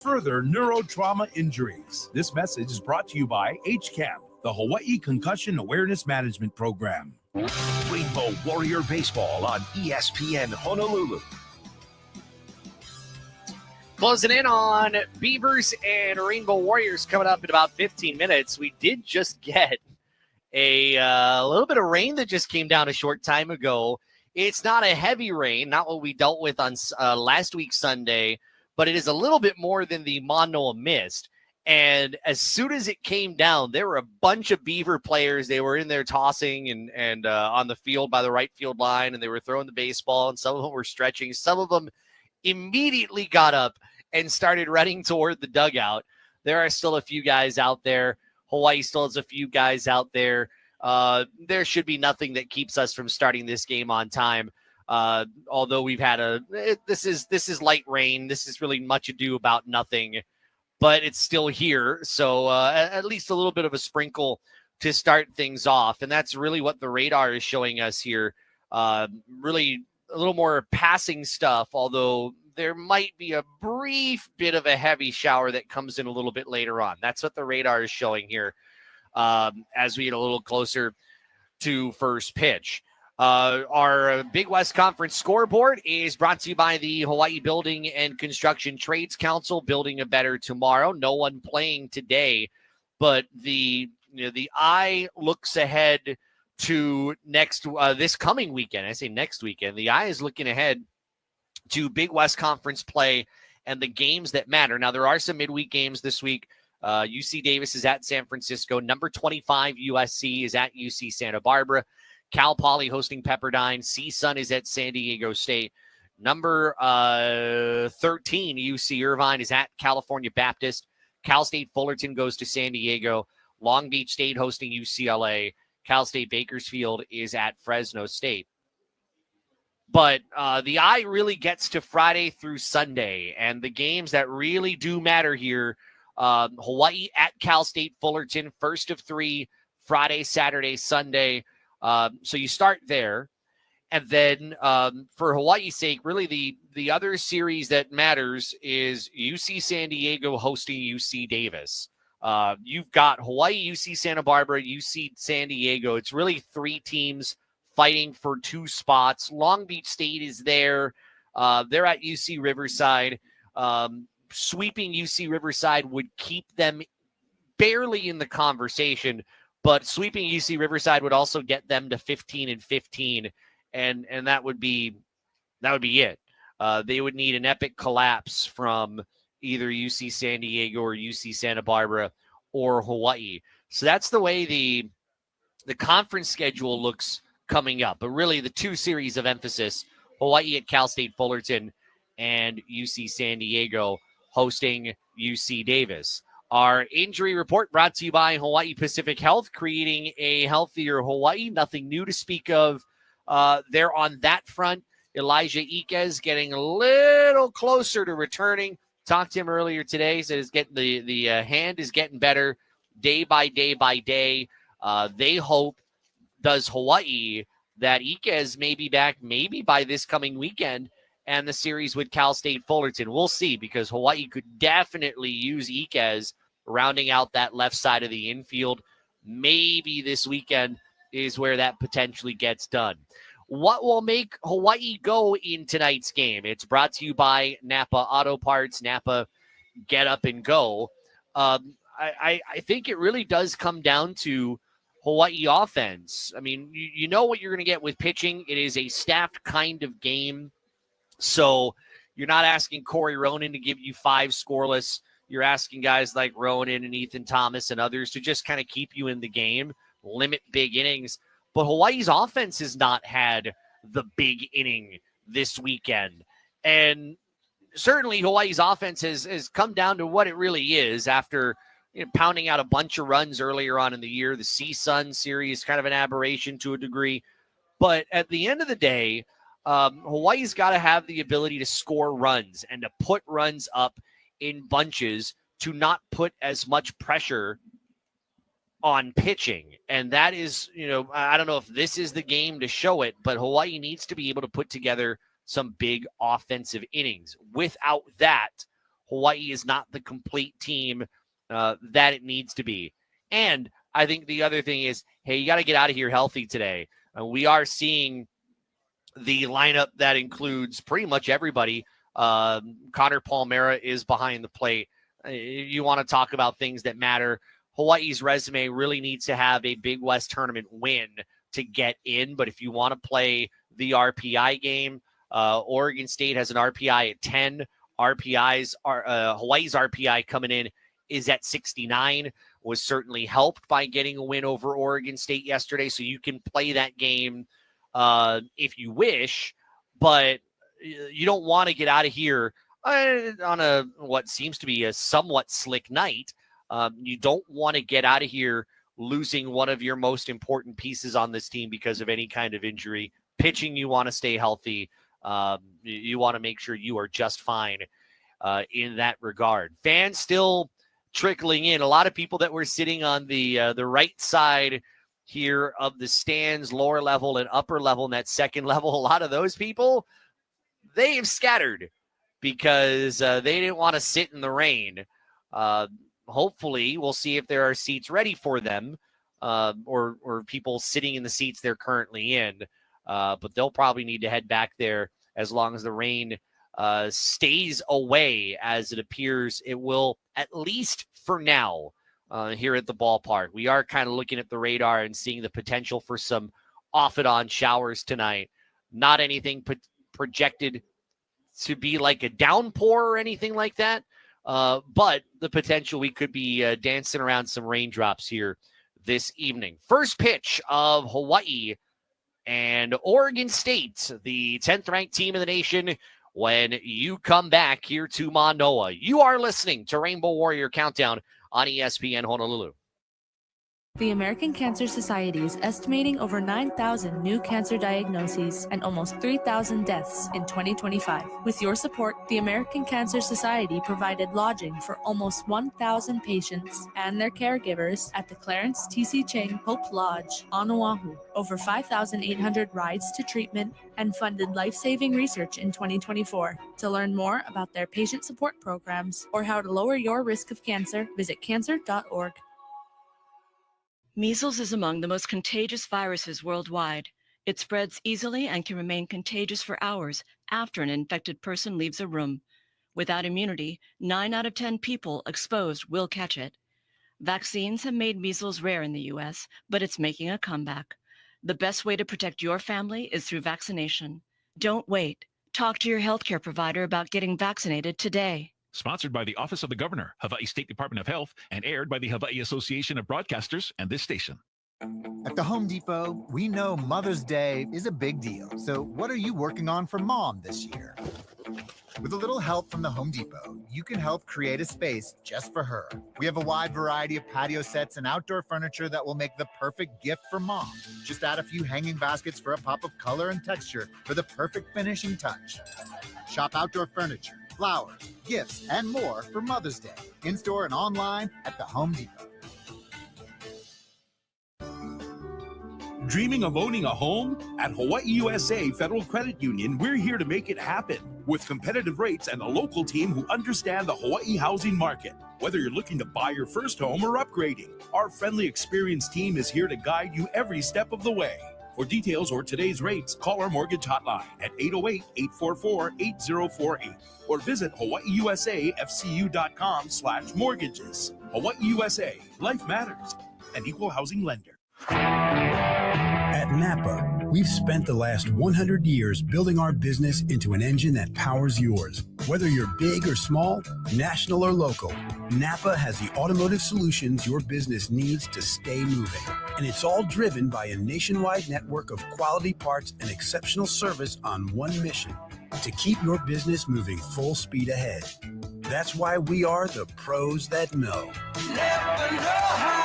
further neurotrauma injuries. This message is brought to you by HCAP, the Hawaii Concussion Awareness Management Program. Rainbow Warrior Baseball on ESPN Honolulu. Closing in on Beavers and Rainbow Warriors coming up in about 15 minutes. We did just get a little bit of rain that just came down a short time ago. It's not a heavy rain, not what we dealt with on last week Sunday, but it is a little bit more than the Manoa mist. And as soon as it came down, there were a bunch of Beaver players. They were in there tossing and on the field by the right field line, and they were throwing the baseball, and some of them were stretching. Some of them immediately got up and started running toward the dugout. There are still a few guys out there. Hawaii still has a few guys out there. There should be nothing that keeps us from starting this game on time. Although we've had this is light rain. This is really much ado about nothing, but it's still here. So at least a little bit of a sprinkle to start things off. And that's really what the radar is showing us here. Really a little more passing stuff, although there might be a brief bit of a heavy shower that comes in a little bit later on. That's what the radar is showing here as we get a little closer to first pitch. Our Big West Conference scoreboard is brought to you by the Hawaii Building and Construction Trades Council, building a better tomorrow. No one playing today, but the eye looks ahead to this coming weekend. I say next weekend. The eye is looking ahead to Big West Conference play and the games that matter. Now, there are some midweek games this week. UC Davis is at San Francisco. Number 25 USC is at UC Santa Barbara. Cal Poly hosting Pepperdine. CSUN is at San Diego State. Number 13 UC Irvine is at California Baptist. Cal State Fullerton goes to San Diego. Long Beach State hosting UCLA. Cal State Bakersfield is at Fresno State. But the eye really gets to Friday through Sunday, and the games that really do matter here, Hawaii at Cal State Fullerton, first of three, Friday, Saturday, Sunday. So you start there. And then for Hawaii's sake, really the other series that matters is UC San Diego hosting UC Davis. You've got Hawaii, UC Santa Barbara, UC San Diego. It's really three teams fighting for two spots. Long Beach State is there. They're at UC Riverside. Sweeping UC Riverside would keep them barely in the conversation, but sweeping UC Riverside would also get them to 15-15, and that would be it. They would need an epic collapse from either UC San Diego or UC Santa Barbara or Hawaii. So that's the way the conference schedule looks coming up. But really the two series of emphasis, Hawaii at Cal State Fullerton and UC San Diego hosting UC Davis. Our injury report brought to you by Hawaii Pacific Health, creating a healthier Hawaii. Nothing new to speak of there on that front. Elijah Iquez getting a little closer to returning. Talked to him earlier today. Said the hand is getting better day by day by day. They hope, does Hawaii, that Iquez may be back maybe by this coming weekend and the series with Cal State Fullerton. We'll see, because Hawaii could definitely use Iquez rounding out that left side of the infield. Maybe this weekend is where that potentially gets done. What will make Hawaii go in tonight's game? It's brought to you by Napa Auto Parts. Napa, get up and go. I think it really does come down to Hawaii offense. I mean, you know what you're going to get with pitching. It is a staffed kind of game. So you're not asking Corey Ronan to give you 5 scoreless. You're asking guys like Ronan and Ethan Thomas and others to just kind of keep you in the game, limit big innings. But Hawaii's offense has not had the big inning this weekend. And certainly Hawaii's offense has come down to what it really is after pounding out a bunch of runs earlier on in the year. The CSUN series, kind of an aberration to a degree. But at the end of the day, Hawaii's got to have the ability to score runs and to put runs up in bunches to not put as much pressure on pitching. And that is, I don't know if this is the game to show it, but Hawaii needs to be able to put together some big offensive innings. Without that, Hawaii is not the complete team that it needs to be. And I think the other thing is, hey, you got to get out of here healthy today. We are seeing the lineup that includes pretty much everybody. Connor Palmera is behind the plate. You want to talk about things that matter. Hawaii's resume really needs to have a Big West tournament win to get in. But if you want to play the RPI game, Oregon State has an RPI at 10. Hawaii's RPI coming in is at 69. Was certainly helped by getting a win over Oregon State yesterday. So you can play that game if you wish, but you don't want to get out of here on what seems to be a somewhat slick night. You don't want to get out of here losing one of your most important pieces on this team because of any kind of injury. Pitching, you want to stay healthy. You want to make sure you are just fine in that regard. Fans still trickling in. A lot of people that were sitting on the right side here of the stands, lower level and upper level, and that second level, a lot of those people, they have scattered because they didn't want to sit in the rain. Hopefully, we'll see if there are seats ready for them or people sitting in the seats they're currently in. But they'll probably need to head back there as long as the rain stays away, as it appears it will, at least for now, here at the ballpark. We are kind of looking at the radar and seeing the potential for some off and on showers tonight. Not anything projected to be like a downpour or anything like that, but the potential we could be dancing around some raindrops here this evening. First pitch of Hawaii and Oregon State, the 10th ranked team in the nation, when you come back here to Manoa. You are listening to Rainbow Warrior Countdown on ESPN Honolulu. The American Cancer Society is estimating over 9,000 new cancer diagnoses and almost 3,000 deaths in 2025. With your support, the American Cancer Society provided lodging for almost 1,000 patients and their caregivers at the Clarence T.C. Ching Hope Lodge on Oahu, over 5,800 rides to treatment, and funded life-saving research in 2024. To learn more about their patient support programs or how to lower your risk of cancer, visit cancer.org. Measles is among the most contagious viruses worldwide. It spreads easily and can remain contagious for hours after an infected person leaves a room. Without immunity, 9 out of 10 people exposed will catch it. Vaccines have made measles rare in the U.S., but it's making a comeback. The best way to protect your family is through vaccination. Don't wait. Talk to your healthcare provider about getting vaccinated today. Sponsored by the Office of the Governor, Hawaii State Department of Health, and aired by the Hawaii Association of Broadcasters and this station. At the Home Depot, we know Mother's Day is a big deal. So what are you working on for Mom this year? With a little help from the Home Depot, you can help create a space just for her. We have a wide variety of patio sets and outdoor furniture that will make the perfect gift for Mom. Just add a few hanging baskets for a pop of color and texture for the perfect finishing touch. Shop outdoor furniture, flowers, gifts, and more for Mother's Day, in-store and online at the Home Depot. Dreaming of owning a home? At Hawaii USA Federal Credit Union, we're here to make it happen with competitive rates and a local team who understand the Hawaii housing market. Whether you're looking to buy your first home or upgrading, our friendly, experienced team is here to guide you every step of the way. For details or today's rates, call our mortgage hotline at 808-844-8048 or visit hawaiiusafcu.com/mortgages. Hawaii USA, life matters. An equal housing lender. At Napa, we've spent the last 100 years building our business into an engine that powers yours. Whether you're big or small, national or local, Napa has the automotive solutions your business needs to stay moving. And it's all driven by a nationwide network of quality parts and exceptional service on one mission: to keep your business moving full speed ahead. That's why we are the pros that know. Napa know-how.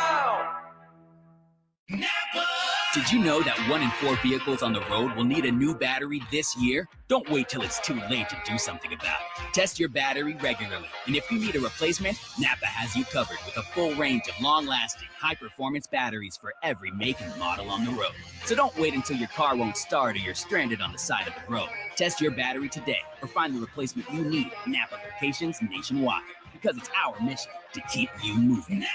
Napa Did you know that 1 in 4 vehicles on the road will need a new battery this year? Don't wait till it's too late to do something about it. Test your battery regularly, and if you need a replacement, Napa has you covered with a full range of long-lasting, high-performance batteries for every make and model on the road. So don't wait until your car won't start or you're stranded on the side of the road. Test your battery today or find the replacement you need at Napa locations nationwide, because it's our mission to keep you moving.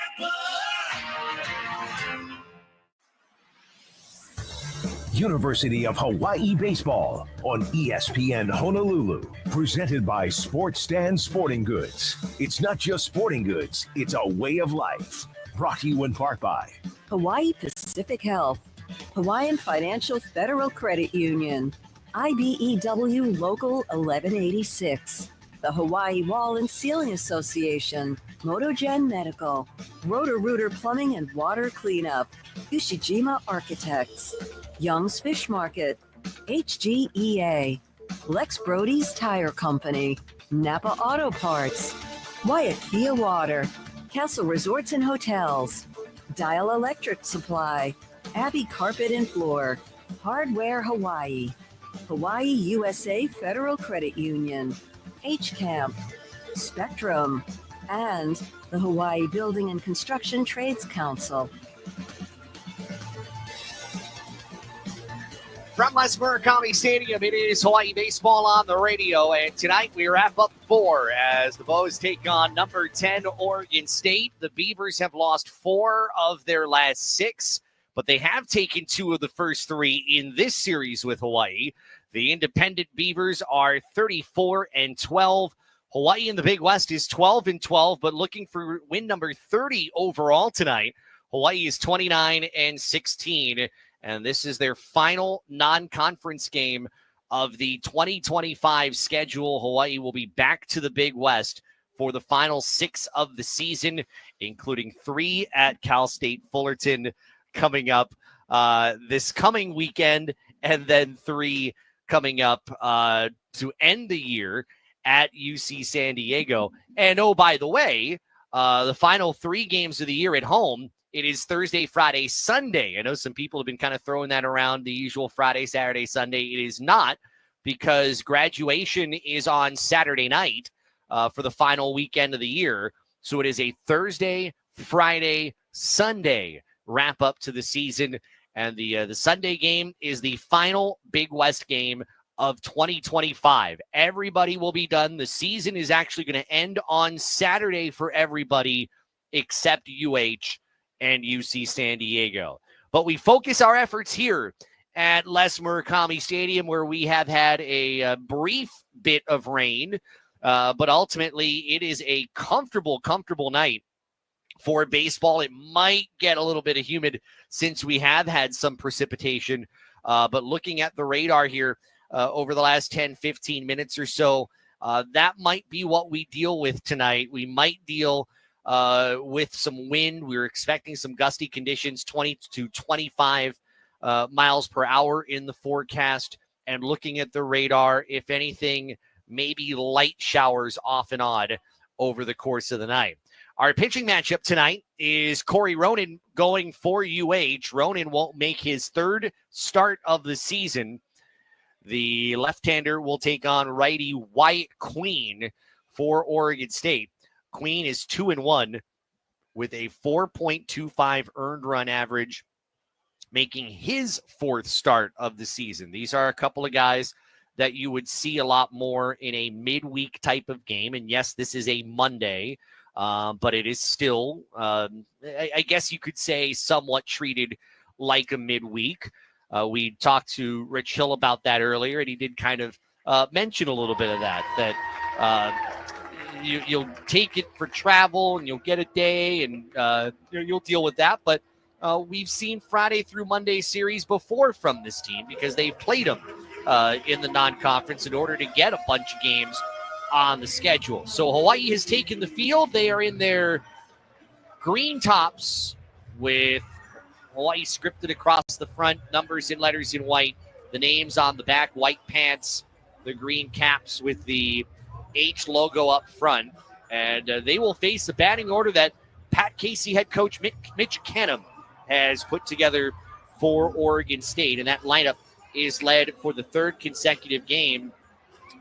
University of Hawaii Baseball on ESPN Honolulu. Presented by Sports Stand Sporting Goods. It's not just sporting goods, it's a way of life. Brought to you in part by Hawaii Pacific Health, Hawaiian Financial Federal Credit Union, IBEW Local 1186, the Hawaii Wall and Ceiling Association, Motogen Medical, Roto-Rooter Plumbing and Water Cleanup, Ushijima Architects, Young's Fish Market, HGEA, Lex Brody's Tire Company, Napa Auto Parts, Waiakea Water, Castle Resorts and Hotels, Dial Electric Supply, Abbey Carpet and Floor, Hardware Hawaii, Hawaii USA Federal Credit Union, HCAMP, Spectrum, and the Hawaii Building and Construction Trades Council. From Les Murakami Stadium, it is Hawaii Baseball on the radio, and tonight we wrap up 4 as the Bows take on number 10 Oregon State. The Beavers have lost 4 of their last 6, but they have taken 2 of the first 3 in this series with Hawaii. The independent Beavers are 34-12. Hawaii in the Big West is 12-12, but looking for win number 30 overall tonight. Hawaii is 29-16. And this is their final non-conference game of the 2025 schedule. Hawaii will be back to the Big West for the final 6 of the season, including 3 at Cal State Fullerton coming up this coming weekend, and then 3 coming up to end the year at UC San Diego. And oh, by the way, the final 3 games of the year at home, it is Thursday, Friday, Sunday. I know some people have been kind of throwing that around, the usual Friday, Saturday, Sunday. It is not, because graduation is on Saturday night for the final weekend of the year. So it is a Thursday, Friday, Sunday wrap up to the season. And the Sunday game is the final Big West game of 2025. Everybody will be done. The season is actually going to end on Saturday for everybody except UH and UC San Diego. But we focus our efforts here at Les Murakami Stadium, where we have had a brief bit of rain, but ultimately it is a comfortable night for baseball. It might get a little bit of humid since we have had some precipitation, but looking at the radar here over the last 10-15 minutes or so, that might be what we deal with tonight. We might deal with some wind. We're expecting some gusty conditions, 20 to 25 miles per hour in the forecast. And looking at the radar, if anything, maybe light showers off and on over the course of the night. Our pitching matchup tonight is Corey Ronan going for UH. Ronan won't make his 3rd start of the season. The left-hander will take on righty Wyatt Queen for Oregon State. Queen is 2-1 with a 4.25 earned run average, making his 4th start of the season. These are a couple of guys that you would see a lot more in a midweek type of game. And yes, this is a Monday, but it is still, I guess you could say, somewhat treated like a midweek. We talked to Rich Hill about that earlier, and he did kind of mention a little bit of that you'll take it for travel and you'll get a day and you'll deal with that. But we've seen Friday through Monday series before from this team because they've played them in the non-conference in order to get a bunch of games on the schedule. So Hawaii has taken the field. They are in their green tops with Hawaii scripted across the front, numbers and letters in white, the names on the back, white pants, the green caps with the H logo up front. And they will face the batting order that Pat Casey head coach Mitch Canham has put together for Oregon State. And that lineup is led for the third consecutive game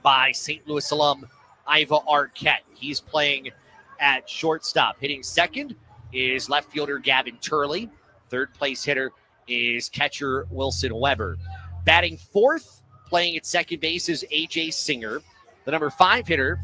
by St. Louis alum Iva Arquette. He's playing at shortstop. Hitting second is left fielder Gavin Turley. Third place hitter is catcher Wilson Weber. Batting fourth, playing at second base, is A.J. Singer. The number 5 hitter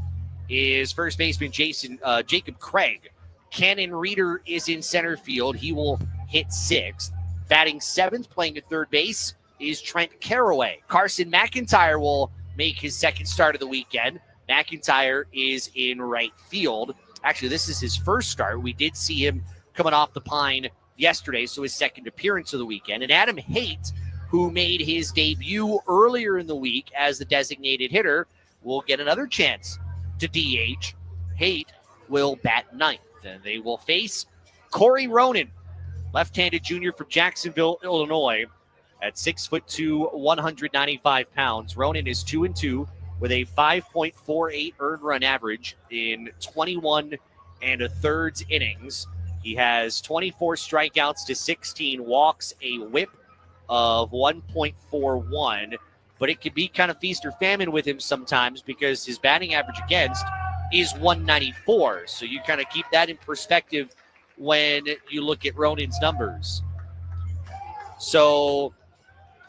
is first baseman Jacob Craig. Cannon Reeder is in center field. He will hit 6th. Batting 7th, playing at third base, is Trent Caraway. Carson McIntyre will make his second start of the weekend. McIntyre is in right field. Actually, this is his first start. We did see him coming off the pine yesterday, so his second appearance of the weekend. And Adam Haight, who made his debut earlier in the week as the designated hitter, will get another chance to DH. Haight will bat 9th, and they will face Corey Ronan, left-handed junior from Jacksonville, Illinois, at 6'2", 195 pounds. Ronan is 2-2 with a 5.48 earned run average in 21 1/3 innings. He has 24 strikeouts to 16 walks, a whip of 1.41, but it can be kind of feast or famine with him sometimes because his batting average against is 194. So you kind of keep that in perspective when you look at Ronan's numbers. So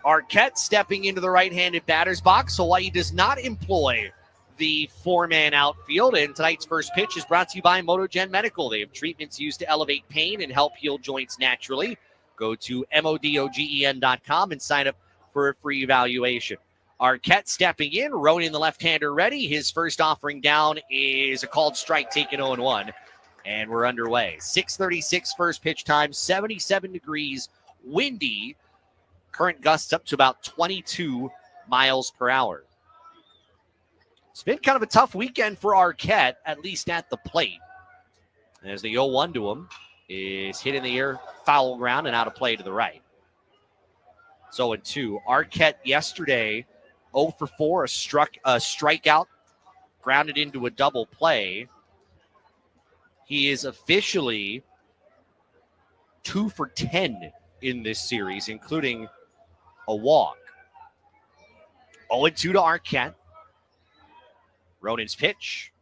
Arquette stepping into the right-handed batter's box. Hawaii does not employ the 4-man outfield, and tonight's first pitch is brought to you by MotoGen Medical. They have treatments used to elevate pain and help heal joints naturally. Go to MODOGEN.com and sign up for a free evaluation. Arquette stepping in, Ronan the left-hander ready. His first offering down is a called strike taken 0-1, and we're underway. 6:36 first pitch time, 77 degrees, windy. Current gusts up to about 22 miles per hour. It's been kind of a tough weekend for Arquette, at least at the plate. As the 0-1 to him is hit in the air, foul ground, and out of play to the right. So 0-2. Arquette yesterday, 0 for 4, a strikeout, grounded into a double play. He is officially 2 for 10 in this series, including a walk. 0-2 to Arquette. Ronan's pitch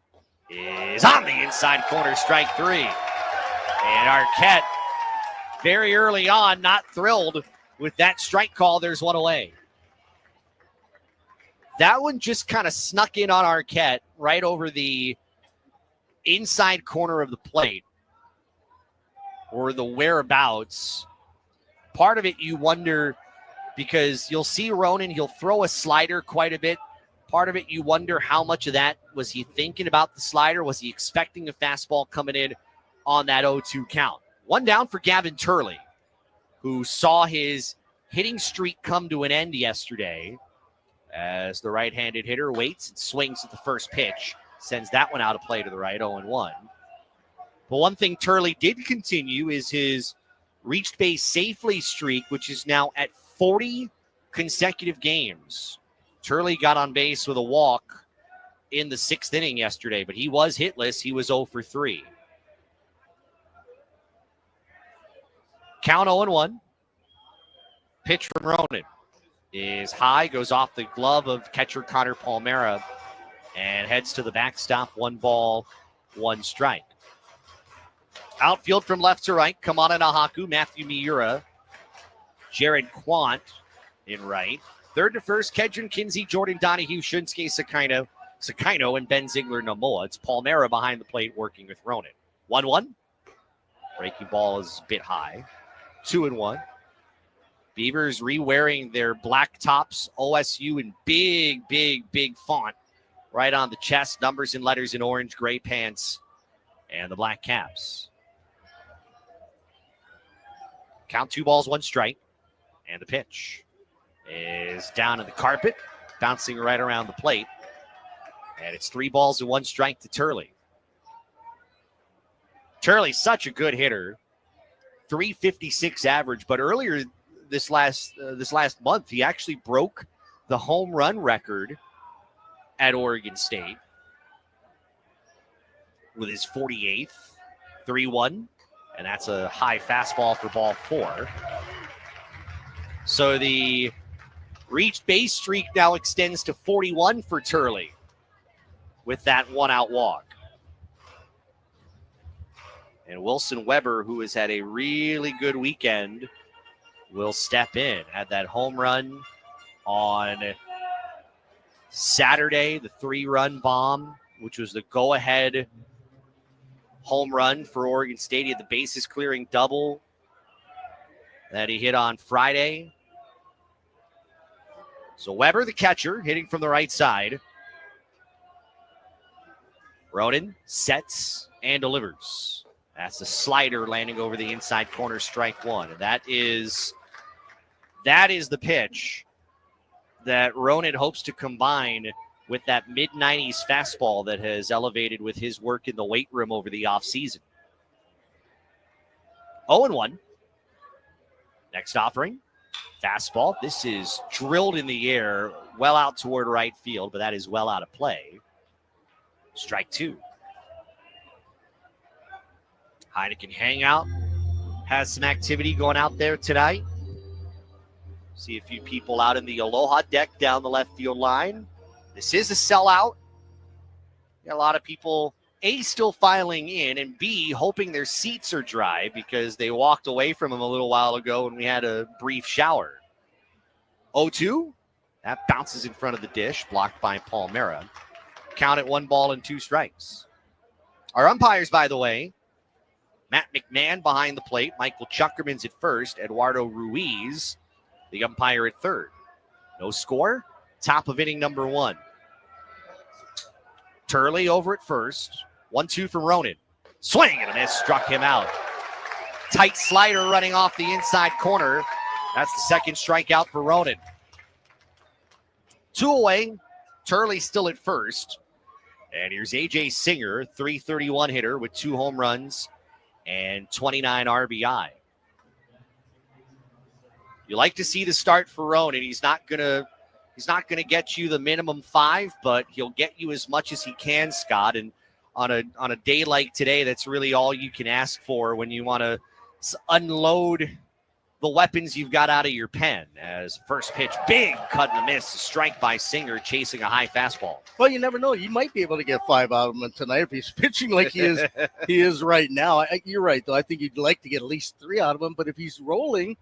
is on the inside corner, strike 3. And Arquette, very early on, not thrilled with that strike call. There's one away. That one just kind of snuck in on Arquette right over the inside corner of the plate, or the whereabouts. Part of it you wonder, because you'll see Ronan, he'll throw a slider quite a bit. Part of it you wonder how much of that was he thinking about the slider? Was he expecting a fastball coming in on that 0-2 count? One down for Gavin Turley, who saw his hitting streak come to an end yesterday as the right-handed hitter waits and swings at the first pitch, sends that one out of play to the right, 0-1. But one thing Turley did continue is his reached base safely streak, which is now at 40 consecutive games. Turley got on base with a walk in the 6th inning yesterday, but he was hitless. He was 0 for 3. Count 0-1. Pitch from Ronan is high, goes off the glove of catcher Connor Palmera, and heads to the backstop. 1 ball, 1 strike. Outfield from left to right, Kamana Nahaku, Matthew Miura, Jared Quant in right. Third to first, Kedron Kinsey, Jordan Donahue, Shunsuke Sakino, and Ben Ziegler-Namoa. It's Palmera behind the plate working with Ronan. 1-1. Breaking ball is a bit high. 2-1. Beavers re-wearing their black tops, OSU in big, big, big font right on the chest. Numbers and letters in orange, gray pants, and the black caps. Count 2 balls, 1 strike. And the pitch is down in the carpet, bouncing right around the plate. And it's 3 balls and 1 strike to Turley. Turley's such a good hitter. 356 average, but earlier this last month, he actually broke the home run record at Oregon State with his 48th, 3-1, and that's a high fastball for ball 4. So the reached base streak now extends to 41 for Turley with that one-out walk. And Wilson Weber, who has had a really good weekend, will step in. Had that home run on Saturday, the 3-run bomb, which was the go-ahead home run for Oregon State. He had the bases clearing double that he hit on Friday. So Weber, the catcher, hitting from the right side. Ronan sets and delivers. That's a slider landing over the inside corner, strike one. And that is the pitch that Ronan hopes to combine with that mid-90s fastball that has elevated with his work in the weight room over the offseason. 0-1. Next offering, fastball. This is drilled in the air, well out toward right field, but that is well out of play. Strike two. Heineken Hangout has some activity going out there tonight. See a few people out in the Aloha deck down the left field line. This is a sellout. Got a lot of people, A, still filing in, and B, hoping their seats are dry because they walked away from them a little while ago when we had a brief shower. 0-2. That bounces in front of the dish, blocked by Palmera. Count at 1 ball and 2 strikes. Our umpires, by the way, Matt McMahon behind the plate, Michael Chuckerman's at first, Eduardo Ruiz, the umpire at third. No score, top of inning number 1. Turley over at first, 1-2 from Ronan. Swing and a miss, struck him out. Tight slider running off the inside corner. That's the second strikeout for Ronan. 2 away, Turley still at first. And here's A.J. Singer, .331 hitter with 2 home runs and 29 RBI. You like to see the start for Ronan. He's not gonna get you the minimum 5, but he'll get you as much as he can, Scott. And on a day like today, that's really all you can ask for when you want to unload the weapons you've got out of your pen. As first pitch, big cut and a miss, a strike by Singer, chasing a high fastball. Well, you never know. You might be able to get 5 out of him tonight if he's pitching like he is right now. You're right, though. I think you'd like to get at least 3 out of him. But if he's rolling,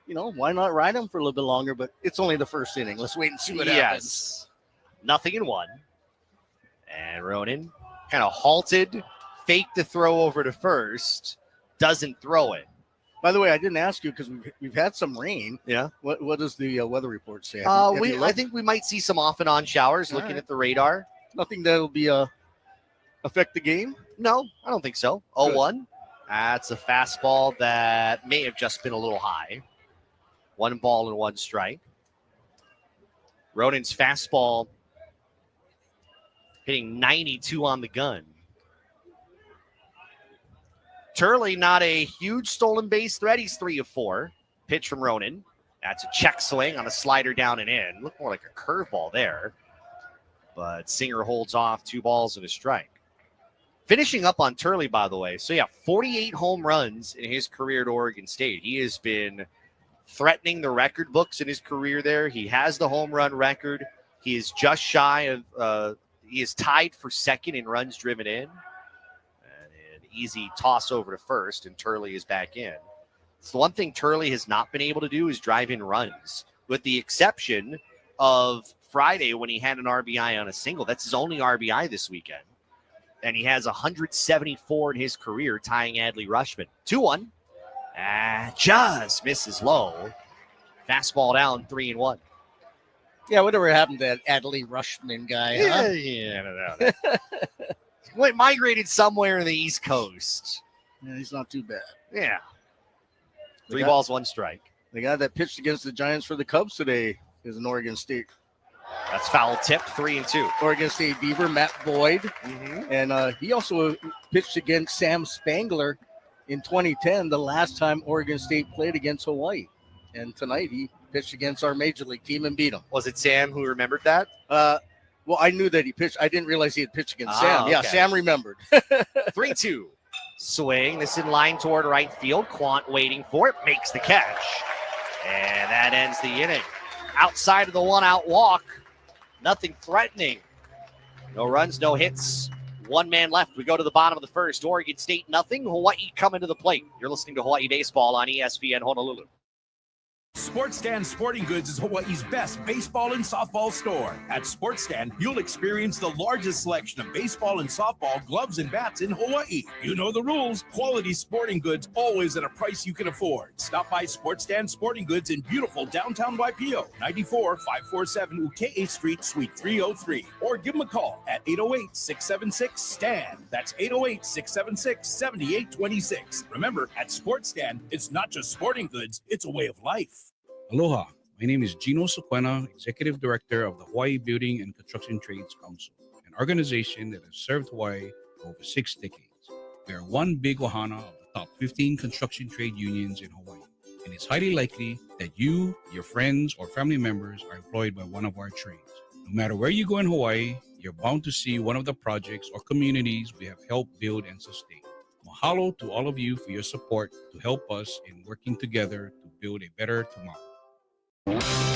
why not ride him for a little bit longer? But it's only the first inning. Let's wait and see what happens. Nothing in 1. And Ronan kind of halted, faked the throw over to first, doesn't throw it. By the way, I didn't ask you because we've had some rain. Yeah. What does the weather report say? I think we might see some off and on showers. Looking at the radar. Nothing that'll be affect the game? No, I don't think so. 0-1. That's a fastball that may have just been a little high. 1 ball and 1 strike. Ronan's fastball hitting 92 on the gun. Turley, not a huge stolen base threat. He's 3 of 4. Pitch from Ronan. That's a check swing on a slider down and in. Looked more like a curveball there. But Singer holds off, 2 balls and a strike. Finishing up on Turley, by the way. So, 48 home runs in his career at Oregon State. He has been threatening the record books in his career there. He has the home run record. He is just shy of, he is tied for second in runs driven in. Easy toss over to first, and Turley is back in. It's the one thing Turley has not been able to do is drive in runs, with the exception of Friday when he had an RBI on a single. That's his only RBI this weekend. And he has 174 in his career, tying Adley Rushman. 2-1. Just misses low. Fastball down, 3-1. Yeah, whatever happened to that Adley Rushman guy, huh? Yeah. Went migrated somewhere in the East Coast. Yeah, he's not too bad. Yeah. 3 balls, 1 strike. The guy that pitched against the Giants for the Cubs today is an Oregon State. That's foul tip, 3-2. Oregon State Beaver, Matt Boyd. Mm-hmm. And he also pitched against Sam Spangler in 2010, the last time Oregon State played against Hawaii. And tonight he pitched against our Major League team and beat them. Was it Sam who remembered that? Well, I knew that he pitched. I didn't realize he had pitched against Sam. Okay. Yeah, Sam remembered. 3-2. Swing. This in line toward right field. Quant waiting for it. Makes the catch. And that ends the inning. Outside of the one-out walk, nothing threatening. No runs, no hits. One man left. We go to the bottom of the first. Oregon State, nothing. Hawaii coming to the plate. You're listening to Hawaii Baseball on ESPN Honolulu. Sports Stand Sporting Goods is Hawaii's best baseball and softball store. At Sports Stand, you'll experience the largest selection of baseball and softball gloves and bats in Hawaii. You know the rules. Quality sporting goods, always at a price you can afford. Stop by Sports Stand Sporting Goods in beautiful downtown Waipio, 94-547 Ukea Street, Suite 303. Or give them a call at 808-676-STAN. That's 808-676-7826. Remember, at Sports Stand, it's not just sporting goods, it's a way of life. Aloha, my name is Gino Sequena, Executive Director of the Hawaii Building and Construction Trades Council, an organization that has served Hawaii for over 6 decades. We are one big ohana of the top 15 construction trade unions in Hawaii, and it's highly likely that you, your friends, or family members are employed by one of our trades. No matter where you go in Hawaii, you're bound to see one of the projects or communities we have helped build and sustain. Mahalo to all of you for your support to help us in working together to build a better tomorrow.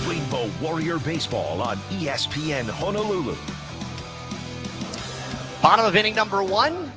Rainbow Warrior Baseball on ESPN Honolulu. Bottom of inning number 1.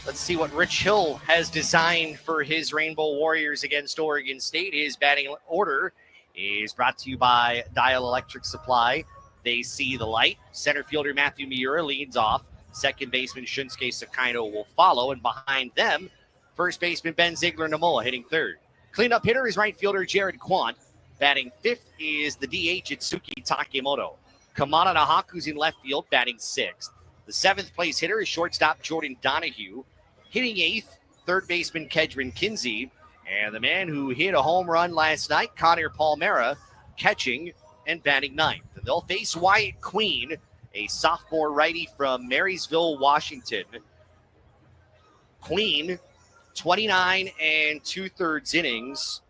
Let's see what Rich Hill has designed for his Rainbow Warriors against Oregon State. His batting order is brought to you by Dial Electric Supply. They see the light. Center fielder Matthew Miura leads off. Second baseman Shunsuke Sakaino will follow. And behind them, first baseman Ben Ziegler-Namoa hitting third. Cleanup hitter is right fielder Jared Quant. Batting fifth is the DH Itsuki Takemoto. Kamana Nahaku's in left field, batting sixth. The seventh place hitter is shortstop Jordan Donahue. Hitting eighth, third baseman Kedron Kinsey. And the man who hit a home run last night, Connor Palmera, catching and batting ninth. And they'll face Wyatt Queen, a sophomore righty from Marysville, Washington. Queen, 29 2/3 innings.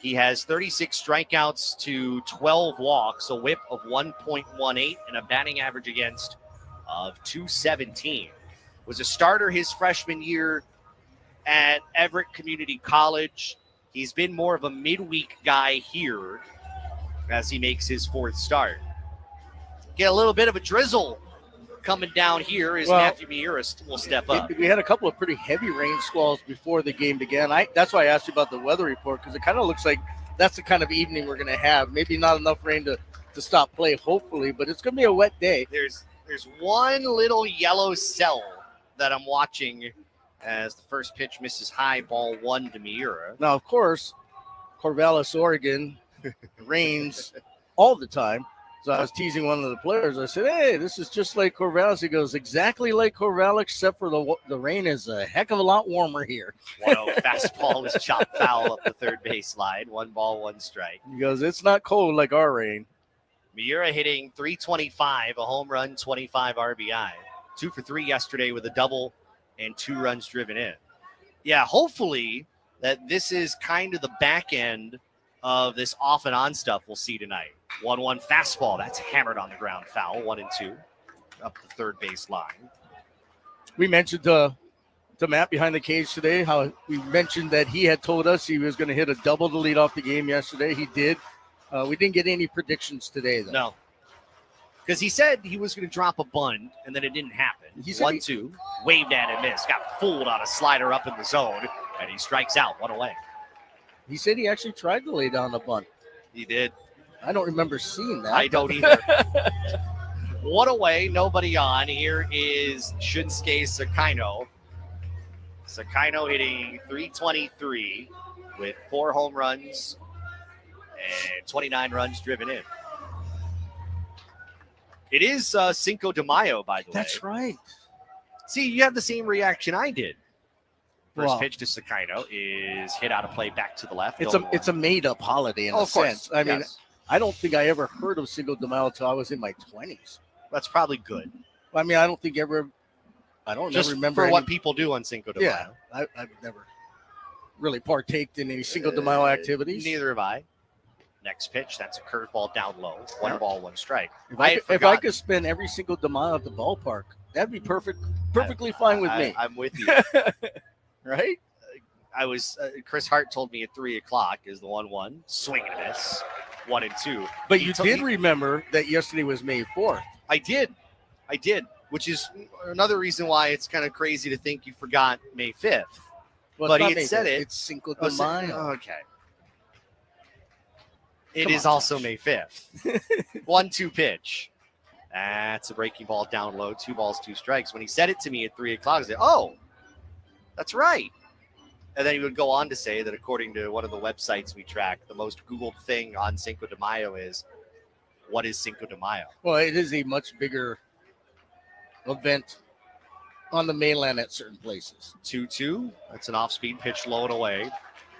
He has 36 strikeouts to 12 walks, a whip of 1.18, and a batting average against of 217. Was a starter his freshman year at Everett Community College. He's been more of a midweek guy here as he makes his fourth start. Get a little bit of a drizzle coming down here as Matthew Miura will step up. We had a couple of pretty heavy rain squalls before the game began. That's why I asked you about the weather report, because it kind of looks like that's the kind of evening we're going to have. Maybe not enough rain to stop play, hopefully, but it's going to be a wet day. There's one little yellow cell that I'm watching as the first pitch misses high, ball one to Miura. Now, of course, Corvallis, Oregon, rains all the time. So I was teasing one of the players. I said, hey, this is just like Corvallis. He goes, exactly like Corvallis, except for the rain is a heck of a lot warmer here. 1-0 fastball is chopped foul up the third base line. 1 ball, 1 strike. He goes, it's not cold like our rain. Miura hitting .325, a home run, 25 RBI. 2 for 3 yesterday with a double and 2 runs driven in. Yeah, hopefully that this is kind of the back end of this off and on stuff we'll see tonight. 1-1 fastball. That's hammered on the ground. Foul. 1-2 up the third base line. We mentioned to Matt behind the cage today how we mentioned that he had told us he was going to hit a double to lead off the game yesterday. He did. We didn't get any predictions today, though. No. Because he said he was going to drop a bunt, and then it didn't happen. 1-2. Waved at and missed. Got fooled on a slider up in the zone, and he strikes out. 1 away. He said he actually tried to lay down the bunt. He did. I don't remember seeing that. I don't either. 1 away, nobody on. Here is Shunsuke Sakaino. Sakaino hitting .323 with 4 home runs and 29 runs driven in. It is Cinco de Mayo, by the way. That's right. See, you have the same reaction I did. First pitch to Sakaino is hit out of play back to the left. It's a made-up holiday in a sense. I mean, I don't think I ever heard of Cinco de Mayo until I was in my 20s. That's probably good. I mean, I don't remember for what people do on Cinco de Mayo. Yeah, I've never really partaked in any Cinco de Mayo activities. Neither have I. Next pitch, that's a curveball down low. 1 ball, 1 strike. If I could spend every Cinco de Mayo at the ballpark, that'd be perfectly fine with me. I'm with you. Right? I was Chris Hart told me at 3:00 is the 1-1 swing and a miss, 1-2. But you did remember that yesterday was May 4th. I did, which is another reason why it's kind of crazy to think you forgot May 5th. Well, But it's he not had said May 5th, it. It's Cinco de Mayo. Okay. It Come is on, also May 5th. 1-2 pitch. That's a breaking ball down low. 2 balls, 2 strikes. When he said it to me at 3:00, I said, "Oh, that's right." And then he would go on to say that according to one of the websites we track, the most Googled thing on Cinco de Mayo is, what is Cinco de Mayo? Well, it is a much bigger event on the mainland at certain places. 2-2. That's an off-speed pitch low and away.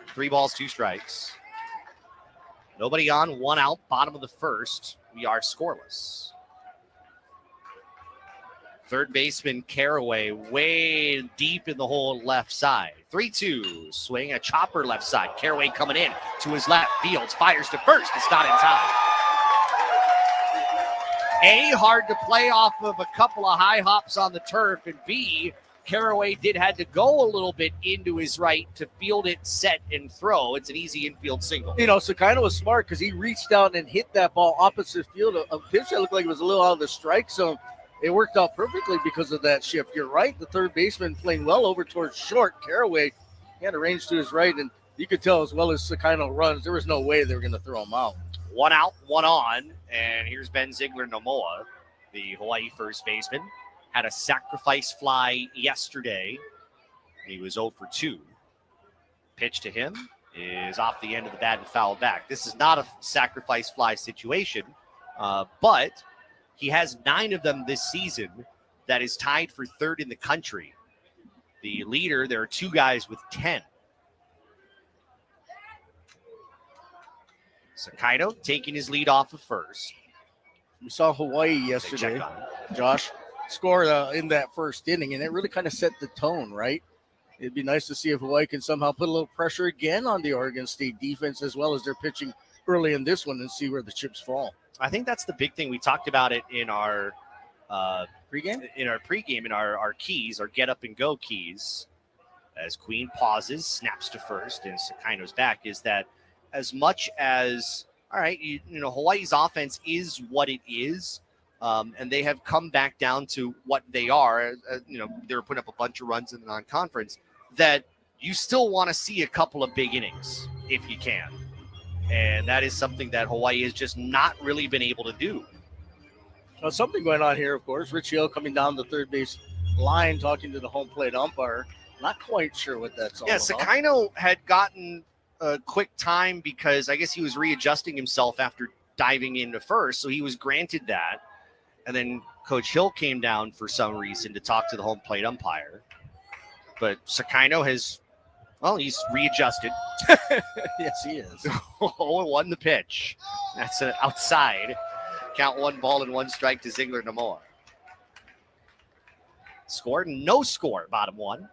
3 balls, 2 strikes. Nobody on, 1 out, bottom of the first. We are scoreless. Third baseman Caraway way deep in the hole left side. 3-2. Swing, a chopper left side. Caraway coming in to his left. Fields fires to first. It's not in time. A, hard to play off of a couple of high hops on the turf. And B, Caraway had to go a little bit into his right to field it, set, and throw. It's an easy infield single. You know, Sakino was smart because he reached out and hit that ball opposite field. A pitch that looked like it was a little out of the strike zone. It worked out perfectly because of that shift. You're right. The third baseman playing well over towards short. Caraway had a range to his right, and you could tell as well as Sakino runs, there was no way they were going to throw him out. 1 out, 1 on, and here's Ben Ziegler-Nomoa, the Hawaii first baseman. Had a sacrifice fly yesterday. He was 0 for 2. Pitch to him is off the end of the bat and fouled back. This is not a sacrifice fly situation, but he has 9 of them this season. That is tied for 3rd in the country. The leader, there are 2 guys with 10. Sakino taking his lead off of first. We saw Hawaii yesterday, Josh, score in that first inning, and it really kind of set the tone, right? It'd be nice to see if Hawaii can somehow put a little pressure again on the Oregon State defense as well as their pitching early in this one and see where the chips fall. I think that's the big thing. We talked about it in our pregame, in our keys, our get up and go keys. As Queen pauses, snaps to first, and Sakino's back. Is that as much as all right? You know, Hawaii's offense is what it is, and they have come back down to what they are. You know, they were putting up a bunch of runs in the non-conference. That you still want to see a couple of big innings if you can. And that is something that Hawaii has just not really been able to do. Well, something going on here, of course. Rich Hill coming down the third base line, talking to the home plate umpire. Not quite sure what that's all about. Sakino had gotten a quick time because I guess he was readjusting himself after diving into first. So he was granted that. And then Coach Hill came down for some reason to talk to the home plate umpire. But Sakino has... Well, he's readjusted. Yes, he is. 0-1 the pitch. That's an outside. Count 1 ball and 1 strike to Ziegler-Nomoa. Score, no score, bottom 1.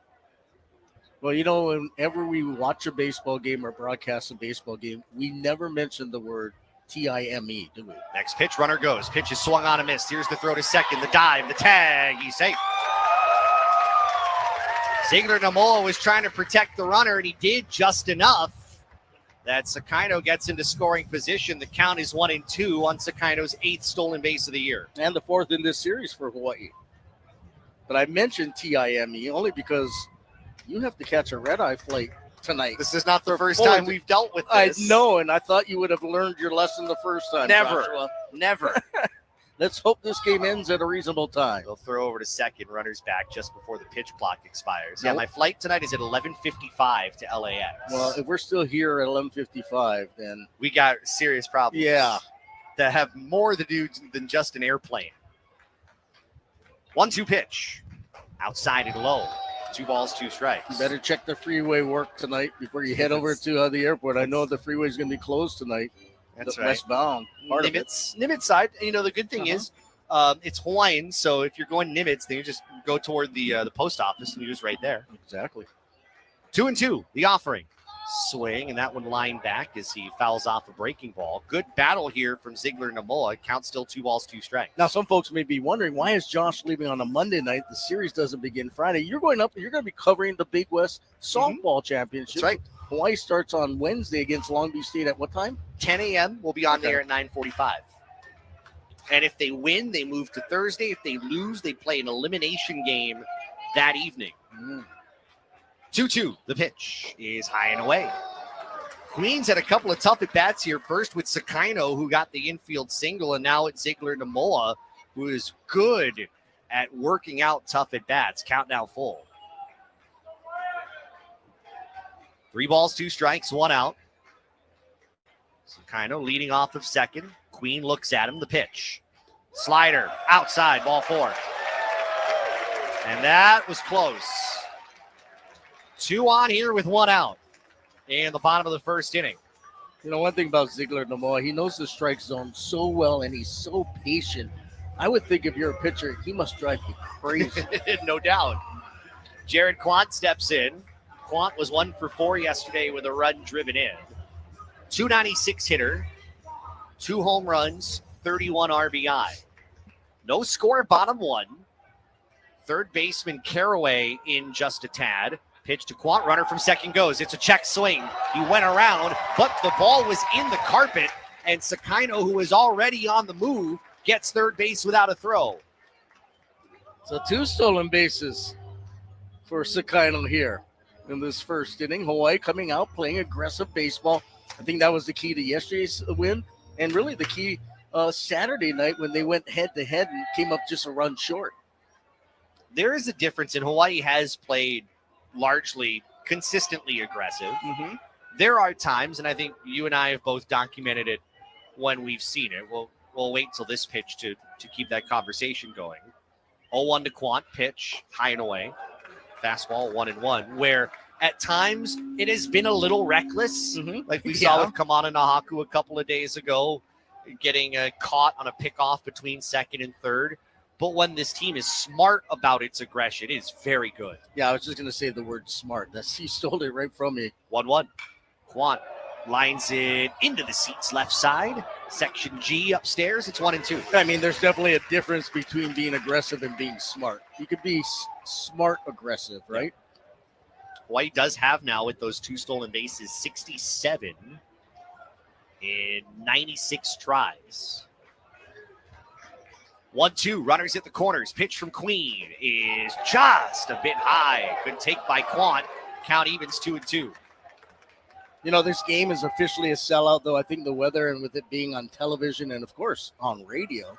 Well, you know, whenever we watch a baseball game or broadcast a baseball game, we never mention the word T-I-M-E, do we? Next pitch, runner goes. Pitch is swung on a miss. Here's the throw to second, the dive, the tag. He's safe. Ziegler-Nomoa was trying to protect the runner, and he did just enough that Sakino gets into scoring position. The count is 1-2 on Sakino's 8th stolen base of the year. And the 4th in this series for Hawaii. But I mentioned T-I-M-E only because you have to catch a red-eye flight tonight. This is not the first time we've dealt with this. I know, and I thought you would have learned your lesson the first time. Never. Joshua. Never. Let's hope this game ends at a reasonable time. They'll throw over to second, runners back just before the pitch clock expires. Yeah, my flight tonight is at 11:55 to LAX. Well, if we're still here at 11:55, then we got serious problems. Yeah. That have more to do than just an airplane. 1-2 pitch. Outside and low. 2 balls, 2 strikes. You better check the freeway work tonight before you head over to the airport. I know the freeway is going to be closed tonight. That's the right. Westbound. Nimitz side. You know, the good thing is it's Hawaiian, so if you're going Nimitz, then you just go toward the post office and you're just right there. Exactly. 2-2, the offering. Swing, and that one lined back as he fouls off a breaking ball. Good battle here from Ziegler Namoa. Count still 2 balls, 2 strikes. Now, some folks may be wondering, why is Josh leaving on a Monday night? The series doesn't begin Friday. You're going to be covering the Big West Softball Championship. That's right. Hawaii starts on Wednesday against Long Beach State at what time? 10 a.m. We'll be on there at 9:45. And if they win, they move to Thursday. If they lose, they play an elimination game that evening. 2-2. The pitch is high and away. Queens had a couple of tough at-bats here. First with Sakaino, who got the infield single, and now it's Ziegler Namoa, who is good at working out tough at-bats. Count now full. 3 balls, 2 strikes, 1 out. Sakaino leading off of second. Queen looks at him. The pitch. Slider. Outside. Ball 4. And that was close. 2 on here with 1 out in the bottom of the first inning. You know, one thing about Ziegler Namoa, he knows the strike zone so well, and he's so patient. I would think if you're a pitcher, he must drive you crazy. No doubt. Jared Quant steps in. Quant was 1 for 4 yesterday with a run driven in. 296 hitter, 2 home runs, 31 RBI. No score, bottom 1. Third baseman Caraway in just a tad. Pitch to Quant, runner from second goes. It's a check swing. He went around, but the ball was in the carpet, and Sakaino, who is already on the move, gets third base without a throw. So 2 stolen bases for Sakaino here in this first inning. Hawaii coming out, playing aggressive baseball. I think that was the key to yesterday's win, and really the key Saturday night when they went head-to-head and came up just a run short. There is a difference, and Hawaii has played largely consistently aggressive. There are times, and I think you and I have both documented it when we've seen it. We'll wait till this pitch to keep that conversation going. 0-1 to Quant, pitch, high and away. Fastball, 1-1, where at times it has been a little reckless, like we saw with Kamana Nahaku a couple of days ago, getting caught on a pickoff between second and third. But when this team is smart about its aggression, it is very good. Yeah, I was just going to say the word smart. He stole it right from me. 1-1. Quant lines it into the seats left side. Section G upstairs. It's 1-2. I mean, there's definitely a difference between being aggressive and being smart. You could be smart aggressive, right? Hawaii does have now, with those 2 stolen bases, 67 in 96 tries. 1-2, runners at the corners. Pitch from Queen is just a bit high. Good take by Quant. Count evens 2-2. You know, this game is officially a sellout, though I think the weather and with it being on television and, of course, on radio,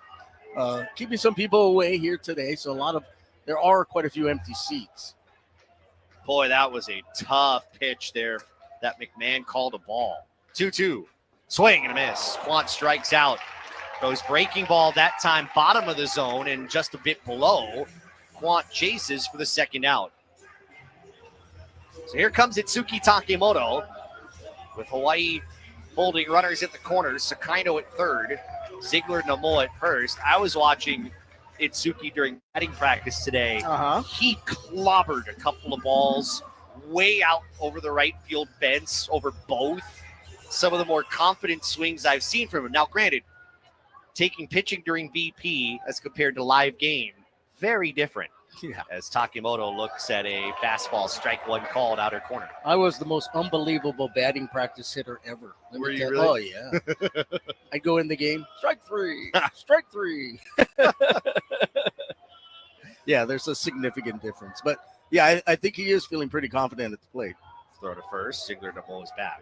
keeping some people away here today. So there are quite a few empty seats. Boy, that was a tough pitch there that McMahon called a ball. 2-2. Swing and a miss. Quant strikes out. Goes breaking ball that time, bottom of the zone and just a bit below. Quant chases for the second out. So here comes Itsuki Takemoto with Hawaii holding runners at the corners. Sakaino at third, Ziegler Namoa at first. I was watching Itsuki during batting practice today. He clobbered a couple of balls way out over the right field fence, over both. Some of the more confident swings I've seen from him. Now, granted, taking pitching during BP as compared to live game, very different. Yeah. As Takemoto looks at a fastball strike 1 called outer corner. I was the most unbelievable batting practice hitter ever. Were you really? Oh, yeah. I'd go in the game, strike 3, strike 3. Yeah, there's a significant difference. But, yeah, I think he is feeling pretty confident at the plate. Throw to first. Ziegler Namoa is back.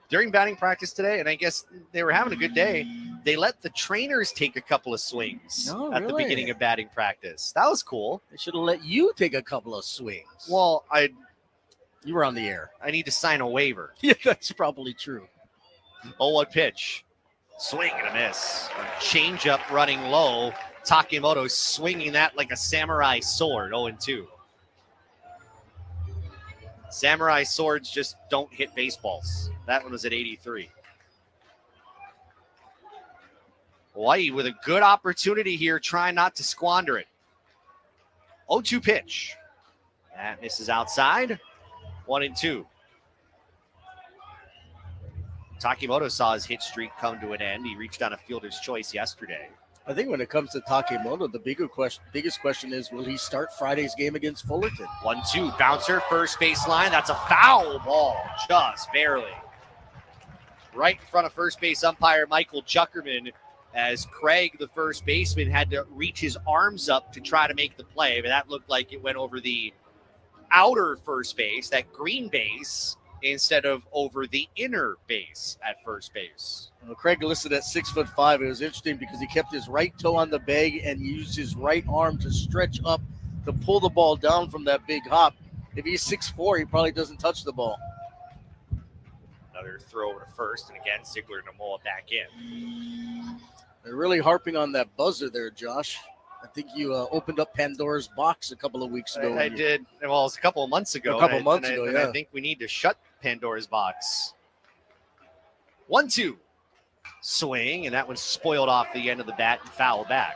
During batting practice today, and I guess they were having a good day, they let the trainers take a couple of swings at the beginning of batting practice. That was cool. They should have let you take a couple of swings. Well, you were on the air. I need to sign a waiver. Yeah, that's probably true. 0-1 pitch. Swing and a miss. Change up running low. Takemoto swinging that like a samurai sword. 0-2. Samurai swords just don't hit baseballs. That one was at 83. Hawaii with a good opportunity here, trying not to squander it. 0-2 pitch. That misses outside. 1-2. Takimoto saw his hit streak come to an end. He reached on a fielder's choice yesterday. I think when it comes to Takimoto, the biggest question is, will he start Friday's game against Fullerton? 1-2, bouncer, first baseline. That's a foul ball, just barely. Right in front of first base umpire Michael Chuckerman, as Craig, the first baseman, had to reach his arms up to try to make the play, but that looked like it went over the outer first base, that green base, instead of over the inner base at first base. Well, Craig listed at 6'5". It was interesting because he kept his right toe on the bag and used his right arm to stretch up to pull the ball down from that big hop. If he's 6'4", he probably doesn't touch the ball. Another throw over to first, and again, Ziegler and Namoa back in. They're really harping on that buzzer there, Josh. I think you opened up Pandora's box a couple of weeks ago. I did. Well, it was a couple of months ago. Yeah. I think we need to shut Pandora's box. 1-2. Swing, and that one spoiled off the end of the bat and foul back.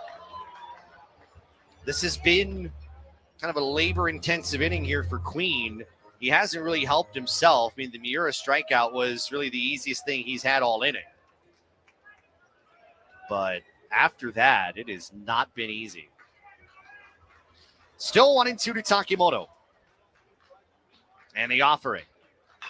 This has been kind of a labor-intensive inning here for Queen. He hasn't really helped himself. I mean, the Miura strikeout was really the easiest thing he's had all inning. But after that, it has not been easy. Still 1-2 to Takimoto. And the offering.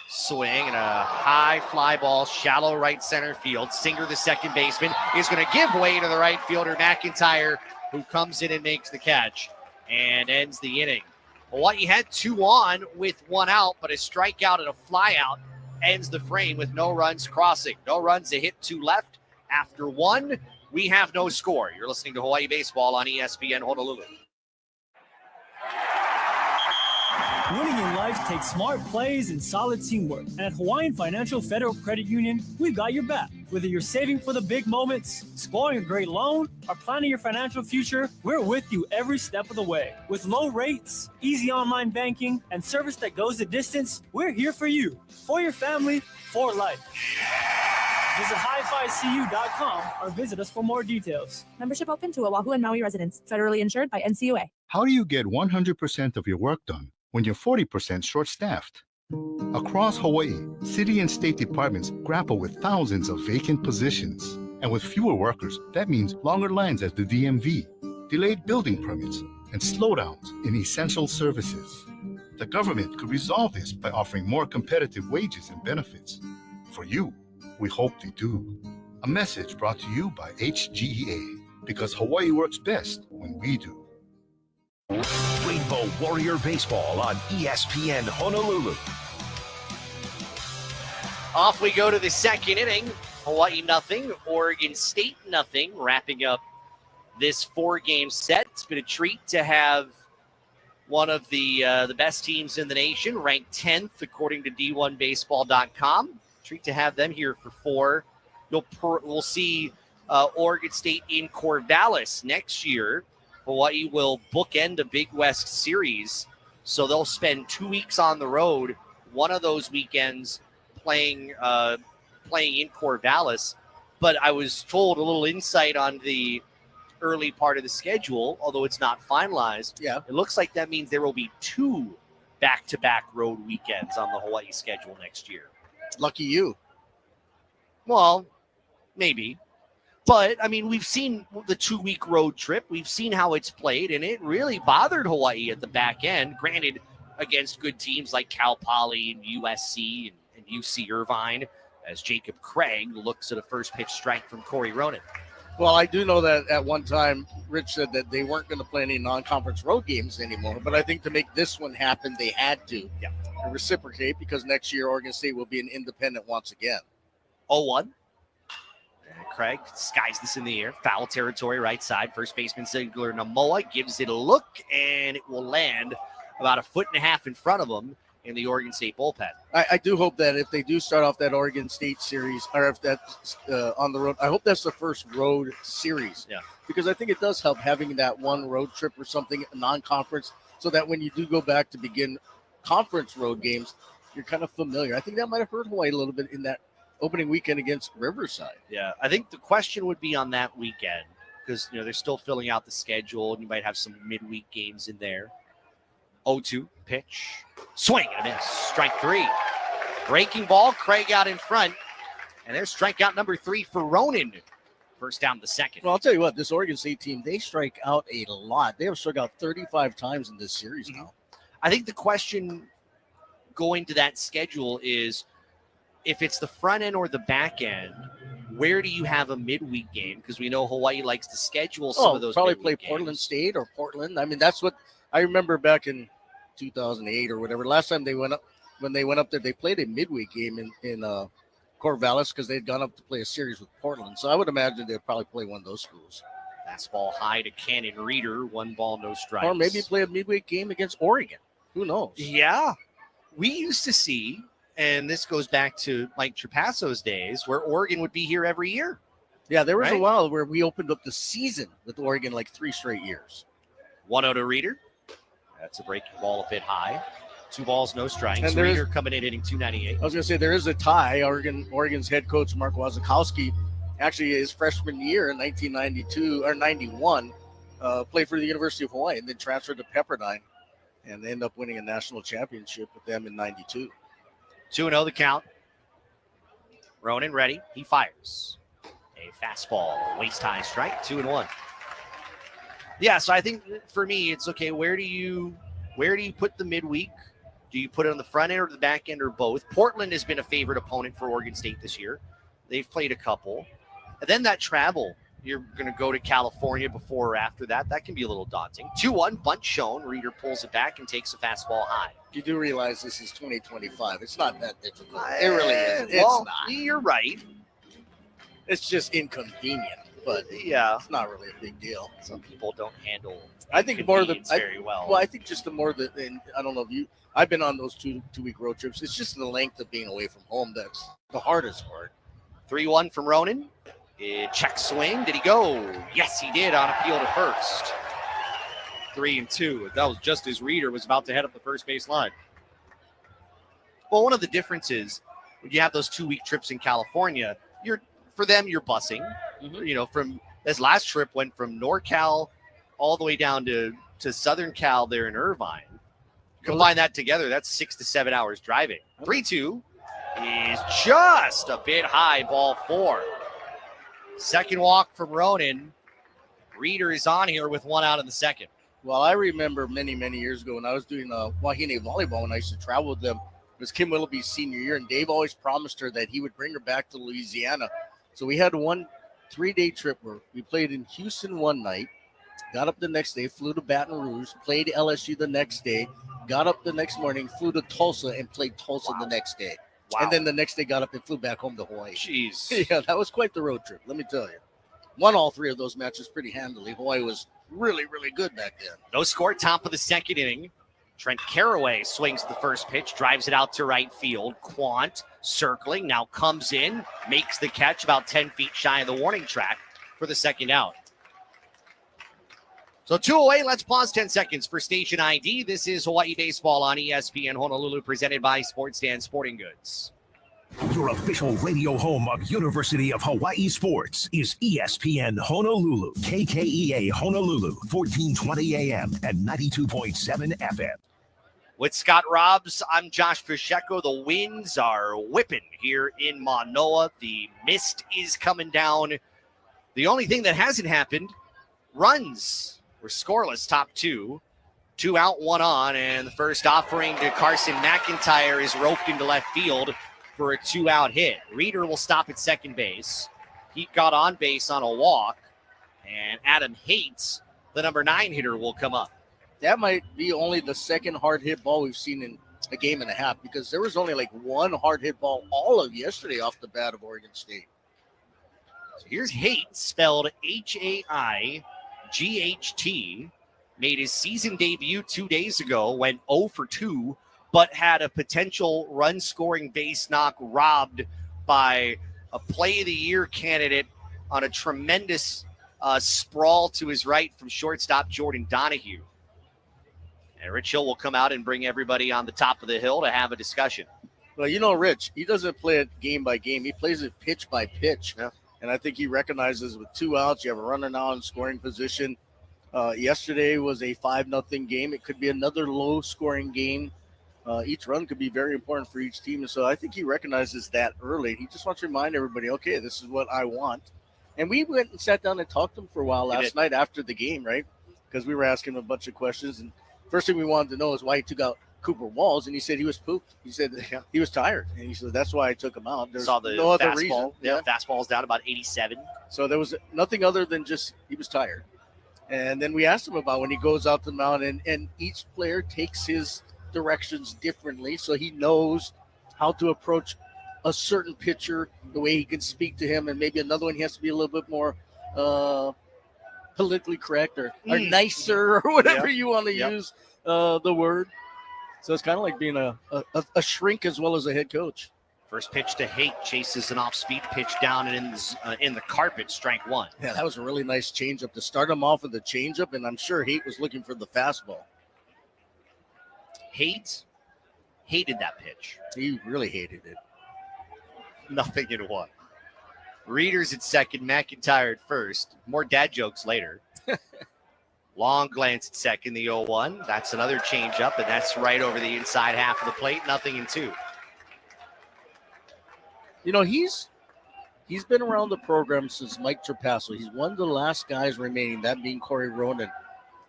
Swing and a high fly ball, shallow right center field. Singer, the second baseman, is going to give way to the right fielder, McIntyre, who comes in and makes the catch and ends the inning. Hawaii had 2 on with 1 out, but a strikeout and a fly out ends the frame with no runs crossing. No runs, a hit, 2 left. After 1, we have no score. You're listening to Hawaii Baseball on ESPN Honolulu. Winning in life takes smart plays and solid teamwork. And at Hawaiian Financial Federal Credit Union, we've got your back. Whether you're saving for the big moments, scoring a great loan, or planning your financial future, we're with you every step of the way. With low rates, easy online banking, and service that goes the distance, we're here for you, for your family, for life. Visit highficu.com or visit us for more details. Membership open to Oahu and Maui residents. Federally insured by NCUA. How do you get 100% of your work done when you're 40% short-staffed? Across Hawaii, city and state departments grapple with thousands of vacant positions. And with fewer workers, that means longer lines at the DMV, delayed building permits, and slowdowns in essential services. The government could resolve this by offering more competitive wages and benefits. For you, we hope they do. A message brought to you by HGEA, because Hawaii works best when we do. Rainbow Warrior Baseball on ESPN Honolulu. Off we go to the second inning. Hawaii nothing, Oregon State nothing. Wrapping up this 4-game set. It's been a treat to have one of the best teams in the nation, ranked 10th according to D1Baseball.com. Treat to have them here for 4. We'll see Oregon State in Corvallis next year. Hawaii will bookend a Big West series, so they'll spend 2 weeks on the road. One of those weekends playing in Corvallis. But I was told a little insight on the early part of the schedule, although it's not finalized. Yeah, it looks like that means there will be 2 back-to-back road weekends on the Hawaii schedule next year. Lucky you. Well, maybe. But, I mean, we've seen the 2-week road trip. We've seen how it's played, and it really bothered Hawaii at the back end. Granted, against good teams like Cal Poly and USC and UC Irvine, as Jacob Craig looks at a first pitch strike from Corey Ronan. Well, I do know that at one time, Rich said that they weren't going to play any non-conference road games anymore. But I think to make this one happen, they had to reciprocate, because next year Oregon State will be an independent once again. 0-1. Craig skies this in the air. Foul territory, right side. First baseman Ziegler Namoa gives it a look, and it will land about 1.5 feet in front of him in the Oregon State bullpen. I do hope that if they do start off that Oregon State series, or if that's on the road, I hope that's the first road series. Yeah. Because I think it does help having that one road trip or something, non-conference, so that when you do go back to begin conference road games, you're kind of familiar. I think that might have hurt Hawaii a little bit in that opening weekend against Riverside. Yeah, I think the question would be on that weekend, because they're still filling out the schedule, and you might have some midweek games in there. 0-2 pitch, swing and a miss, strike 3. Breaking ball, Craig out in front. And there's strikeout number 3 for Ronan. First down the second. Well, I'll tell you what, this Oregon State team, they strike out a lot. They have struck out 35 times in this series now. I think the question going to that schedule is if it's the front end or the back end, where do you have a midweek game? Because we know Hawaii likes to schedule some of those. Probably play midweek Portland games. State or Portland. I mean, that's what I remember back in 2008 or whatever. Last time they went up, when they went up there, they played a midweek game in Corvallis because they'd gone up to play a series with Portland. So I would imagine they'd probably play one of those schools. Fastball high to Cannon Reeder. 1 ball, no strikes. Or maybe play a midweek game against Oregon. Who knows? Yeah. We used to see, and this goes back to Mike Trapasso's days, where Oregon would be here every year. Yeah, there was a Right? while where we opened up the season with Oregon like 3 straight years. 1-0 to Reeder. That's a breaking ball a bit high. 2 balls, no strikes. And there's- Reeder coming in hitting 298. I was going to say there is a tie. Oregon's head coach Mark Wazakowski, actually his freshman year in 1992 or 91, played for the University of Hawaii and then transferred to Pepperdine, and they end up winning a national championship with them in 92. 2-0 the count. Ronan ready. He fires. A fastball, waist high strike, 2-1. Yeah, so I think for me, it's okay. Where do you put the midweek? Do you put it on the front end or the back end or both? Portland has been a favorite opponent for Oregon State this year. They've played a couple. And then that travel, you're going to go to California before or after that. That can be a little daunting. 2-1, bunt shown. Reeder pulls it back and takes a fastball high. You do realize this is 2025. It's not that difficult. It really isn't. Well, It's not. You're right. It's just inconvenient, but yeah, it's not really a big deal. Some people don't handle I think more the convenience very well. Well, I think just the more that, and I don't know if you, I've been on those two-week road trips. It's just the length of being away from home that's the hardest part. 3-1 from Ronan. Check swing. Did he go? Yes, he did on appeal to first. 3-2. That was just as Reeder was about to head up the first base line. Well, one of the differences when you have those 2-week trips in California, for them you're busing. You know, from this last trip went from NorCal all the way down to Southern Cal there in Irvine. Combine that together, that's 6 to 7 hours driving. 3-2 is just a bit high, ball 4. Second walk from Ronan. Reeder is on here with 1 out in the second. Well, I remember many, many years ago when I was doing Wahine volleyball when I used to travel with them. It was Kim Willoughby's senior year, and Dave always promised her that he would bring her back to Louisiana. So we had 1 3-day trip where we played in Houston one night, got up the next day, flew to Baton Rouge, played LSU the next day, got up the next morning, flew to Tulsa, and played Tulsa the next day. Wow. And then the next day got up and flew back home to Hawaii. Jeez. Yeah, that was quite the road trip, let me tell you. Won all 3 of those matches pretty handily. Hawaii was really, really good back then. No score, top of the second inning. Trent Carraway swings the first pitch, drives it out to right field. Quant circling, now comes in, makes the catch about 10 feet shy of the warning track for the second out. So 2 away, let's pause 10 seconds for station ID. This is Hawaii Baseball on ESPN Honolulu, presented by Sports Stand Sporting Goods. Your official radio home of University of Hawaii Sports is ESPN Honolulu, KKEA Honolulu, 1420 AM and 92.7 FM. With Scott Robbs, I'm Josh Pacheco. The winds are whipping here in Manoa. The mist is coming down. The only thing that hasn't happened, runs were scoreless, top 2. 2 out, 1 on, and the first offering to Carson McIntyre is roped into left field for a 2-out hit. Reeder will stop at second base. He got on base on a walk, and Adam Hates, the number 9 hitter, will come up. That might be only the second hard hit ball we've seen in a game and a half, because there was only like 1 hard hit ball all of yesterday off the bat of Oregon State. So here's Hates, spelled Haight. Made his season debut 2 days ago, went 0 for 2, but had a potential run-scoring base knock robbed by a play of the year candidate on a tremendous sprawl to his right from shortstop Jordan Donahue. And Rich Hill will come out and bring everybody on the top of the hill to have a discussion. Well, you know, Rich, he doesn't play it game by game. He plays it pitch by pitch. Yeah. And I think he recognizes with 2 outs, you have a runner now in scoring position. Yesterday was a 5-0 game. It could be another low-scoring game each run could be very important for each team. And so I think he recognizes that early. He just wants to remind everybody, okay, this is what I want. And we went and sat down and talked to him for a while last night after the game, right? Because we were asking him a bunch of questions. And first thing we wanted to know is why he took out Cooper Walls. And he said he was pooped. He said he was tired. And he said, that's why I took him out. There's Saw the no other fastball. reason. Yeah, fastball's down about 87. So there was nothing other than just he was tired. And then we asked him about when he goes out the mound, and each player takes his directions differently, so he knows how to approach a certain pitcher, the way he can speak to him, and maybe another one he has to be a little bit more politically correct or nicer or whatever you want to use the word. So it's kind of like being a shrink as well as a head coach. First pitch to Haight, chases an off-speed pitch down and in the carpet, strike one. Yeah, that was a really nice changeup to start him off with the changeup, and I'm sure Haight was looking for the fastball. Haight hated that pitch. He really hated it. Nothing in one. Readers at second, McIntyre at first. More dad jokes later. Long glance at second, the 0-1. That's another changeup, and that's right over the inside half of the plate. Nothing in two. You know, he's been around the program since Mike Trapasso. He's one of the last guys remaining, that being Corey Ronan.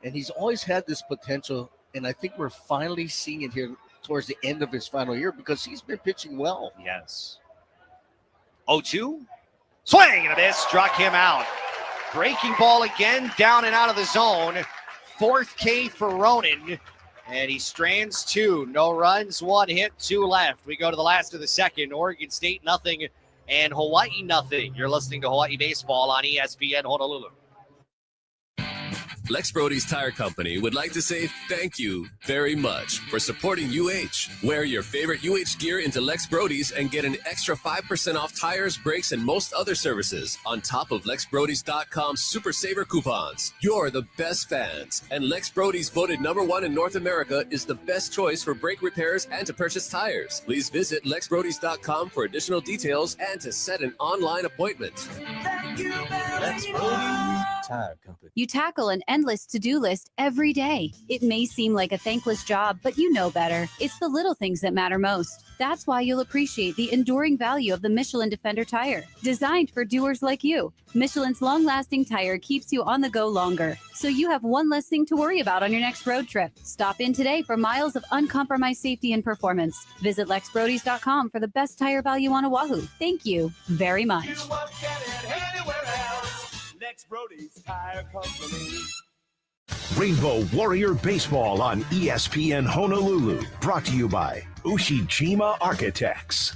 And he's always had this potential, and I think we're finally seeing it here towards the end of his final year because he's been pitching well. Yes. 0-2. Swing and a miss. Struck him out. Breaking ball again, down and out of the zone. Fourth K for Ronan. And he strands two. No runs, one hit, two left. We go to the last of the second. Oregon State, nothing, and Hawaii, nothing. You're listening to Hawaii Baseball on ESPN Honolulu. Lex Brody's Tire Company would like to say thank you very much for supporting UH. Wear your favorite UH gear into Lex Brody's and get an extra 5% off tires, brakes, and most other services on top of LexBrodys.com Super Saver coupons. You're the best fans, and Lex Brody's voted #1 in North America is the best choice for brake repairs and to purchase tires. Please visit LexBrodys.com for additional details and to set an online appointment. Thank you, Lex Brody's Tire Company. You tackle an endless to-do list every day. It may seem like a thankless job, but you know better. It's the little things that matter most. That's why you'll appreciate the enduring value of the Michelin Defender tire. Designed for doers like you, Michelin's long-lasting tire keeps you on the go longer, so you have one less thing to worry about on your next road trip. Stop in today for miles of uncompromised safety and performance. Visit LexBrodys.com for the best tire value on Oahu. Thank you very much. Lex Brody's Tire Company. Rainbow Warrior Baseball on ESPN Honolulu. Brought to you by Ushijima Architects.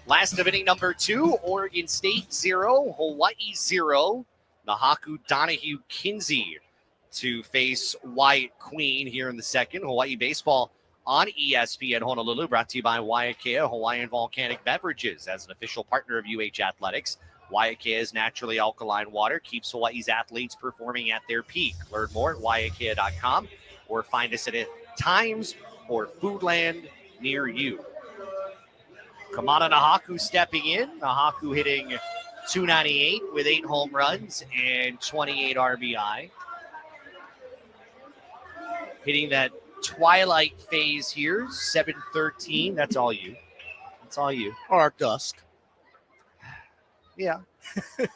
Last of inning number 2, Oregon State 0, Hawaii 0. Nahaku, Donahue, Kinsey to face Wyatt Queen here in the second. Hawaii Baseball on ESPN Honolulu, brought to you by Waiakea Hawaiian Volcanic Beverages as an official partner of UH Athletics. Waiakea's naturally alkaline water keeps Hawaii's athletes performing at their peak. Learn more at waiakea.com or find us at Times or Foodland near you. Kamada Nahaku stepping in. Nahaku hitting .298 with 8 home runs and 28 RBI. Hitting that twilight phase here, 7:13. That's all you. That's all you. Or dusk. Yeah.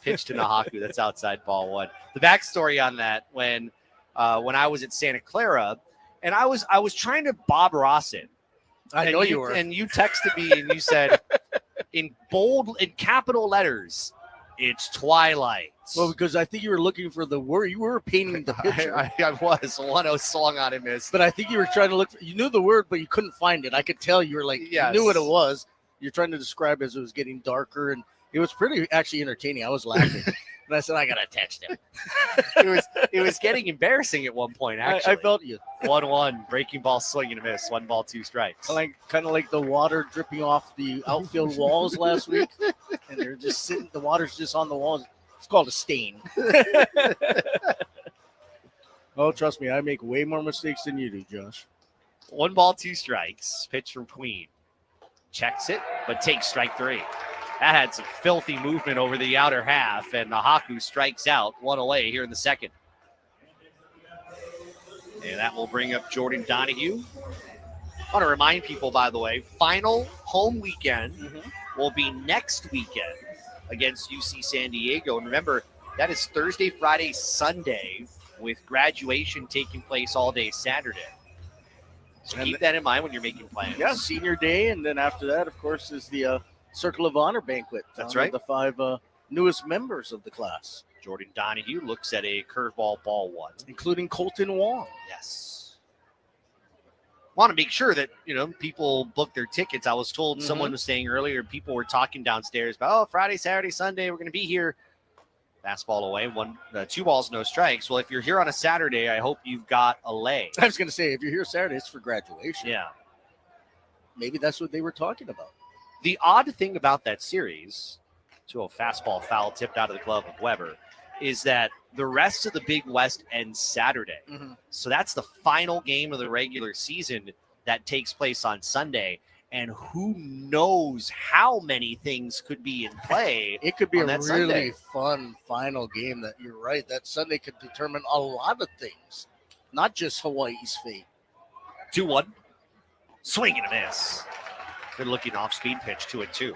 Pitch to Nahaku. That's outside ball one. The backstory on that, when I was at Santa Clara, and I was trying to Bob Ross it. I know you were. And you texted me and you said, in capital letters, it's twilight. Well, because I think you were looking for the word. You were painting the picture. I was. 1-0 swung on and missed. But I think you were trying to look. You knew the word, but you couldn't find it. I could tell you were like, Yes. you knew what it was. You're trying to describe it as it was getting darker, and it was pretty actually entertaining. I was laughing. And I said, I got to text him. It was getting embarrassing at one point, actually. I felt you. 1-1, breaking ball, swing and a miss. 1 ball, 2 strikes. Kind of like the water dripping off the outfield walls last week. And they're just sitting, the water's just on the walls. It's called a stain. Oh, trust me, I make way more mistakes than you do, Josh. 1 ball, 2 strikes. Pitch from Queen. Checks it, but takes strike 3. That had some filthy movement over the outer half, and Nahaku strikes out 1 away here in the second. And that will bring up Jordan Donahue. I want to remind people, by the way, final home weekend will be next weekend against UC San Diego. And remember, that is Thursday, Friday, Sunday, with graduation taking place all day Saturday. So keep that in mind when you're making plans. Yeah, senior day, and then after that, of course, is the Circle of Honor banquet. That's right. The 5 newest members of the class. Jordan Donahue looks at a curveball ball 1. Including Colton Wong. Yes. Want to make sure that, people book their tickets. I was told someone was saying earlier, people were talking downstairs about, Friday, Saturday, Sunday, we're going to be here. Fastball away, 2 balls, no strikes. Well, if you're here on a Saturday, I hope you've got a lay. I was going to say, if you're here Saturday, it's for graduation. Yeah. Maybe that's what they were talking about. The odd thing about that series, 2-0 fastball foul tipped out of the glove of Weber, is that the rest of the Big West ends Saturday. So that's the final game of the regular season that takes place on Sunday. And who knows how many things could be in play. It could be on a that really Sunday. fun final game that you're right. That Sunday could determine a lot of things, not just Hawaii's fate. 2-1. Swing and a miss. Good looking off-speed pitch, 2-2.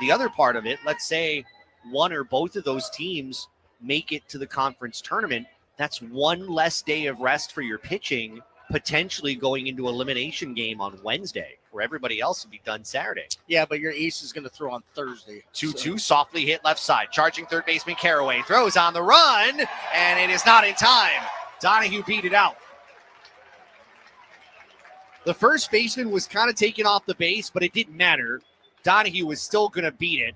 The other part of it, let's say one or both of those teams make it to the conference tournament. That's one less day of rest for your pitching, potentially going into elimination game on Wednesday, where everybody else will be done Saturday. Yeah, but your ace is going to throw on Thursday. 2-2, softly hit left side. Charging third baseman Caraway. Throws on the run, and it is not in time. Donahue beat it out. The first baseman was kind of taken off the base, but it didn't matter. Donahue was still going to beat it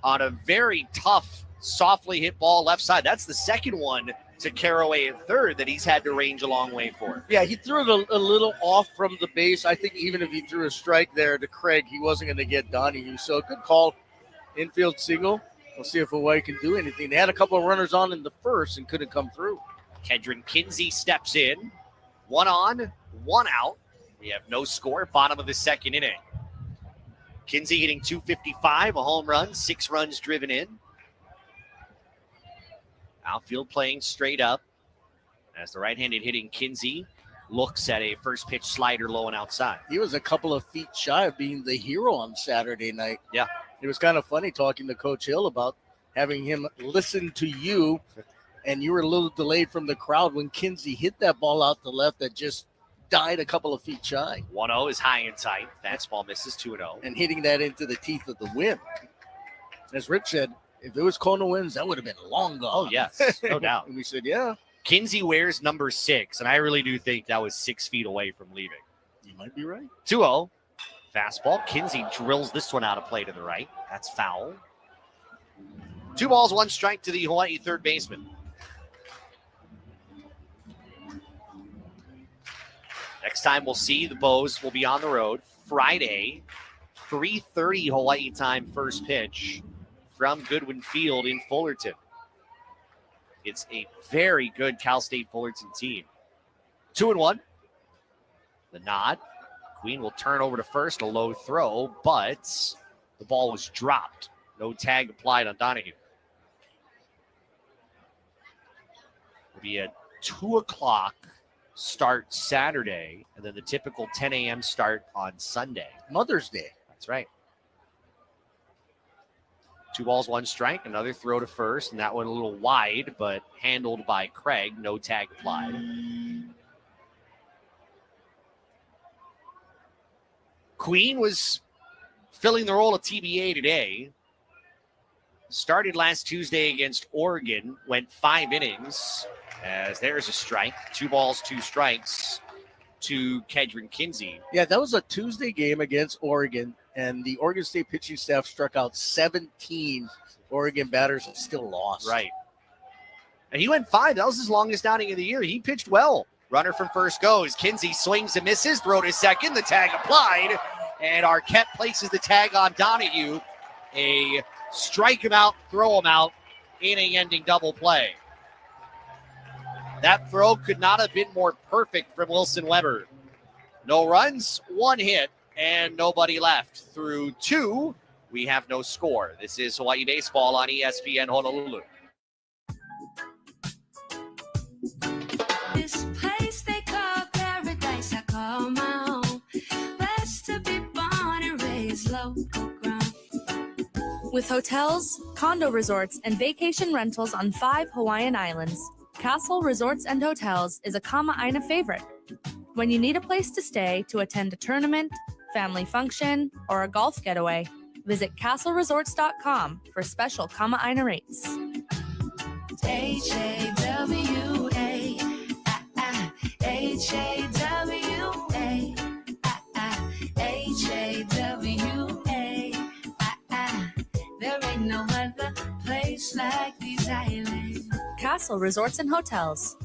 on a very tough, softly hit ball left side. That's the second one to Caraway at third that he's had to range a long way for. Yeah, he threw it a little off from the base. I think even if he threw a strike there to Craig, he wasn't going to get Donahue. So a good call, infield single. We'll see if Hawaii can do anything. They had a couple of runners on in the first and couldn't come through. Kedron Kinsey steps in. 1 on, 1 out. We have no score, bottom of the second inning. Kinsey hitting .255, a home run, 6 runs driven in. Outfield playing straight up as the right-handed hitting Kinsey looks at a first pitch slider low and outside. He was a couple of feet shy of being the hero on Saturday night. Yeah. It was kind of funny talking to Coach Hill about having him listen to you, and you were a little delayed from the crowd when Kinsey hit that ball out the left that just died a couple of feet shy. 1-0 is high and tight. Fastball misses 2-0. And hitting that into the teeth of the wind. As Rich said, if it was Kona winds, that would have been long gone. Oh, yes, no doubt. And we said, yeah. Kinsey wears number 6, and I really do think that was 6 feet away from leaving. You might be right. 2-0. Fastball. Kinsey drills this one out of play to the right. That's foul. 2 balls, 1 strike to the Hawaii third baseman. Next time we'll see the Bows will be on the road Friday, 3:30 Hawaii time first pitch from Goodwin Field in Fullerton. It's a very good Cal State Fullerton team. 2-1. The nod. Queen will turn over to first, a low throw, but the ball was dropped. No tag applied on Donahue. It'll be a 2 o'clock start Saturday, and then the typical 10 a.m. start on Sunday. Mother's Day. That's right. 2 balls, 1 strike, another throw to first, and that one a little wide, but handled by Craig. No tag applied. Queen was filling the role of TBA today. Started last Tuesday against Oregon, went 5 innings, as there's a strike. 2 balls, 2 strikes to Kedron Kinsey. Yeah, that was a Tuesday game against Oregon, and the Oregon State pitching staff struck out 17 Oregon batters and still lost. Right. And he went 5. That was his longest outing of the year. He pitched well. Runner from first goes. Kinsey swings and misses. Throw to second. The tag applied. And Arquette places the tag on Donahue. A strike him out, throw him out, inning-ending double play. That throw could not have been more perfect from Wilson Weber. No runs, 1 hit, and nobody left. Through 2, we have no score. This is Hawaii Baseball on ESPN Honolulu. This place they call paradise, I call my own. With hotels, condo resorts, and vacation rentals on 5 Hawaiian islands, Castle Resorts and Hotels is a Kama'aina favorite. When you need a place to stay to attend a tournament, family function, or a golf getaway, visit castleresorts.com for special Kama'aina rates. H-A-W-A, H-A-W-A, H-A-W-A, there ain't no other place like these islands. Castle Resorts and Hotels.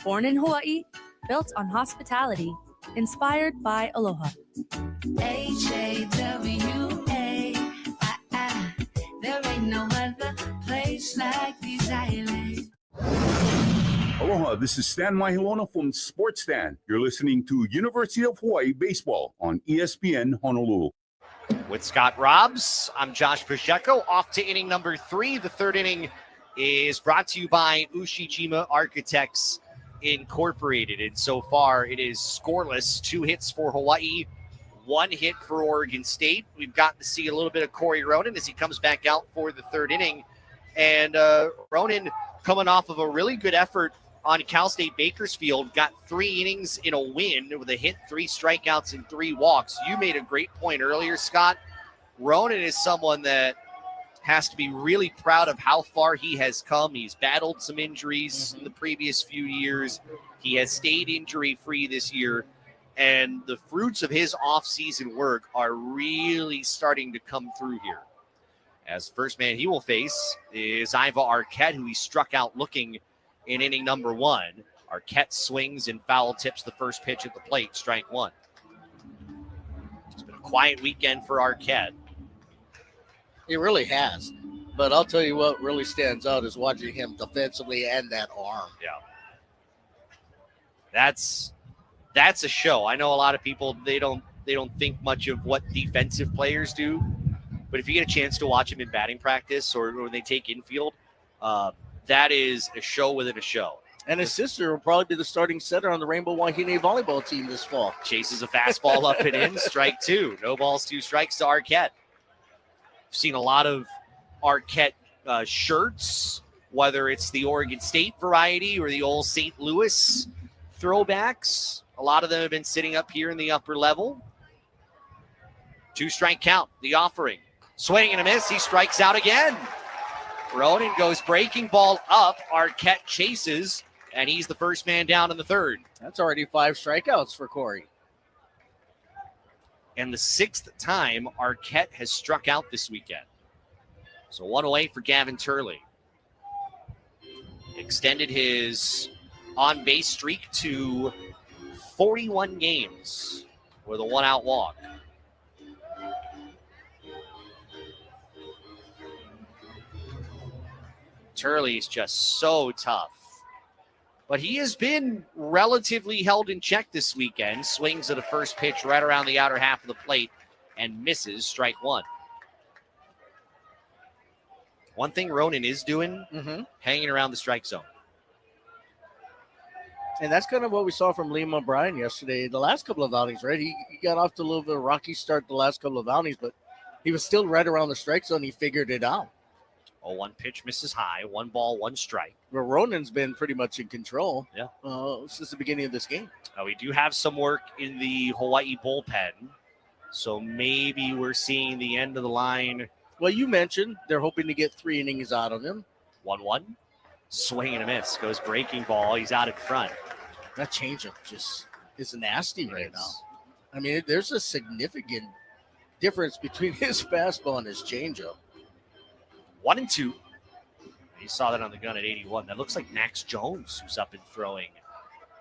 Born in Hawaii, built on hospitality, inspired by aloha. H-A-W-A, there ain't no other place like these islands. Aloha, this is Stan Mahiona from Sports Stan. You're listening to University of Hawaii Baseball on ESPN Honolulu. With Scott Robbs, I'm Josh Pacheco. Off to inning number 3. The third inning is brought to you by Ushijima Architects Incorporated. And so far, it is scoreless. 2 hits for Hawaii, 1 hit for Oregon State. We've gotten to see a little bit of Corey Ronan as he comes back out for the third inning. And Ronan, coming off of a really good effort on Cal State Bakersfield, got 3 innings in a win with a hit, 3 strikeouts, and 3 walks. You made a great point earlier, Scott. Ronan is someone that has to be really proud of how far he has come. He's battled some injuries in the previous few years. He has stayed injury-free this year, and the fruits of his off-season work are really starting to come through here. As first man he will face is Iva Arquette, who he struck out looking in inning number 1. Arquette swings and foul tips the first pitch at the plate, strike 1. It's been a quiet weekend for Arquette. It really has. But I'll tell you what really stands out is watching him defensively and that arm. Yeah. That's a show. I know a lot of people, they don't think much of what defensive players do. But if you get a chance to watch him in batting practice or when they take infield, that is a show within a show. And his sister will probably be the starting setter on the Rainbow Wahine volleyball team this fall. Chases a fastball up and in, strike 2. No balls, 2 strikes to Arquette. I've seen a lot of Arquette shirts, whether it's the Oregon State variety or the old St. Louis throwbacks. A lot of them have been sitting up here in the upper level. 2-strike count, the offering. Swing and a miss, he strikes out again. Ronan goes breaking ball up. Arquette chases, and he's the first man down in the third. That's already 5 strikeouts for Corey. And the 6th time Arquette has struck out this weekend. So 1 away for Gavin Turley. Extended his on-base streak to 41 games with a 1-out walk. Turley is just so tough. But he has been relatively held in check this weekend. Swings at the first pitch right around the outer half of the plate and misses, strike 1. One thing Ronan is doing, hanging around the strike zone. And that's kind of what we saw from Liam O'Brien yesterday. The last couple of outings, right? He got off to a little bit of a rocky start the last couple of outings, but he was still right around the strike zone. He figured it out. 0-1 pitch misses high. 1 ball, 1 strike. Well, Ronan's been pretty much in control. Yeah. Since the beginning of this game. We do have some work in the Hawaii bullpen, so maybe we're seeing the end of the line. Well, you mentioned they're hoping to get 3 innings out of him. 1-1. Swing and a miss. Goes breaking ball. He's out in front. That changeup just is nasty right now. I mean, there's a significant difference between his fastball and his changeup. 1-2. You saw that on the gun at 81. That looks like Max Jones, who's up and throwing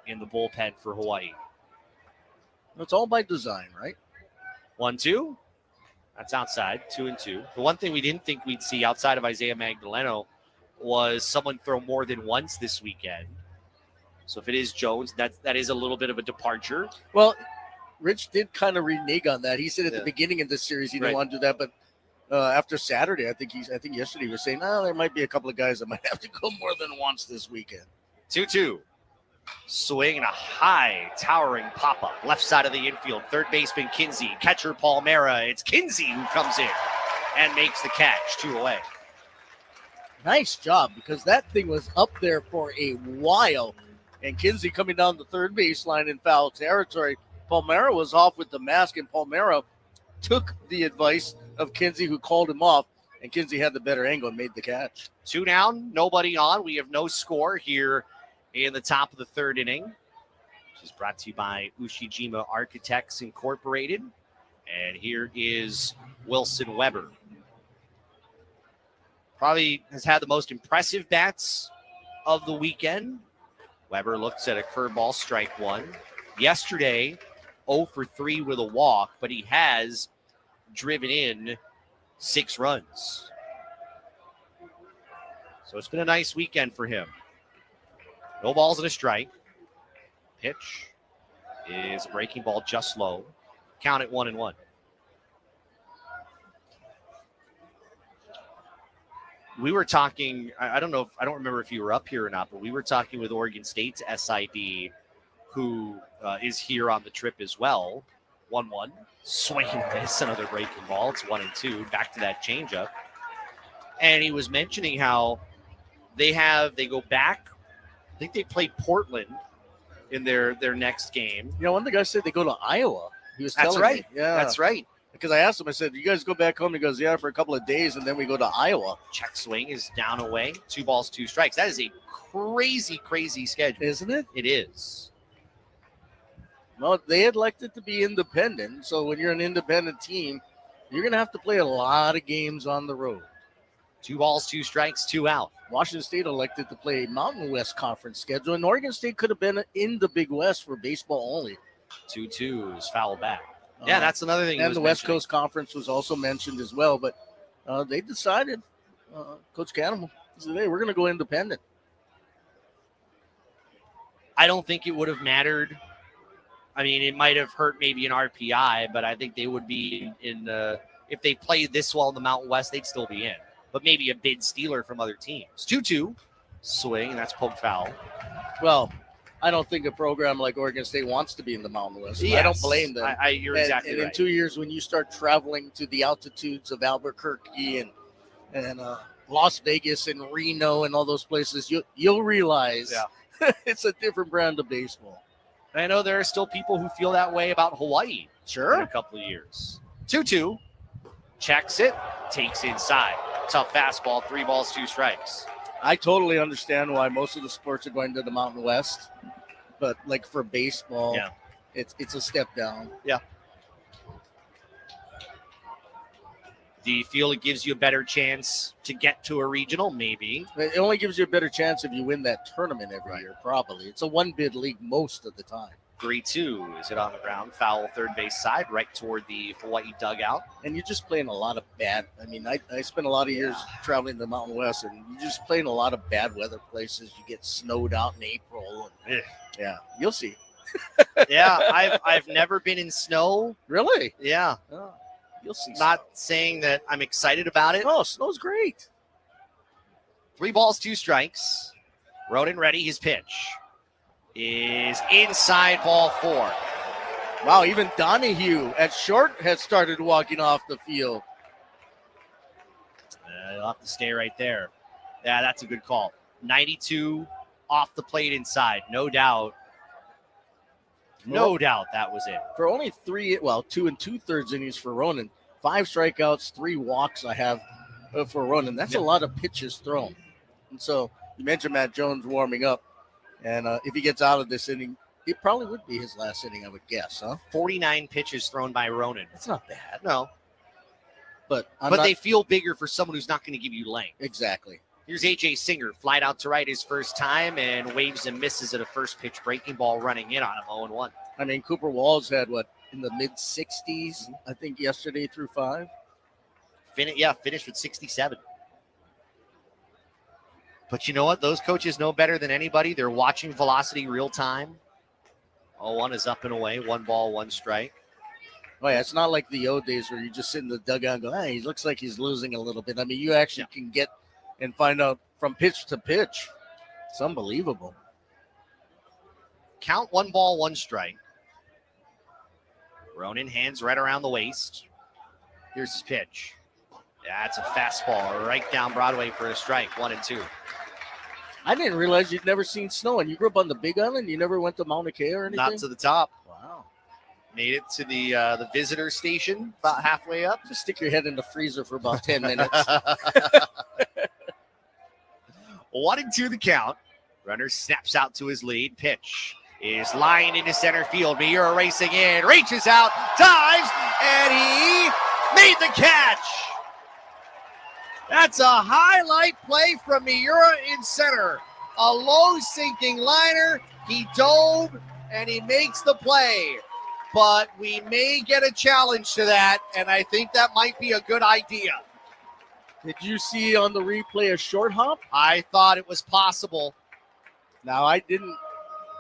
in the bullpen for Hawaii. It's all by design, right? 1-2. That's outside. 2-2. The one thing we didn't think we'd see outside of Isaiah Magdaleno was someone throw more than once this weekend. So if it is Jones, that is a little bit of a departure. Well, Rich did kind of renege on that. He said at the beginning of this series he didn't want to do that, but after Saturday, I think yesterday he was saying, there might be a couple of guys that might have to go more than once this weekend. 2-2. Swing and a high, towering pop-up. Left side of the infield. Third baseman Kinsey. Catcher Palmera. It's Kinsey who comes in. and makes the catch, 2 away. Nice job, because that thing was up there for a while. And Kinsey coming down the third baseline in foul territory. Palmera was off with the mask, and Palmera took the advice of Kinsey, who called him off. And Kinsey had the better angle and made the catch. 2 down, nobody on. We have no score here in the top of the third inning. This is brought to you by Ushijima Architects Incorporated. And here is Wilson Weber. Probably has had the most impressive bats of the weekend. Weber looks at a curveball, strike 1. Yesterday, 0 for 3 with a walk, but he has driven in 6 runs. So it's been a nice weekend for him. No balls and a strike. Pitch is a breaking ball, just low. Count it 1-1. We were talking, I don't remember if you were up here or not, but we were talking with Oregon State's SID, who is here on the trip as well. 1-1. Swing and miss, another breaking ball. It's 1-2. Back to that changeup. And he was mentioning how they go back. I think they play Portland in their next game. You know, one of the guys said they go to Iowa. He was telling right. me. Yeah, That's right. Because I asked him, I said, you guys go back home? He goes, yeah, for a couple of days, and then we go to Iowa. Check swing is down away. 2 balls, 2 strikes. That is a crazy, crazy schedule. Isn't it? It is. Well, they elected to be independent. So when you're an independent team, you're going to have to play a lot of games on the road. 2 balls, 2 strikes, 2 out. Washington State elected to play a Mountain West Conference schedule, and Oregon State could have been in the Big West for baseball only. 2-2 is foul back. Yeah, that's another thing. And the West Coast Conference was also mentioned as well, but they decided, Coach Campbell said, hey, we're going to go independent. I don't think it would have mattered. I mean, it might have hurt maybe an RPI, but I think they would be in if they played this well in the Mountain West, they'd still be in. But maybe a bid stealer from other teams. 2-2, swing, and that's poked foul. Well, I don't think a program like Oregon State wants to be in the Mountain West. Yes. I don't blame them. You're exactly right. And in 2 years, when you start traveling to the altitudes of Albuquerque and Las Vegas and Reno and all those places, you'll realize it's a different brand of baseball. I know there are still people who feel that way about Hawaii. Sure. In a couple of years. 2-2, checks it, takes inside. Tough fastball, 3 balls, 2 strikes. I totally understand why most of the sports are going to the Mountain West, but like for baseball, it's a step down. Yeah. Do you feel it gives you a better chance to get to a regional? Maybe. It only gives you a better chance if you win that tournament every year, probably. It's a one-bid league most of the time. 3-2 is it on the ground. Foul third base side, right toward the Hawaii dugout. And you're just playing a lot of bad. I mean, I spent a lot of years traveling to the Mountain West, and you're just playing a lot of bad weather places. You get snowed out in April. And, yeah, you'll see. Yeah, I've never been in snow. Really? Yeah. Oh, you'll see. Not saying that I'm excited about it. Oh, snow's great. 3 balls, 2 strikes. Roden ready. His pitch is inside, ball 4. Wow, even Donahue at short has started walking off the field. You'll have to stay right there. Yeah, that's a good call. 92 off the plate inside. No doubt. No doubt that was it. For only 2 2/3 innings for Ronan, 5 strikeouts, 3 walks I have for Ronan. That's a lot of pitches thrown. And so you mentioned Matt Jones warming up. And if he gets out of this inning, it probably would be his last inning, I would guess, huh? 49 pitches thrown by Ronan. That's not bad. No. But they feel bigger for someone who's not going to give you length. Exactly. Here's A.J. Singer, flied out to right his first time and waves and misses at a first pitch breaking ball running in on him, 0-1. I mean, Cooper Walls had, in the mid-60s, I think, yesterday through 5? Finished with 67. But you know what? Those coaches know better than anybody. They're watching velocity real time. 0-1 is up and away. 1 ball, 1 strike. Oh, yeah, it's not like the old days where you just sit in the dugout and go, hey, he looks like he's losing a little bit. I mean, you actually can get and find out from pitch to pitch. It's unbelievable. Count 1 ball, 1 strike. Ronan, hands right around the waist. Here's his pitch. That's a fastball right down Broadway for a strike. 1-2. I didn't realize you'd never seen snow, and you grew up on the Big Island. You never went to Mauna Kea or anything? Not to the top. Wow. Made it to the visitor station about halfway up. Just stick your head in the freezer for about 10 minutes. 1-2 the count. Runner snaps out to his lead. Pitch is lined into center field. Miura racing in, reaches out, dives, and he made the catch. That's a highlight play from Miura in center. A low sinking liner. He dove and he makes the play. But we may get a challenge to that, and I think that might be a good idea. Did you see on the replay a short hop? I thought it was possible. Now, I didn't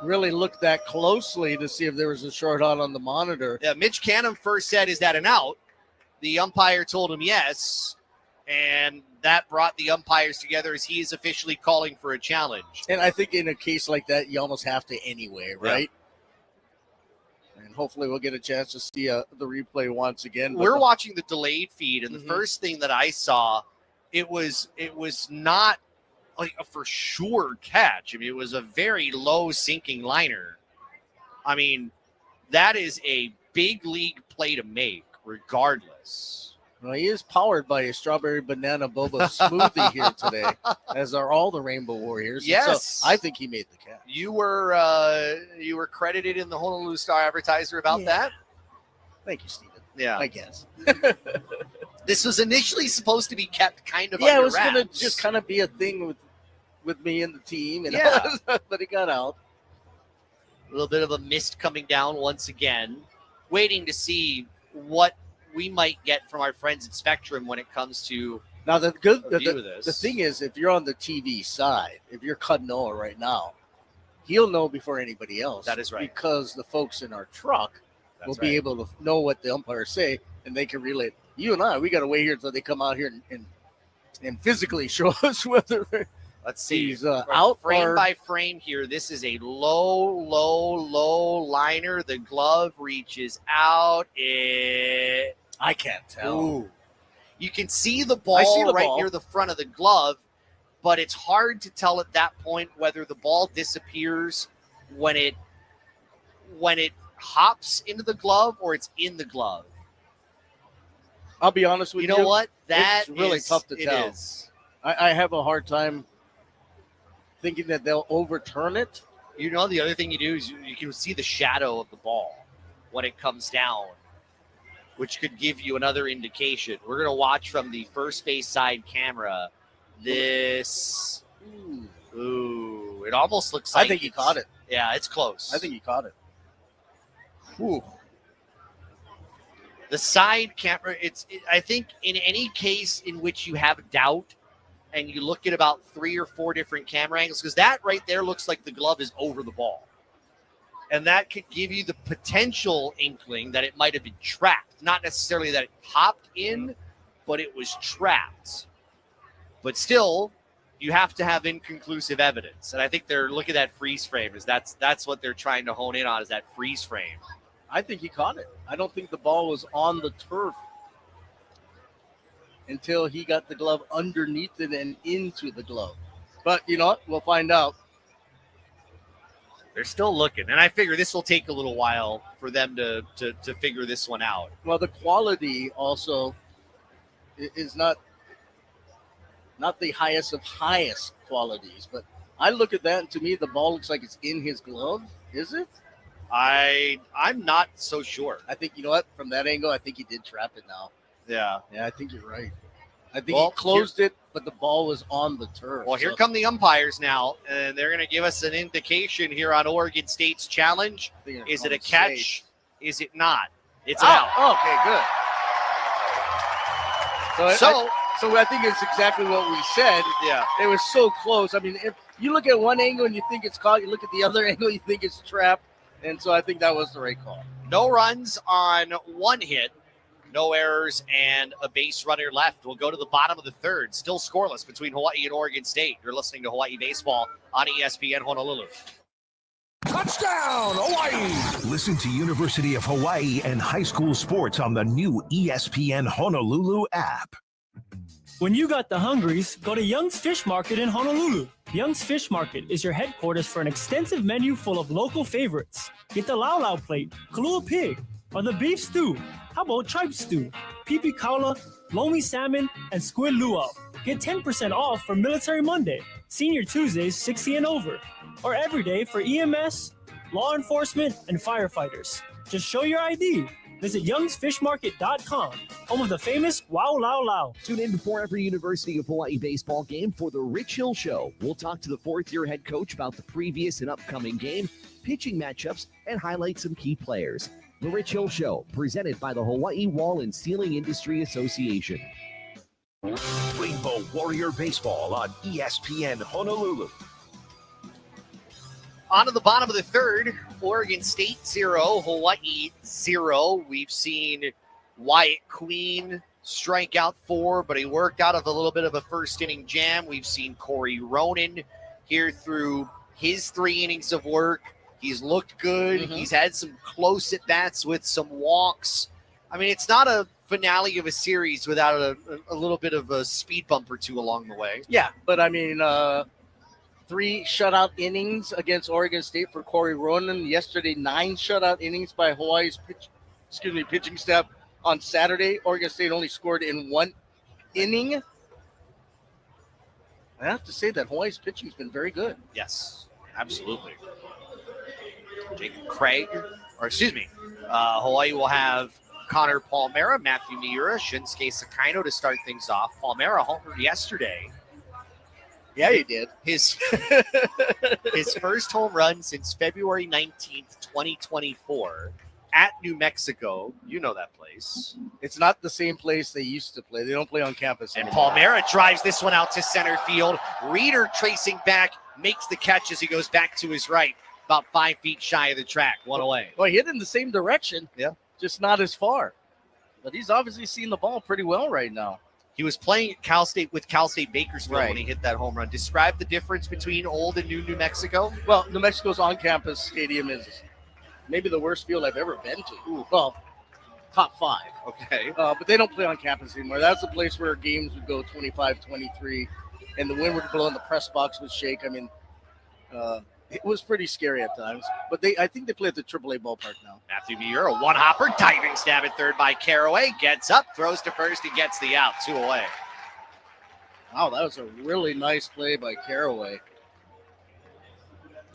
really look that closely to see if there was a short hop on the monitor. Yeah, Mitch Canham first said, "Is that an out?" The umpire told him yes, and that brought the umpires together as he is officially calling for a challenge. And I think in a case like that, you almost have to anyway, right? Yeah. And hopefully we'll get a chance to see the replay once again. We're watching the delayed feed, and the first thing that I saw, it was not like a for sure catch. I mean, it was a very low sinking liner. I mean, that is a big league play to make, regardless. Well, he is powered by a strawberry banana boba smoothie here today, as are all the Rainbow Warriors. Yes, so I think he made the catch. You were credited in the Honolulu Star Advertiser about that. Thank you, Stephen. Yeah, I guess. This was initially supposed to be kept kind of Yeah, under it was going to wraps. just kind of be a thing with me and the team. And Yeah. but it got out. A little bit of a mist coming down once again. Waiting to see what we might get from our friends at Spectrum when it comes to Now, the view of this. the thing is, if you're on the TV side, if you're Kanoa right now, he'll know before anybody else. That is right. Because the folks in our truck will be able to know what the umpires say, and they can relay it. You and I, we got to wait here until they come out here and physically show us whether Let's see. he's out frame or by frame here. This is a low liner. The glove reaches out. I can't tell. Ooh. You can see the ball I see the right ball. near the front of the glove, but it's hard to tell at that point whether the ball disappears when it hops into the glove or it's in the glove. I'll be honest with you. You know what? It's really is- tough to it tell. is. I have a hard time thinking that they'll overturn it. You know, the other thing you do is you can see the shadow of the ball when it comes down, which could give you another indication. We're going to watch from the first base side camera. This, ooh, it almost looks like I think he it's- caught it. Yeah, it's close. I think he caught it. Whew. The side camera, I think in any case in which you have doubt and you look at about 3 or 4 different camera angles, because that right there looks like the glove is over the ball. And that could give you the potential inkling that it might have been trapped. Not necessarily that it popped in, but it was trapped. But still, you have to have inconclusive evidence. And I think they're looking at that freeze frame. That's what they're trying to hone in on, is that freeze frame. I think he caught it. I don't think the ball was on the turf until he got the glove underneath it and into the glove. But you know what? We'll find out. They're still looking, and I figure this will take a little while for them to figure this one out. Well, the quality also is not the highest of highest qualities, but I look at that and to me the ball looks like it's in his glove. Is it? I'm not so sure. I think, you know what, from that angle, I think he did trap it now. Yeah. Yeah, I think you're right. I think Well, he closed it, but the ball was on the turf. Well, here so- come the umpires now, and they're going to give us an indication here on Oregon State's challenge. They're Is it a calling catch? safe. Is it not? It's an out. Okay, good. So I think it's exactly what we said. Yeah. It was so close. I mean, if you look at one angle and you think it's caught, you look at the other angle, you think it's trapped. And so I think that was the right call. No runs on one hit, no errors, and a base runner left. We'll go to the bottom of the third. Still scoreless between Hawaii and Oregon State. You're listening to Hawaii Baseball on ESPN Honolulu. Touchdown, Hawaii! Listen to University of Hawaii and high school sports on the new ESPN Honolulu app. When you got the hungries, go to Young's Fish Market in Honolulu. Young's Fish Market is your headquarters for an extensive menu full of local favorites. Get the Lau Lau plate, Kalua pig, or the beef stew. How about tripe stew, pipi kaula, lomi salmon, and squid luau. Get 10% off for Military Monday, Senior Tuesdays 60 and over, or every day for EMS, law enforcement, and firefighters. Just show your ID. Visit youngsfishmarket.com, home of the famous Wow Lao Lao. Tune in before every University of Hawaii baseball game for the Rich Hill Show. We'll talk to the fourth-year head coach about the previous and upcoming game, pitching matchups, and highlight some key players. The Rich Hill Show, presented by the Hawaii Wall and Ceiling Industry Association. Rainbow Warrior Baseball on ESPN Honolulu. On to the bottom of the third, Oregon State 0, Hawaii 0. We've seen Wyatt Queen strike out 4, but he worked out of a little bit of a first inning jam. We've seen Corey Ronan here through his 3 innings of work. He's looked good. He's had some close at-bats with some walks. I mean, it's not a finale of a series without a little bit of a speed bump or two along the way. Yeah, but I mean, 3 shutout innings against Oregon State for Corey Ronan. Yesterday, 9 shutout innings by Hawaii's pitching staff. On Saturday, Oregon State only scored in 1 inning. I have to say that Hawaii's pitching's been very good. Yes, absolutely. Jacob Craig, Hawaii will have Connor Palmera, Matthew Miura, Shinsuke Sakaino to start things off. Palmera homered yesterday. Yeah, he did. His first home run since February 19th, 2024 at New Mexico. You know that place. It's not the same place they used to play. They don't play on campus And anymore. Palmera drives this one out to center field. Reeder tracing back, makes the catch as he goes back to his right, about 5 feet shy of the track, one away. Well, he hit in the same direction. Yeah. Just not as far. But he's obviously seen the ball pretty well right now. He was playing at Cal State with Cal State Bakersfield when he hit that home run. Describe the difference between old and new Mexico. Well, New Mexico's on-campus stadium is maybe the worst field I've ever been to. Ooh. Well, top 5. Okay. But they don't play on campus anymore. That's the place where games would go 25-23, and the wind would blow and the press box would shake. I mean, it was pretty scary at times. But I think they play at the AAA ballpark now. Matthew Miura, one-hopper, diving stab at third by Caraway. Gets up, throws to first, and gets the out, 2 away. Wow, that was a really nice play by Caraway.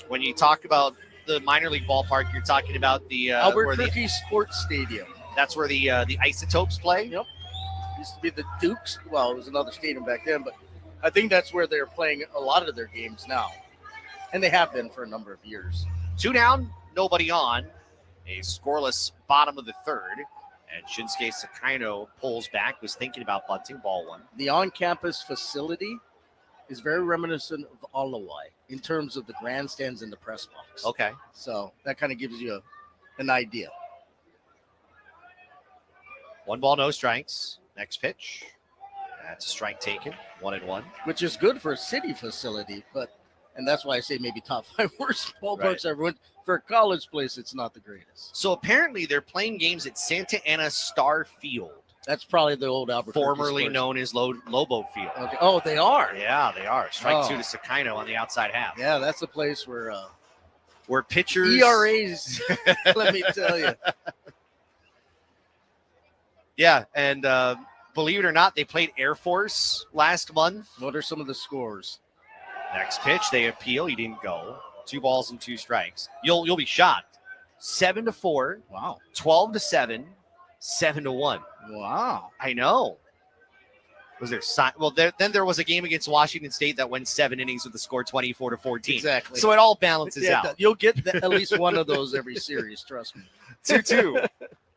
When you talk about the minor league ballpark, you're talking about the Albuquerque Sports Stadium. That's where the Isotopes play? Yep. Used to be the Dukes. Well, it was another stadium back then, but I think that's where they're playing a lot of their games now. And they have been for a number of years. 2 down, nobody on. A scoreless bottom of the third. And Shinsuke Sakaino pulls back, was thinking about bunting, ball 1. The on-campus facility is very reminiscent of Alawai in terms of the grandstands and the press box. Okay. So that kind of gives you an idea. 1 ball, no strikes. Next pitch. That's a strike taken. 1-1. Which is good for a city facility, and that's why I say maybe top 5 worst ballparks ever went. For a college place, it's not the greatest. So apparently they're playing games at Santa Ana Star Field. That's probably the old Albuquerque formerly Sports. known as Lobo Field. Okay. Oh, they are? Yeah, they are. Strike 2 Oh. to Sakaino on the outside half. Yeah, that's a place where pitchers... ERAs, let me tell you. Yeah, and believe it or not, they played Air Force last month. What are some of the scores? Next pitch, they appeal. He didn't go. 2 balls and 2 strikes. You'll be shocked. 7-4. Wow. 12-7. 7-1. Wow. I know. Was there? Then there was a game against Washington State that went 7 innings with the score 24-14. Exactly. So it all balances out. You'll get at least one of those every series. Trust me. 2-2.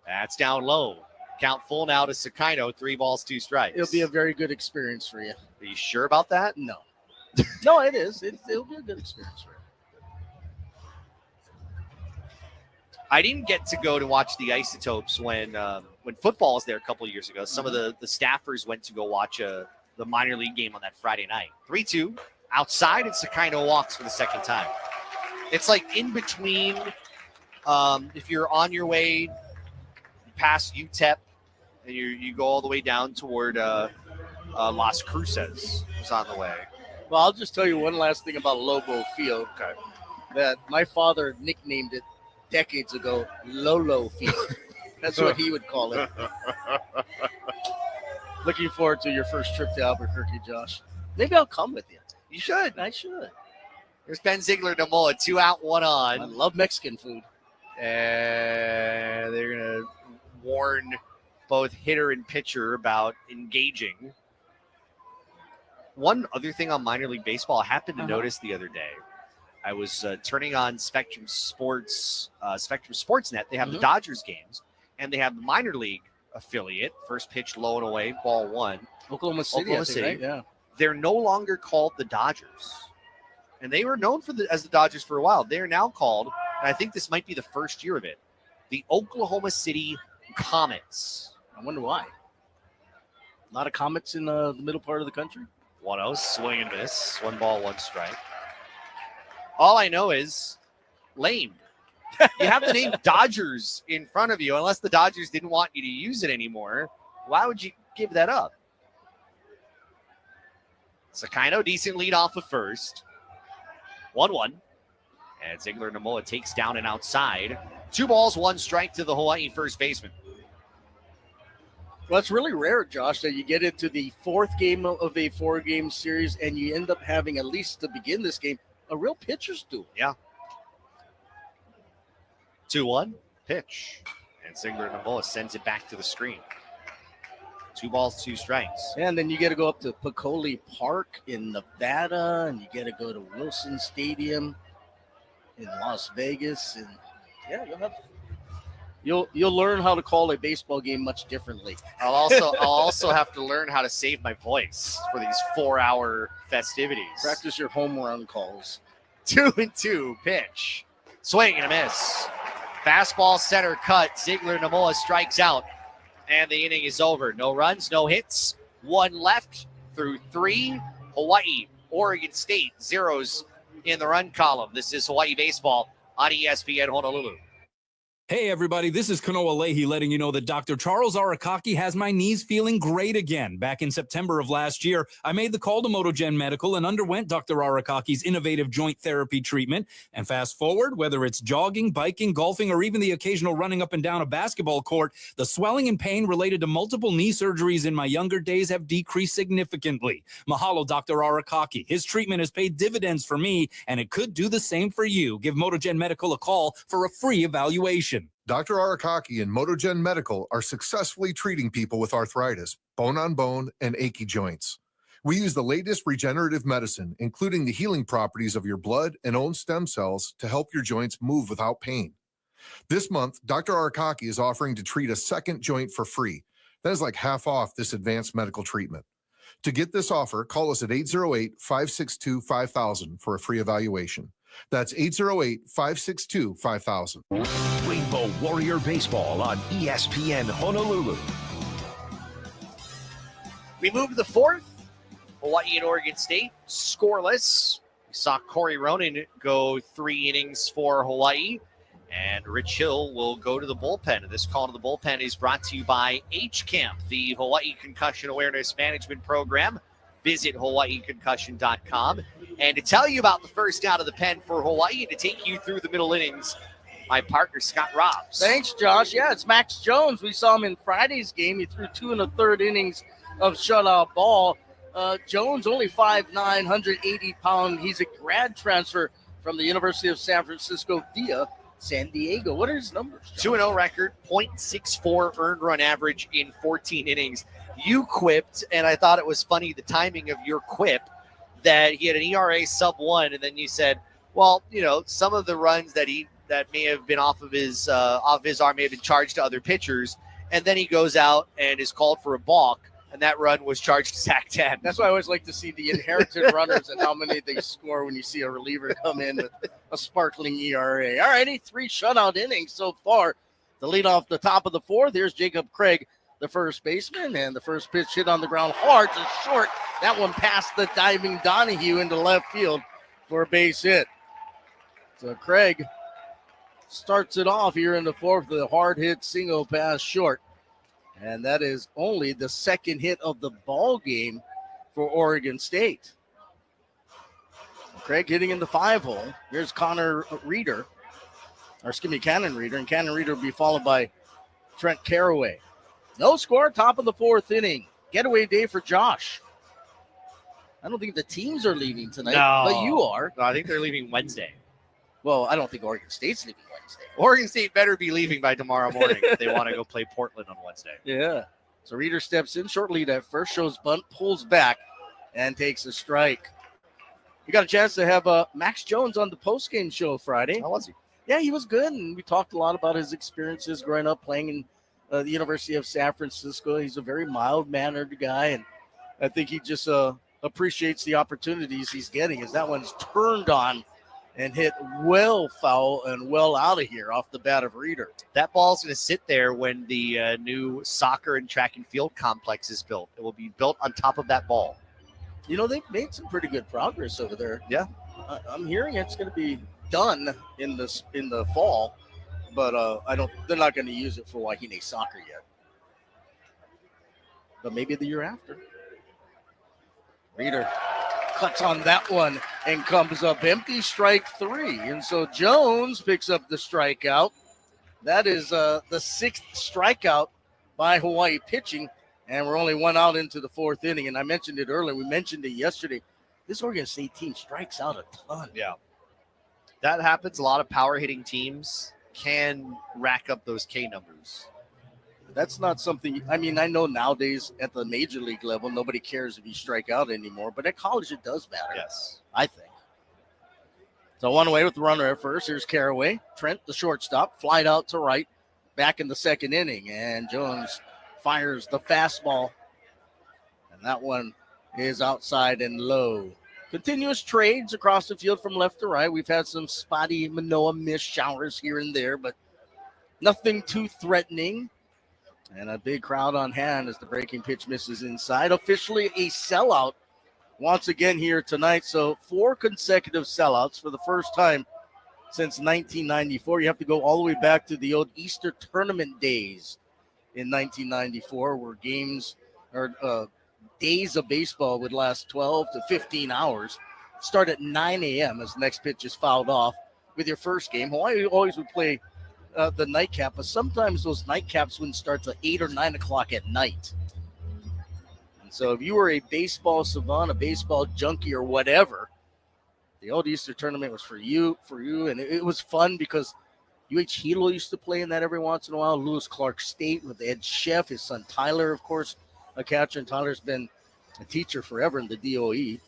That's down low. Count full now to Sakaino. 3 balls, 2 strikes. It'll be a very good experience for you. Are you sure about that? No. No, it is. It'll be a good experience for you. I didn't get to go to watch the Isotopes when football was there a couple of years ago. Some of the staffers went to go watch the minor league game on that Friday night. 3-2 outside, and Sakaino walks for the second time. It's like in between. If you're on your way past UTEP and you go all the way down toward Las Cruces was on the way. Well, I'll just tell you one last thing about Lobo Field. Okay. That my father nicknamed it decades ago, Lolo Field. That's what he would call it. Looking forward to your first trip to Albuquerque, Josh. Maybe I'll come with you. You should. I should. There's Ben Ziegler Namoa, 2 out, 1 on. I love Mexican food. And they're going to warn both hitter and pitcher about engaging. One other thing on minor league baseball I happened to notice the other day. I was turning on Spectrum Sportsnet. They have the Dodgers games, and they have the minor league affiliate. First pitch low and away, ball 1. Oklahoma City. Right? Yeah. They're no longer called the Dodgers. And they were known as the Dodgers for a while. They are now called, and I think this might be the first year of it, the Oklahoma City Comets. I wonder why. A lot of Comets in the middle part of the country. 1-0, swing and miss. 1 ball, 1 strike. All I know is lame. You have the name Dodgers in front of you. Unless the Dodgers didn't want you to use it anymore, why would you give that up? Sakino, decent lead off of first. 1-1. And Ziegler Namoa takes down and outside. 2 balls, 1 strike to the Hawaii first baseman. Well, it's really rare, Josh, that you get into the 4th game of a 4-game series and you end up having, at least to begin this game, a real pitcher's duel. Yeah. 2-1, pitch. And Ziegler Namoa sends it back to the screen. 2 balls, 2 strikes. And then you get to go up to Pecole Park in Nevada, and you get to go to Wilson Stadium in Las Vegas. And yeah, you'll learn how to call a baseball game much differently. I'll also have to learn how to save my voice for these 4-hour festivities. Practice your home run calls. 2-2 pitch. Swing and a miss. Fastball center cut. Ziegler Namoa strikes out. And the inning is over. No runs, no hits. 1 left through 3. Hawaii, Oregon State, 0s in the run column. This is Hawaii baseball on ESPN Honolulu. Hey, everybody, this is Kanoa Leahy letting you know that Dr. Charles Arakaki has my knees feeling great again. Back in September of last year, I made the call to MotoGen Medical and underwent Dr. Arakaki's innovative joint therapy treatment. And fast forward, whether it's jogging, biking, golfing, or even the occasional running up and down a basketball court, the swelling and pain related to multiple knee surgeries in my younger days have decreased significantly. Mahalo, Dr. Arakaki. His treatment has paid dividends for me, and it could do the same for you. Give MotoGen Medical a call for a free evaluation. Dr. Arakaki and MotoGen Medical are successfully treating people with arthritis, bone-on-bone, and achy joints. We use the latest regenerative medicine, including the healing properties of your blood and own stem cells to help your joints move without pain. This month, Dr. Arakaki is offering to treat a second joint for free. That is like half off this advanced medical treatment. To get this offer, call us at 808-562-5000 for a free evaluation. That's 808-562-5000. Rainbow Warrior Baseball on ESPN Honolulu. We move to the 4th. Hawaii and Oregon State scoreless. We saw Corey Ronan go 3 innings for Hawaii. And Rich Hill will go to the bullpen. And this call to the bullpen is brought to you by H-Camp, the Hawaii Concussion Awareness Management Program. Visit hawaiiconcussion.com. And to tell you about the first out of the pen for Hawaii and to take you through the middle innings, my partner, Scott Robbs. Thanks, Josh. Yeah, it's Max Jones. We saw him in Friday's game. He threw 2 1/3 innings of shutout ball. Jones, only 5'9", 180-pound. He's a grad transfer from the University of San Francisco via San Diego. What are his numbers, Josh? 2-0 record, .64 earned run average in 14 innings. You quipped, and I thought it was funny, the timing of your quip, that he had an ERA sub-1, and then you said, well, you know, some of the runs that may have been off his arm may have been charged to other pitchers, and then he goes out and is called for a balk, and that run was charged to sack 10. That's why I always like to see the inherited runners and how many they score when you see a reliever come in with a sparkling ERA. All righty, 3 shutout innings so far. The lead off the top of the 4th. Here's Jacob Craig, the first baseman, and the first pitch hit on the ground hard to short. That one passed the diving Donahue into left field for a base hit. So Craig starts it off here in the 4th with a hard hit single pass short. And that is only the second hit of the ball game for Oregon State. Craig hitting in the 5-hole. Here's Cannon Reeder. And Cannon Reeder will be followed by Trent Caraway. No score, top of the 4th inning. Getaway day for Josh. I don't think the teams are leaving tonight, but you are. No, I think they're leaving Wednesday. Well, I don't think Oregon State's leaving Wednesday. Oregon State better be leaving by tomorrow morning if they want to go play Portland on Wednesday. Yeah. So Reeder steps in, short lead at first, shows bunt, pulls back, and takes a strike. We got a chance to have Max Jones on the postgame show Friday. How was he? Yeah, he was good, and we talked a lot about his experiences growing up playing in the University of San Francisco. He's a very mild-mannered guy, and I think he just appreciates the opportunities he's getting, as that one's turned on and hit well foul and well out of here off the bat of Reeder. That ball's going to sit there when the new soccer and track and field complex is built. It will be built on top of that ball. You know, they've made some pretty good progress over there. Yeah. I'm hearing it's going to be done in the fall, but they're not going to use it for Wahine soccer yet. But maybe the year after. Reeder cuts on that one and comes up empty, strike 3. And so Jones picks up the strikeout. That is the 6th strikeout by Hawaii pitching, and we're only 1 out into the 4th inning. And I mentioned it earlier. We mentioned it yesterday. This Oregon State team strikes out a ton. Yeah. That happens. A lot of power hitting teams can rack up those K numbers. That's not something, I mean, I know nowadays at the major league level, nobody cares if you strike out anymore, but at college it does matter. Yes. I think. So 1 away with the runner at first. Here's Caraway. Trent, the shortstop, flied out to right, back in the 2nd inning, and Jones fires the fastball, and that one is outside and low. Continuous trades across the field from left to right. We've had some spotty Manoa mist showers here and there, but nothing too threatening. And a big crowd on hand as the breaking pitch misses inside. Officially a sellout once again here tonight. So 4 consecutive sellouts for the first time since 1994. You have to go all the way back to the old Easter tournament days in 1994, where games or days of baseball would last 12 to 15 hours. Start at 9 a.m. as the next pitch is fouled off with your first game. Hawaii always would play the nightcap, but sometimes those nightcaps wouldn't start till 8 or 9 o'clock at night. And so if you were a baseball savant, a baseball junkie, or whatever, the old Easter tournament was for you, and it was fun because UH Hilo used to play in that every once in a while. Lewis Clark State with Ed Sheff, his son Tyler, of course, a catcher, and Tyler's been a teacher forever in the DOE.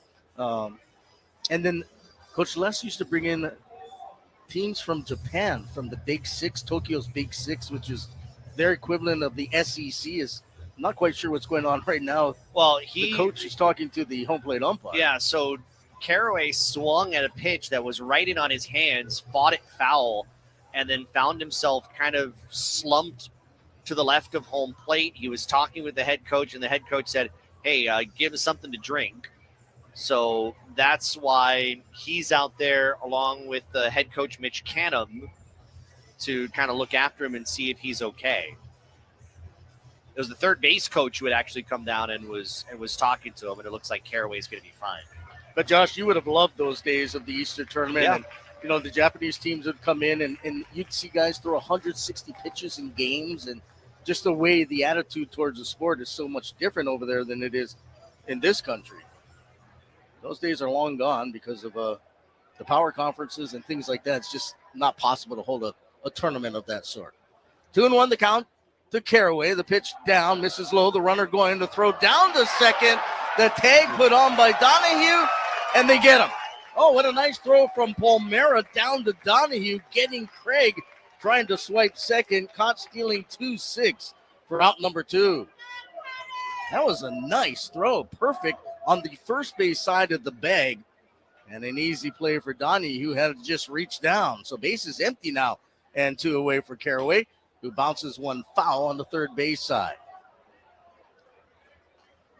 And then Coach Les used to bring in teams from Japan, from the Big Six, Tokyo's Big Six, which is their equivalent of the SEC. Is I'm not quite sure what's going on right now. Well, the coach is talking to the home plate umpire. Yeah, so Caraway swung at a pitch that was right in on his hands, fought it foul, and then found himself kind of slumped to the left of home plate. He was talking with the head coach, and the head coach said, hey, give him something to drink. So that's why he's out there along with the head coach, Mitch Canham, to kind of look after him and see if he's okay. It was the third base coach who had actually come down and was talking to him, and it looks like Caraway's going to be fine. But, Josh, you would have loved those days of the Easter tournament. Yeah. And, you know, the Japanese teams would come in, and you'd see guys throw 160 pitches in games, and just the way the attitude towards the sport is so much different over there than it is in this country. Those days are long gone because of the power conferences and things like that. It's just not possible to hold a tournament of that sort. 2-1 the count to Caraway. The pitch down, misses low. The runner going to throw down to second. The tag put on by Donahue, and they get him. Oh, what a nice throw from Palmera down to Donahue, getting Craig trying to swipe second, caught stealing 2-6 for out number 2. That was a nice throw. Perfect on the first base side of the bag, and an easy play for Donnie, who had just reached down. So base is empty now, and 2 away for Caraway, who bounces one foul on the third base side.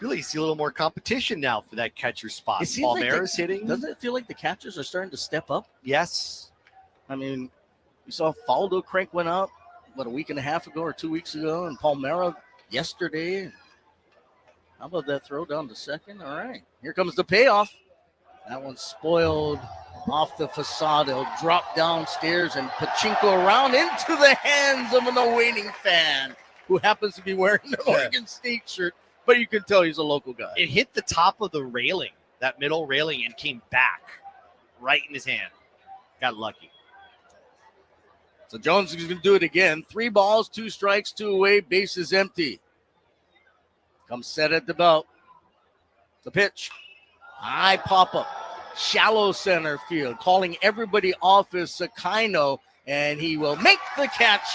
Really see a little more competition now for that catcher spot. Palmera's hitting. Doesn't it feel like the catchers are starting to step up? Yes. I mean, you saw Faldo crank went out, a week and a half ago or 2 weeks ago, and Palmera yesterday. How about that throw down to second? All right. Here comes the payoff. That one's spoiled off the facade. It'll drop downstairs and pachinko around into the hands of an awaiting fan who happens to be wearing the Oregon State shirt, but you can tell he's a local guy. It hit the top of the railing, that middle railing, and came back right in his hand. Got lucky. So Jones is going to do it again. 3 balls, 2 strikes, 2 away, bases empty. Comes set at the belt. The pitch. High pop-up. Shallow center field. Calling everybody off is Sakino, and he will make the catch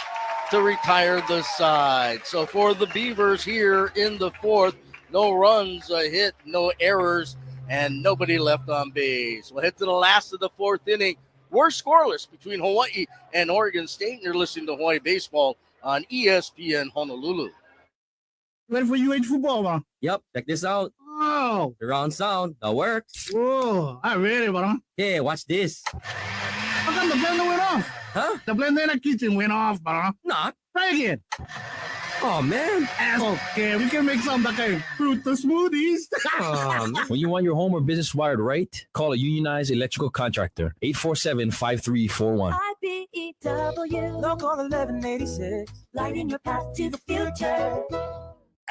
to retire the side. So for the Beavers here in the 4th, no runs, a hit, no errors, and nobody left on base. We'll head to the last of the 4th inning. We're scoreless between Hawaii and Oregon State, and you're listening to Hawaii Baseball on ESPN Honolulu. Ready for UH football, man? Yep, check this out. Oh. Surround sound. That works. Whoa, I'm ready, bro. Hey, watch this. How come the blender went off? Huh? The blender in the kitchen went off, bro. Not. Try again. Oh, man. Okay, we can make some like a fruit smoothies. When you want your home or business wired right, call a unionized electrical contractor. 847-5341. IBEW, local 1186, lighting your path to the future.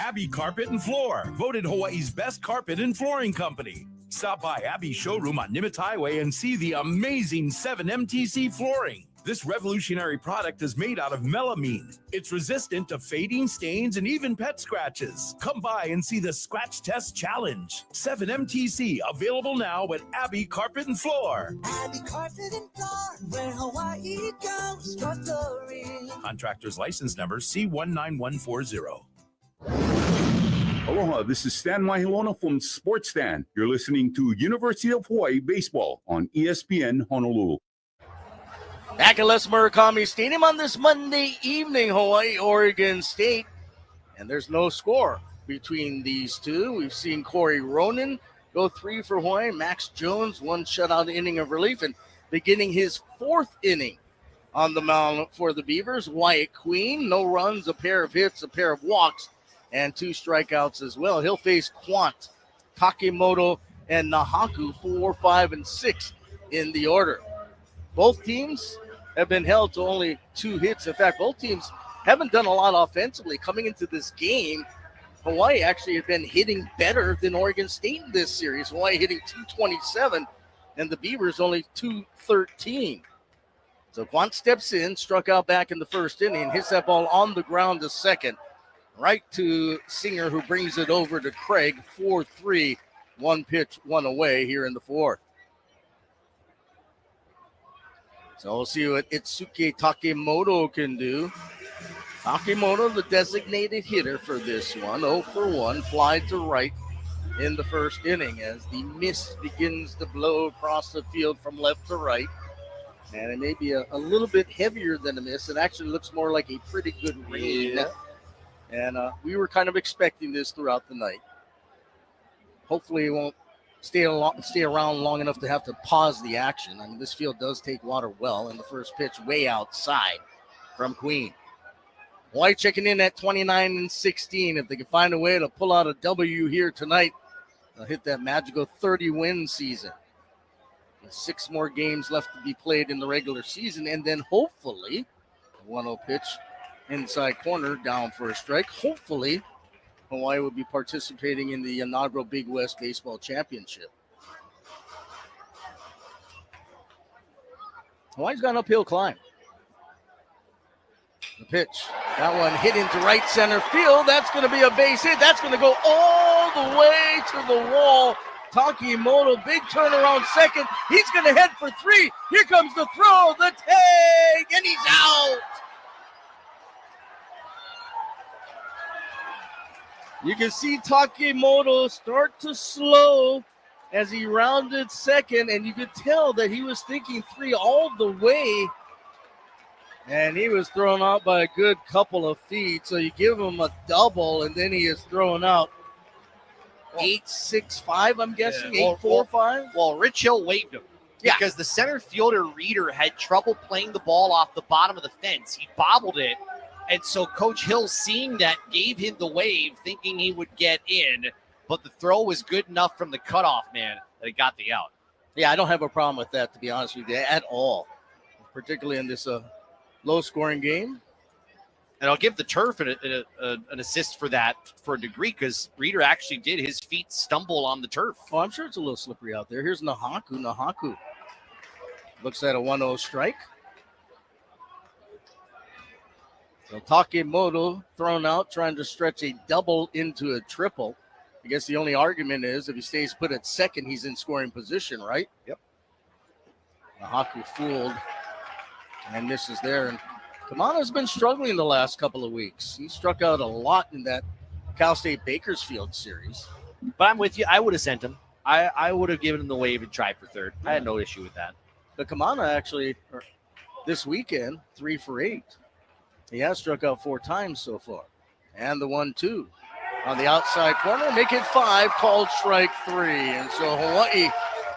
Abbey Carpet and Floor, voted Hawaii's best carpet and flooring company. Stop by Abbey's showroom on Nimitz Highway and see the amazing 7MTC flooring. This revolutionary product is made out of melamine. It's resistant to fading, stains, and even pet scratches. Come by and see the Scratch Test Challenge. 7MTC, available now at Abbey Carpet and Floor. Abbey Carpet and Floor, where Hawaii goes for glory. Contractor's license number C19140. Aloha, this is Stan Mahilona from Sports Stan. You're listening to University of Hawaii Baseball on ESPN Honolulu. Back at Les Murakami Stadium on this Monday evening, Hawaii, Oregon State. And there's no score between these two. We've seen Corey Ronan go 3 for Hawaii. Max Jones, 1 shutout inning of relief, and beginning his 4th inning on the mound for the Beavers. Wyatt Queen, no runs, a pair of hits, a pair of walks, and 2 strikeouts as well. He'll face Quant, Takemoto, and Nahaku, 4, 5, and 6 in the order. Both teams have been held to only 2 hits. In fact, both teams haven't done a lot offensively. Coming into this game, Hawaii actually had been hitting better than Oregon State in this series. Hawaii hitting 227, and the Beavers only 213. So Quant steps in, struck out back in the 1st inning, hits that ball on the ground to second. Right to Singer, who brings it over to Craig. 4-3, 1 pitch, 1 away here in the 4th. So we'll see what Itsuke Takemoto can do. Takemoto, the designated hitter for this one. 0 for 1, fly to right in the 1st inning as the mist begins to blow across the field from left to right. And it may be a little bit heavier than a mist. It actually looks more like a pretty good rain. Yeah. And we were kind of expecting this throughout the night. Hopefully it won't stay around long enough to have to pause the action. I mean, this field does take water well, and the first pitch way outside from Queen. White checking in at 29-16. If they can find a way to pull out a W here tonight, they'll hit that magical 30-win season. With 6 more games left to be played in the regular season, and then hopefully, a 1-0 pitch inside corner, down for a strike. Hopefully, Hawaii will be participating in the inaugural Big West Baseball Championship. Hawaii's got an uphill climb. The pitch. That one hit into right center field. That's going to be a base hit. That's going to go all the way to the wall. Takemoto, big turnaround second. He's going to head for 3. Here comes the throw, the tag, and he's out. You can see Takemoto start to slow as he rounded second, and you could tell that he was thinking 3 all the way, and he was thrown out by a good couple of feet. So you give him a double, and then he is thrown out 8-6-5, I'm guessing, 8-4-5. Well, Rich Hill waved him because the center fielder Reeder had trouble playing the ball off the bottom of the fence. He bobbled it, And so Coach Hill, seeing that, gave him the wave, thinking he would get in, but the throw was good enough from the cutoff man that it got the out. Yeah, I don't have a problem with that, to be honest with you, at all, particularly in this low-scoring game. And I'll give the turf an assist for that for a degree, because Reeder actually did his feet stumble on the turf. Oh, I'm sure it's a little slippery out there. Here's Nahaku. Nahaku looks at a 1-0 strike. So Takemoto thrown out, trying to stretch a double into a triple. I guess the only argument is if he stays put at second, he's in scoring position, right? Yep. Nahaku fooled and misses there. And Kamana's been struggling the last couple of weeks. He struck out a lot in that Cal State Bakersfield series. But I'm with you. I would have sent him. I would have given him the wave and tried for third. I had no issue with that. But Kamana actually, this weekend, 3 for 8. He has struck out 4 times so far. And the 1-2 on the outside corner. Make it 5, called strike 3. And so Hawaii,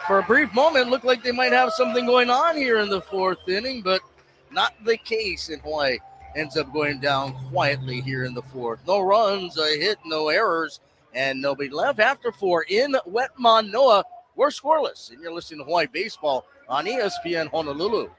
for a brief moment, looked like they might have something going on here in the 4th inning, but not the case. And Hawaii ends up going down quietly here in the 4th. No runs, a hit, no errors, and nobody left. After 4 in Wet Manoa, we're scoreless. And you're listening to Hawaii Baseball on ESPN Honolulu.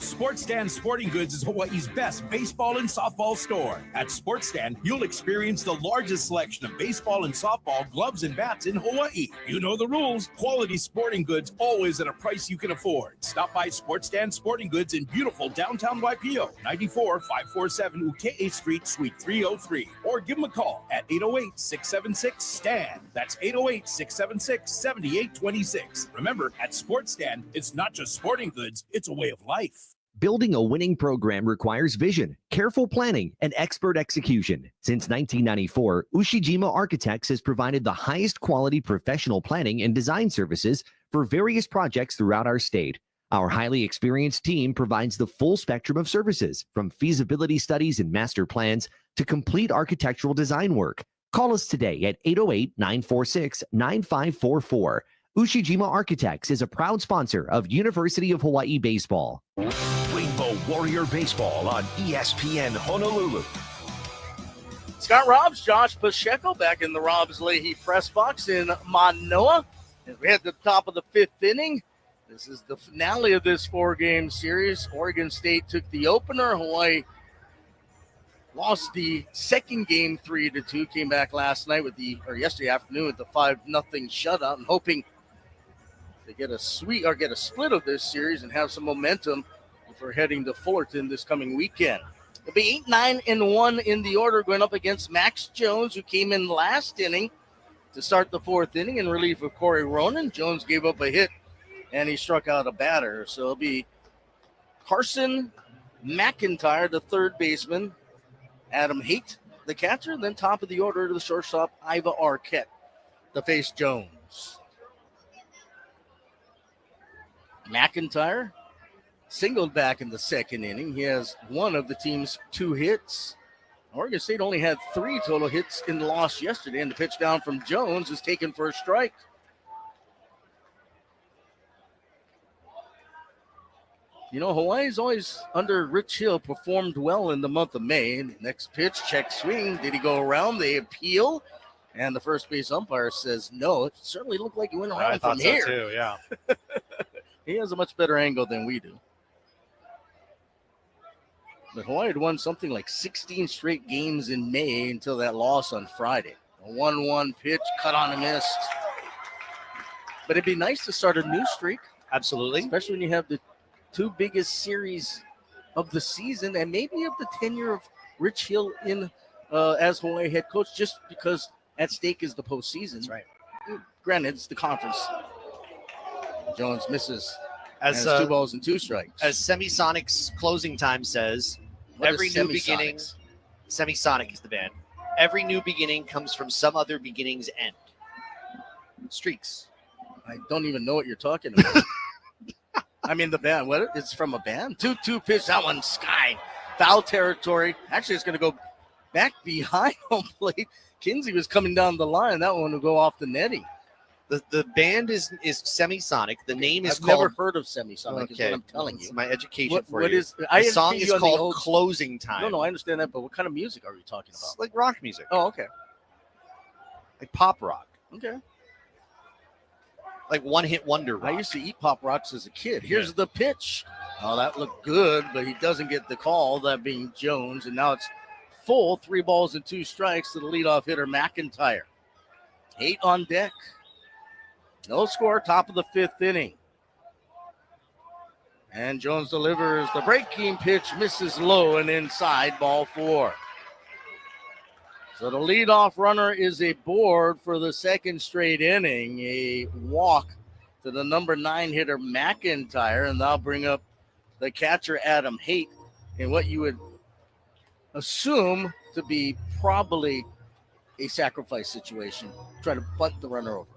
Sports Stand Sporting Goods is Hawaii's best baseball and softball store. At Sports Stand, you'll experience the largest selection of baseball and softball gloves and bats in Hawaii. You know the rules. Quality sporting goods, always at a price you can afford. Stop by Sports Stand Sporting Goods in beautiful downtown Waipio, 94-547 Ukea Street, Suite 303. Or give them a call at 808-676-STAN. That's 808-676-7826. Remember, at Sports Stand, it's not just sporting goods, it's a way of life. Building a winning program requires vision, careful planning, and expert execution. Since 1994, Ushijima Architects has provided the highest quality professional planning and design services for various projects throughout our state. Our highly experienced team provides the full spectrum of services, from feasibility studies and master plans to complete architectural design work. Call us today at 808-946-9544. Ushijima Architects is a proud sponsor of University of Hawaii Baseball. Rainbow Warrior Baseball on ESPN Honolulu. Scott Robbs, Josh Pacheco back in the Robbs Leahy press box in Manoa. As we head to the top of the 5th inning, this is the finale of this 4-game series. Oregon State took the opener. Hawaii lost the second game 3-2. Came back yesterday afternoon with the 5-0 shutout, and hoping to get a split of this series and have some momentum for heading to Fullerton this coming weekend. It'll be 8-9-1 in the order, going up against Max Jones, who came in last inning to start the 4th inning in relief of Corey Ronan. Jones gave up a hit and he struck out a batter. So it'll be Carson McIntyre, the third baseman, Adam Haight, the catcher, and then top of the order to the shortstop, Iva Arquette, to face Jones. McIntyre singled back in the 2nd inning. He has one of the team's 2 hits. Oregon State only had 3 total hits in the loss yesterday, and the pitch down from Jones is taken for a strike. You know, Hawaii's always, under Rich Hill, performed well in the month of May. Next pitch, check swing. Did he go around? They appeal. And the first base umpire says no. It certainly looked like he went around from here. I thought so too, yeah. He has a much better angle than we do. But Hawaii had won something like 16 straight games in May until that loss on Friday. A 1-1 pitch, cut on and missed. But it'd be nice to start a new streak. Absolutely. Especially when you have the 2 biggest series of the season and maybe of the tenure of Rich Hill as Hawaii head coach, just because at stake is the postseason. That's right. Granted, it's the conference. Jones misses. As 2 balls and 2 strikes. As Semisonic's closing time says, every new beginning, Semisonic is the band. Every new beginning comes from some other beginning's end. Streaks. I don't even know what you're talking about. I mean, the band. What? It's from a band? 2-2 pitch. That one sky. Foul territory. Actually, it's going to go back behind home plate. Kinsey was coming down the line. That one will go off the netting. The band is Semisonic. The name is I've called. never heard of Semisonic. Is what I'm telling It's you. my education What- for what you. is- I the song educate is you on the called old- Closing Time. No, I understand that, but what kind of music are you talking about? It's like rock music. Oh, okay. Like pop rock. Okay. Like one-hit wonder rock. I used to eat Pop Rocks as a kid. Here's the pitch. Oh, that looked good, but he doesn't get the call, that being Jones. And now it's full 3 balls and 2 strikes to the leadoff hitter, McIntyre. 8 on deck. No score, top of the 5th inning. And Jones delivers the breaking pitch, misses low and inside, ball 4. So the leadoff runner is aboard for the second straight inning. A walk to the number 9 hitter, McIntyre, and that'll bring up the catcher, Adam Haight, in what you would assume to be probably a sacrifice situation. Try to bunt the runner over.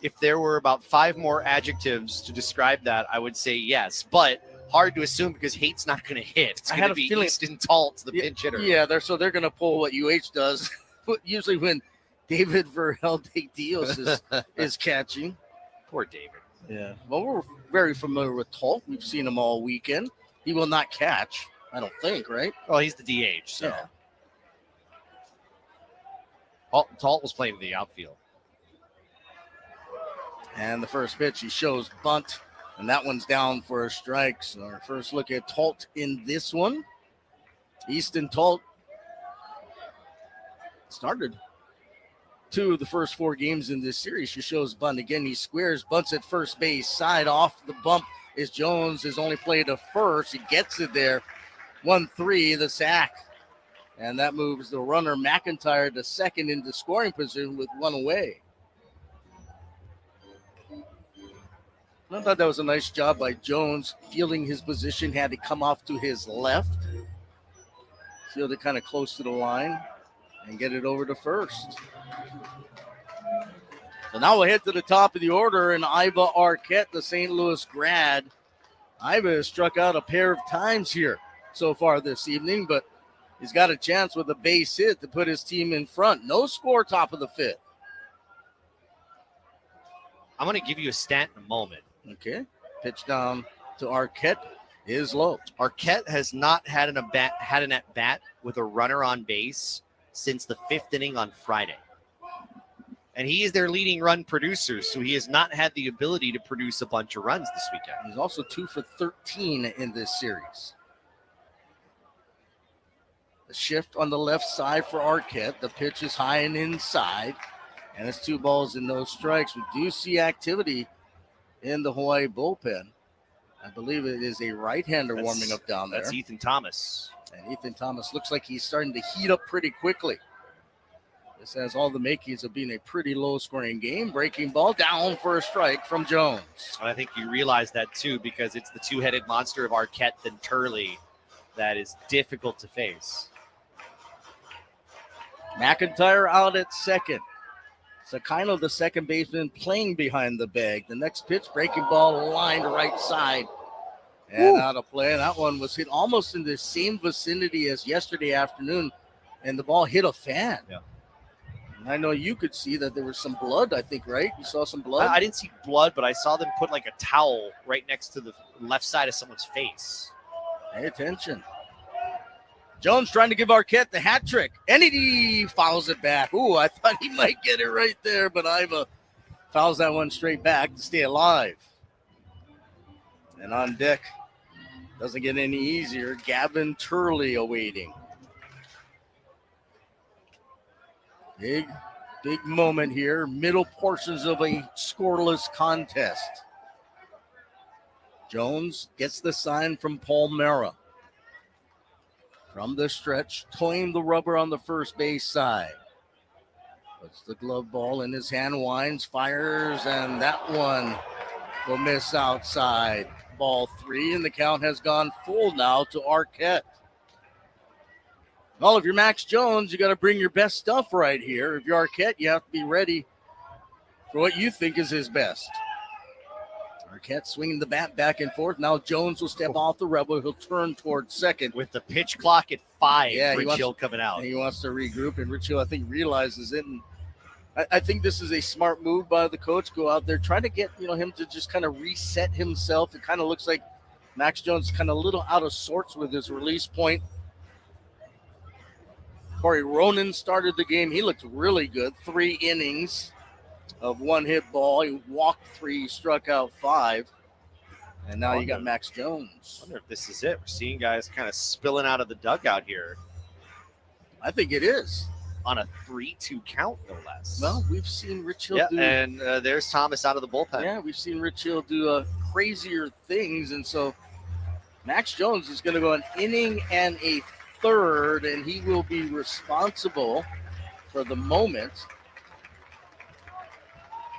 If there were about 5 more adjectives to describe that, I would say yes. But hard to assume because Haight's not going to hit. It's I going had to a be feeling- Easton Talt, the pinch hitter. Yeah, they're going to pull what UH does. Usually when David Verhel de Dios is catching. Poor David. Yeah. Well, we're very familiar with Talt. We've seen him all weekend. He will not catch, I don't think, right? Well, he's the DH, so. Yeah. Talt was playing in the outfield. And the first pitch, he shows bunt, and that one's down for a strike. So our first look at Talt in this one. Easton Talt started 2 of the first 4 games in this series. She shows bunt again. He squares, bunts at first base, side off the bump is Jones. Has only played a first. He gets it there. 1-3, the sack. And that moves the runner McIntyre to second into scoring position with 1 away. I thought that was a nice job by Jones, feeling his position, had to come off to his left. Fielded kind of close to the line and get it over to first. So now we'll head to the top of the order, and Iva Arquette, the St. Louis grad. Iva has struck out a pair of times here so far this evening, but he's got a chance with a base hit to put his team in front. No score, top of the 5th. I'm going to give you a stat in a moment. Okay. Pitch down to Arquette is low. Arquette has not had an at-bat with a runner on base since the 5th inning on Friday. And he is their leading run producer, so he has not had the ability to produce a bunch of runs this weekend. He's also 2 for 13 in this series. The shift on the left side for Arquette. The pitch is high and inside, and it's 2 balls and no strikes. We do see activity in the Hawaii bullpen. I believe it is a right-hander warming up down there. That's Ethan Thomas. And Ethan Thomas looks like he's starting to heat up pretty quickly. This has all the makings of being a pretty low-scoring game. Breaking ball down for a strike from Jones. And I think you realize that, too, because it's the 2-headed monster of Arquette and Turley that is difficult to face. McIntyre out at second. Sakino, the second baseman, playing behind the bag. The next pitch, breaking ball, line to right side. And out of play. That one was hit almost in the same vicinity as yesterday afternoon, and the ball hit a fan. Yeah. And I know you could see that there was some blood, I think, right? You saw some blood? I didn't see blood, but I saw them put like a towel right next to the left side of someone's face. Pay attention. Jones trying to give Arquette the hat trick, and he fouls it back. Ooh, I thought he might get it right there, but Iva fouls that one straight back to stay alive. And on deck, doesn't get any easier, Gavin Turley awaiting. Big moment here, middle portions of a scoreless contest. Jones gets the sign from Paul Mara. From the stretch, toying the rubber on the first base side. Puts the glove ball in his hand, winds, fires, and that one will miss outside. Ball 3, and the count has gone full now to Arquette. Well, if you're Max Jones, you got to bring your best stuff right here. If you're Arquette, you have to be ready for what you think is his best. Arquette swinging the bat back and forth. Now Jones will step off the rebel. He'll turn towards second. With the pitch clock at 5, Yeah, Rich Hill coming out. He wants to regroup, and Rich Hill, I think, realizes it and I think this is a smart move by the coach. Go out there, try to get him to just kind of reset himself. It kind of looks like Max Jones kind of a little out of sorts with his release point. Corey Ronan started the game. He looked really good. 3 innings of one-hit ball. He walked 3, he struck out 5. And now you got Max Jones. I wonder if this is it. We're seeing guys kind of spilling out of the dugout here. I think it is. On a 3-2 count, no less. Well, we've seen Rich Hill do. And there's Thomas out of the bullpen. Yeah, we've seen Rich Hill do crazier things. And so Max Jones is going to go an inning and a third, and he will be responsible for the moment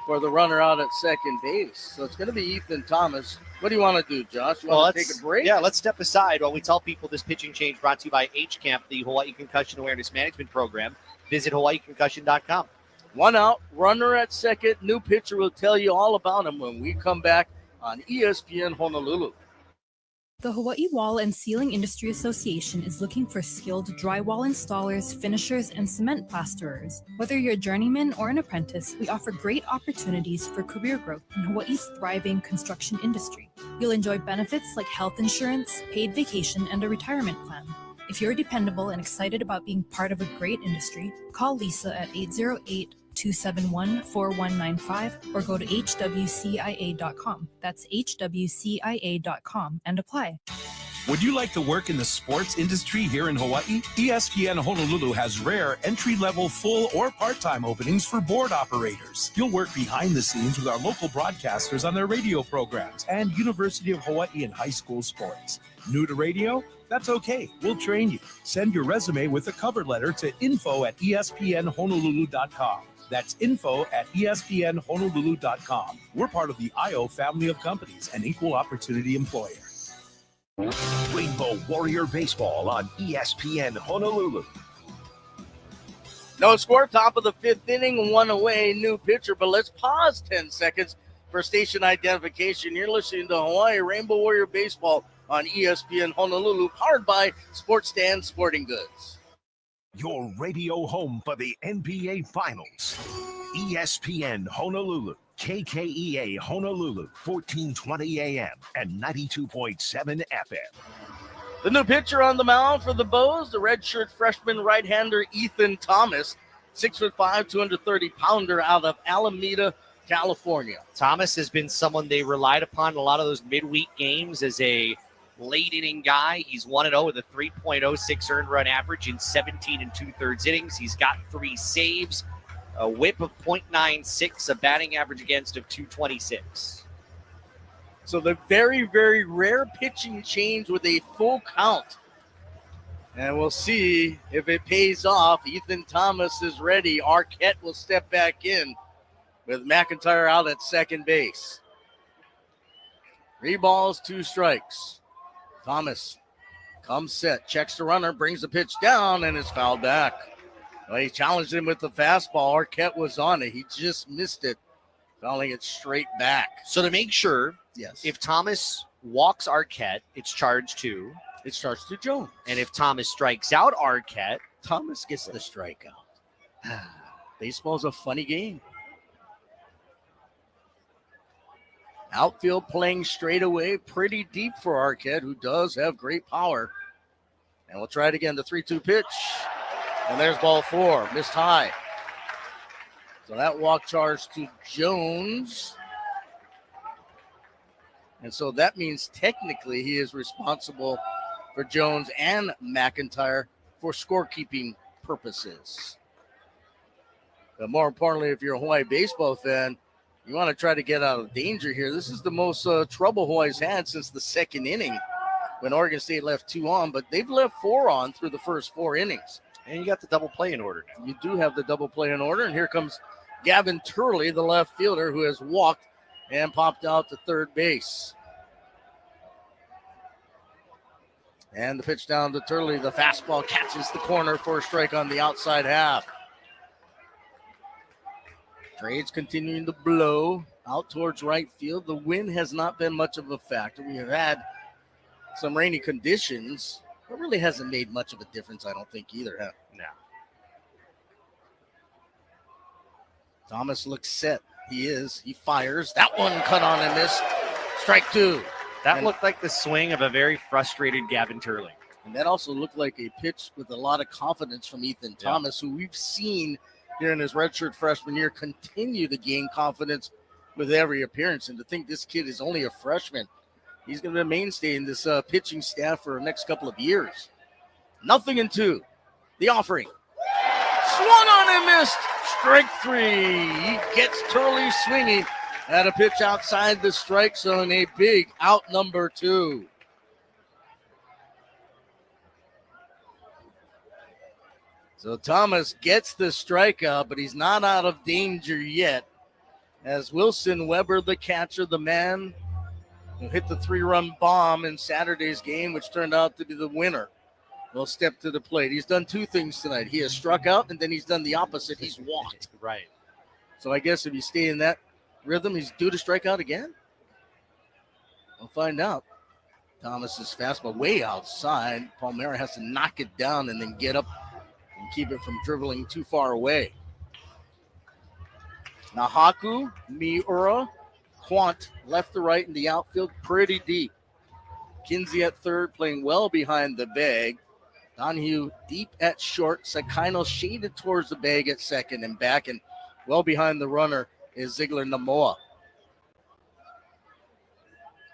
for the runner out at second base. So it's going to be Ethan Thomas. What do you want to do, Josh? You want to take a break? Yeah, let's step aside while we tell people this pitching change brought to you by HCAMP, the Hawaii Concussion Awareness Management Program. Visit hawaiiconcussion.com. 1 out, runner at second. New pitcher will tell you all about him when we come back on ESPN Honolulu. The Hawaii Wall and Ceiling Industry Association is looking for skilled drywall installers, finishers, and cement plasterers. Whether you're a journeyman or an apprentice, we offer great opportunities for career growth in Hawaii's thriving construction industry. You'll enjoy benefits like health insurance, paid vacation, and a retirement plan. If you're dependable and excited about being part of a great industry, call Lisa at 808-271-4195 or go to hwcia.com. That's hwcia.com and apply. Would you like to work in the sports industry here in Hawaii? ESPN Honolulu has rare entry-level full or part-time openings for board operators. You'll work behind the scenes with our local broadcasters on their radio programs and University of Hawaii and high school sports. New to radio? That's okay. We'll train you. Send your resume with a cover letter to info@espnhonolulu.com. That's info@espnhonolulu.com. We're part of the IO family of companies and equal opportunity employer. Rainbow Warrior Baseball on ESPN Honolulu. No score, top of the 5th inning, 1 away, new pitcher. But let's pause 10 seconds for station identification. You're listening to Hawaii Rainbow Warrior Baseball on ESPN Honolulu, powered by Sports Stand Sporting Goods. Your radio home for the NBA Finals. ESPN Honolulu. KKEA Honolulu, 1420 AM and 92.7 FM. The new pitcher on the mound for the Bows, the redshirt freshman right-hander Ethan Thomas, 6'5", 230-pounder out of Alameda, California. Thomas has been someone they relied upon in a lot of those midweek games as a late inning guy. He's 1-0 with a 3.06 earned run average in 17 2/3 innings. He's got 3 saves, a whip of .96, a batting average against of 226. So the very, very rare pitching change with a full count. And we'll see if it pays off. Ethan Thomas is ready. Arquette will step back in with McIntyre out at second base. 3 balls, 2 strikes. Thomas comes set, checks the runner, brings the pitch down, and is fouled back. Well, he challenged him with the fastball. Arquette was on it. He just missed it, fouling it straight back. So to make sure, yes, if Thomas walks Arquette, it's charged to? It's charged to Jones. And if Thomas strikes out Arquette, Thomas gets the strikeout. Baseball's a funny game. Outfield playing straight away, pretty deep for Arquette, who does have great power. And we'll try it again, the 3-2 pitch. And there's ball 4, missed high. So that walk charge to Jones. And so that means technically he is responsible for Jones and McIntyre for scorekeeping purposes. But more importantly, if you're a Hawaii baseball fan, you want to try to get out of danger here. This is the most trouble Hawaii's had since the 2nd inning when Oregon State left 2 on, but they've left 4 on through the first 4 innings. And you got the double play in order now. You do have the double play in order, and here comes Gavin Turley, the left fielder, who has walked and popped out to third base. And the pitch down to Turley. The fastball catches the corner for a strike on the outside half. Trades continuing to blow out towards right field. The wind has not been much of a factor. We have had some rainy conditions. It really hasn't made much of a difference, I don't think, either. No. Thomas looks set. He is. He fires. That one cut on and missed. Strike two. That looked like the swing of a very frustrated Gavin Turley. And that also looked like a pitch with a lot of confidence from Ethan Thomas, who we've seen here in his redshirt freshman year continue to gain confidence with every appearance. And to think this kid is only a freshman, he's going to be a mainstay in this pitching staff for the next couple of years. 0-2. The offering. Swung on and missed. Strike three. He gets Turley swinging at a pitch outside the strike zone. A big out number 2. So Thomas gets the strikeout, but he's not out of danger yet. As Wilson Weber, the catcher, the man who hit the 3-run bomb in Saturday's game, which turned out to be the winner, will step to the plate. He's done 2 things tonight. He has struck out, and then he's done the opposite. He's walked. Right. So I guess if you stay in that rhythm, he's due to strike out again. We'll find out. Thomas's fastball way outside. Palmera has to knock it down and then get up and keep it from dribbling too far away. Nahaku, Miura, Quant left to right in the outfield, pretty deep. Kinsey at third, playing well behind the bag. Donahue deep at short. Sakino shaded towards the bag at second and back, and well behind the runner is Ziegler Namoa.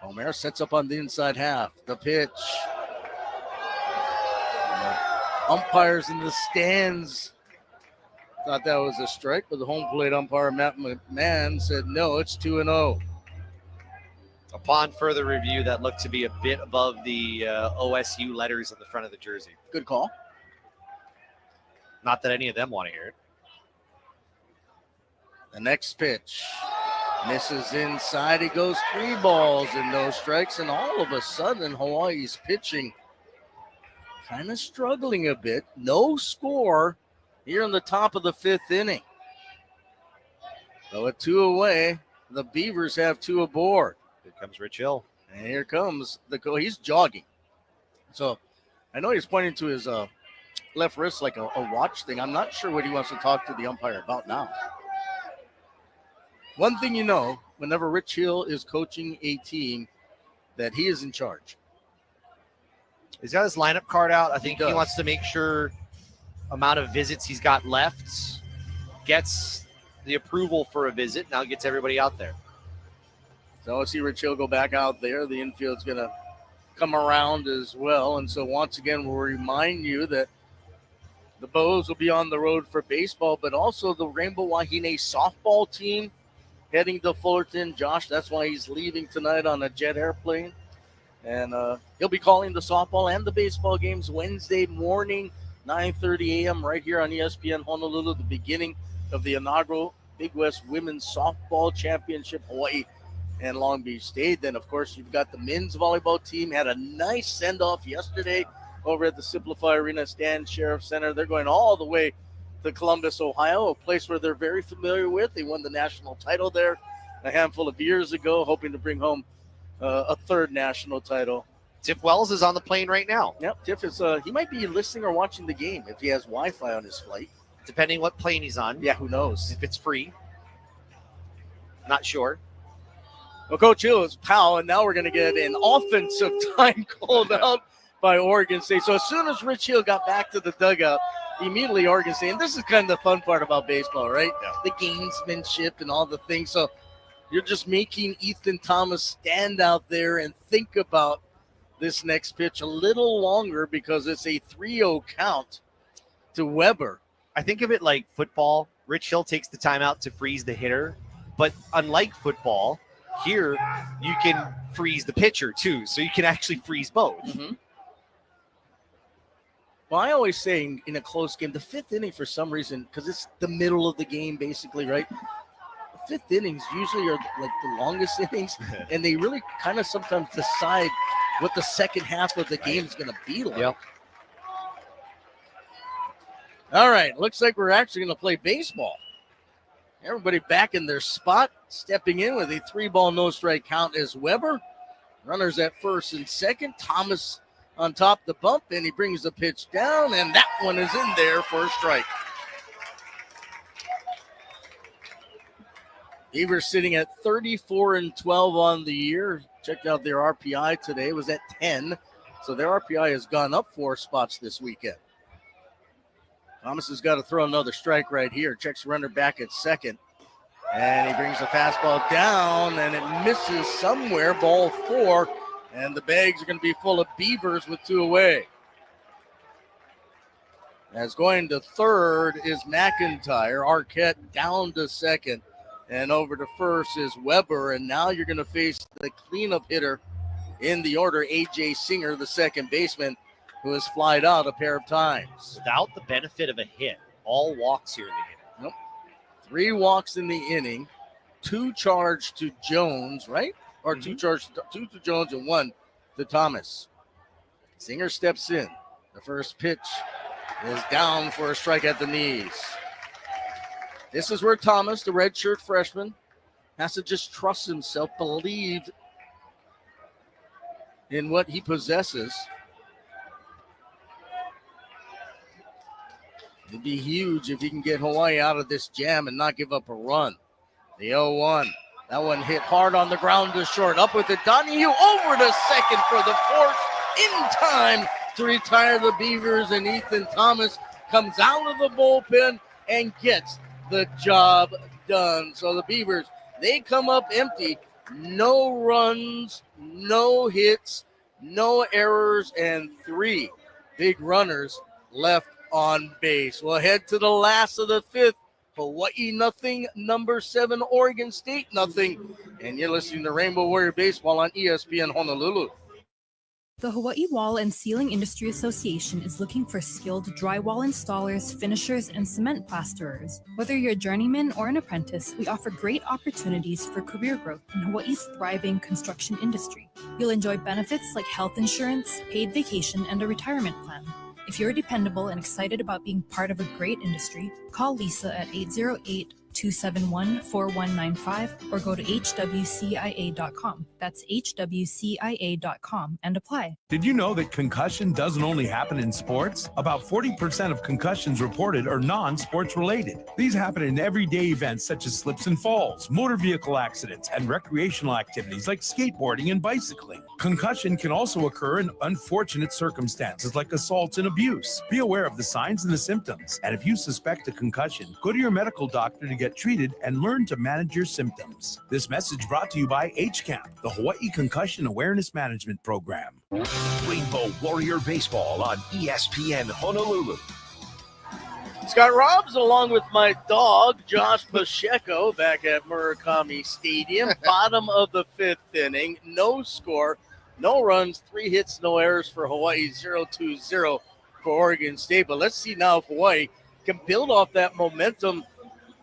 Palmera sets up on the inside half. The pitch. Umpires in the stands thought that was a strike, but the home plate umpire, Matt McMahon, said no, it's 2-0. Upon further review, that looked to be a bit above the OSU letters on the front of the jersey. Good call. Not that any of them want to hear it. The next pitch misses inside. He goes 3 balls and no strikes, and all of a sudden, Hawaii's pitching kind of struggling a bit. No score here in the top of the 5th inning. So with 2 away, the Beavers have 2 aboard. Here comes Rich Hill. And here comes he's jogging. So I know he's pointing to his left wrist like a watch thing. I'm not sure what he wants to talk to the umpire about now. One thing you know, whenever Rich Hill is coaching a team, that he is in charge. He's got his lineup card out. I think he does. wants to make sure amount of visits he's got left, gets the approval for a visit, now gets everybody out there. So I see Rich Hill go back out there. The infield's going to come around as well. And so once again, we'll remind you that the Bows will be on the road for baseball, but also the Rainbow Wahine softball team heading to Fullerton. Josh, that's why he's leaving tonight on a jet airplane. And he'll be calling the softball and the baseball games Wednesday morning, 9:30 a.m. right here on ESPN Honolulu, the beginning of the inaugural Big West Women's Softball Championship, Hawaii and Long Beach State. Then, of course, you've got the men's volleyball team. Had a nice send-off yesterday over at the Simplify Arena Stan Sheriff Center. They're going all the way to Columbus, Ohio, a place where they're very familiar with. They won the national title there a handful of years ago, hoping to bring home a 3rd national title. Tiff Wells is on the plane right now. Yep, Tiff is. He might be listening or watching the game if he has Wi-Fi on his flight. Depending what plane he's on. Yeah, who knows? If it's free. Not sure. Well, Coach Hill is Powell, and now we're going to get an offensive time called out by Oregon State. So as soon as Rich Hill got back to the dugout, immediately Oregon State, and this is kind of the fun part about baseball, right? Yeah. The gamesmanship and all the things. So you're just making Ethan Thomas stand out there and think about this next pitch a little longer because it's a 3-0 count to Weber. I think of it like football. Rich Hill takes the timeout to freeze the hitter. But unlike football, here you can freeze the pitcher too. So you can actually freeze both. Mm-hmm. Well, I always say in a close game, the 5th inning for some reason, because it's the middle of the game basically, right? The 5th innings usually are like the longest innings, and they really kind of sometimes decide what the second half of the game is going to be like. Yep. All right, looks like we're actually going to play baseball. Everybody back in their spot, stepping in with a 3-ball no-strike count is Weber. Runners at first and second. Thomas on top the bump, and he brings the pitch down, and that one is in there for a strike. Beavers sitting at 34-12 on the year. Checked out their RPI today. It was at 10. So their RPI has gone up 4 spots this weekend. Thomas has got to throw another strike right here. Checks runner back at second. And he brings the fastball down, and it misses somewhere. Ball 4. And the bags are going to be full of Beavers with 2 away. As going to third is McIntyre. Arquette down to second. And over to first is Weber. And now you're going to face the cleanup hitter in the order, A.J. Singer, the second baseman, who has flied out a pair of times. Without the benefit of a hit, all walks here in the inning. Nope. 3 walks in the inning, 2 charged to Jones, right? Or 2 charged, 2 to Jones and 1 to Thomas. Singer steps in. The first pitch is down for a strike at the knees. This is where Thomas, the redshirt freshman, has to just trust himself, believe in what he possesses. It'd be huge if he can get Hawaii out of this jam and not give up a run. The 0-1. That one hit hard on the ground to short. Up with it, Donahue over to second for the fourth. In time to retire the Beavers, and Ethan Thomas comes out of the bullpen and gets the job done. So the Beavers, they come up empty. No runs, no hits, no errors, and 3 big runners left on base. We'll head to the last of the 5th. Hawaii nothing, number 7 Oregon State nothing. And you're listening to Rainbow Warrior Baseball on ESPN Honolulu. The Hawaii Wall and Ceiling Industry Association is looking for skilled drywall installers, finishers, and cement plasterers. Whether you're a journeyman or an apprentice, we offer great opportunities for career growth in Hawaii's thriving construction industry. You'll enjoy benefits like health insurance, paid vacation, and a retirement plan. If you're dependable and excited about being part of a great industry, call Lisa at 808-271-4195 or go to hwcia.com. That's hwcia.com and apply. Did you know that concussion doesn't only happen in sports? About 40% of concussions reported are non-sports related. These happen in everyday events such as slips and falls, motor vehicle accidents, and recreational activities like skateboarding and bicycling. Concussion can also occur in unfortunate circumstances like assaults and abuse. Be aware of the signs and the symptoms. And if you suspect a concussion, go to your medical doctor to get treated and learn to manage your symptoms. This message brought to you by HCAMP, the Hawaii Concussion Awareness Management Program. Rainbow Warrior Baseball on ESPN Honolulu. Scott Robbs, along with my dog, Josh Pacheco, back at Murakami Stadium. Bottom of the 5th inning. No score, no runs, 3 hits, no errors for Hawaii, 0-2-0 for Oregon State. But let's see now if Hawaii can build off that momentum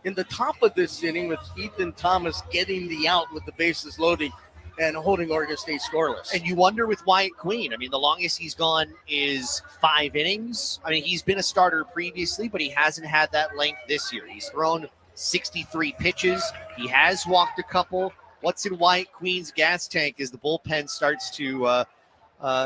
in the top of this inning with Ethan Thomas getting the out with the bases loading and holding Oregon State scoreless. And you wonder with Wyatt Queen. I mean, the longest he's gone is 5 innings. I mean, he's been a starter previously, but he hasn't had that length this year. He's thrown 63 pitches. He has walked a couple. What's in Wyatt Queen's gas tank as the bullpen starts to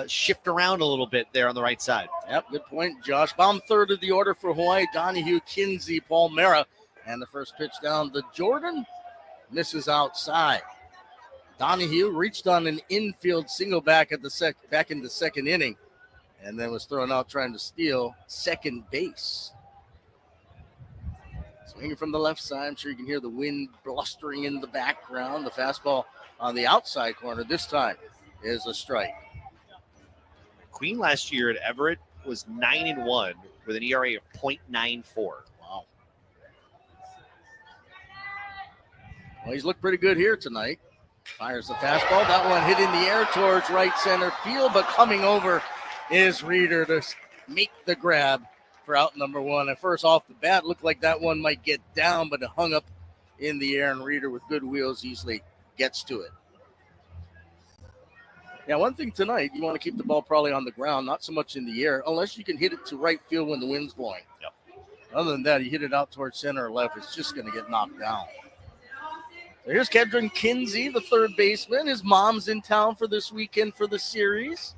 shift around a little bit there on the right side? Yep, good point, Josh. Bottom third of the order for Hawaii, Donahue, Kinsey, Palmera. And the first pitch down to Jordan misses outside. Donahue reached on an infield single back in the second inning, and then was thrown out trying to steal second base. Swinging from the left side. I'm sure you can hear the wind blustering in the background. The fastball on the outside corner this time is a strike. Queen last year at Everett was 9-1 with an ERA of .94. Wow. Well, he's looked pretty good here tonight. Fires the fastball. That one hit in the air towards right center field, but coming over is Reeder to make the grab for out number 1. At first off the bat, looked like that one might get down, but it hung up in the air, and Reeder with good wheels easily gets to it. Yeah, one thing tonight, you want to keep the ball probably on the ground, not so much in the air, unless you can hit it to right field when the wind's blowing. Yep. Other than that, you hit it out towards center or left, it's just going to get knocked down. So here's Kedron Kinsey, the third baseman. His mom's in town for this weekend for the series.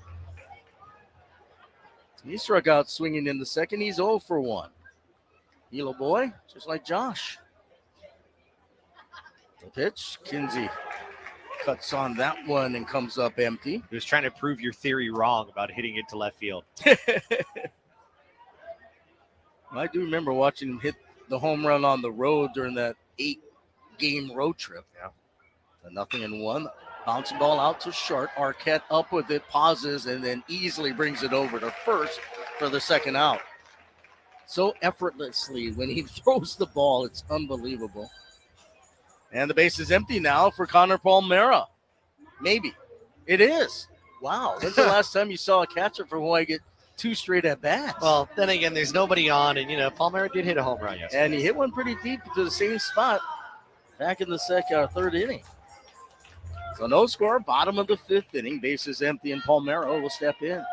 He struck out swinging in the second. He's 0 for 1. Hilo boy, just like Josh. The pitch. Kinsey cuts on that one and comes up empty. He was trying to prove your theory wrong about hitting it to left field. I do remember watching him hit the home run on the road during that 8-game road trip. Yeah. So 0-1. Bouncing ball out to short. Arquette up with it, pauses, and then easily brings it over to first for the second out. So effortlessly when he throws the ball, it's unbelievable. And the base is empty now for Connor Palmera. Maybe. It is. Wow. When's the last time you saw a catcher for Hawaii get 2 straight at bats? Well, then again, there's nobody on, and Palmera did hit a home run yesterday. And he hit one pretty deep to the same spot back in the third inning. So no score, bottom of the 5th inning. Base is empty, and Palmera will step in.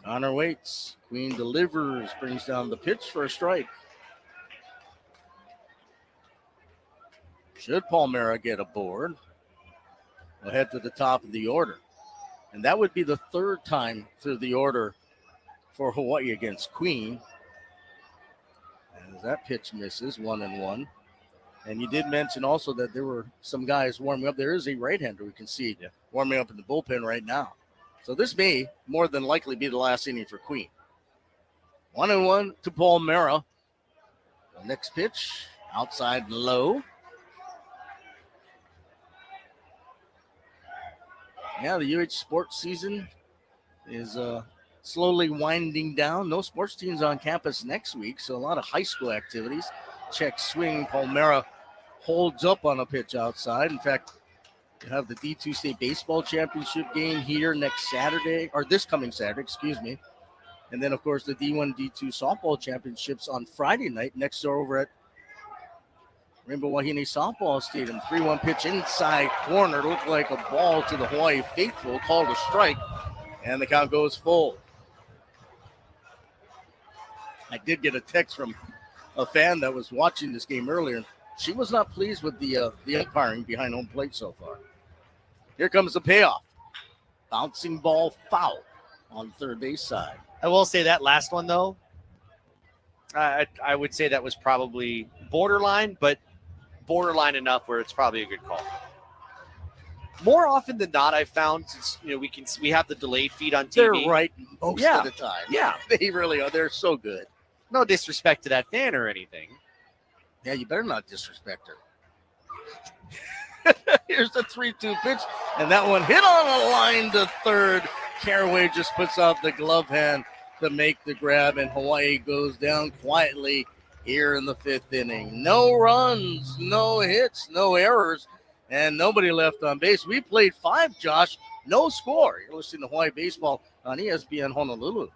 Connor waits. Queen delivers, brings down the pitch for a strike. Should Palmera get aboard, we'll head to the top of the order. And that would be the 3rd time through the order for Hawaii against Queen. As that pitch misses, 1-1. And you did mention also that there were some guys warming up. There is a right-hander we can see warming up in the bullpen right now. So this may more than likely be the last inning for Queen. 1-1 to Palmera. The next pitch, outside and low. Yeah, the UH sports season is slowly winding down. No sports teams on campus next week, so a lot of high school activities. Check swing. Palmera holds up on a pitch outside. In fact, you have the D2 State Baseball Championship game here next Saturday, or this coming Saturday, excuse me. And then, of course, the D1, D2 Softball Championships on Friday night next door over at Rainbow Wahine Softball Stadium. 3-1 pitch inside corner. Looked like a ball to the Hawaii faithful. Called a strike, and the count goes full. I did get a text from a fan that was watching this game earlier. She was not pleased with the umpiring behind home plate so far. Here comes the payoff. Bouncing ball foul on third base side. I will say that last one, though, I would say that was probably borderline, but borderline enough where it's probably a good call. More often than not, I've found, since we have the delayed feed on TV. They're right most of the time. Yeah, they really are. They're so good. No disrespect to that fan or anything. Yeah, you better not disrespect her. Here's the 3-2 pitch, and that one hit on a line to third. Caraway just puts out the glove hand to make the grab, and Hawaii goes down quietly here in the 5th inning. No runs, no hits, no errors, and nobody left on base. We played 5, Josh. No score. You're listening to Hawaii Baseball on ESPN Honolulu.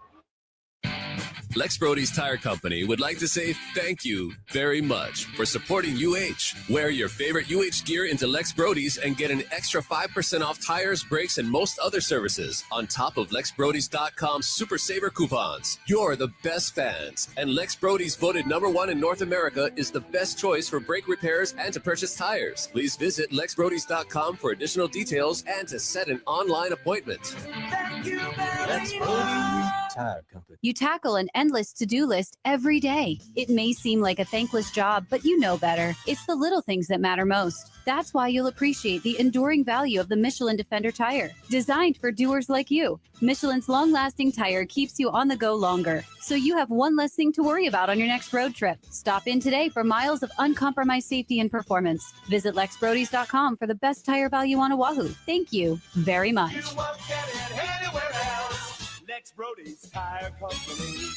Lex Brody's Tire Company would like to say thank you very much for supporting UH. Wear your favorite UH gear into Lex Brody's and get an extra 5% off tires, brakes, and most other services on top of LexBrodys.com Super Saver coupons. You're the best fans, and Lex Brody's voted #1 in North America is the best choice for brake repairs and to purchase tires. Please visit LexBrodys.com for additional details and to set an online appointment. Thank you very Lex much. Brody's Tire Company. You tackle an endless to-do list every day. It may seem like a thankless job, but you know better. It's the little things that matter most. That's why you'll appreciate the enduring value of the Michelin Defender tire. Designed for doers like you, Michelin's long-lasting tire keeps you on the go longer, so you have one less thing to worry about on your next road trip. Stop in today for miles of uncompromised safety and performance. Visit LexBrodys.com for the best tire value on Oahu. Thank you very much. Lex Brody's Tire Company.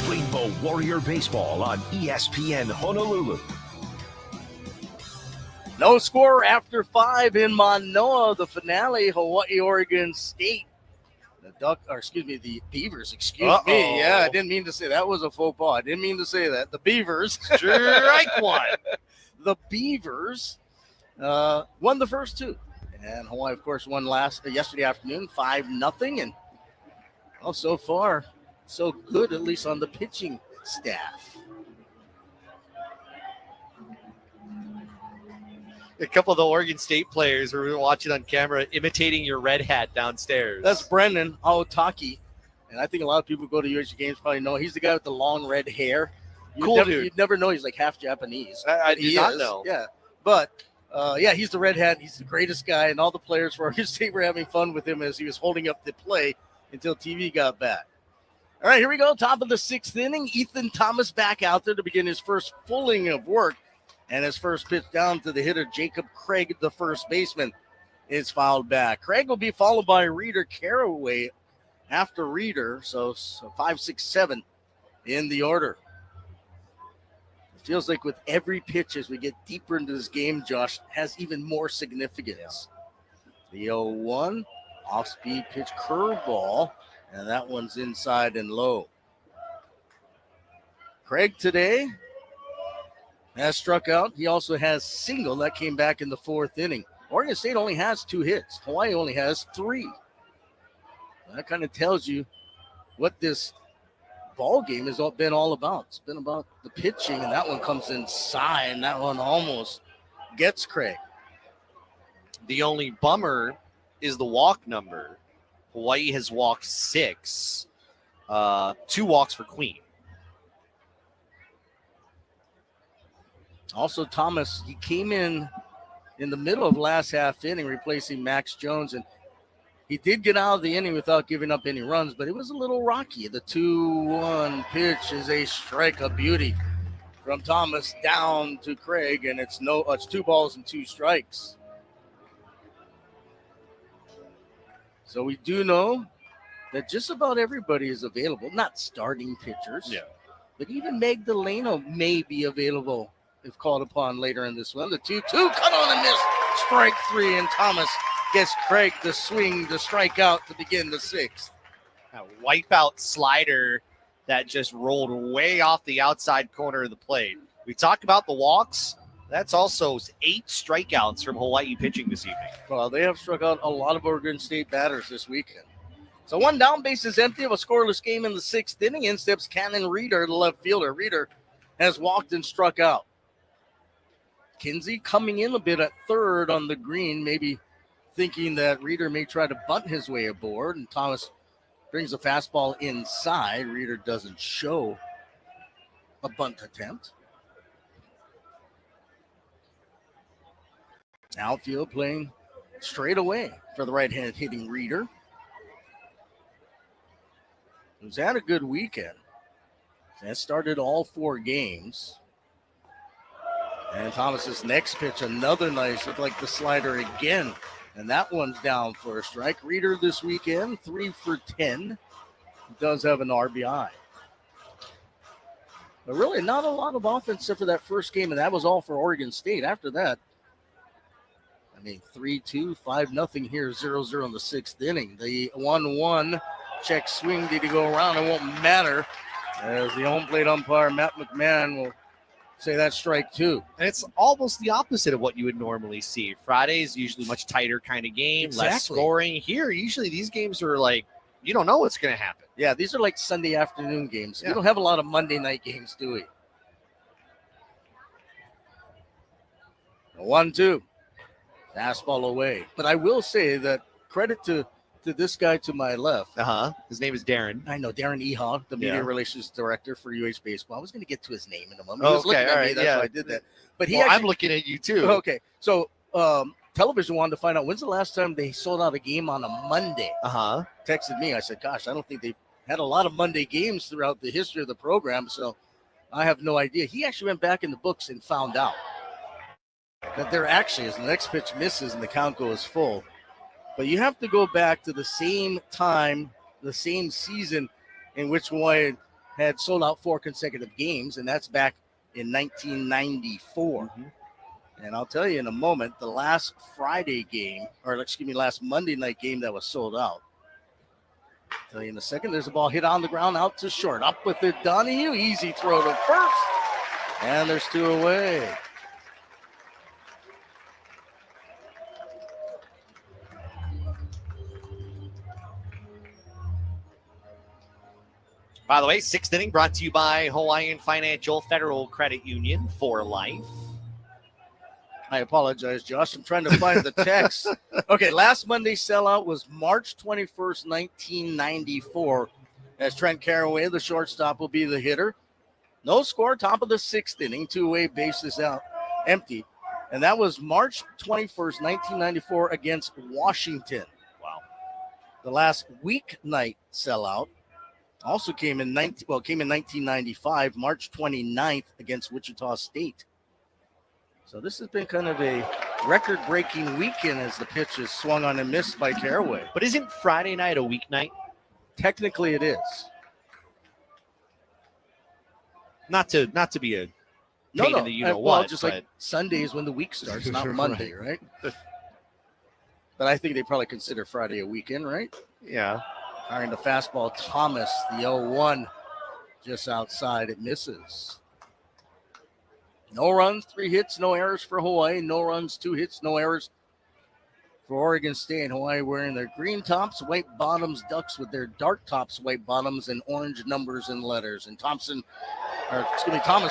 Rainbow Warrior Baseball on ESPN Honolulu. No score after 5 in Manoa. The finale, Hawaii, Oregon State. The Beavers, excuse me. Yeah, I didn't mean to say that was a faux pas. I didn't mean to say that. The Beavers. Strike one. The Beavers won the first 2. And Hawaii, of course, won yesterday afternoon, 5-0. And so far, so good, at least on the pitching staff. A couple of the Oregon State players were watching on camera imitating your red hat downstairs. That's Brendan Aotaki. And I think a lot of people who go to UH games probably know he's the guy with the long red hair. Cool dude. You'd never know he's like half Japanese. I He did not is, know. Yeah, but he's the Red Hat. He's the greatest guy, and all the players for Oregon State were having fun with him as he was holding up the play until TV got back. All right, here we go. Top of the 6th inning. Ethan Thomas back out there to begin his first full inning of work, and his first pitch down to the hitter Jacob Craig, the first baseman, is fouled back. Craig will be followed by Reeder Caraway after Reeder, so 5, 6, 7 in the order. It feels like with every pitch as we get deeper into this game, Josh, has even more significance. The 0-1, off-speed pitch curveball, and that one's inside and low. Craig today has struck out. He also has single. That came back in the 4th inning. Oregon State only has 2 hits. Hawaii only has 3. That kind of tells you what this ball game has been all about. It's been about the pitching, and that one comes inside, and that one almost gets Craig. The only bummer is the walk number. Hawaii has walked 6, 2 walks for Queen. Also, Thomas, he came in the middle of last half inning, replacing Max Jones, and he did get out of the inning without giving up any runs, but it was a little rocky. The 2-1 pitch is a strike, a beauty from Thomas down to Craig, and it's 2 balls and 2 strikes. So we do know that just about everybody is available, not starting pitchers, but even Magdaleno may be available if called upon later in this one. The 2-2, cut on and miss, strike 3, and Thomas gets Craig to swing the strikeout to begin the 6th. A wipeout slider that just rolled way off the outside corner of the plate. We talked about the walks. That's also 8 strikeouts from Hawaii pitching this evening. Well, they have struck out a lot of Oregon State batters this weekend. So 1 down, base is empty of a scoreless game in the 6th inning. In steps Cannon Reeder, the left fielder. Reeder has walked and struck out. Kinsey coming in a bit at third on the green, maybe thinking that Reeder may try to bunt his way aboard, and Thomas brings a fastball inside. Reeder doesn't show a bunt attempt. Outfield playing straight away for the right-handed hitting Reeder, who's had a good weekend. Has started all 4 games. And Thomas's next pitch, another nice, looked like the slider again. And that one's down for a strike. Reeder this weekend, 3 for 10. Does have an RBI. But really not a lot of offense except for that first game, and that was all for Oregon State. After that, 3-2, 5-0 here, 0-0 in the 6th inning. The 1-1 check swing, did he go around? It won't matter, as the home plate umpire, Matt McMahon, will say that's strike 2. And it's almost the opposite of what you would normally see. Friday's usually much tighter kind of game, less scoring. Here, usually these games are like, you don't know what's going to happen. Yeah, these are like Sunday afternoon games. We don't have a lot of Monday night games, do we? 1-2. Fastball away. But I will say that credit to this guy to my left. His name is Darren. I know, Darren Ehal, the media relations director for UH Baseball. I was going to get to his name in a moment. Oh, he was looking okay, at all me, right, that's why I did that. But I'm looking at you too. Okay, so television wanted to find out when's the last time they sold out a game on a Monday. Texted me. I said, gosh, I don't think they've had a lot of Monday games throughout the history of the program, so I have no idea. He actually went back in the books and found out that there actually is. The next pitch misses and the count goes full. But you have to go back to the same time, the same season in which Hawaii had sold out 4 consecutive games, and that's back in 1994. And I'll tell you in a moment, the last last Monday night game that was sold out. I'll tell you in a second. There's a ball hit on the ground out to short. Up with it, Donahue. Easy throw to first. And there's 2 away. By the way, 6th inning brought to you by Hawaiian Financial Federal Credit Union for life. I apologize, Josh. I'm trying to find the text. Okay, last Monday's sellout was March 21st, 1994. As Trent Caraway, the shortstop, will be the hitter. No score, top of the 6th inning, 2 away, bases out, empty. And that was March 21st, 1994 against Washington. Wow. The last weeknight sellout also came in 1995, March 29th against Wichita State. So this has been kind of a record-breaking weekend as the pitch is swung on and missed by Caraway. But isn't Friday night a weeknight? Technically it is. Not to be a pain in the you-know-what. Just like Sunday is when the week starts, not Monday, right? But I think they probably consider Friday a weekend, right? Yeah. Firing the fastball, Thomas, the 0-1, just outside. It misses. No runs, 3 hits, no errors for Hawaii. No runs, 2 hits, no errors for Oregon State. Hawaii wearing their green tops, white bottoms, Ducks with their dark tops, white bottoms, and orange numbers and letters. And Thomas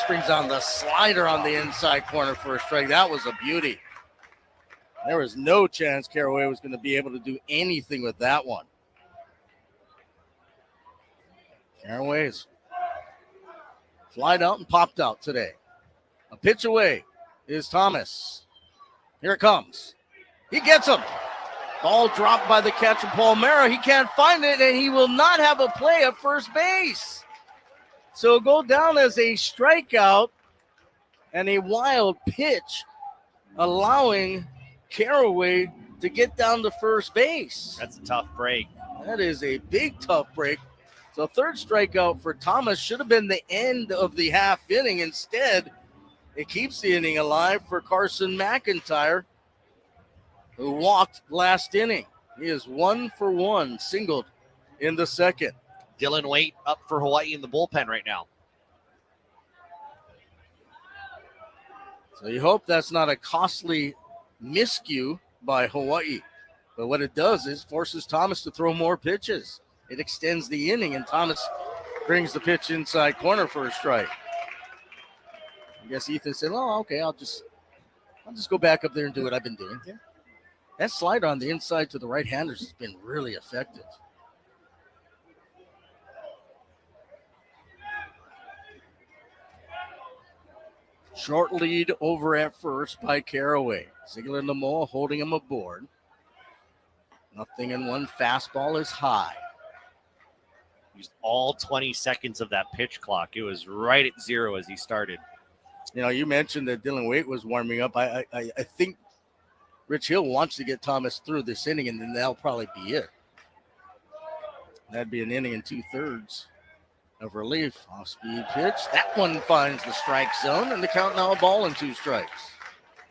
brings down the slider on the inside corner for a strike. That was a beauty. There was no chance Caraway was going to be able to do anything with that one. Caraway's flied out and popped out today. A pitch away is Thomas. Here it comes. He gets him. Ball dropped by the catcher, Palmera. He can't find it, and he will not have a play at first base. So go down as a strikeout and a wild pitch, allowing Caraway to get down to first base. That's a tough break. That is a big, tough break. So third strikeout for Thomas should have been the end of the half inning. Instead, it keeps the inning alive for Carson McIntyre, who walked last inning. He is 1 for 1, singled in the second. Dylan Waite up for Hawaii in the bullpen right now. So you hope that's not a costly miscue by Hawaii. But what it does is forces Thomas to throw more pitches. It extends the inning, and Thomas brings the pitch inside corner for a strike. I guess Ethan said, "Oh, okay, I'll just go back up there and do what I've been doing." Yeah. That slider on the inside to the right-handers has been really effective. Short lead over at first by Caraway. Ziegler and Namoa holding him aboard. 0-1. Fastball is high. Used all 20 seconds of that pitch clock. It was right at 0 as he started. You know, you mentioned that Dylan Waite was warming up. I think Rich Hill wants to get Thomas through this inning, and then that'll probably be it. That'd be an inning and 2/3 of relief. Off-speed pitch. That one finds the strike zone, and the count now a ball and 2 strikes.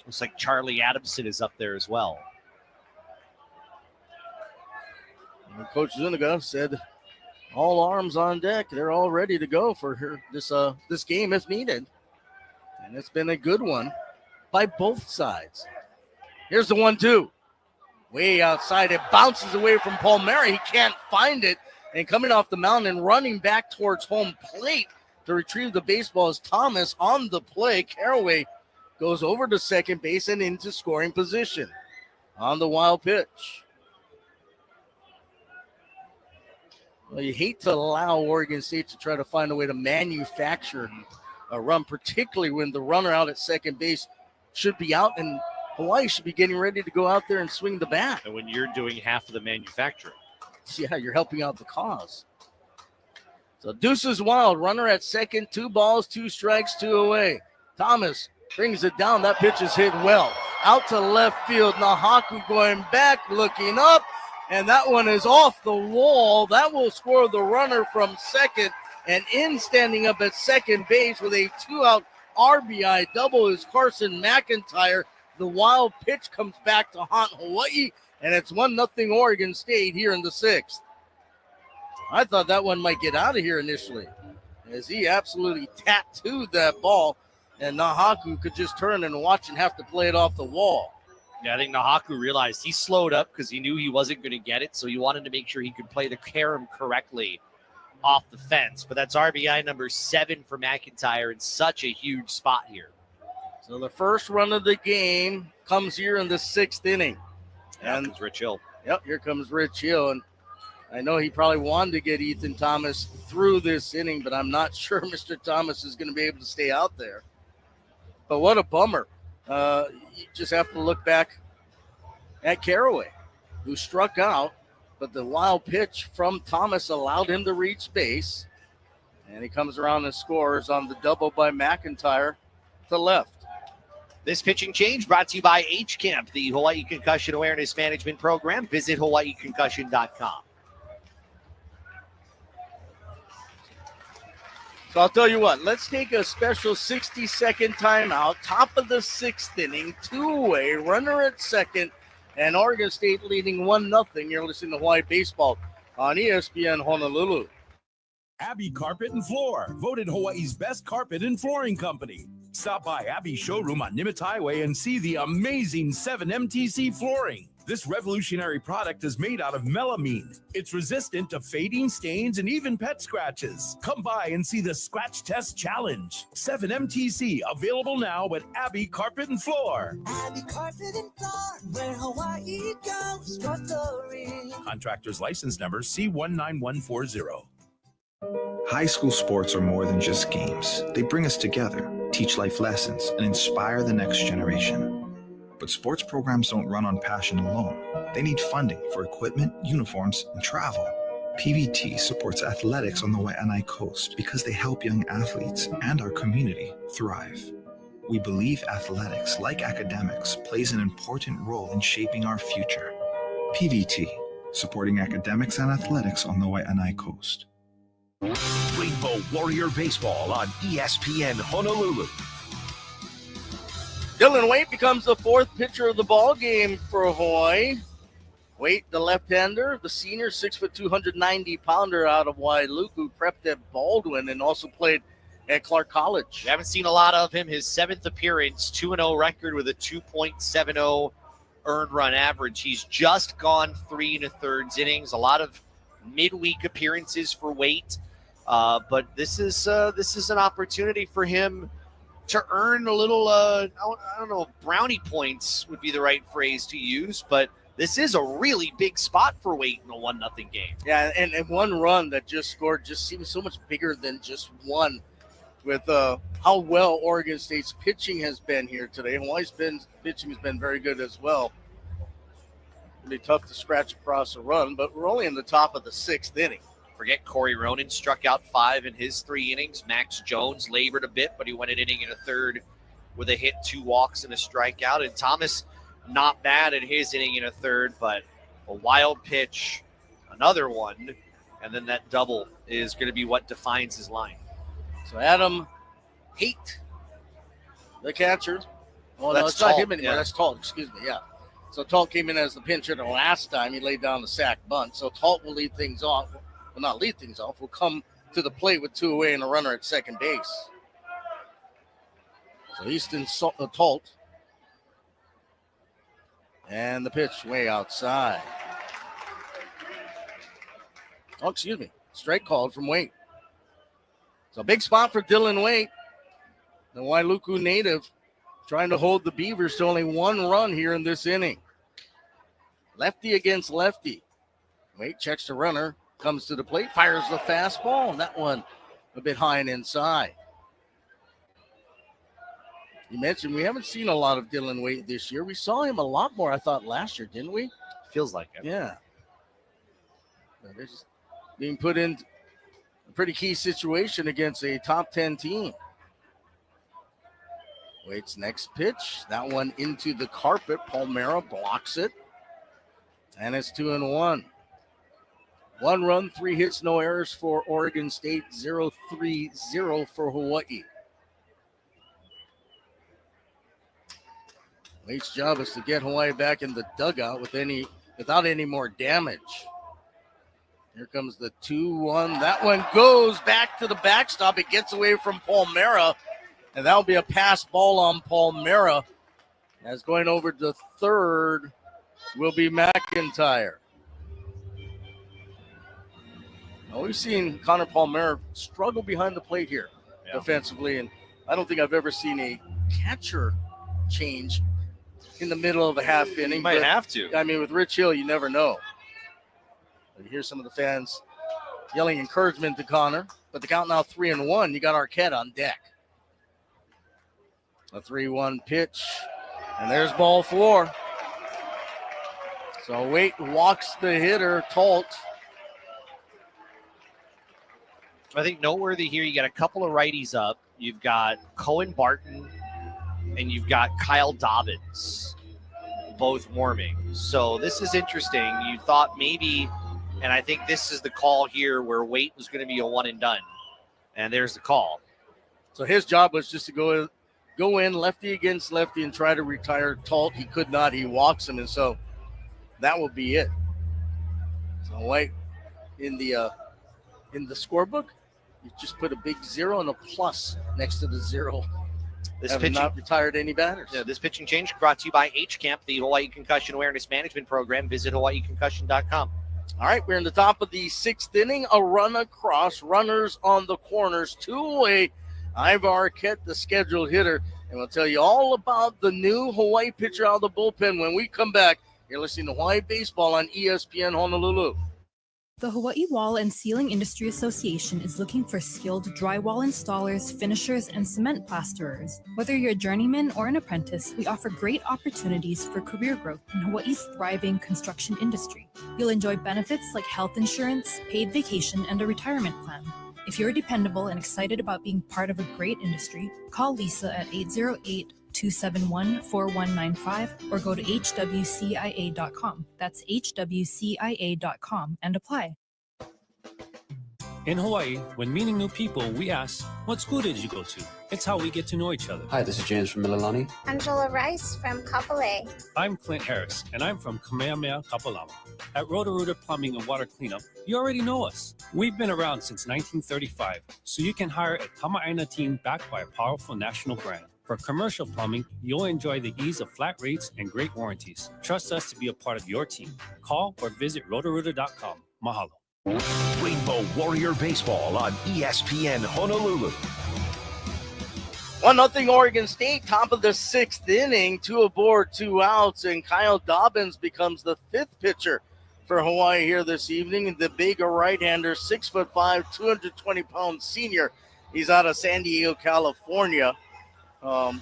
Looks like Charlie Adamson is up there as well. And Coach Zuniga said, all arms on deck. They're all ready to go for this game if needed. And it's been a good one by both sides. Here's the 1-2. Way outside. It bounces away from Palmera. He can't find it. And coming off the mound and running back towards home plate to retrieve the baseball is Thomas on the play. Caraway goes over to second base and into scoring position on the wild pitch. Well, you hate to allow Oregon State to try to find a way to manufacture a run, particularly when the runner out at second base should be out and Hawaii should be getting ready to go out there and swing the bat. And when you're doing half of the manufacturing. Yeah, you're helping out the cause. So Deuces wild, runner at second, 2 balls, 2 strikes, 2 away. Thomas brings it down. That pitch is hit well. Out to left field. Nahaku going back, looking up. And that one is off the wall. That will score the runner from second. And in standing up at second base with a 2-out RBI double is Carson McIntyre. The wild pitch comes back to haunt Hawaii. And it's 1-0 Oregon State here in the 6th. I thought that one might get out of here initially, as he absolutely tattooed that ball. And Nahaku could just turn and watch and have to play it off the wall. Yeah, I think Nahaku realized he slowed up because he knew he wasn't going to get it, so he wanted to make sure he could play the carom correctly off the fence. But that's RBI number 7 for McIntyre in such a huge spot here. So the first run of the game comes here in the 6th inning. And Rich Hill. Yep, here comes Rich Hill. And I know he probably wanted to get Ethan Thomas through this inning, but I'm not sure Mr. Thomas is going to be able to stay out there. But what a bummer. You just have to look back at Caraway, who struck out, but the wild pitch from Thomas allowed him to reach base. And he comes around and scores on the double by McIntyre to left. This pitching change brought to you by HCAMP, the Hawaii Concussion Awareness Management Program. Visit hawaiiconcussion.com. So I'll tell you what, let's take a special 60-second timeout. Top of the sixth inning, two-way, runner at second, and Oregon State leading 1-0. You're listening to Hawaii Baseball on ESPN Honolulu. Abbey Carpet and Floor, voted Hawaii's best carpet and flooring company. Stop by Abbey's showroom on Nimitz Highway and see the amazing 7MTC flooring. This revolutionary product is made out of melamine. It's resistant to fading, stains, and even pet scratches. Come by and see the Scratch Test Challenge. 7MTC, available now at Abbey Carpet and Floor. Abbey Carpet and Floor, where Hawaii goes for glory. Contractor's license number C19140. High school sports are more than just games. They bring us together, teach life lessons, and inspire the next generation. But sports programs don't run on passion alone. They need funding for equipment, uniforms, and travel. PVT supports athletics on the Waianae Coast because they help young athletes and our community thrive. We believe athletics, like academics, plays an important role in shaping our future. PVT, supporting academics and athletics on the Waianae Coast. Rainbow Warrior Baseball on ESPN Honolulu. Dylan Waite becomes the fourth pitcher of the ball game for Hawaii. Waite, the left-hander, the senior, 6'2", 290-pounder out of Wailuku, prepped at Baldwin and also played at Clark College. We haven't seen a lot of him. His seventh appearance, 2-0 record with a 2.70 earned run average. He's just gone 3 1/3 innings. A lot of midweek appearances for Waite, but this is an opportunity for him to earn a little, I don't know, brownie points would be the right phrase to use, but this is a really big spot for Waite in a 1-0 game. Yeah, and one run that just scored just seems so much bigger than just one with how well Oregon State's pitching has been here today. Hawaii's pitching has been very good as well. It'll be tough to scratch across a run, but we're only in the top of the sixth inning. Forget Corey Ronan struck out 5 in his 3 innings. Max Jones labored a bit, but he went an inning and a third with a hit, 2 walks, and a strikeout. And Thomas, not bad in his inning and a third, but a wild pitch, another one, and then that double is going to be what defines his line. So Adam Haight, the catcher. Oh, no, it's not him anymore. That's Talt, excuse me, yeah. So Talt came in as the pinch hitter last time. He laid down the sack bunt. So Talt will lead things off. Will not lead things off. Will come to the plate with 2 away and a runner at second base. So Easton Talt. And the pitch way outside. Oh, excuse me. Strike called from Waite. So big spot for Dylan Waite, the Wailuku native, trying to hold the Beavers to only 1 run here in this inning. Lefty against lefty. Waite checks the runner, comes to the plate, fires the fastball, and that one a bit high and inside. You mentioned we haven't seen a lot of Dylan Waite this year. We saw him a lot more, I thought, last year, didn't we? Feels like it. Yeah. They're just being put in a pretty key situation against a top 10 team. Waite's next pitch. That one into the carpet. Palmera blocks it. And it's 2-1. 1 run, 3 hits, no errors for Oregon State. 0-3-0 for Hawaii. Waite's job is to get Hawaii back in the dugout without any more damage. Here comes the 2-1. That one goes back to the backstop. It gets away from Palmera, and that'll be a pass ball on Palmera. As going over to third will be McIntyre. Now we've seen Connor Palmera struggle behind the plate here defensively, and I don't think I've ever seen a catcher change in the middle of a half inning. Might have to. I mean, with Rich Hill, you never know. You hear some of the fans yelling encouragement to Connor, but the count now 3-1. You got Arquette on deck. A 3-1 pitch, and there's ball 4. So Waite walks the hitter, Tolt. I think noteworthy here, you got a couple of righties up. You've got Cohen Barton and you've got Kyle Dobbins both warming. So this is interesting. You thought maybe, and I think this is the call here where Waite was going to be a one and done. And there's the call. So his job was just to go in lefty against lefty and try to retire Tolt. He could not. He walks him, and so that will be it. So Waite in the scorebook, you just put a big 0 and a plus next to the 0. This Have pitching, not retired any batters. Yeah, this pitching change brought to you by HCAMP, the Hawaii Concussion Awareness Management Program. Visit hawaiiconcussion.com. All right, we're in the top of the 6th inning. A run across, runners on the corners, 2 away. Ivar Arquette, the scheduled hitter, and we'll tell you all about the new Hawaii pitcher out of the bullpen when we come back. You're listening to Hawaii Baseball on ESPN Honolulu. The Hawaii Wall and Ceiling Industry Association is looking for skilled drywall installers, finishers, and cement plasterers. Whether you're a journeyman or an apprentice, we offer great opportunities for career growth in Hawaii's thriving construction industry. You'll enjoy benefits like health insurance, paid vacation, and a retirement plan. If you're dependable and excited about being part of a great industry, call Lisa at 808-271-4195 or go to hwcia.com. That's hwcia.com and apply. In Hawaii, when meeting new people, we ask, what school did you go to? It's how we get to know each other. Hi, this is James from Mililani. Angela Rice from Kapolei. I'm Clint Harris, and I'm from Kamehameha Kapalama. At Roto-Rooter Plumbing and Water Cleanup, you already know us. We've been around since 1935, so you can hire a Kama'aina team backed by a powerful national brand. For commercial plumbing, you'll enjoy the ease of flat rates and great warranties. Trust us to be a part of your team. Call or visit rotorooter.com. Mahalo. Rainbow Warrior Baseball on ESPN Honolulu. 1-0 Oregon State, top of the 6th inning, 2 aboard, 2 outs, and Kyle Dobbins becomes the 5th pitcher for Hawaii here this evening. The big right-hander, 6'5", 220-pound senior. He's out of San Diego, California, and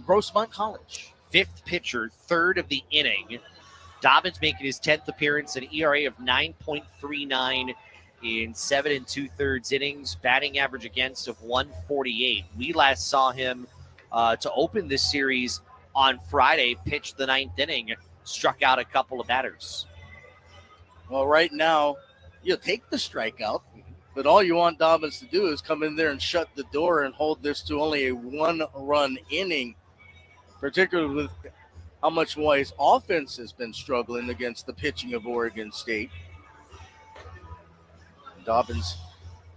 Grossmont College. 5th pitcher, 3rd of the inning. Dobbins making his 10th appearance, an ERA of 9.39 in 7 2/3 innings, batting average against of 148. We last saw him to open this series on Friday, pitched the 9th inning, struck out a couple of batters. Well, right now, you take the strikeout, but all you want Dobbins to do is come in there and shut the door and hold this to only a 1-run inning, particularly with how much Hawaii's offense has been struggling against the pitching of Oregon State. Dobbins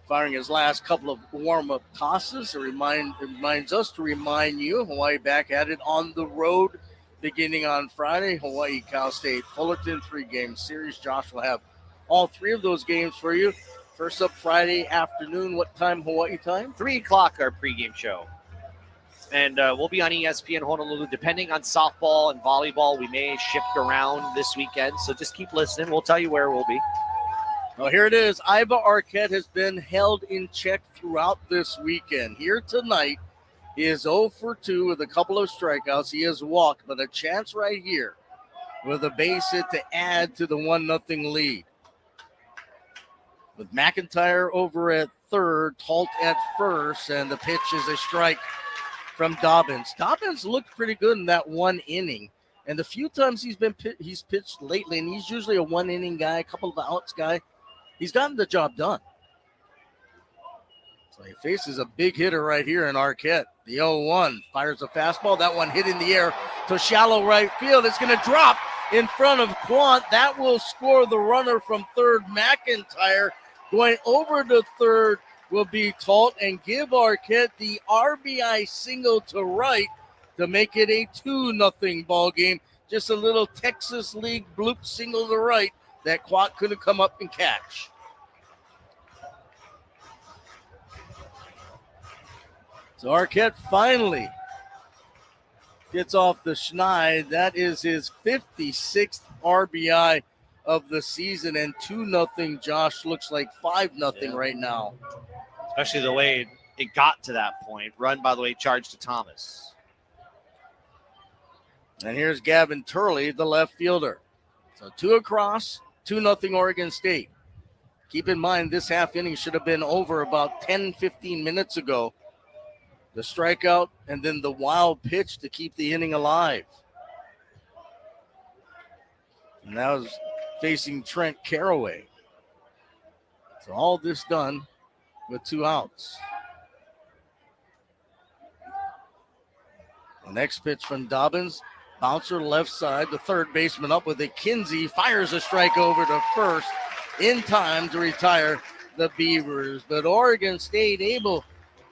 firing his last couple of warm-up tosses. It reminds us to remind you, Hawaii back at it on the road beginning on Friday. Hawaii, Cal State, Fullerton, 3-game series. Josh will have all 3 of those games for you. First up Friday afternoon. What time, Hawaii time? 3 o'clock, our pregame show. And we'll be on ESPN Honolulu. Depending on softball and volleyball, we may shift around this weekend. So just keep listening. We'll tell you where we'll be. Well, here it is. Ivar Arquette has been held in check throughout this weekend. Here tonight, he is 0 for 2 with a couple of strikeouts. He has walked, but a chance right here with a base hit to add to the 1-0 lead. With McIntyre over at third, Tolt at first, and the pitch is a strike from Dobbins. Dobbins looked pretty good in that 1 inning. And the few times he's pitched lately, and he's usually a 1-inning guy, a couple of outs guy, he's gotten the job done. So he faces a big hitter right here in Arquette. The 0-1 fires a fastball. That one hit in the air to shallow right field. It's going to drop in front of Quant. That will score the runner from third, McIntyre. Going over to third will be Tolt and give Arquette the RBI single to right to make it a 2-0 ball game. Just a little Texas League bloop single to right that Quat couldn't come up and catch. So Arquette finally gets off the schneid. That is his 56th RBI of the season, and 2-0. Josh looks like 5-0 right now. Especially the way it got to that point. Run, by the way, charged to Thomas. And here's Gavin Turley, the left fielder. So 2 across, 2-0 Oregon State. Keep in mind, this half inning should have been over about 10-15 minutes ago. The strikeout and then the wild pitch to keep the inning alive. And that was facing Trent Caraway. So all this done with 2 outs. The next pitch from Dobbins. Bouncer left side. The third baseman up with it. Kinsey fires a strike over to first in time to retire the Beavers. But Oregon State able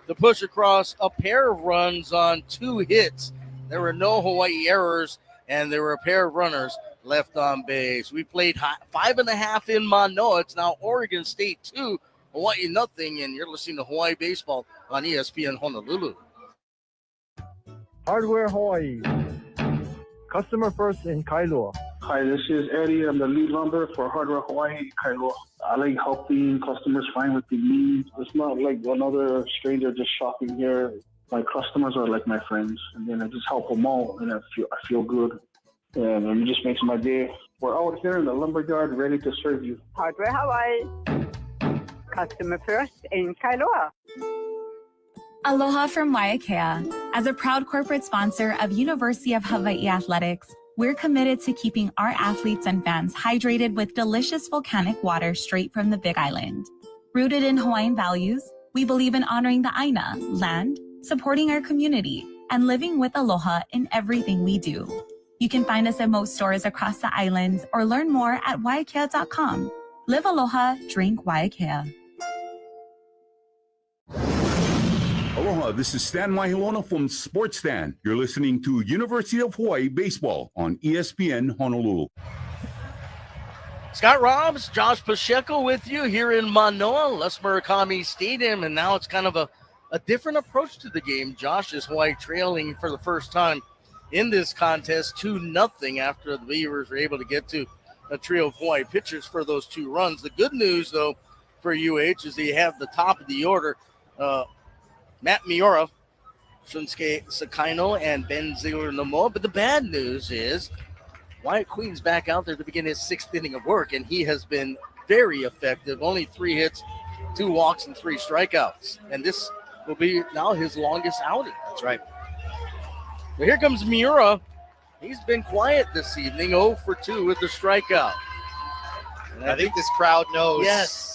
to push across a pair of runs on 2 hits. There were no Hawaii errors, and there were a pair of runners left on base. We played 5.5 in Manoa. It's now Oregon State 2, Hawaii nothing, and you're listening to Hawaii Baseball on ESPN Honolulu. Hardware Hawaii. Customer first in Kailua. Hi, this is Eddie. I'm the lead lumber for Hardware Hawaii, Kailua. I like helping customers find what they need. It's not like another stranger just shopping here. My customers are like my friends, and then I just help them out, and I feel good, and it just makes my day. We're out here in the lumberyard ready to serve you. Hardware Hawaii. Customer first in Kailua. Aloha from Waiakea. As a proud corporate sponsor of University of Hawaii Athletics, we're committed to keeping our athletes and fans hydrated with delicious volcanic water straight from the Big Island. Rooted in Hawaiian values, we believe in honoring the Aina, land, supporting our community, and living with aloha in everything we do. You can find us at most stores across the islands or learn more at waiakea.com. Live aloha, drink Waiakea. Aloha, this is Stan Mahilona from Sports Stan. You're listening to University of Hawaii Baseball on ESPN Honolulu. Scott Robbs, Josh Pacheco with you here in Manoa, Les Murakami Stadium, and now it's kind of a different approach to the game. Josh is Hawaii trailing for the first time in this contest 2-0 after the Beavers were able to get to a trio of Hawaii pitchers for those 2 runs. The good news, though, for UH is they have the top of the order, Matt Miura, Shunsuke Sakaino, and Ben Zior-Namoa. But the bad news is Wyatt Queen's back out there to begin his 6th inning of work, and he has been very effective. Only 3 hits, 2 walks, and 3 strikeouts. And this will be now his longest outing. That's right. So here comes Miura. He's been quiet this evening, 0 for 2 with the strikeout. And I think this crowd knows. Yes.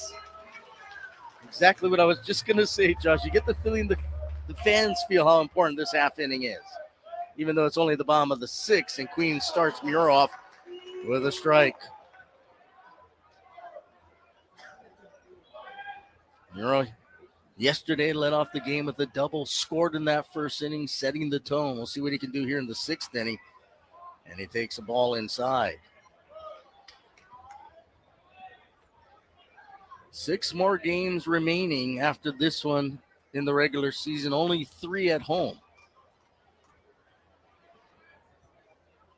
Exactly what I was just going to say, Josh. You get the feeling the fans feel how important this half inning is, even though it's only the bottom of the 6th, and Queen starts Miura off with a strike. Miura yesterday led off the game with a double, scored in that first inning, setting the tone. We'll see what he can do here in the 6th inning, and he takes a ball inside. 6 more games remaining after this one in the regular season, only 3 at home.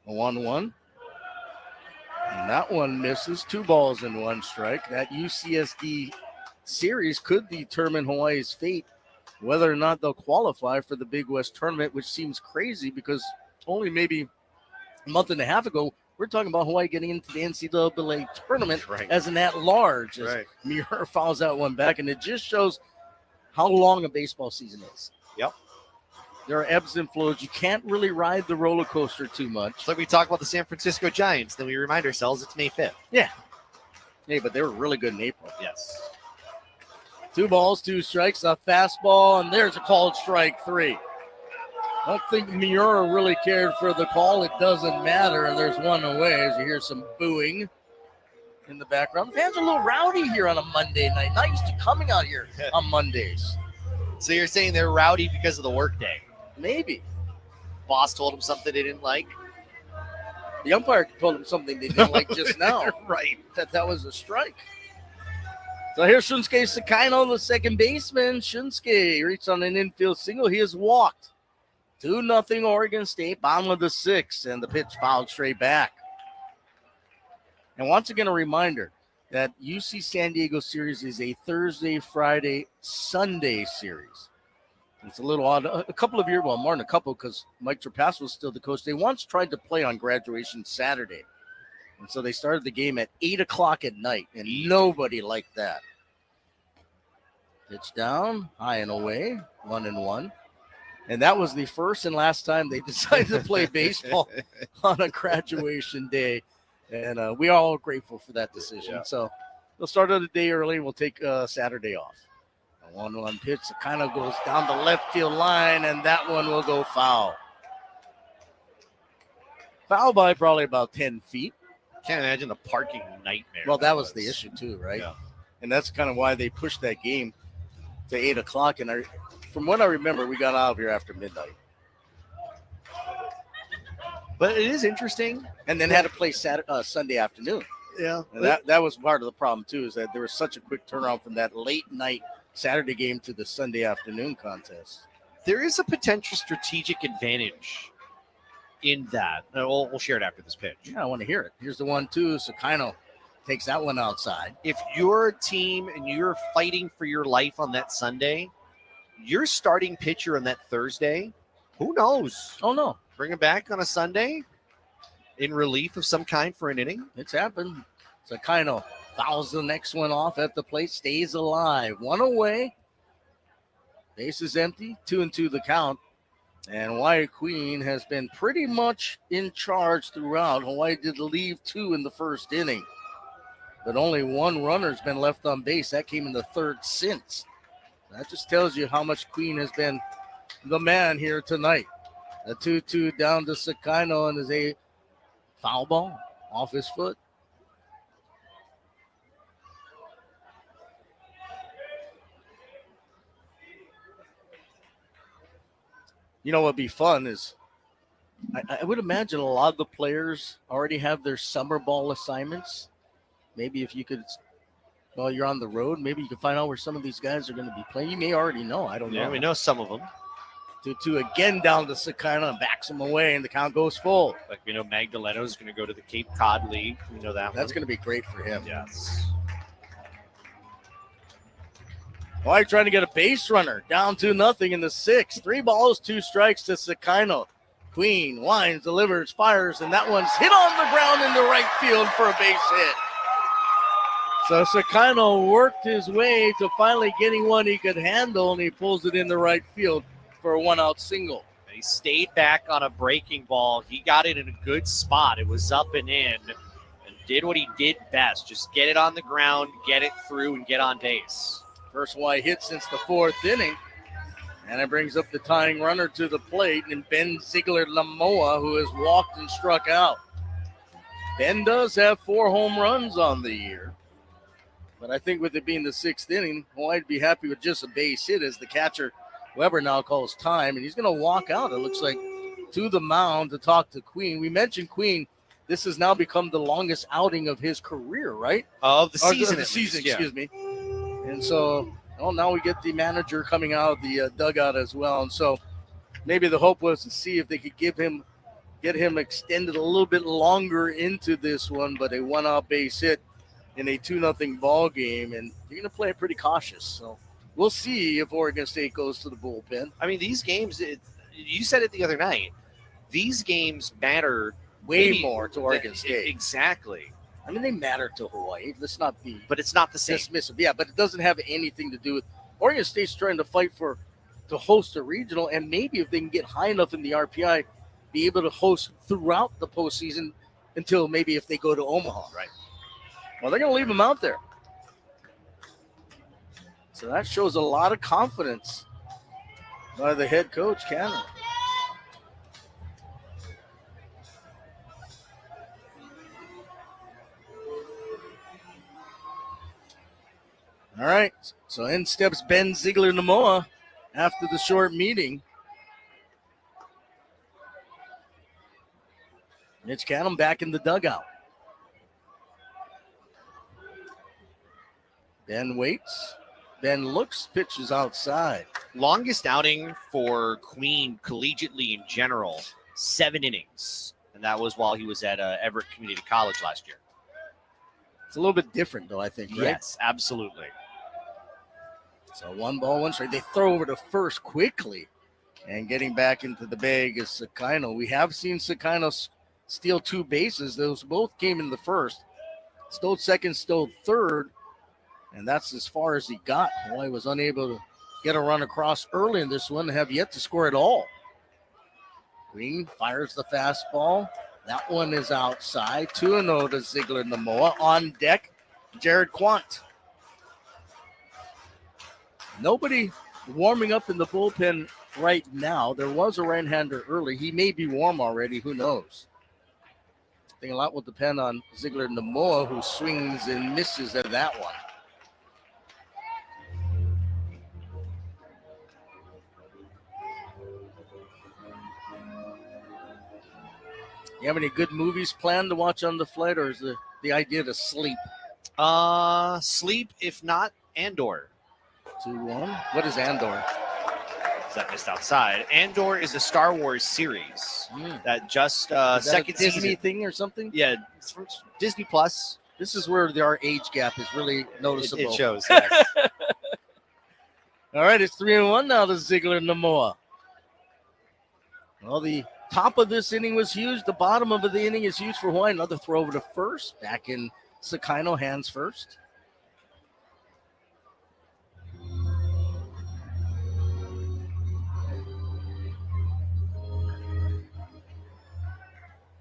A 1-1. And that one misses. 2 balls and 1 strike. That UCSD series could determine Hawaii's fate, whether or not they'll qualify for the Big West tournament, which seems crazy because only maybe a month and a half ago, we're talking about Hawaii getting into the NCAA tournament as an at-large. As Miura fouls that one back, and it just shows how long a baseball season is. Yep. There are ebbs and flows. You can't really ride the roller coaster too much. It's like we talk about the San Francisco Giants, then we remind ourselves it's May 5th. Yeah. Hey, but they were really good in April. Yes. 2 balls, 2 strikes, a fastball, and there's a called strike 3. I don't think Miura really cared for the call. It doesn't matter. And there's one away as you hear some booing in the background. Fans are a little rowdy here on a Monday night. Not used to coming out here on Mondays. So you're saying they're rowdy because of the workday? Maybe. Boss told them something they didn't like? The umpire told them something they didn't like just now. Right. That was a strike. So here's Shunsuke Sakaino, the second baseman. Shunsuke reached on an infield single. He has walked. 2-0 Oregon State, bottom of the 6th, and the pitch fouled straight back. And once again, a reminder that UC San Diego series is a Thursday, Friday, Sunday series. It's a little odd. A couple of years, well, more than a couple, because Mike Trapasso was still the coach. They once tried to play on graduation Saturday. And so they started the game at 8 o'clock at night, and nobody liked that. Pitch down, high and away, 1-1. And that was the first and last time they decided to play baseball on a graduation day. And we are all grateful for that decision. Yeah. So they'll start the day early, and we'll take Saturday off. A 1-1 pitch that kind of goes down the left field line, and that one will go foul. Foul by probably about 10 feet. Can't imagine the parking nightmare. Well, that was the issue too, right? Yeah. And that's kind of why they pushed that game to 8 o'clock. And from what I remember, we got out of here after midnight. But it is interesting. And then had to play Sunday afternoon. Yeah. And that was part of the problem, too, is that there was such a quick turnaround from that late night Saturday game to the Sunday afternoon contest. There is a potential strategic advantage in that. We'll share it after this pitch. Yeah, I want to hear it. Here's the 1-2. Sakino takes that one outside. If you're a team and you're fighting for your life on that Sunday, your starting pitcher on that Thursday, who knows? Oh, no. Bring him back on a Sunday in relief of some kind for an inning. It's happened. Sakino fouls the next one off at the plate, stays alive. One away. Base is empty. 2-2 the count. And Hawaii Queen has been pretty much in charge throughout. Hawaii did leave 2 in the first inning, but only 1 runner's been left on base. That came in the third since. That just tells you how much Queen has been the man here tonight. A 2-2 down to Sakino, and is a foul ball off his foot. You know what would be fun is I would imagine a lot of the players already have their summer ball assignments. Maybe if you could, while you're on the road, maybe you can find out where some of these guys are going to be playing. You may already know. I don't know. Yeah, we know some of them. 2-2 again down to Sakino and backs him away, and the count goes full. Like we know Magdaleno is going to go to the Cape Cod League. We know that. That's going to be great for him. Yes. Hawaii trying to get a base runner. Down 2-0 in the 6th. 3 balls, 2 strikes to Sakino. Queen winds, delivers, fires, and that one's hit on the ground in the right field for a base hit. So Sakino worked his way to finally getting one he could handle, and he pulls it in the right field for a 1-out single. He stayed back on a breaking ball. He got it in a good spot. It was up and in, and did what he did best. Just get it on the ground, get it through, and get on base. First Hawaii hit since the 4th inning. And it brings up the tying runner to the plate, and Ben Ziegler-Lamoa, who has walked and struck out. Ben does have 4 home runs on the year. But I think with it being the 6th inning, Hawaii'd be happy with just a base hit as the catcher, Weber, now calls time. And he's going to walk out, it looks like, to the mound to talk to Queen. We mentioned Queen. This has now become the longest outing of his career, right? Of the season. The season, excuse me. And so, now we get the manager coming out of the dugout as well. And so maybe the hope was to see if they could get him extended a little bit longer into this one, but a 1-out base hit in a 2-0 ball game. And you're going to play it pretty cautious. So we'll see if Oregon State goes to the bullpen. I mean, these games, you said it the other night, these games matter way more to Oregon State. Exactly. I mean, they matter to Hawaii. Let's not be. But it's not the same. Dismissive. Yeah, but it doesn't have anything to do with Oregon State's trying to fight to host a regional, and maybe if they can get high enough in the RPI, be able to host throughout the postseason until maybe if they go to Omaha. Right. Well, they're going to leave them out there. So that shows a lot of confidence by the head coach, Cannon. All right, so in steps Ben Ziegler-Lamoa after the short meeting. Mitch Canham back in the dugout. Ben waits. Ben looks, pitches outside. Longest outing for Queen collegiately in general, 7 innings. And that was while he was at Everett Community College last year. It's a little bit different, though, I think, right? Yes, absolutely. So 1 ball, 1 strike. They throw over to first quickly. And getting back into the bag is Sakino. We have seen Sakino steal 2 bases. Those both came in the first. Stole second, stole third. And that's as far as he got. Hawaii was unable to get a run across early in this one, have yet to score at all. Green fires the fastball. That one is outside. 2-0 to Ziegler Namoa. On deck, Jared Quant. Nobody warming up in the bullpen right now. There was a right-hander early. He may be warm already. Who knows? I think a lot will depend on Ziegler Namoa, who swings and misses at that one. You have any good movies planned to watch on the flight, or is the idea to sleep? Sleep, if not Andor. 2-1. What is Andor? That missed outside. Andor is a Star Wars series that just Is that second a Disney season thing or something? Yeah, it's from Disney Plus. This is where our age gap is really noticeable. It shows. Yes. All right, it's 3-1 now to Ziegler Namoa. Well, the top of this inning was huge. The bottom of the inning is huge for Hawaii. Another throw over to first. Back in Sakino, hands first.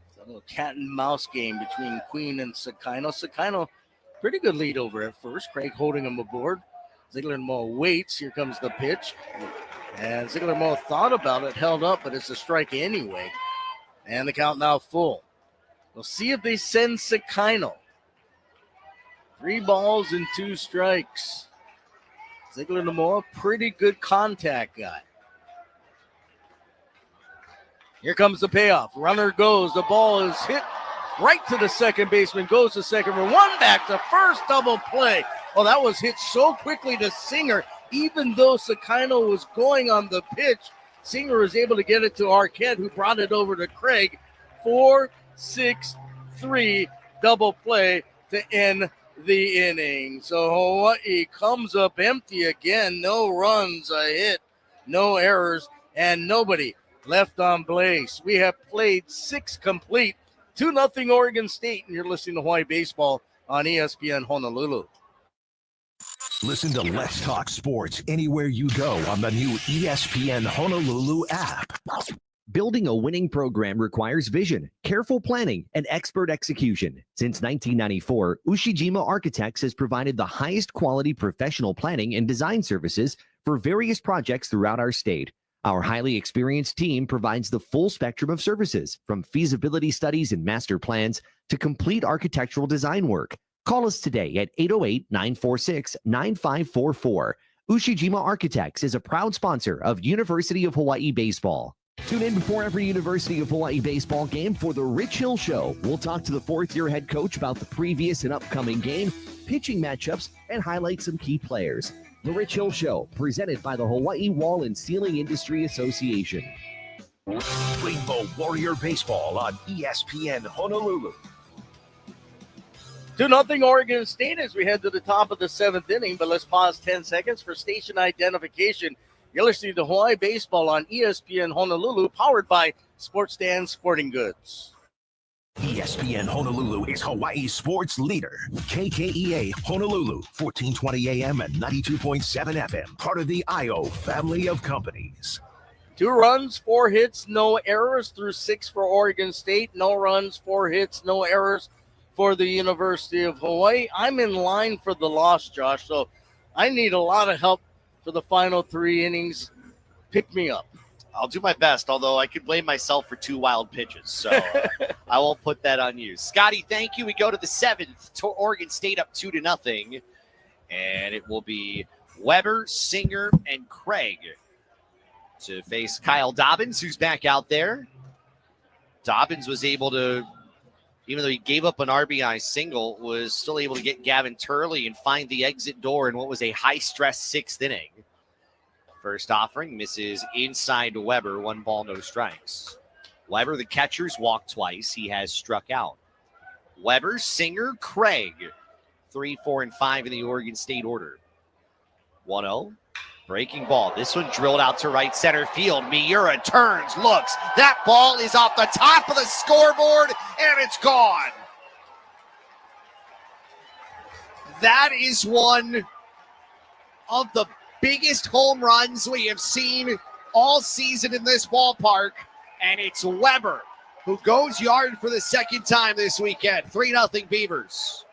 It's a little cat and mouse game between Queen and Sakino. Sakino, pretty good lead over at first. Craig holding him aboard. Ziegler Namoa waits. Here comes the pitch. And Ziegler Namoa thought about it, held up, but it's a strike anyway. And the count now full. We'll see if they send Sakino. 3 balls and 2 strikes. Ziegler Namoa, pretty good contact guy. Here comes the payoff. Runner goes. The ball is hit right to the second baseman. Goes to second for 1 back to first, double play. Oh, that was hit so quickly to Singer. Even though Sakino was going on the pitch, Singer was able to get it to Arquette, who brought it over to Craig. 4-6-3 double play to end the inning. So Hawaii comes up empty again. No runs, a hit, no errors, and nobody left on base. We have played 6 complete. 2-0 Oregon State, and you're listening to Hawaii Baseball on ESPN Honolulu. Listen to Let's Talk Sports anywhere you go on the new ESPN Honolulu app. Building a winning program requires vision, careful planning, and expert execution. Since 1994, Ushijima Architects has provided the highest quality professional planning and design services for various projects throughout our state. Our highly experienced team provides the full spectrum of services, from feasibility studies and master plans to complete architectural design work. Call us today at 808-946-9544. Ushijima Architects is a proud sponsor of University of Hawaii Baseball. Tune in before every University of Hawaii baseball game for the Rich Hill Show. We'll talk to the 4th-year head coach about the previous and upcoming game, pitching matchups, and highlight some key players. The Rich Hill Show, presented by the Hawaii Wall and Ceiling Industry Association. Rainbow Warrior Baseball on ESPN Honolulu. 2-0 Oregon State as we head to the top of the 7th inning, but let's pause 10 seconds for station identification. You're listening to Hawaii Baseball on ESPN Honolulu, powered by Sports Stand Sporting Goods. ESPN Honolulu is Hawaii's sports leader. KKEA Honolulu, 1420 AM and 92.7 FM, part of the IO family of companies. 2 runs, 4 hits, no errors through 6 for Oregon State. No runs, 4 hits, no errors for the University of Hawaii. I'm in line for the loss, Josh, so I need a lot of help for the final 3 innings. Pick me up. I'll do my best, although I could blame myself for 2 wild pitches, so I won't put that on you. Scotty, thank you. We go to the 7th. Oregon State up 2-0, and it will be Weber, Singer, and Craig to face Kyle Dobbins, who's back out there. Dobbins was able to, even though he gave up an RBI single, was still able to get Gavin Turley and find the exit door in what was a high-stress 6th inning. First offering misses inside to Weber. 1 ball, no strikes. Weber, the catcher's walked twice. He has struck out. Weber, Singer, Craig 3, 4, and 5 in the Oregon State order. 1-0. Breaking ball. This one drilled out to right center field. Miura turns, looks. That ball is off the top of the scoreboard, and it's gone. That is one of the biggest home runs we have seen all season in this ballpark, and it's Weber who goes yard for the second time this weekend. 3-0 Beavers.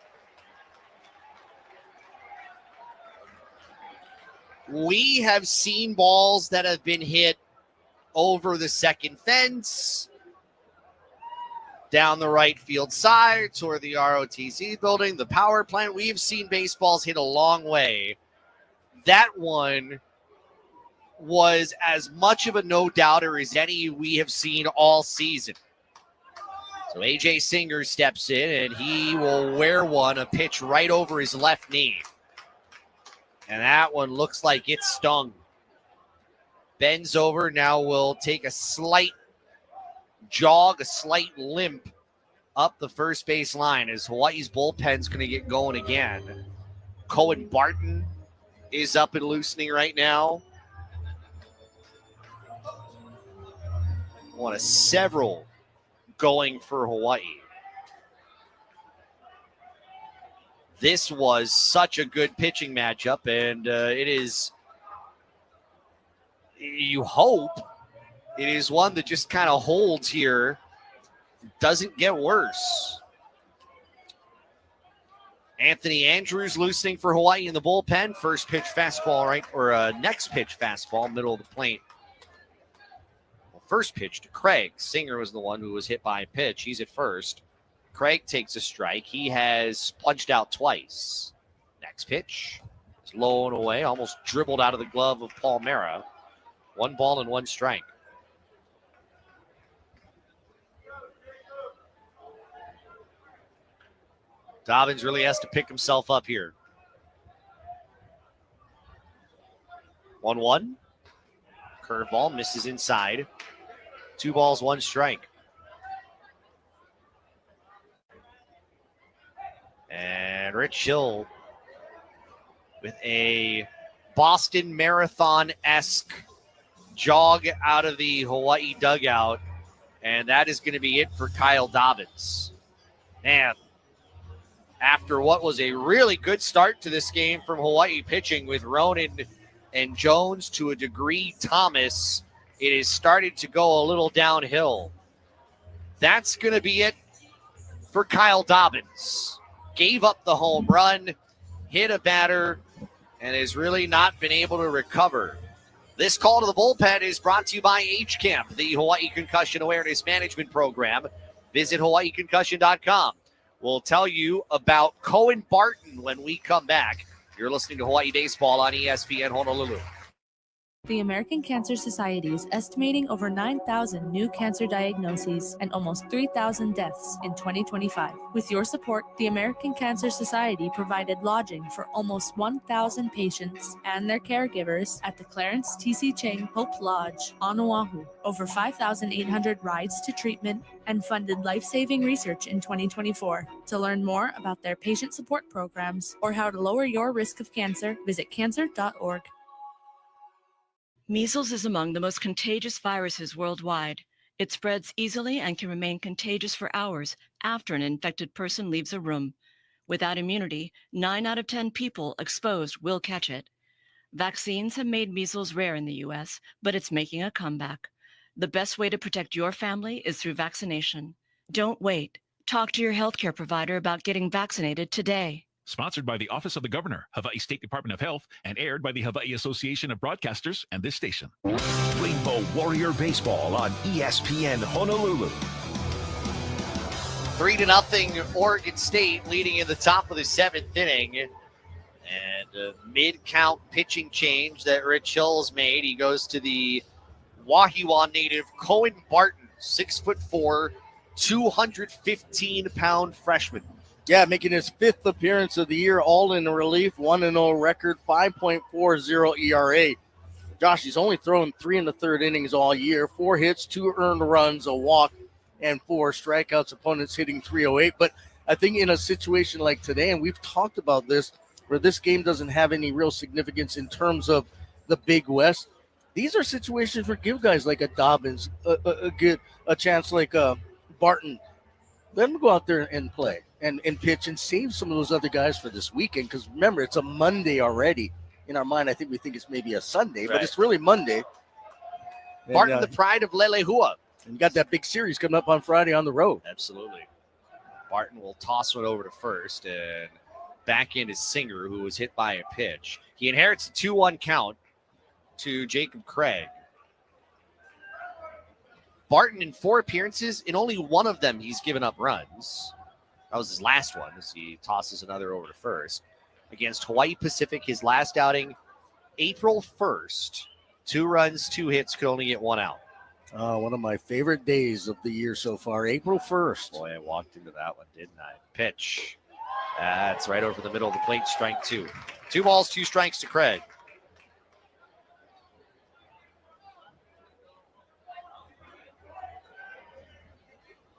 We have seen balls that have been hit over the second fence, down the right field side, toward the ROTC building, the power plant. We've seen baseballs hit a long way. That one was as much of a no-doubter as any we have seen all season. So A.J. Singer steps in, and he will wear one, a pitch right over his left knee. And that one looks like it stung. Bends over, now will take a slight jog, a slight limp up the first base line as Hawaii's bullpen's going to get going again. Cohen Barton is up and loosening right now. One of several going for Hawaii. This was such a good pitching matchup, and it is, you hope, it is one that just kind of holds here, doesn't get worse. Anthony Andrews loosening for Hawaii in the bullpen. First pitch fastball, right, or next pitch fastball, middle of the plate. Well, first pitch to Craig. Singer was the one who was hit by a pitch. He's at first. Craig takes a strike. He has punched out twice. Next pitch is low and away, almost dribbled out of the glove of Paul Mara. 1 ball and 1 strike. Dobbins really has to pick himself up here. 1-1. Curveball misses inside. 2 balls, 1 strike. And Rich Hill with a Boston Marathon-esque jog out of the Hawaii dugout. And that is going to be it for Kyle Dobbins. Man, after what was a really good start to this game from Hawaii pitching with Ronan and Jones, to a degree Thomas, it has started to go a little downhill. That's going to be it for Kyle Dobbins. Gave up the home run, hit a batter, and has really not been able to recover. This call to the bullpen is brought to you by HCAMP, the Hawaii Concussion Awareness Management Program. Visit hawaiiconcussion.com. We'll tell you about Cohen Barton when we come back. You're listening to Hawaii Baseball on ESPN Honolulu. The American Cancer Society is estimating over 9,000 new cancer diagnoses and almost 3,000 deaths in 2025. With your support, the American Cancer Society provided lodging for almost 1,000 patients and their caregivers at the Clarence T.C. Ching Hope Lodge on Oahu, over 5,800 rides to treatment, and funded life-saving research in 2024. To learn more about their patient support programs or how to lower your risk of cancer, visit cancer.org. Measles is among the most contagious viruses worldwide. It spreads easily and can remain contagious for hours after an infected person leaves a room. Without immunity, 9 out of 10 people exposed will catch it. Vaccines have made measles rare in the U.S., but it's making a comeback. The best way to protect your family is through vaccination. Don't wait. Talk to your healthcare provider about getting vaccinated today. Sponsored by the Office of the Governor, Hawaii State Department of Health, and aired by the Hawaii Association of Broadcasters and this station. Rainbow Warrior Baseball on ESPN Honolulu. 3-0 Oregon State leading in the top of the 7th inning. And a mid-count pitching change that Rich Hill's made. He goes to the Wahiawa native Cohen Barton, 6'4", 215-pound freshman. Yeah, making his 5th appearance of the year, all in relief, 1-0 record, 5.40 ERA. Josh, he's only thrown 3 in the 3rd innings all year, 4 hits, 2 earned runs, a walk, and 4 strikeouts. Opponents hitting .308. But I think in a situation like today, and we've talked about this, where this game doesn't have any real significance in terms of the Big West, these are situations where give guys like a Dobbins a chance like Barton. Let them go out there and play and pitch and save some of those other guys for this weekend. Because remember, it's a Monday already. In our mind, I think we think it's maybe a Sunday, but it's really Monday. Barton, the pride of Lelehua. And you got that big series coming up on Friday on the road. Absolutely. Barton will toss one over to first, and back in is Singer, who was hit by a pitch. He inherits a 2-1 count to Jacob Craig. Barton in 4 appearances, in only one of them he's given up runs. That was his last one, as he tosses another over to first. Against Hawaii Pacific, his last outing, April 1st. 2 runs, 2 hits, could only get 1 out. One of my favorite days of the year so far, April 1st. Boy, I walked into that one, didn't I? Pitch. That's right over the middle of the plate, strike 2. 2 balls, 2 strikes to Craig.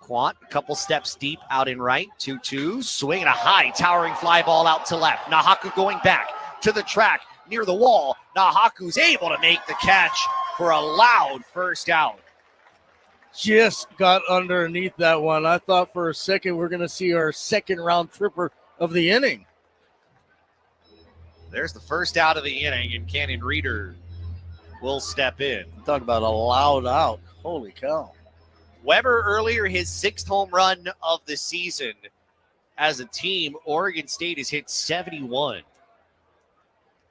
Quant, a couple steps deep out in right, 2-2, swinging a high, towering fly ball out to left. Nahaku going back to the track near the wall. Nahaku's able to make the catch for a loud first out. Just got underneath that one. I thought for a second we're going to see our second round tripper of the inning. There's the first out of the inning, and Cannon Reeder will step in. Talk about a loud out. Holy cow. Weber earlier, his 6th home run of the season. As a team, Oregon State has hit 71.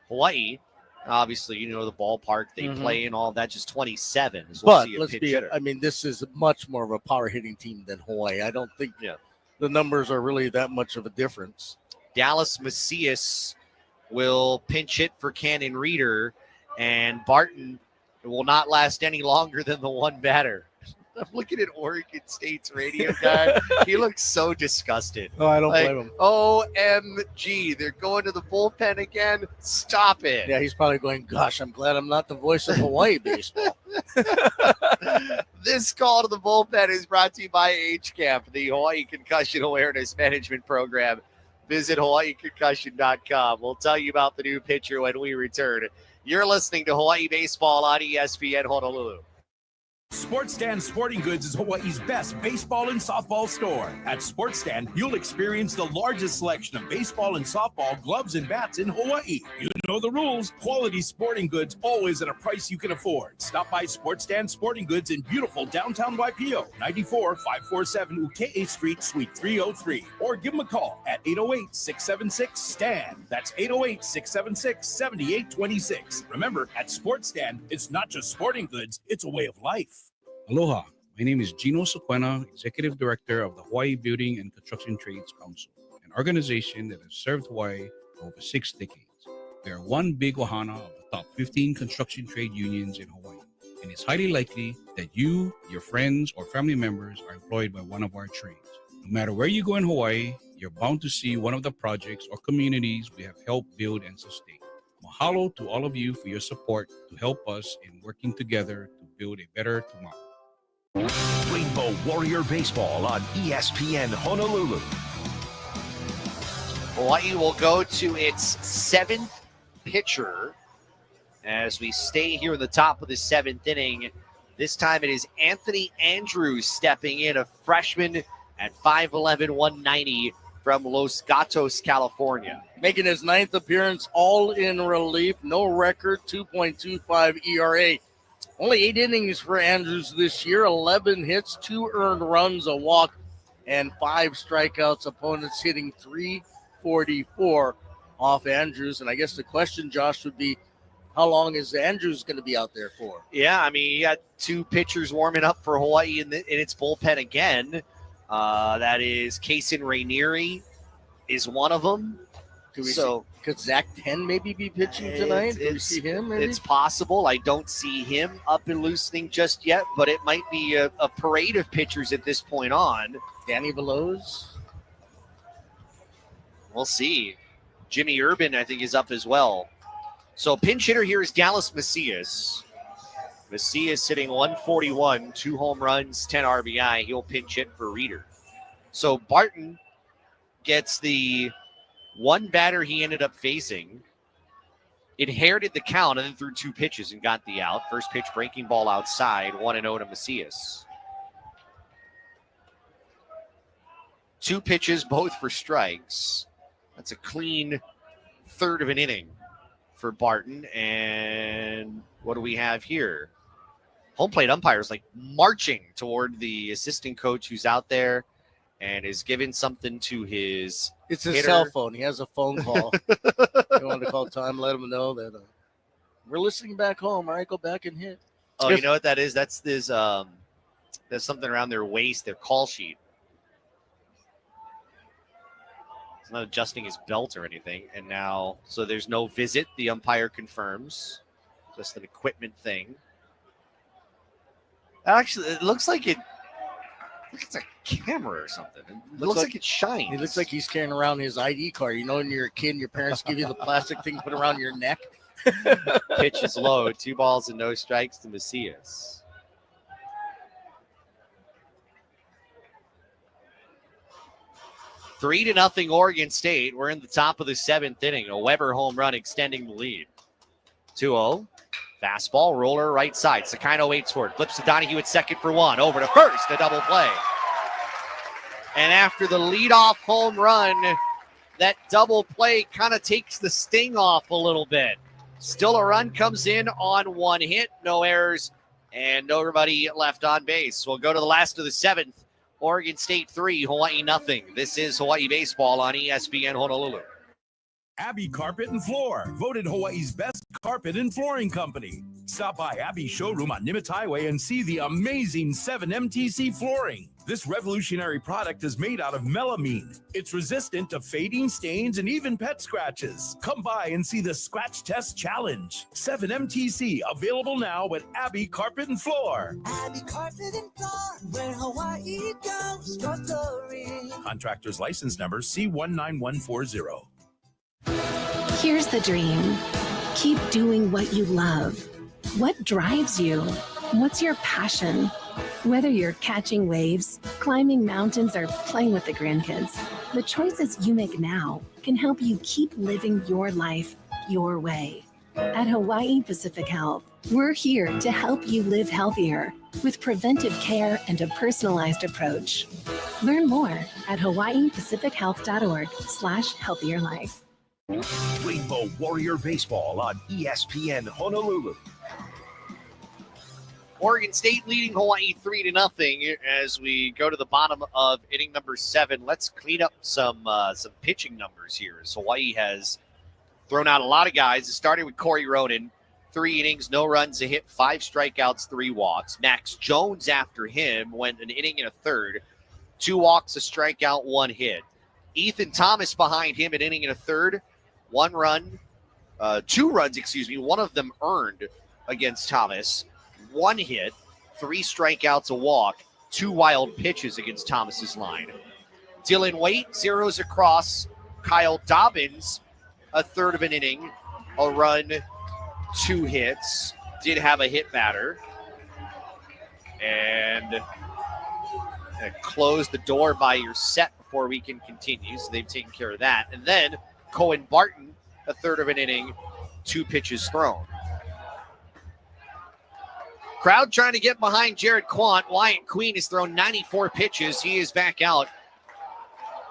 Hawaii, obviously, you know the ballpark they play in, all that, just 27. So But let's be, I mean, this is much more of a power hitting team than Hawaii. I don't think the numbers are really that much of a difference. Dallas Macias will pinch hit for Cannon Reeder, and Barton will not last any longer than the one batter. I'm looking at Oregon State's radio guy. He looks so disgusted. Oh, I don't blame him. OMG, they're going to the bullpen again. Stop it. Yeah, he's probably going, gosh, I'm glad I'm not the voice of Hawaii baseball. This call to the bullpen is brought to you by HCAP, the Hawaii Concussion Awareness Management Program. Visit hawaiiconcussion.com. We'll tell you about the new pitcher when we return. You're listening to Hawaii Baseball on ESPN Honolulu. Sports Stand Sporting Goods is Hawaii's best baseball and softball store. At Sports Stand, you'll experience the largest selection of baseball and softball gloves and bats in Hawaii. You know the rules. Quality sporting goods, always at a price you can afford. Stop by Sports Stand Sporting Goods in beautiful downtown Waipio, 94-547 Uke'e Street, Suite 303. Or give them a call at 808-676-STAND. That's 808-676-7826. Remember, at Sports Stand, it's not just sporting goods, it's a way of life. Aloha, my name is Gino Sequena, Executive Director of the Hawaii Building and Construction Trades Council, an organization that has served Hawaii for over 6 decades. We are one big ohana of the top 15 construction trade unions in Hawaii, and it's highly likely that you, your friends, or family members are employed by one of our trades. No matter where you go in Hawaii, you're bound to see one of the projects or communities we have helped build and sustain. Mahalo to all of you for your support to help us in working together to build a better tomorrow. Rainbow Warrior Baseball on ESPN Honolulu. Hawaii will go to its 7th pitcher as we stay here in the top of the 7th inning. This time it is Anthony Andrews stepping in, a freshman at 5'11", 190 from Los Gatos, California. Making his 9th appearance, all in relief, no record, 2.25 ERA. Only 8 innings for Andrews this year, 11 hits, 2 earned runs, a walk, and 5 strikeouts. Opponents hitting .344 off Andrews. And I guess the question, Josh, would be, how long is Andrews going to be out there for? Yeah, I mean, you got 2 pitchers warming up for Hawaii in its bullpen again. That is Kason Rainieri is one of them. Could Zach Tenn maybe be pitching tonight? Do we see him? Maybe? It's possible. I don't see him up and loosening just yet, but it might be a parade of pitchers at this point on. Danny Veloz? We'll see. Jimmy Urban, I think, is up as well. So pinch hitter here is Dallas Macias. Macias hitting 141, 2 home runs, 10 RBI. He'll pinch hit for Reeder. So Barton gets the one batter he ended up facing, inherited the count, and then threw 2 pitches and got the out. First pitch, breaking ball outside, 1-0 to Macias. 2 pitches, both for strikes. That's a clean third of an inning for Barton. And what do we have here? Home plate umpires like marching toward the assistant coach who's out there and is giving something to his It's his hitter. cell phone. He has a phone call. You want to call Tom, let him know that we're listening back home. All right, go back and hit. Oh, you know what that is? That's this. There's something around their waist, their call sheet. It's not adjusting his belt or anything. And now, so there's no visit. The umpire confirms. Just an equipment thing. Actually, it looks like it. It's a camera or something. It looks like it shines. He looks like he's carrying around his ID card. You know, when you're a kid and your parents give you the plastic thing to put around your neck. Pitch is low. 2 balls and no strikes to Macias. Three to nothing Oregon State. We're in the top of the 7th inning. A Weber home run extending the lead. 2-0. Fastball, roller, right side. Sakino waits for it. Flips to Donahue at second for 1. Over to first, a double play. And after the leadoff home run, that double play kind of takes the sting off a little bit. Still a run comes in on 1 hit, no errors, and nobody left on base. We'll go to the last of the 7th. Oregon State 3, Hawaii nothing. This is Hawaii Baseball on ESPN Honolulu. Abbey Carpet and Floor, voted Hawaii's best carpet and flooring company. Stop by Abbey's showroom on Nimitz Highway and see the amazing 7MTC flooring. This revolutionary product is made out of melamine. It's resistant to fading, stains, and even pet scratches. Come by and see the Scratch Test Challenge. 7MTC, available now at Abbey Carpet and Floor. Abbey Carpet and Floor, where Hawaii goes, your story. Contractor's license number C19140. Here's the dream. Keep doing what you love. What drives you? What's your passion? Whether you're catching waves, climbing mountains, or playing with the grandkids, the choices you make now can help you keep living your life your way. At Hawaii Pacific Health, we're here to help you live healthier with preventive care and a personalized approach. Learn more at hawaiipacifichealth.org/healthierlife. Rainbow Warrior Baseball on ESPN Honolulu. Oregon State leading Hawaii 3-0 as we go to the bottom of inning number 7. Let's clean up some pitching numbers here. As Hawaii has thrown out a lot of guys. It started with Corey Roden. 3 innings, no runs, a hit, 5 strikeouts, 3 walks. Max Jones after him went an inning and a third. 2 walks, a strikeout, 1 hit. Ethan Thomas behind him, an inning and a third. 2 runs, one of them earned against Thomas. 1 hit, 3 strikeouts, a walk, 2 wild pitches against Thomas's line. Dylan Waite zeroes across Kyle Dobbins, a third of an inning, a run, 2 hits, did have a hit batter, and close the door by your set before we can continue, so they've taken care of that. And then Cohen Barton, a third of an inning, 2 pitches thrown. Crowd trying to get behind Jared Quant. Wyatt Queen has thrown 94 pitches. He is back out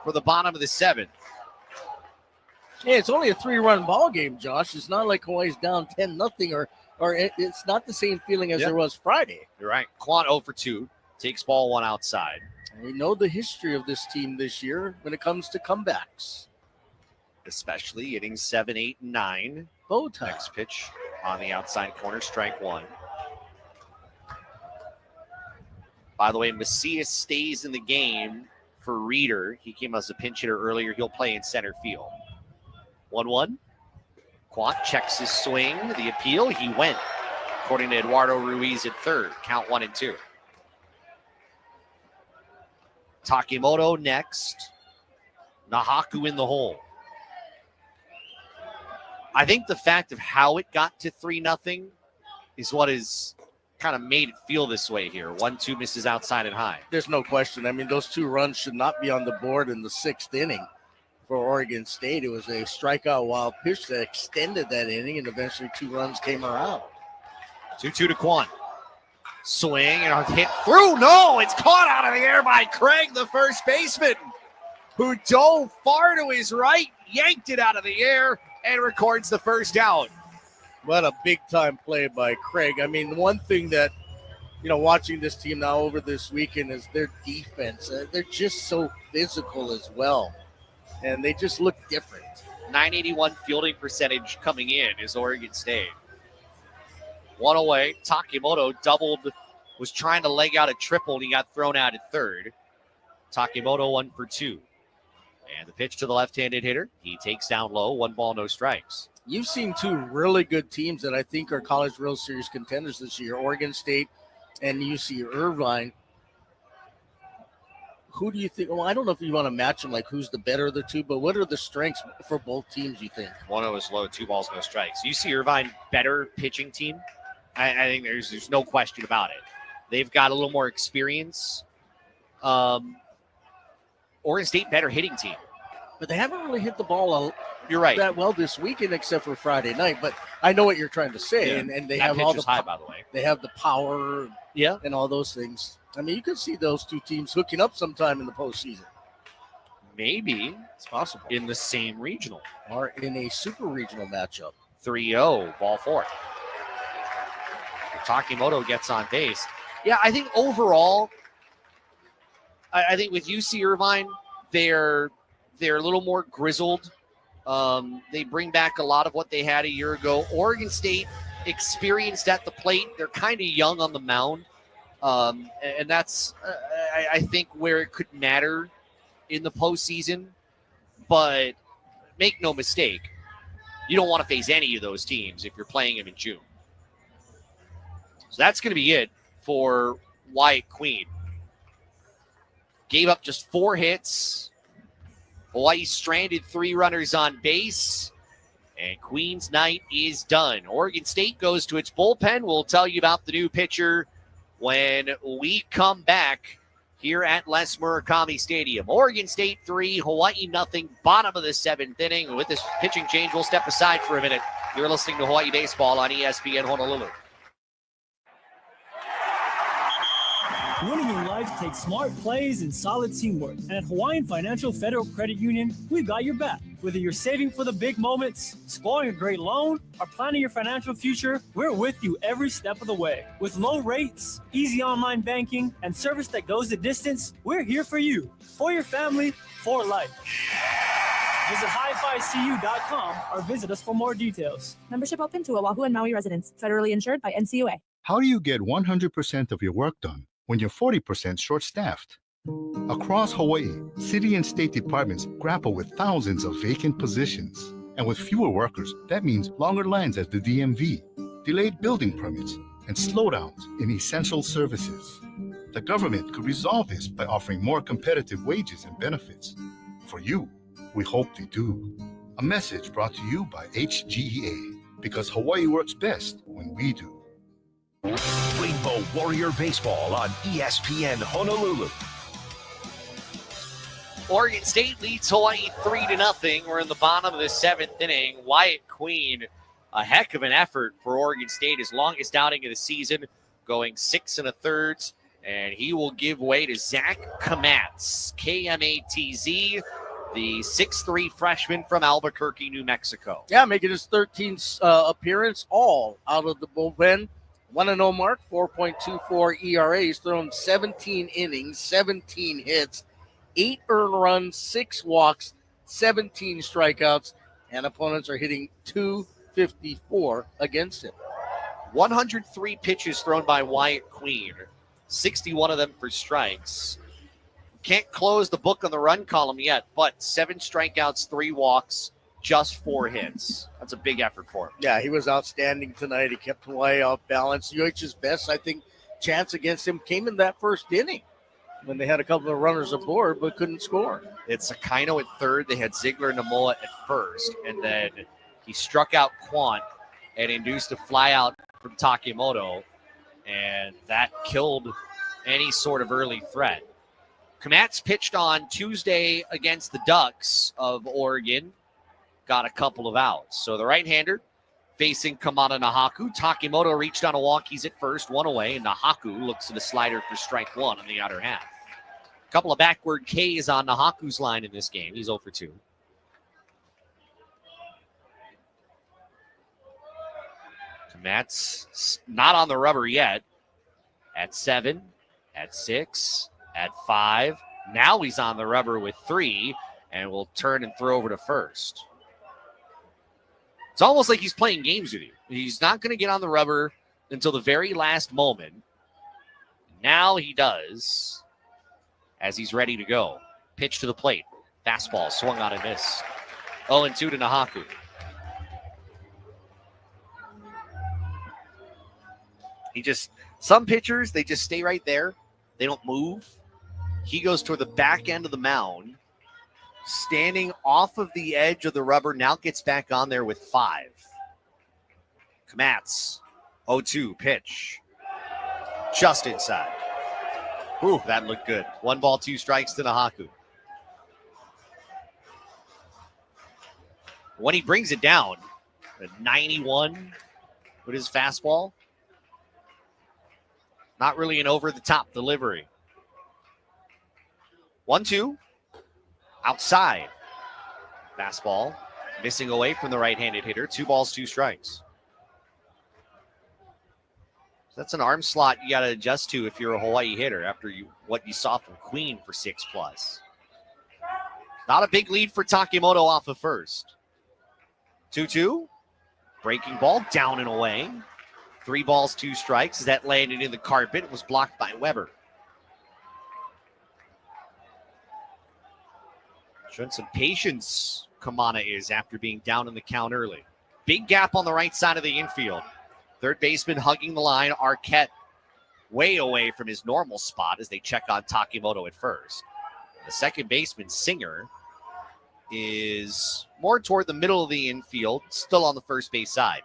for the bottom of the 7th. Yeah, it's only a 3-run ball game, Josh. It's not like Hawaii's down 10-0 or it's not the same feeling as there was Friday. You're right. Quant 0 for 2. Takes ball 1 outside. And we know the history of this team this year when it comes to comebacks. Especially innings 7, 8, and 9. Both next pitch on the outside corner, strike 1. By the way, Macias stays in the game for Reeder. He came as a pinch hitter earlier. He'll play in center field. 1-1. Quant checks his swing. The appeal, he went. According to Eduardo Ruiz at third. Count 1-2. Takimoto next. Nahaku in the hole. I think the fact of how it got to 3-0 is what has kind of made it feel this way here. 1-2 misses outside and high. There's no question. I mean, those 2 runs should not be on the board in the 6th inning. for Oregon State. It was a strikeout wild pitch that extended that inning, and eventually 2 runs came around. 2-2 to Quan. Swing and a hit through. No, it's caught out of the air by Craig, the first baseman, who dove far to his right, yanked it out of the air, and records the first out. What a big-time play by Craig. I mean, one thing that, watching this team now over this weekend is their defense. They're just so physical as well, and they just look different. 981 fielding percentage coming in is Oregon State. 1 away. Takimoto doubled, was trying to leg out a triple, and he got thrown out at third. Takimoto 1 for 2. And the pitch to the left-handed hitter. He takes down low. 1 ball, no strikes. You've seen 2 really good teams that I think are College World Series contenders this year, Oregon State and UC Irvine. Who do you think? Well, I don't know if you want to match them, like who's the better of the 2, but what are the strengths for both teams, you think? 1-0 is low, 2 balls, no strikes. UC Irvine, better pitching team. I think there's no question about it. They've got a little more experience. Oregon State, better hitting team. But they haven't really hit the ball You're right. that well this weekend except for Friday night. But I know what you're trying to say. Yeah. And they That have pitch all is the high, by the way. They have the power and all those things. I mean, you could see those 2 teams hooking up sometime in the postseason. Maybe. It's possible. In the same regional. Or in a super regional matchup. 3-0, ball 4. Takimoto gets on base. Yeah, I think overall, I think with UC Irvine, they're a little more grizzled. They bring back a lot of what they had a year ago. Oregon State, experienced at the plate. They're kind of young on the mound. And that's, I think, where it could matter in the postseason. But make no mistake, you don't want to face any of those teams if you're playing them in June. So that's going to be it for Wyatt Queen. Gave up just 4 hits. Hawaii stranded 3 runners on base. And Queen's night is done. Oregon State goes to its bullpen. We'll tell you about the new pitcher when we come back here at Les Murakami Stadium. Oregon State 3, Hawaii nothing, bottom of the 7th inning. With this pitching change, we'll step aside for a minute. You're listening to Hawaii Baseball on ESPN Honolulu. Winning in life takes smart plays and solid teamwork. And at Hawaiian Financial Federal Credit Union, we've got your back. Whether you're saving for the big moments, scoring a great loan, or planning your financial future, we're with you every step of the way. With low rates, easy online banking, and service that goes the distance, we're here for you, for your family, for life. Visit highficu.com or visit us for more details. Membership open to Oahu and Maui residents. Federally insured by NCUA. How do you get 100% of your work done when you're 40% short-staffed? Across Hawaii, city and state departments grapple with thousands of vacant positions. And with fewer workers, that means longer lines at the DMV, delayed building permits, and slowdowns in essential services. The government could resolve this by offering more competitive wages and benefits. For you, we hope they do. A message brought to you by HGEA, because Hawaii works best when we do. Rainbow Warrior Baseball on ESPN Honolulu. Oregon State leads Hawaii 3-0. We're in the bottom of the 7th inning. Wyatt Queen, a heck of an effort for Oregon State. His longest outing of the season, going 6 1/3. And he will give way to Zach Kamatz, K-M-A-T-Z, the 6'3" freshman from Albuquerque, New Mexico. Yeah, making his 13th appearance, all out of the bullpen. 1-0 mark, 4.24 ERA. He's thrown 17 innings, 17 hits, 8 earned runs, 6 walks, 17 strikeouts, and opponents are hitting .254 against him. 103 pitches thrown by Wyatt Queen, 61 of them for strikes. Can't close the book on the run column yet, but 7 strikeouts, 3 walks, just 4 hits. That's a big effort for him. Yeah, he was outstanding tonight. He kept Hawaii off balance. UH's best, I think, chance against him came in that first inning when they had a couple of runners aboard but couldn't score. It's Aquino at third. They had Ziegler and Namoa at first, and then he struck out Quant and induced a fly out from Takimoto, and that killed any sort of early threat. Kmatz pitched on Tuesday against the Ducks of Oregon. Got a couple of outs. So the right-hander facing Kamada Nahaku. Takimoto reached on a walk. He's at first, one away. And Nahaku looks at a slider for strike one on the outer half. A couple of backward Ks on Nahaku's line in this game. He's 0 for 2. Kmatz not on the rubber yet. At 7, at 6, at 5. Now he's on the rubber with 3 and will turn and throw over to first. It's almost like he's playing games with you. He's not going to get on the rubber until the very last moment. Now he does as he's ready to go. Pitch to the plate. Fastball swung on and missed. 0-2 to Nahaku. Some pitchers, they just stay right there. They don't move. He goes toward the back end of the mound, standing off of the edge of the rubber, now gets back on there with 5. Kmatz, 0-2 pitch. Just inside. Whew, that looked good. 1 ball, 2 strikes to Nahaku. When he brings it down, at 91 with his fastball, not really an over-the-top delivery. 1-2. Outside. Fastball. Missing away from the right-handed hitter. 2 balls, 2 strikes. So that's an arm slot you got to adjust to if you're a Hawaii hitter after what you saw from Queen for 6+. Not a big lead for Takimoto off of first. 2-2. Breaking ball down and away. 3 balls, 2 strikes. That landed in the carpet. It was blocked by Weber. Showing some patience, Kamana is, after being down in the count early. Big gap on the right side of the infield. Third baseman hugging the line. Arquette way away from his normal spot as they check on Takimoto at first. The second baseman, Singer, is more toward the middle of the infield, still on the first base side.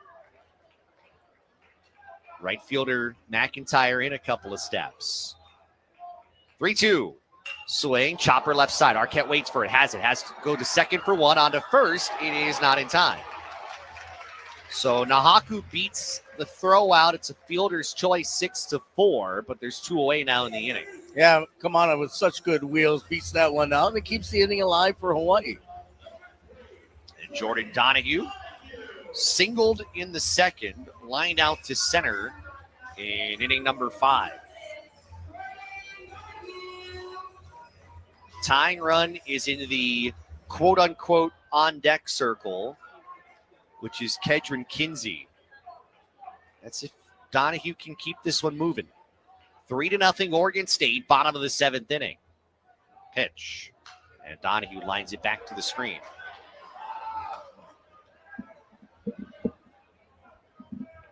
Right fielder McIntyre in a couple of steps. 3-2. Swing, chopper left side. Arquette waits for it. Has to go to second for 1. On to first. It is not in time. So Nahaku beats the throw out. It's a fielder's choice, 6-4, but there's 2 away now in the inning. Yeah, Kamana with such good wheels beats that one out, and it keeps the inning alive for Hawaii. And Jordan Donahue singled in the second, lined out to center in inning number 5. Tying run is in the quote-unquote on-deck circle, which is Kedron Kinsey. That's if Donahue can keep this one moving. 3-0 Oregon State, bottom of the 7th inning. Pitch. And Donahue lines it back to the screen.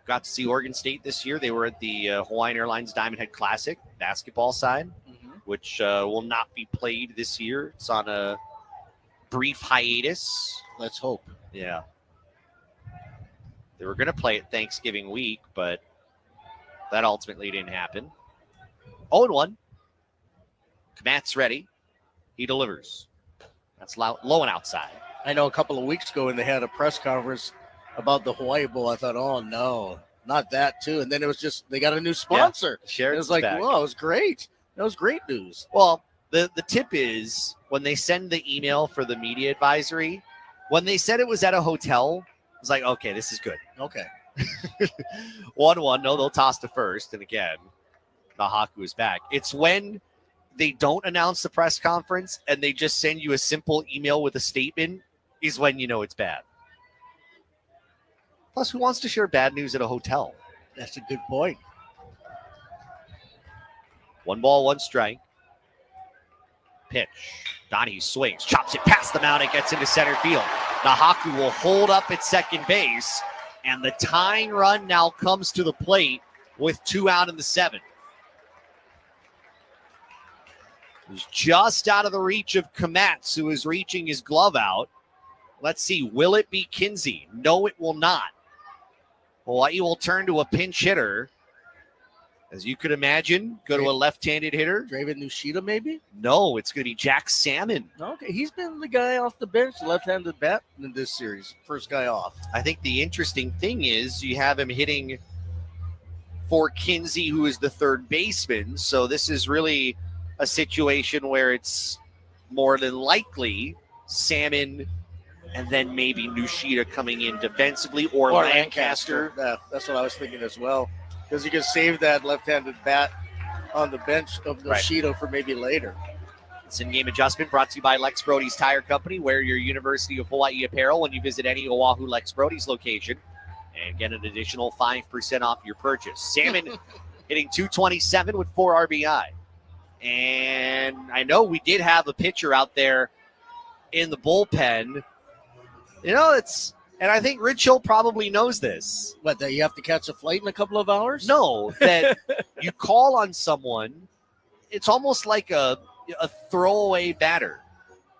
Got to see Oregon State this year. They were at the Hawaiian Airlines Diamond Head Classic basketball side, which will not be played this year. It's on a brief hiatus. Let's hope. Yeah. They were going to play it Thanksgiving week, but that ultimately didn't happen. 0-1. Kmatz ready. He delivers. That's low and outside. I know a couple of weeks ago when they had a press conference about the Hawaii Bowl, I thought, oh, no, not that, too. And then it was just, they got a new sponsor. Yeah, it was like, whoa, it was great. That was great news. Well, the tip is when they send the email for the media advisory, when they said it was at a hotel, I was like, okay, this is good. Okay. 1-1. No, they'll toss to first. And again, Nahaku is back. It's when they don't announce the press conference and they just send you a simple email with a statement is when you know it's bad. Plus, who wants to share bad news at a hotel? That's a good point. 1 ball, 1 strike. Pitch. Donahue swings, chops it past the mound. It gets into center field. Nahaku will hold up at second base, and the tying run now comes to the plate with 2 out in the 7th. It was just out of the reach of Kmatz, who is reaching his glove out. Let's see, will it be Kinsey? No, it will not. Hawaii will turn to a pinch hitter As you could imagine, go to a left-handed hitter. Draven Nushida, maybe? No, it's going to be Jack Salmon. Okay, he's been the guy off the bench, left-handed bat in this series. First guy off. I think the interesting thing is you have him hitting for Kinsey, who is the third baseman. So this is really a situation where it's more than likely Salmon and then maybe Nushida coming in defensively or Lancaster. Yeah, that's what I was thinking as well. Because you can save that left-handed bat on the bench of Nushida for maybe later. It's in-game adjustment brought to you by Lex Brody's Tire Company. Wear your University of Hawaii apparel when you visit any Oahu Lex Brody's location and get an additional 5% off your purchase. Salmon hitting 227 with 4 RBI. And I know we did have a pitcher out there in the bullpen. You know, and I think Rich Hill probably knows this. What, that you have to catch a flight in a couple of hours? No, that you call on someone. It's almost like a throwaway batter.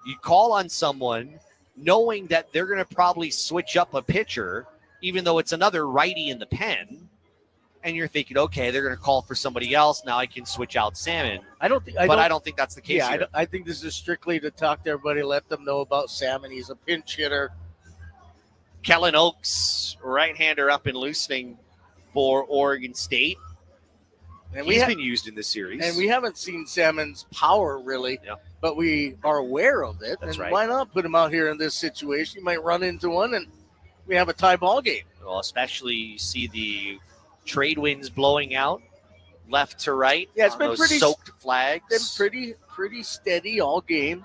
You call on someone knowing that they're going to probably switch up a pitcher, even though it's another righty in the pen. And you're thinking, okay, they're going to call for somebody else. Now I can switch out Salmon. I don't think that's the case. Yeah, I think this is strictly to talk to everybody, let them know about Salmon. He's a pinch hitter. Kellen Oaks, right-hander up and loosening for Oregon State. And he's been used in this series. And we haven't seen Salmon's power, really, but we are aware of it. That's and right. Why not put him out here in this situation? You might run into one, and we have a tie ball game. Well, especially you see the trade winds blowing out left to right. Yeah, it's been those pretty soaked flags. Been pretty steady all game.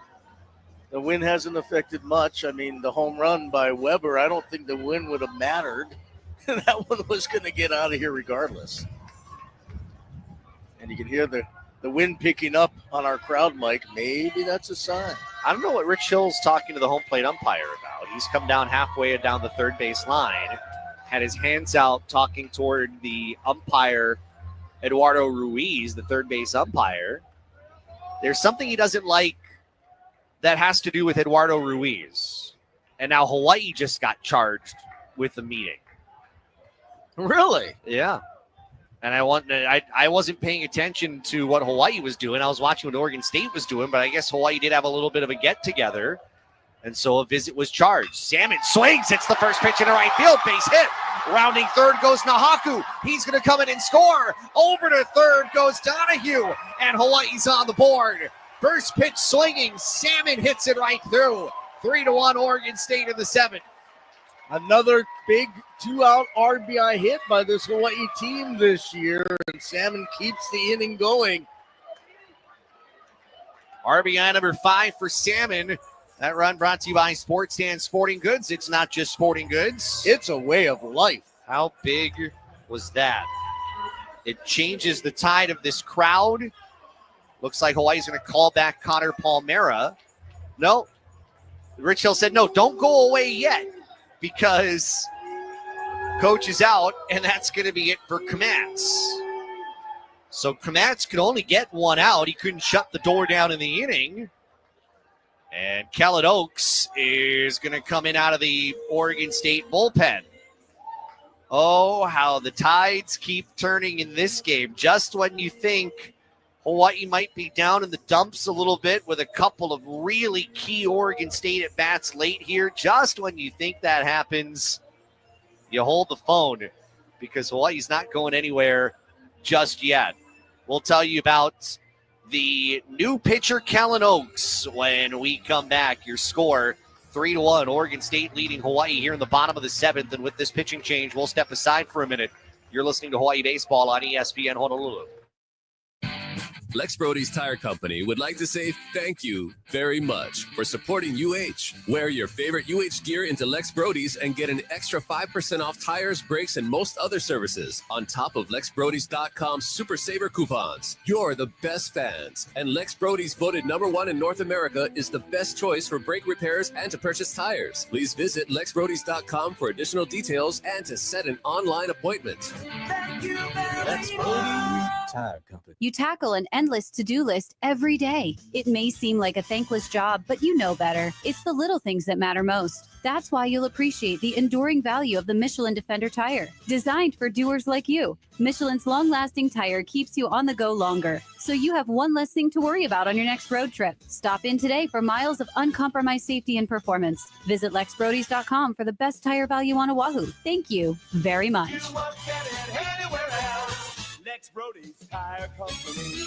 The wind hasn't affected much. I mean, the home run by Weber, I don't think the wind would have mattered. That one was going to get out of here regardless. And you can hear the wind picking up on our crowd mic. Maybe that's a sign. I don't know what Rich Hill's talking to the home plate umpire about. He's come down halfway down the third base line, had his hands out talking toward the umpire, Eduardo Ruiz, the third base umpire. There's something he doesn't like that has to do with Eduardo Ruiz. And now Hawaii just got charged with the meeting. Really? Yeah. And I wasn't paying attention to what Hawaii was doing. I was watching what Oregon State was doing, but I guess Hawaii did have a little bit of a get-together. And so a visit was charged. Salmon swings. It's the first pitch in the right field. Base hit. Rounding third goes Nahaku. He's going to come in and score. Over to third goes Donahue. And Hawaii's on the board. First pitch swinging. Salmon hits it right through. 3-1 Oregon State in the seventh. Another big 2-out RBI hit by this Hawaii team this year. And Salmon keeps the inning going. RBI number 5 for Salmon. That run brought to you by Sports Stand Sporting Goods. It's not just sporting goods. It's a way of life. How big was that? It changes the tide of this crowd. Looks like Hawaii's going to call back Connor Palmera. No. Rich Hill said, no, don't go away yet because coach is out, and that's going to be it for Kamatz. So Kamatz could only get one out. He couldn't shut the door down in the inning. And Kellen Oaks is going to come in out of the Oregon State bullpen. Oh, how the tides keep turning in this game. Just when you think Hawaii might be down in the dumps a little bit with a couple of really key Oregon State at-bats late here, just when you think that happens, you hold the phone because Hawaii's not going anywhere just yet. We'll tell you about the new pitcher, Kellen Oaks, when we come back. Your score, 3-1. Oregon State leading Hawaii here in the bottom of the seventh. And with this pitching change, we'll step aside for a minute. You're listening to Hawaii Baseball on ESPN Honolulu. Lex Brody's Tire Company would like to say thank you very much for supporting UH. Wear your favorite UH gear into Lex Brody's and get an extra 5% off tires, brakes, and most other services on top of LexBrodys.com Super Saver coupons. You're the best fans, and Lex Brody's voted #1 in North America is the best choice for brake repairs and to purchase tires. Please visit LexBrodys.com for additional details and to set an online appointment. Thank you very Lex much. Brody's Tire Company. You tackle an endless to-do list every day. It may seem like a thankless job, but you know better. It's the little things that matter most. That's why you'll appreciate the enduring value of the Michelin Defender tire. Designed for doers like you, Michelin's long-lasting tire keeps you on the go longer, so you have one less thing to worry about on your next road trip. Stop in today for miles of uncompromised safety and performance. Visit LexBrodys.com for the best tire value on Oahu. Thank you very much. Lex Brody's Tire Company.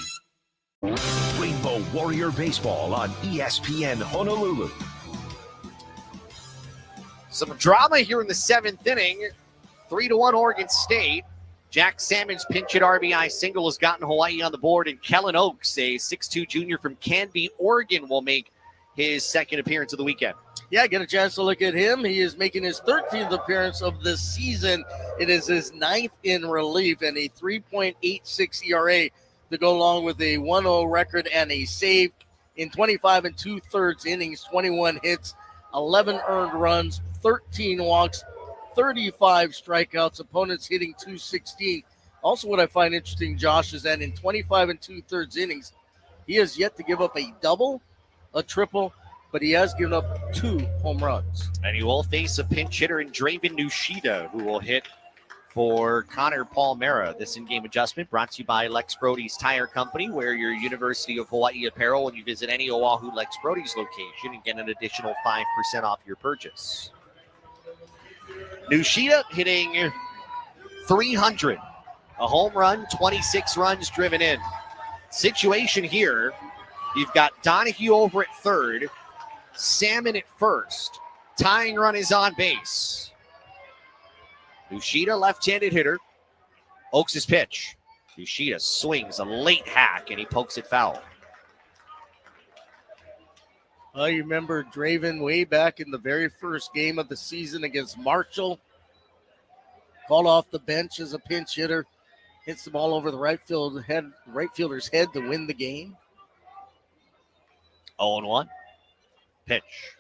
Rainbow Warrior Baseball on ESPN Honolulu. Some drama here in the 7th inning. 3-1 Oregon State. Jack Salmon's pinch hit RBI single has gotten Hawaii on the board, and Kellen Oaks, a 6'2 junior from Canby, Oregon, will make his second appearance of the weekend. Yeah, get a chance to look at him. He is making his 13th appearance of this season. It is his 9th in relief and a 3.86 ERA to go along with a 1-0 record and a save in 25 2/3 innings, 21 hits, 11 earned runs, 13 walks, 35 strikeouts, opponents hitting .216. Also, what I find interesting, Josh, is that in 25 2/3 innings, he has yet to give up a double, a triple, but he has given up 2 home runs. And he will face a pinch hitter in Draven Nushida, who will hit for Connor Palmera. This in-game adjustment brought to you by Lex Brody's Tire Company. Wear your University of Hawaii apparel when you visit any Oahu Lex Brody's location and get an additional 5% off your purchase. Nushida hitting .300. A home run, 26 runs driven in. Situation here, you've got Donahue over at third, Salmon at first. Tying run is on base. Nushida, left-handed hitter. Oaks' pitch. Nushida swings a late hack, and he pokes it foul. Well, you remember Draven way back in the very first game of the season against Marshall. Called off the bench as a pinch hitter. Hits the ball over the right fielder's head to win the game. 0-1. Pitch.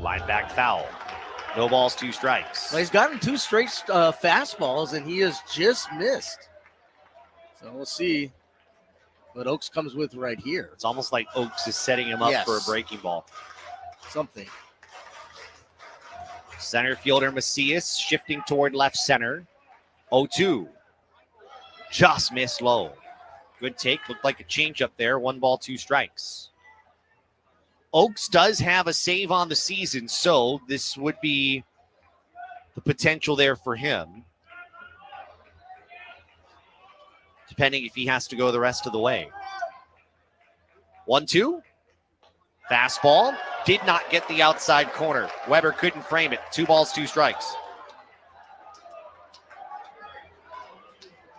Line back foul. No balls, 2 strikes. Well, he's gotten 2 straight fastballs, and he has just missed. So we'll see what Oaks comes with right here. It's almost like Oaks is setting him up for a breaking ball. Something. Center fielder Macias shifting toward left center. 0-2. Just missed low. Good take. Looked like a changeup there. 1 ball, 2 strikes. Oaks does have a save on the season, so this would be the potential there for him, depending if he has to go the rest of the way. 1-2. Fastball. Did not get the outside corner. Weber couldn't frame it. 2 balls, 2 strikes.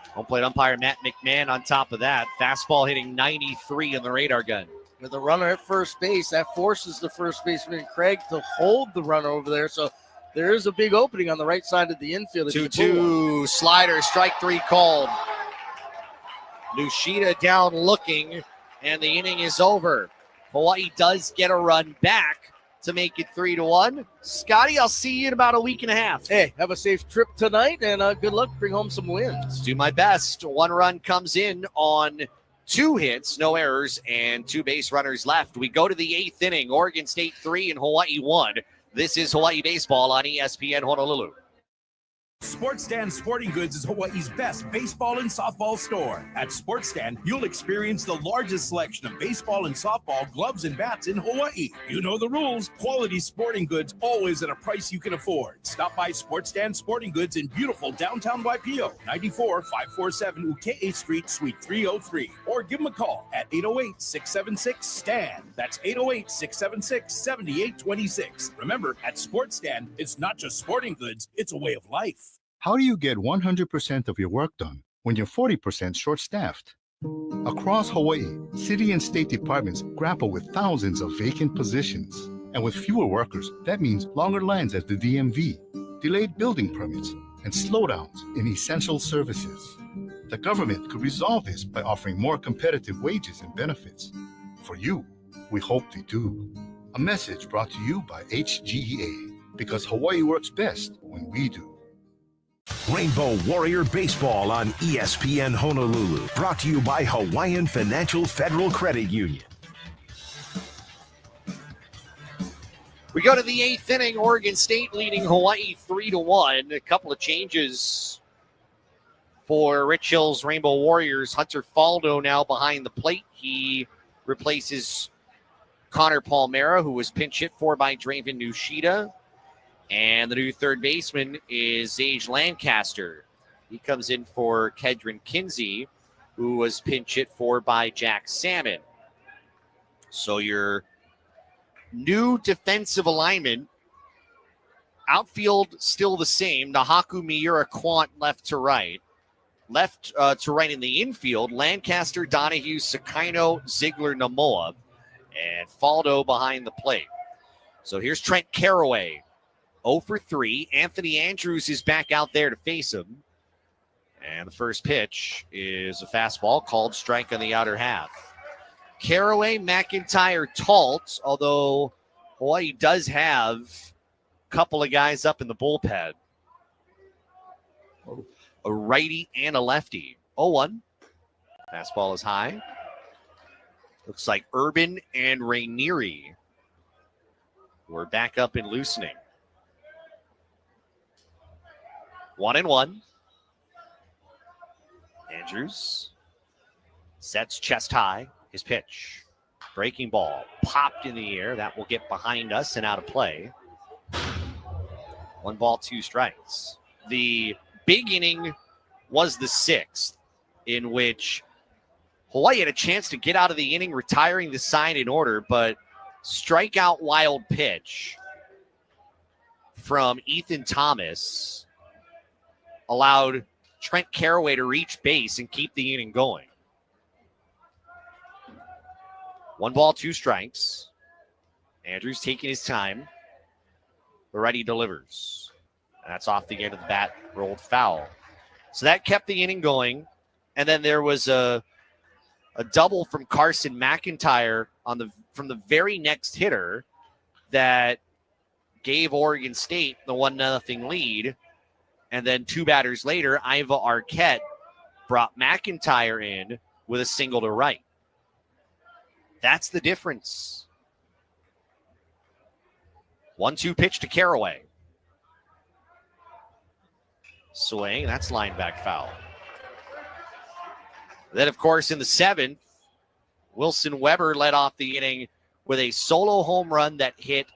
Home plate umpire Matt McMahon on top of that. Fastball hitting 93 in the radar gun. With a runner at first base, that forces the first baseman Craig to hold the runner over there. So there is a big opening on the right side of the infield. 2-2 slider, strike 3 called. Nushida down looking, and the inning is over. Hawaii does get a run back to make it 3-1. Scotty, I'll see you in about a week and a half. Hey, have a safe trip tonight, and good luck. Bring home some wins. Do my best. 1 run comes in on 2 hits, no errors, and 2 base runners left. We go to the 8th inning. Oregon State 3 and Hawaii 1. This is Hawaii Baseball on ESPN Honolulu. Sports Stand Sporting Goods is Hawaii's best baseball and softball store. At Sports Stand, you'll experience the largest selection of baseball and softball gloves and bats in Hawaii. You know the rules. Quality sporting goods, always at a price you can afford. Stop by Sports Stand Sporting Goods in beautiful downtown Waipio, 94-547 Uke'e Street, Suite 303. Or give them a call at 808-676-STAN. That's 808-676-7826. Remember, at Sports Stand, it's not just sporting goods, it's a way of life. How do you get 100% of your work done when you're 40% short-staffed? Across Hawaii, city and state departments grapple with thousands of vacant positions. And with fewer workers, that means longer lines at the DMV, delayed building permits, and slowdowns in essential services. The government could resolve this by offering more competitive wages and benefits. For you, we hope they do. A message brought to you by HGEA, because Hawaii works best when we do. Rainbow Warrior Baseball on ESPN Honolulu. Brought to you by Hawaiian Financial Federal Credit Union. We go to the 8th inning. Oregon State leading Hawaii 3-1. A couple of changes for Rich Hill's Rainbow Warriors. Hunter Faldo now behind the plate. He replaces Connor Palmera, who was pinch hit for by Draven Nushida. And the new third baseman is Zage Lancaster. He comes in for Kedron Kinsey, who was pinch hit for by Jack Salmon. So your new defensive alignment, outfield still the same. Nahaku, Miura, Quant left to right. Left to right in the infield, Lancaster, Donahue, Sakino, Ziegler, Namoa, and Faldo behind the plate. So here's Trent Carraway, 0 for 3. Anthony Andrews is back out there to face him. And the first pitch is a fastball called strike on the outer half. Carraway, McIntyre, Talt, although Hawaii does have a couple of guys up in the bullpen. A righty and a lefty. 0-1. Fastball is high. Looks like Urban and Rainieri were back up and loosening. 1-1. Andrews sets chest high. His pitch. Breaking ball. Popped in the air. That will get behind us and out of play. 1 ball, 2 strikes. The big inning was the 6th, in which Hawaii had a chance to get out of the inning, retiring the sign in order, but strikeout wild pitch from Ethan Thomas allowed Trent Carraway to reach base and keep the inning going. 1 ball, 2 strikes. Andrews taking his time. The righty delivers. That's off the end of the bat, rolled foul. So that kept the inning going. And then there was a double from Carson McIntyre from the very next hitter that gave Oregon State the 1-0 lead. And then 2 batters later, Iva Arquette brought McIntyre in with a single to right. That's the difference. 1-2 pitch to Carraway. Swing, that's line back foul. Then, of course, in the 7th, Wilson Weber led off the inning with a solo home run that hit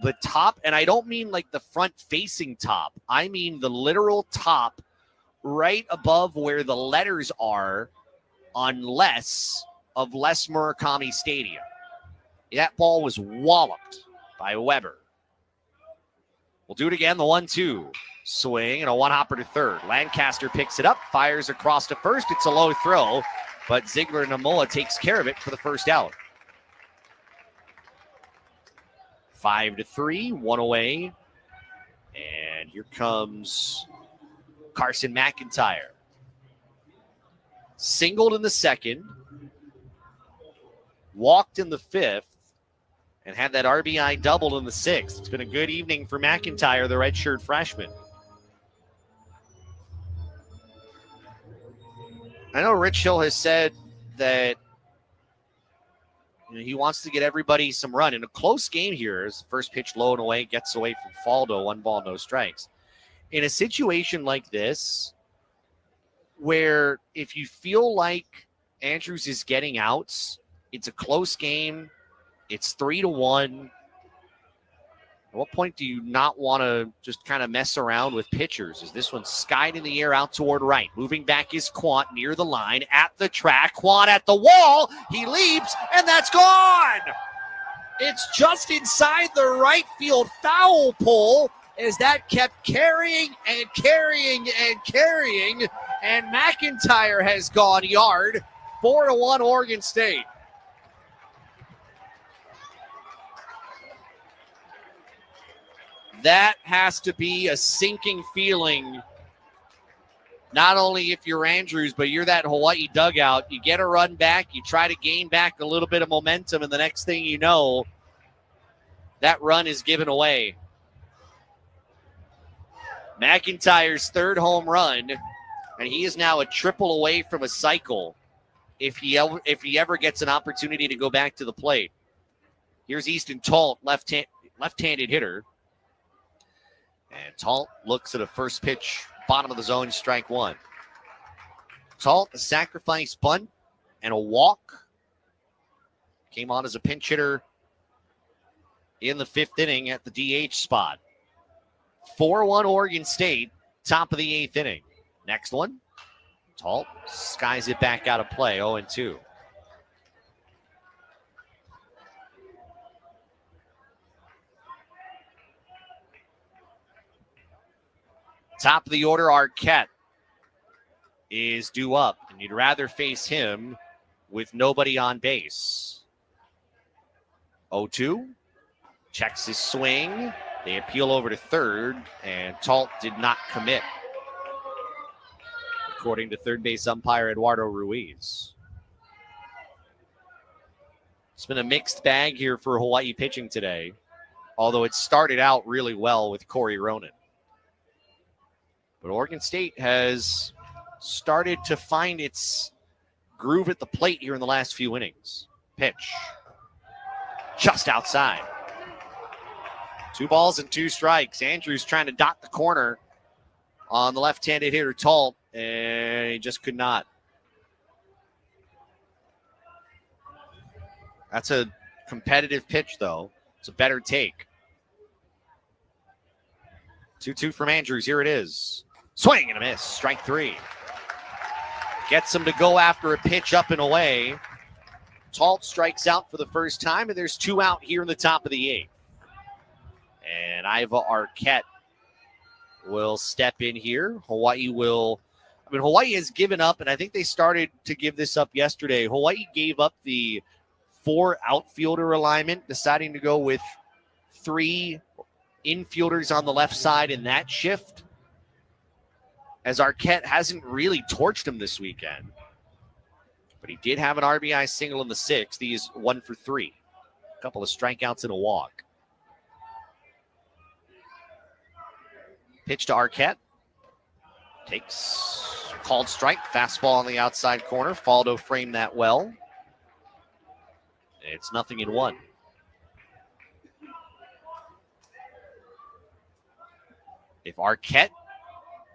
the top, and I don't mean like the front-facing top. I mean the literal top right above where the letters are on Les Murakami Stadium. That ball was walloped by Weber. We'll do it again, the 1-2. Swing and a one-hopper to third. Lancaster picks it up, fires across to first. It's a low throw, but Ziegler Namoa takes care of it for the first out. 5-3, 1 away. And here comes Carson McIntyre. Singled in the 2nd. Walked in the 5th. And had that RBI doubled in the 6th. It's been a good evening for McIntyre, the redshirt freshman. I know Rich Hill has said that he wants to get everybody some run. In a close game here, his first pitch low and away, gets away from Faldo, 1 ball, no strikes. In a situation like this, where if you feel like Andrews is getting outs, it's a close game, it's 3-1. At what point do you not want to just kind of mess around with pitchers? As this one skied in the air out toward right. Moving back is Quant near the line at the track. Quant at the wall. He leaps, and that's gone. It's just inside the right field foul pole as that kept carrying and carrying and carrying, and McIntyre has gone yard. 4-1 Oregon State. That has to be a sinking feeling, not only if you're Andrews, but you're that Hawaii dugout. You get a run back, you try to gain back a little bit of momentum, and the next thing you know, that run is given away. McIntyre's third home run, and he is now a triple away from a cycle if he ever gets an opportunity to go back to the plate. Here's Easton Talt, left-handed hitter. And Talt looks at a first pitch, bottom of the zone, strike one. Talt, a sacrifice bunt and a walk. Came on as a pinch hitter in the 5th inning at the DH spot. 4-1 Oregon State, top of the 8th inning. Next one, Talt skies it back out of play, 0-2. Top of the order, Arquette is due up, and you'd rather face him with nobody on base. 0-2, checks his swing. They appeal over to third, and Talt did not commit, according to third base umpire Eduardo Ruiz. It's been a mixed bag here for Hawaii pitching today, although it started out really well with Corey Ronan. But Oregon State has started to find its groove at the plate here in the last few innings. Pitch. Just outside. 2 balls and 2 strikes. Andrews trying to dot the corner on the left-handed hitter Talt, and he just could not. That's a competitive pitch, though. It's a better take. 2-2 from Andrews. Here it is. Swing and a miss. Strike 3. Gets him to go after a pitch up and away. Talt strikes out for the first time, and there's 2 out here in the top of the 8th. And Iva Arquette will step in here. Hawaii has given up, and I think they started to give this up yesterday. Hawaii gave up the 4 outfielder alignment, deciding to go with 3 infielders on the left side in that shift, as Arquette hasn't really torched him this weekend. But he did have an RBI single in the 6th. He is 1 for 3. A couple of strikeouts and a walk. Pitch to Arquette. Takes called strike. Fastball on the outside corner. Faldo framed that well. It's 0-1. If Arquette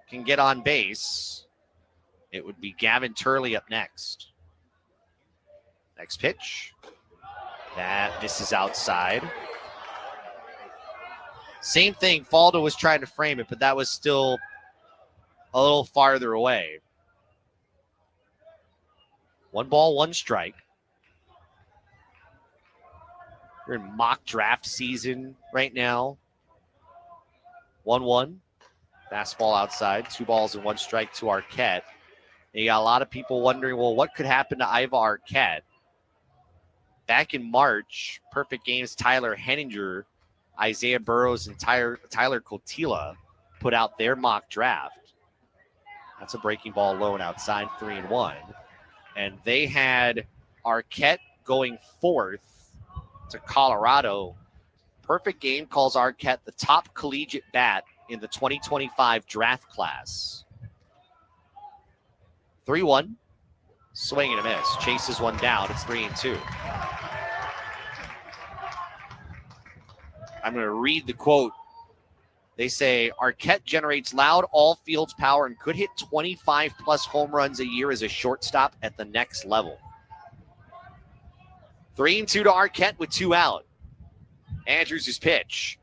can get on base, it would be Gavin Turley up next. Next pitch. This is outside. Same thing. Faldo was trying to frame it, but that was still a little farther away. 1 ball, 1 strike. We're in mock draft season right now. 1-1. Fastball outside. 2 balls and 1 strike to Arquette. And you got a lot of people wondering, well, what could happen to Iva Arquette? Back in March, Perfect Games Tyler Henninger, Isaiah Burrows, and Tyler Cotila put out their mock draft. That's a breaking ball low and outside, 3-1. And they had Arquette going 4th to Colorado. Perfect Game calls Arquette the top collegiate bat in the 2025 draft class. 3-1. Swing and a miss. Chases one down. It's 3-2. I'm going to read the quote. They say, Arquette generates loud all-fields power and could hit 25-plus home runs a year as a shortstop at the next level. 3-2 to Arquette with 2 out. Andrews' pitch.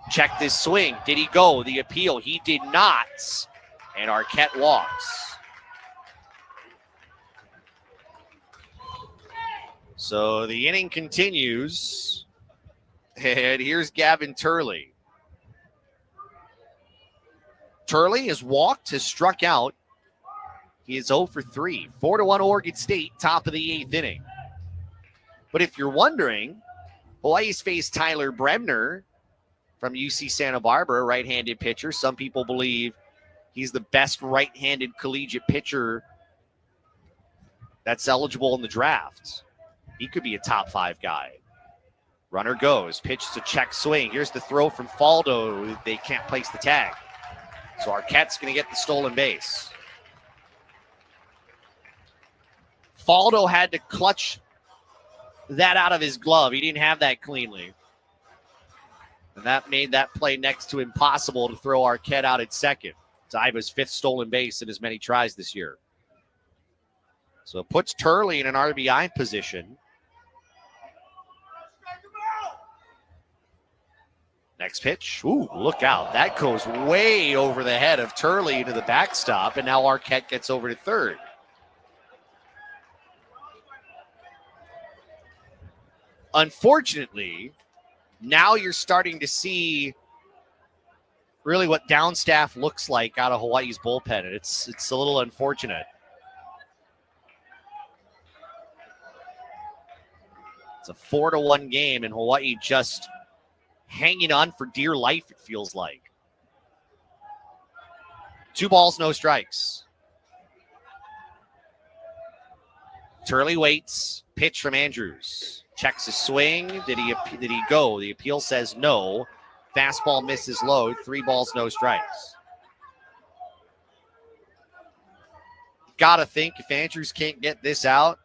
Check this swing. Did he go? The appeal. He did not. And Arquette walks. So the inning continues. And here's Gavin Turley. Turley has walked, has struck out. He is 0 for 3. 4-1 Oregon State, top of the 8th inning. But if you're wondering, Hawaii's faced Tyler Bremner from UC Santa Barbara, right-handed pitcher. Some people believe he's the best right-handed collegiate pitcher that's eligible in the draft. He could be a top 5 guy. Runner goes. Pitch to check swing. Here's the throw from Faldo. They can't place the tag. So Arquette's going to get the stolen base. Faldo had to clutch that out of his glove. He didn't have that cleanly. And that made that play next to impossible to throw Arquette out at second. It's Iva's 5th stolen base in as many tries this year. So it puts Turley in an RBI position. Next pitch. Ooh, look out. That goes way over the head of Turley into the backstop, and now Arquette gets over to third. Unfortunately, now you're starting to see really what down staff looks like out of Hawaii's bullpen. It's a little unfortunate. It's a 4-1 game, and Hawaii just hanging on for dear life, it feels like. 2 balls, no strikes. Turley waits. Pitch from Andrews. Checks his swing. Did he go? The appeal says no. Fastball misses low. 3 balls, no strikes. Gotta think if Andrews can't get this out,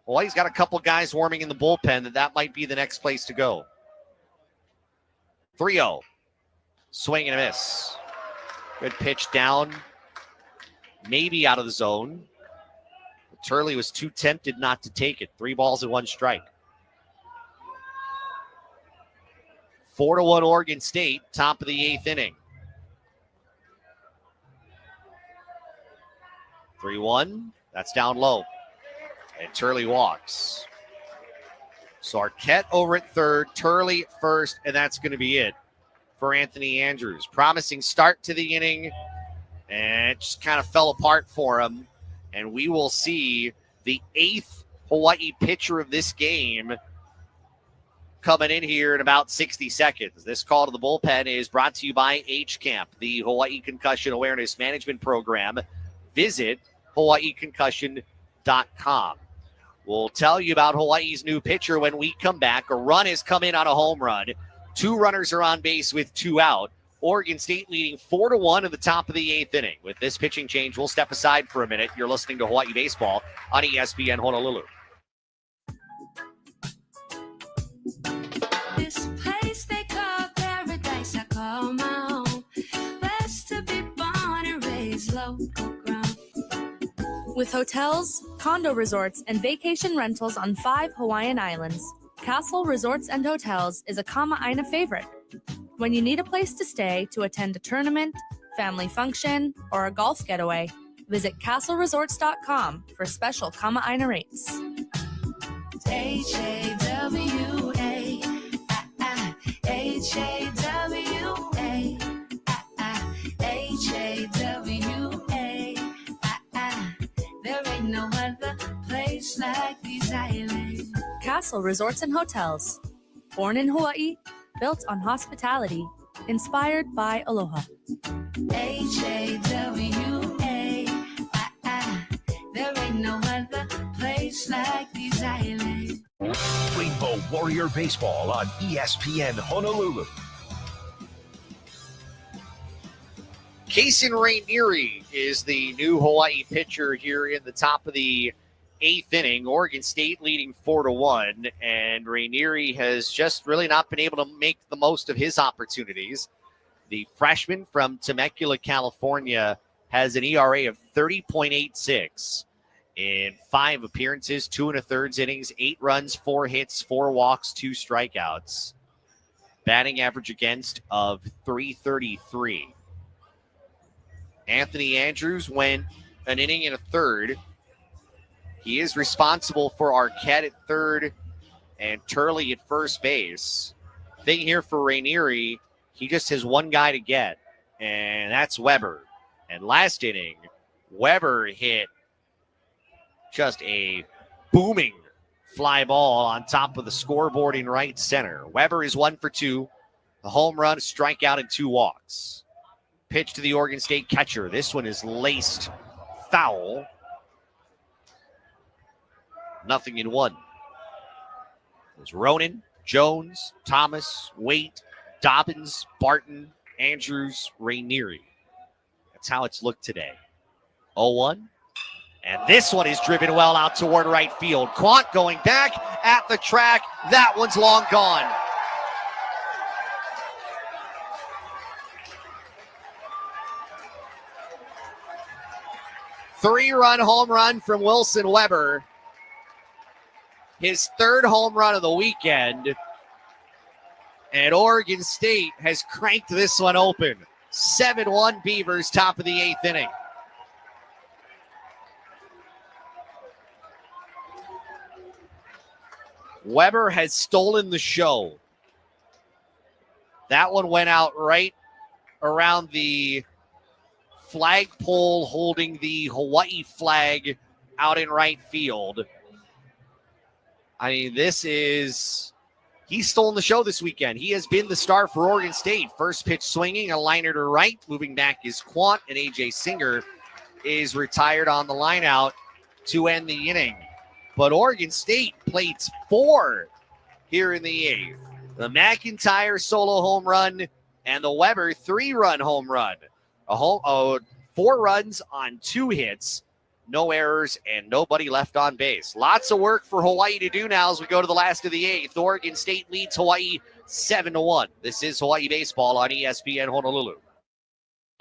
Hawaii's got a couple guys warming in the bullpen that might be the next place to go. 3-0. Swing and a miss. Good pitch down. Maybe out of the zone. Turley was too tempted not to take it. 3 balls and 1 strike. 4-1 Oregon State, top of the 8th inning. 3-1. That's down low. And Turley walks. So Arquette over at third, Turley at first, and that's going to be it for Anthony Andrews. Promising start to the inning, and it just kind of fell apart for him. And we will see the 8th Hawaii pitcher of this game coming in here in about 60 seconds. This call to the bullpen is brought to you by HCAMP, the Hawaii Concussion Awareness Management Program. Visit hawaiiconcussion.com. We'll tell you about Hawaii's new pitcher when we come back. A run has come in on a home run. 2 runners are on base with 2 out. Oregon State leading 4-1 at the top of the 8th inning. With this pitching change, we'll step aside for a minute. You're listening to Hawaii Baseball on ESPN Honolulu. This place they call paradise, I call my home. Blessed to be born and raised local ground. With hotels, condo resorts, and vacation rentals on 5 Hawaiian islands, Castle Resorts and Hotels is a Kama'aina favorite. When you need a place to stay to attend a tournament, family function, or a golf getaway, visit castleresorts.com for special Kama'aina rates. Hawaii, Hawaii, there ain't no other place like these islands. Castle Resorts and Hotels. Born in Hawaii, built on hospitality, inspired by aloha. Hawaii, there ain't no other place like these islands. Rainbow Warrior Baseball on ESPN Honolulu. Kason Rainieri is the new Hawaii pitcher here in the top of the 8th inning. Oregon State leading 4-1, and Rainieri has just really not been able to make the most of his opportunities. The freshman from Temecula, California, has an ERA of 30.86 in 5 appearances, 2 1/3 innings, 8 runs, 4 hits, 4 walks, 2 strikeouts. Batting average against of .333. Anthony Andrews went an inning and a third. He is responsible for Arquette at third and Turley at first base. Thing here for Rainieri, he just has one guy to get, and that's Weber. And last inning, Weber hit just a booming fly ball on top of the scoreboard in right center. Weber is 1 for 2, a home run, a strikeout, and 2 walks. Pitch to the Oregon State catcher. This one is laced foul. 0-1. It was Ronan, Jones, Thomas, Waite, Dobbins, Barton, Andrews, Rainieri. That's how it's looked today. 0-1. And this one is driven well out toward right field. Quant going back at the track. That one's long gone. Three-run home run from Wilson Weber. His third home run of the weekend. And Oregon State has cranked this one open. 7-1 Beavers, top of the 8th inning. Weber has stolen the show. That one went out right around the flagpole holding the Hawaii flag out in right field. I mean, he's stolen the show this weekend. He has been the star for Oregon State. First pitch swinging, a liner to right. Moving back is Quant, and A.J. Singer is retired on the line out to end the inning. But Oregon State plates 4 here in the 8th. The McIntyre solo home run and the Weber 3-run home run. 4 runs on 2 hits, no errors, and nobody left on base. Lots of work for Hawaii to do now as we go to the last of the 8th. Oregon State leads Hawaii 7-1. This is Hawaii Baseball on ESPN Honolulu.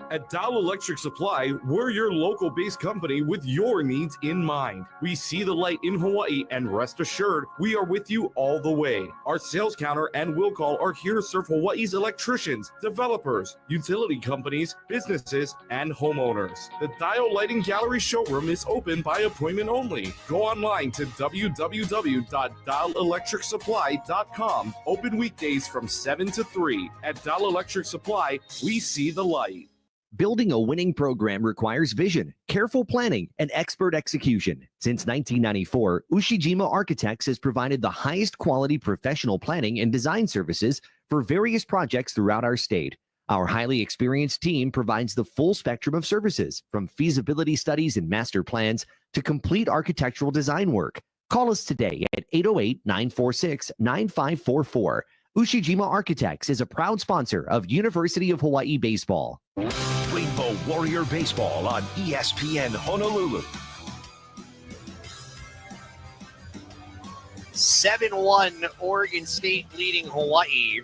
At Dow Electric Supply, we're your local-based company with your needs in mind. We see the light in Hawaii, and rest assured, we are with you all the way. Our sales counter and will call are here to serve Hawaii's electricians, developers, utility companies, businesses, and homeowners. The Dial Lighting Gallery showroom is open by appointment only. Go online to www.dialelectricsupply.com. Open weekdays from 7 to 3. At Dial Electric Supply, we see the light. Building a winning program requires vision, careful planning, and expert execution. Since 1994, Ushijima Architects has provided the highest quality professional planning and design services for various projects throughout our state. Our highly experienced team provides the full spectrum of services, from feasibility studies and master plans to complete architectural design work. Call us today at 808-946-9544. Ushijima Architects is a proud sponsor of University of Hawaii Baseball. Rainbow Warrior Baseball on ESPN Honolulu. 7-1 Oregon State leading Hawaii.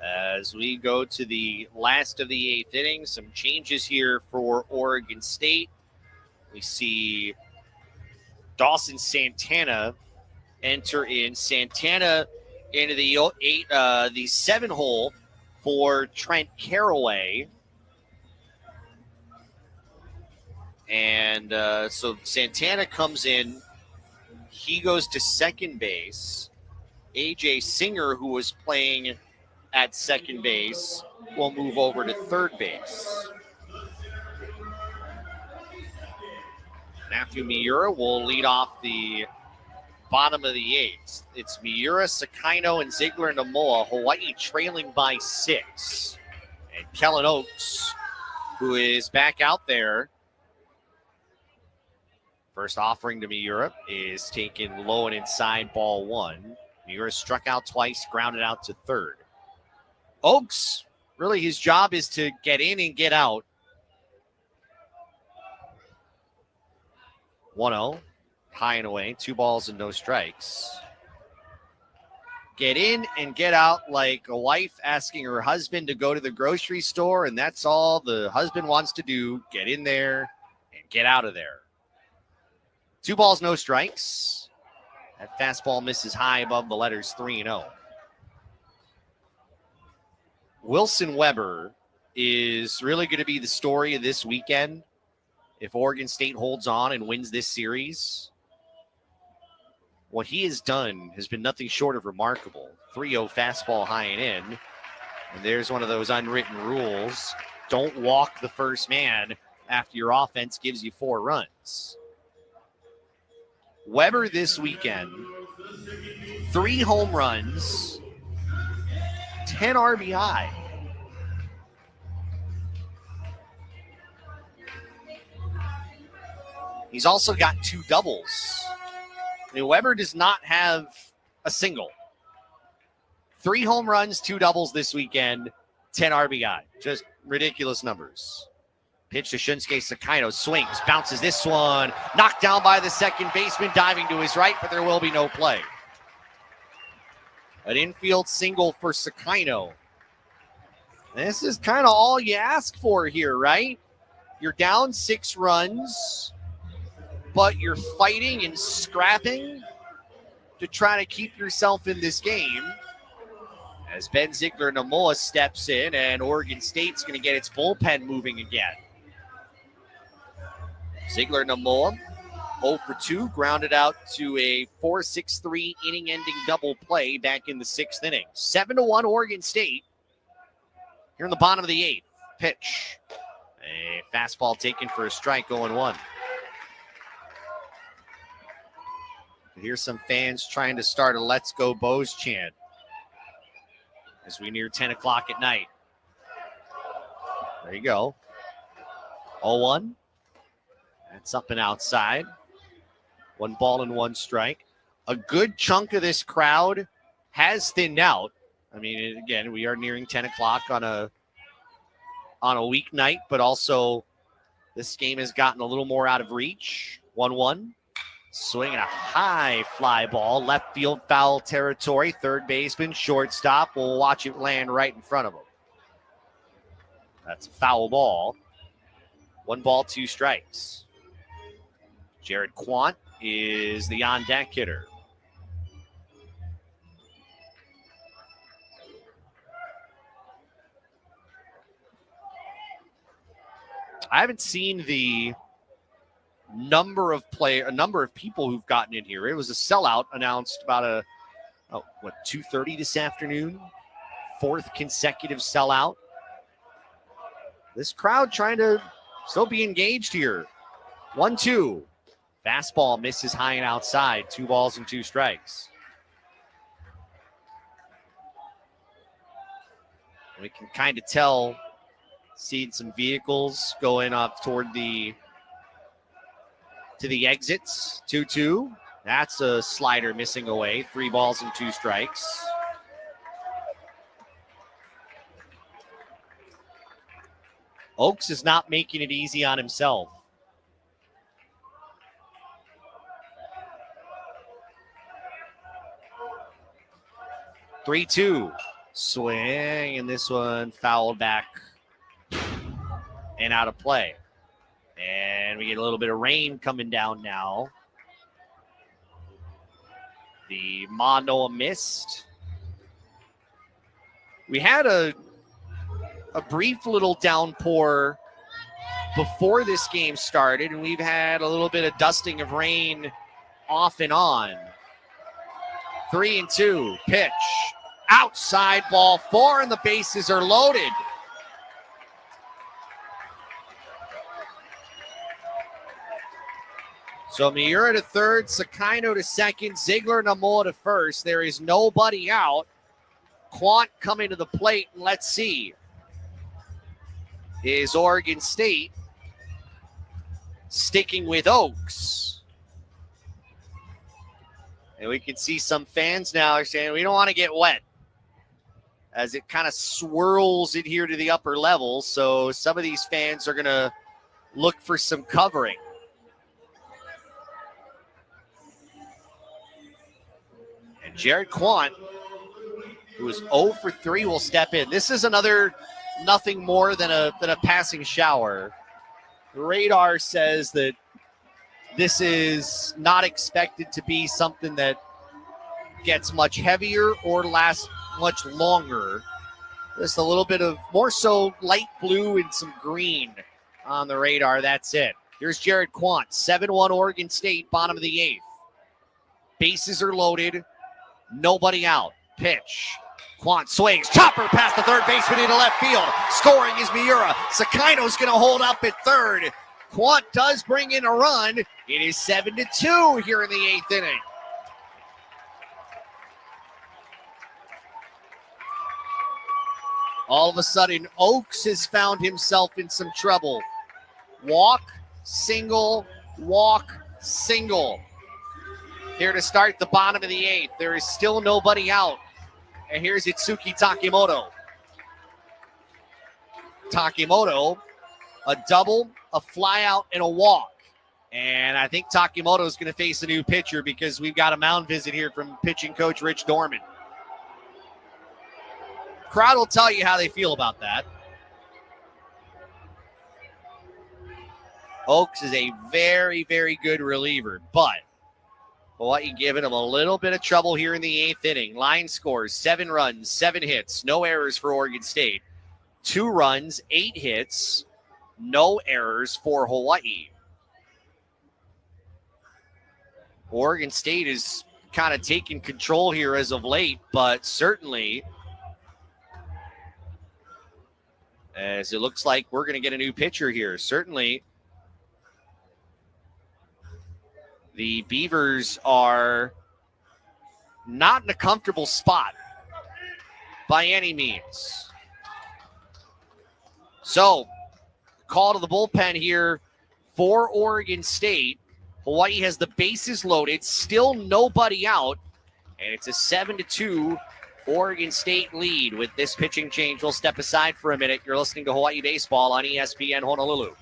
As we go to the last of the 8th inning, some changes here for Oregon State. We see Dawson Santana enter in. Santana into the 7 hole for Trent Caraway. And so Santana comes in. He goes to second base. A.J. Singer, who was playing at second base, will move over to third base. Matthew Miura will lead off the bottom of the 8th. It's Miura, Sakaino, and Ziegler and Namoa. Hawaii trailing by 6. And Kellen Oakes, who is back out there. First offering to Miura is taken low and inside, ball 1. Miura struck out twice, grounded out to third. Oakes, really his job is to get in and get out. 1-0. High and away, 2 balls and no strikes. Get in and get out like a wife asking her husband to go to the grocery store, and that's all the husband wants to do. Get in there and get out of there. 2 balls, no strikes. That fastball misses high above the letters 3-0. Wilson Weber is really going to be the story of this weekend if Oregon State holds on and wins this series. What he has done has been nothing short of remarkable. 3-0 fastball high and in. And there's one of those unwritten rules. Don't walk the first man after your offense gives you 4 runs. Weber this weekend, 3 home runs, 10 RBI. He's also got 2 doubles. I mean, Weber does not have a single. 3 home runs, 2 doubles this weekend, 10 RBI. Just ridiculous numbers. Pitch to Shunsuke Sakaino. Swings. Bounces this one. Knocked down by the second baseman. Diving to his right, but there will be no play. An infield single for Sakaino. This is kind of all you ask for here, right? You're down 6 runs, but you're fighting and scrapping to try to keep yourself in this game. As Ben Ziegler-Namoa steps in, and Oregon State's going to get its bullpen moving again. Ziegler-Namoa, 0 for 2, grounded out to a 4-6-3 inning-ending double play back in the 6th inning. 7-1 Oregon State. Here in the bottom of the 8th. Pitch. A fastball taken for a strike, 0-1. Here's some fans trying to start a Let's Go Bows chant as we near 10 o'clock at night. There you go. 0-1. That's up and outside. 1 ball and 1 strike. A good chunk of this crowd has thinned out. I mean, again, we are nearing 10 o'clock on a weeknight, but also this game has gotten a little more out of reach. 1-1. Swinging a high fly ball, left field foul territory. Third baseman, shortstop. We'll watch it land right in front of him. That's a foul ball. 1 ball, 2 strikes. Jared Quant is the on-deck hitter. I haven't seen the number of people who've gotten in here. It was a sellout announced about 2:30 this afternoon. 4th consecutive sellout. This crowd trying to still be engaged here. 1-2. Fastball misses high and outside. 2 balls and 2 strikes. We can kind of tell, seeing some vehicles going up toward the exits. 2-2. That's a slider missing away. 3 balls and 2 strikes. Oaks is not making it easy on himself. Three-two. Swing, and this one fouled back and out of play. And we get a little bit of rain coming down now. The Manoa missed. We had a brief little downpour before this game started, and we've had a little bit of dusting of rain off and on. 3-2. Pitch. Outside, ball 4, and the bases are loaded. So Miura to third, Sakaino to second, Ziegler-Namoa to first. There is nobody out. Quant coming to the plate, and let's see. Is Oregon State sticking with Oaks? And we can see some fans now are saying we don't want to get wet, as it kind of swirls in here to the upper levels. So some of these fans are going to look for some covering. And Jared Quant, who is 0 for 3, will step in. This is another nothing more than a passing shower. The radar says that this is not expected to be something that gets much heavier or lasts much longer. Just a little bit of more so light blue and some green on the radar. That's it. Here's Jared Quant, 7-1 Oregon State, bottom of the 8th. Bases are loaded. Nobody out. Pitch. Quant swings. Chopper past the third baseman into left field. Scoring is Miura. Sakaino's going to hold up at third. Quant does bring in a run. It is 7-2 here in the 8th inning. All of a sudden, Oaks has found himself in some trouble. Walk, single, walk, single. Here to start the bottom of the 8th. There is still nobody out. And here's Itsuki Takimoto. Takimoto, a double, a fly out, and a walk. And I think Takimoto is going to face a new pitcher because we've got a mound visit here from pitching coach Rich Dorman. Crowd will tell you how they feel about that. Oaks is a very, very good reliever, but Hawaii giving him a little bit of trouble here in the 8th inning. Line scores 7 runs, 7 hits, no errors for Oregon State. 2 runs, 8 hits, no errors for Hawaii. Oregon State is kind of taking control here as of late, but certainly as it looks like we're going to get a new pitcher here. Certainly the Beavers are not in a comfortable spot by any means. So, call to the bullpen here for Oregon State. Hawaii has the bases loaded, still nobody out, and it's a 7-2 Oregon State lead. With this pitching change, we'll step aside for a minute. You're listening to Hawaii Baseball on ESPN Honolulu.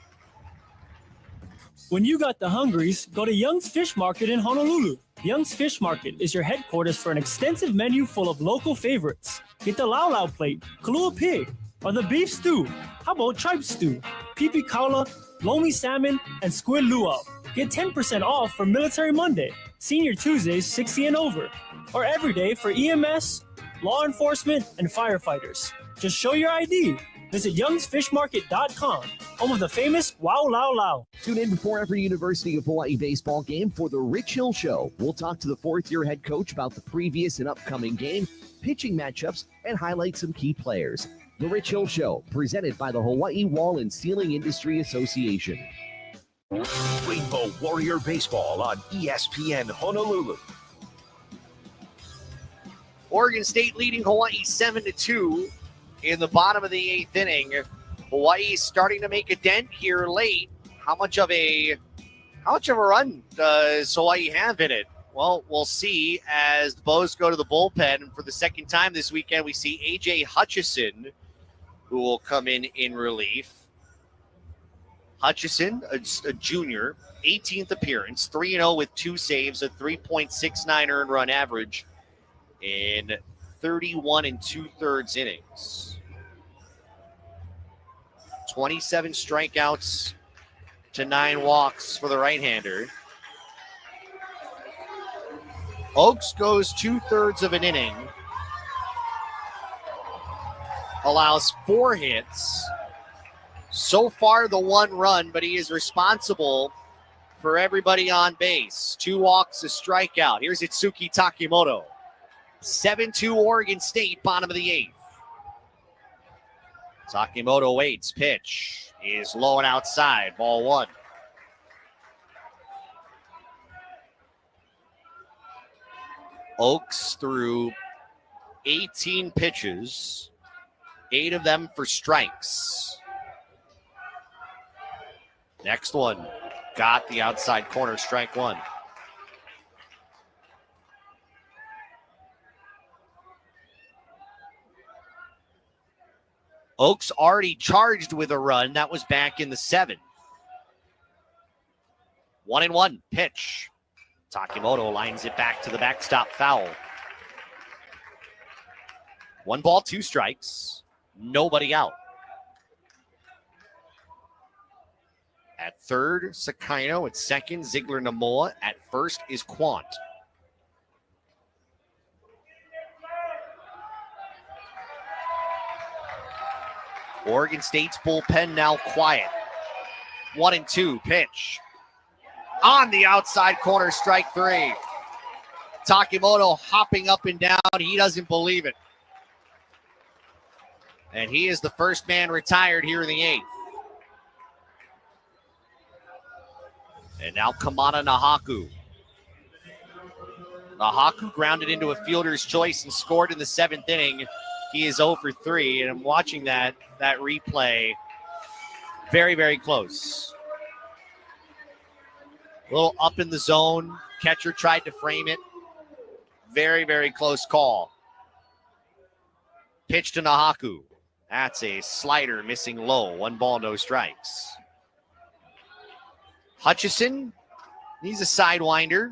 When you got the hungries, go to Young's Fish Market in Honolulu. Young's Fish Market is your headquarters for an extensive menu full of local favorites. Get the Lau Lau plate, Kalua pig, or the beef stew. How about tripe stew, pipi kaula, lomi salmon, and squid luau. Get 10% off for Military Monday, Senior Tuesdays 60 and over, or every day for EMS, law enforcement, and firefighters. Just show your ID. Visit youngsfishmarket.com, home of the famous Wow Lao Lao. Tune in before every University of Hawaii baseball game for the Rich Hill Show. We'll talk to the 4th-year head coach about the previous and upcoming game, pitching matchups, and highlight some key players. The Rich Hill Show, presented by the Hawaii Wall and Ceiling Industry Association. Rainbow Warrior Baseball on ESPN Honolulu. Oregon State leading Hawaii 7-2 in the bottom of the 8th inning. Hawaii is starting to make a dent here late. How much of a run does Hawaii have in it? Well, we'll see as the Bows go to the bullpen. And for the second time this weekend, we see A.J. Hutchison, who will come in relief. Hutchison, a junior, 18th appearance, 3-0 with 2 saves, a 3.69 earned run average in 31 2/3 innings. 27 strikeouts to 9 walks for the right-hander. Oaks goes 2/3 of an inning, allows 4 hits. So far, the 1 run, but he is responsible for everybody on base. 2 walks, a strikeout. Here's Itsuki Takimoto. 7-2 Oregon State, bottom of the 8th. Takimoto waits. Pitch is low and outside. Ball 1. Oaks threw 18 pitches, 8 of them for strikes. Next one, got the outside corner, strike 1. Oaks already charged with a run. That was back in the 7th. 1-1 pitch. Takimoto lines it back to the backstop, foul. 1 ball, 2 strikes. Nobody out. At third, Sakino. At second, Ziegler Namoa. At first is Quant. Oregon State's bullpen now quiet. 1-2 pitch. On the outside corner, strike 3. Takimoto hopping up and down. He doesn't believe it. And he is the first man retired here in the 8th. And now Kamana Nahaku. Nahaku grounded into a fielder's choice and scored in the 7th inning. He is 0 for 3, and I'm watching that replay. Very, very close. A little up in the zone. Catcher tried to frame it. Very, very close call. Pitch to Nahaku. That's a slider missing low. 1 ball, no strikes. Hutchison, he's a sidewinder.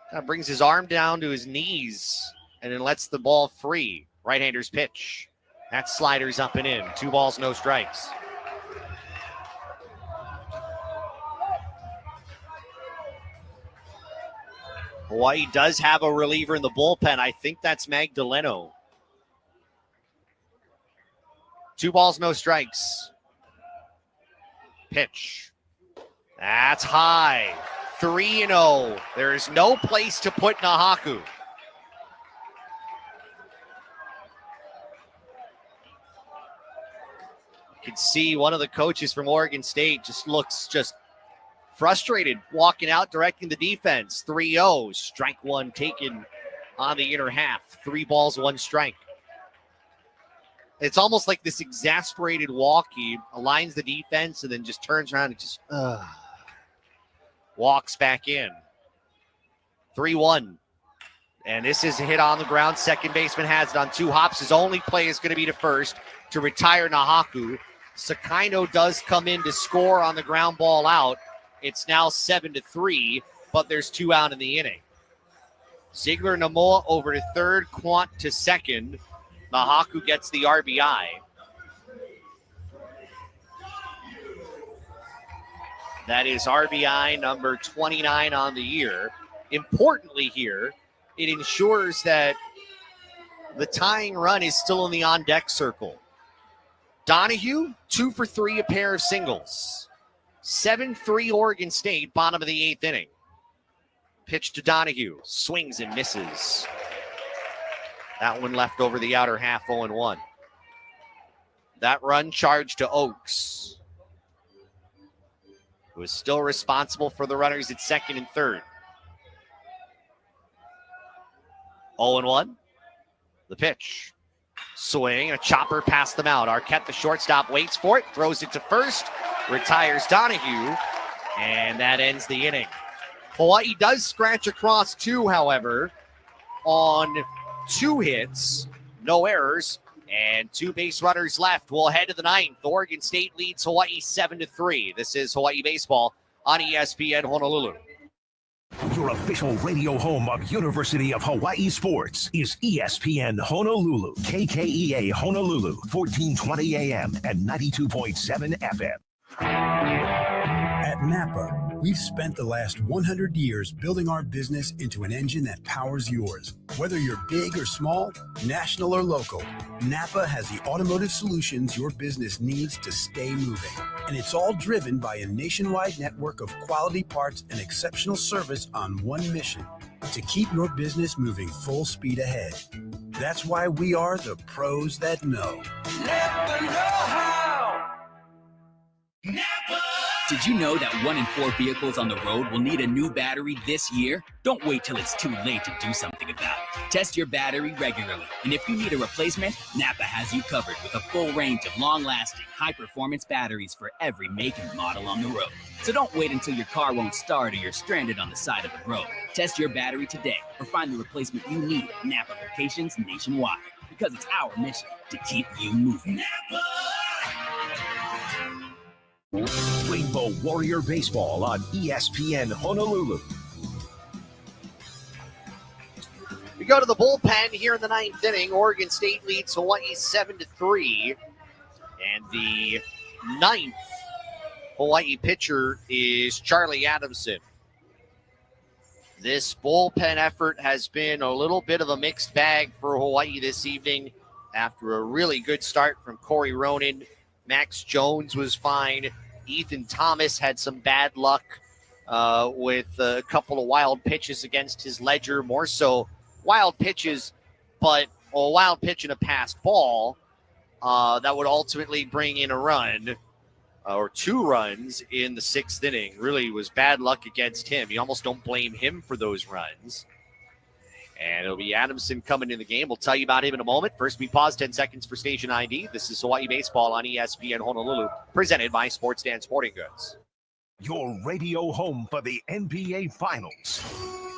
Kind of brings his arm down to his knees and then lets the ball free. Right-hander's pitch. That slider's up and in. 2 balls, no strikes. Hawaii does have a reliever in the bullpen. I think that's Magdaleno. 2 balls, no strikes. Pitch. That's high. 3-0. There is no place to put Nahaku. You can see one of the coaches from Oregon State looks frustrated, walking out, directing the defense. 3-0. Strike 1 taken on the inner half. 3 balls, 1 strike. It's almost like this exasperated walk. He aligns the defense and then just turns around and just walks back in. 3-1. And this is a hit on the ground. Second baseman has it on 2 hops. His only play is going to be to first to retire Nahaku. Sakaino does come in to score on the ground ball out. It's now 7-3, but there's 2 out in the inning. Ziegler Namoa over to third, Quant to second. Nahaku gets the RBI. That is RBI number 29 on the year. Importantly here, it ensures that the tying run is still in the on-deck circle. Donahue, 2 for 3, a pair of singles. 7-3 Oregon State, bottom of the 8th inning. Pitch to Donahue, swings and misses. That one left over the outer half, 0-1. That run charged to Oaks, who is still responsible for the runners at second and third. 0-1. The pitch. Swing, a chopper past them out. Arquette, the shortstop, waits for it, throws it to first, retires Donahue, and that ends the inning. Hawaii does scratch across 2, however, on 2 hits, no errors, and 2 base runners left. We'll head to the 9th. Oregon State leads Hawaii 7-3. This is Hawaii Baseball on ESPN Honolulu. Your official radio home of University of Hawaii sports is ESPN Honolulu, KKEA Honolulu, 1420 AM and 92.7 FM. At Napa, we've spent the last 100 years building our business into an engine that powers yours. Whether you're big or small, national or local, Napa has the automotive solutions your business needs to stay moving. And it's all driven by a nationwide network of quality parts and exceptional service on one mission: to keep your business moving full speed ahead. That's why we are the pros that know. Napa know-how. Napa! Did you know that 1 in 4 vehicles on the road will need a new battery this year? Don't wait till it's too late to do something about it. Test your battery regularly, and if you need a replacement, Napa has you covered with a full range of long-lasting, high-performance batteries for every make and model on the road. So don't wait until your car won't start or you're stranded on the side of the road. Test your battery today or find the replacement you need at Napa locations nationwide, because it's our mission to keep you moving. Napa! Rainbow Warrior Baseball on ESPN Honolulu. We go to the bullpen here in the 9th inning. Oregon State leads Hawaii 7-3. And the 9th Hawaii pitcher is Charlie Adamson. This bullpen effort has been a little bit of a mixed bag for Hawaii this evening after a really good start from Corey Ronan. Max Jones was fine. Ethan Thomas had some bad luck with a couple of wild pitches against his ledger. More so wild pitches, but a wild pitch and a passed ball that would ultimately bring in a run or 2 runs in the 6th inning. Really was bad luck against him. You almost don't blame him for those runs. And it'll be Adamson coming in the game. We'll tell you about him in a moment. First, we pause 10 seconds for station ID. This is Hawaii Baseball on ESPN Honolulu, presented by Sports Stand Sporting Goods. Your radio home for the NBA Finals.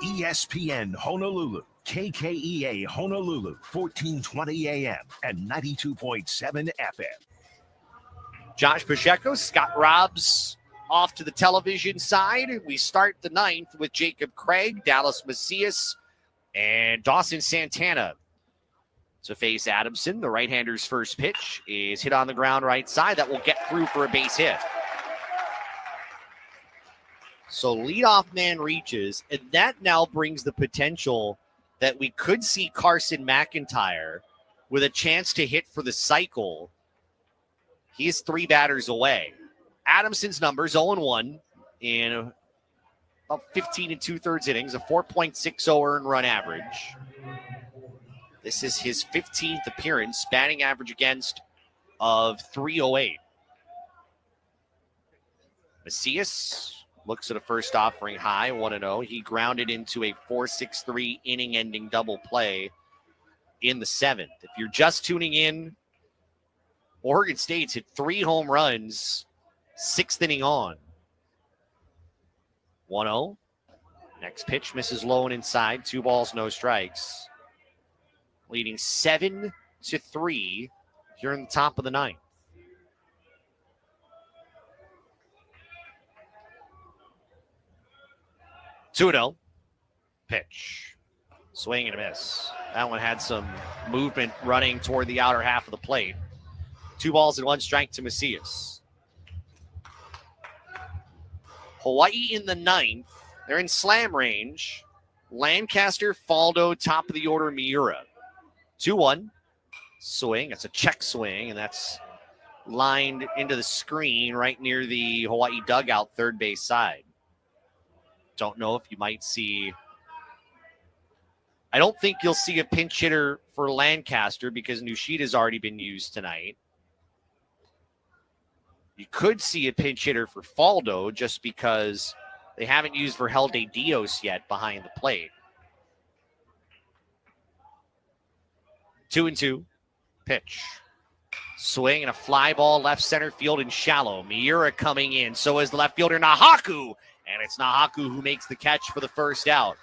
ESPN Honolulu, KKEA Honolulu, 1420 AM and 92.7 FM. Josh Pacheco, Scott Robbs off to the television side. We start the ninth with Jacob Craig, Dallas Macias, and Dawson Santana to face Adamson. The right-hander's first pitch is hit on the ground right side. That will get through for a base hit. So leadoff man reaches, and that now brings the potential that we could see Carson McIntyre with a chance to hit for the cycle. He is 3 batters away. Adamson's numbers 0-1 in about 15 2/3 innings, a 4.60 earned run average. This is his 15th appearance, batting average against of 308. Macias looks at a first offering high, 1-0. He grounded into a 4-6-3 inning-ending double play in the 7th. If you're just tuning in, Oregon State's hit 3 home runs, 6th inning on. 1-0. Next pitch misses low and inside. 2 balls, no strikes. Leading 7-3 here in the top of the 9th. Two-0. Pitch. Swing and a miss. That one had some movement running toward the outer half of the plate. 2 balls and 1 strike to Macias. Hawaii in the 9th. They're in slam range. Lancaster, Faldo, top of the order, Miura. 2-1. Swing. That's a check swing, and that's lined into the screen right near the Hawaii dugout, third base side. Don't know if you might see. I don't think you'll see a pinch hitter for Lancaster because Nishita's already been used tonight. You could see a pinch hitter for Faldo just because they haven't used Vergel de Dios yet behind the plate. 2-2. Pitch. Swing and a fly ball left center field and shallow. Miura coming in. So is the left fielder Nahaku. And it's Nahaku who makes the catch for the first out.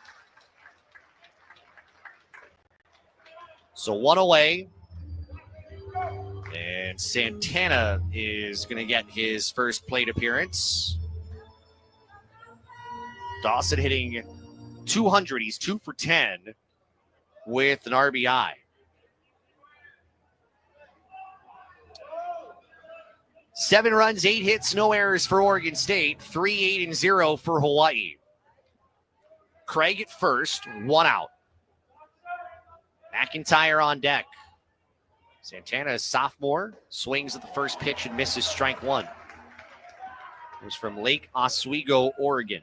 So 1 away. And Santana is going to get his first plate appearance. Dawson hitting 200. He's 2 for 10 with an RBI. 7 runs, 8 hits, no errors for Oregon State. 3-8-0 for Hawaii. Craig at first, 1 out. McIntyre on deck. Santana is sophomore, swings at the first pitch and misses strike 1. He's from Lake Oswego, Oregon.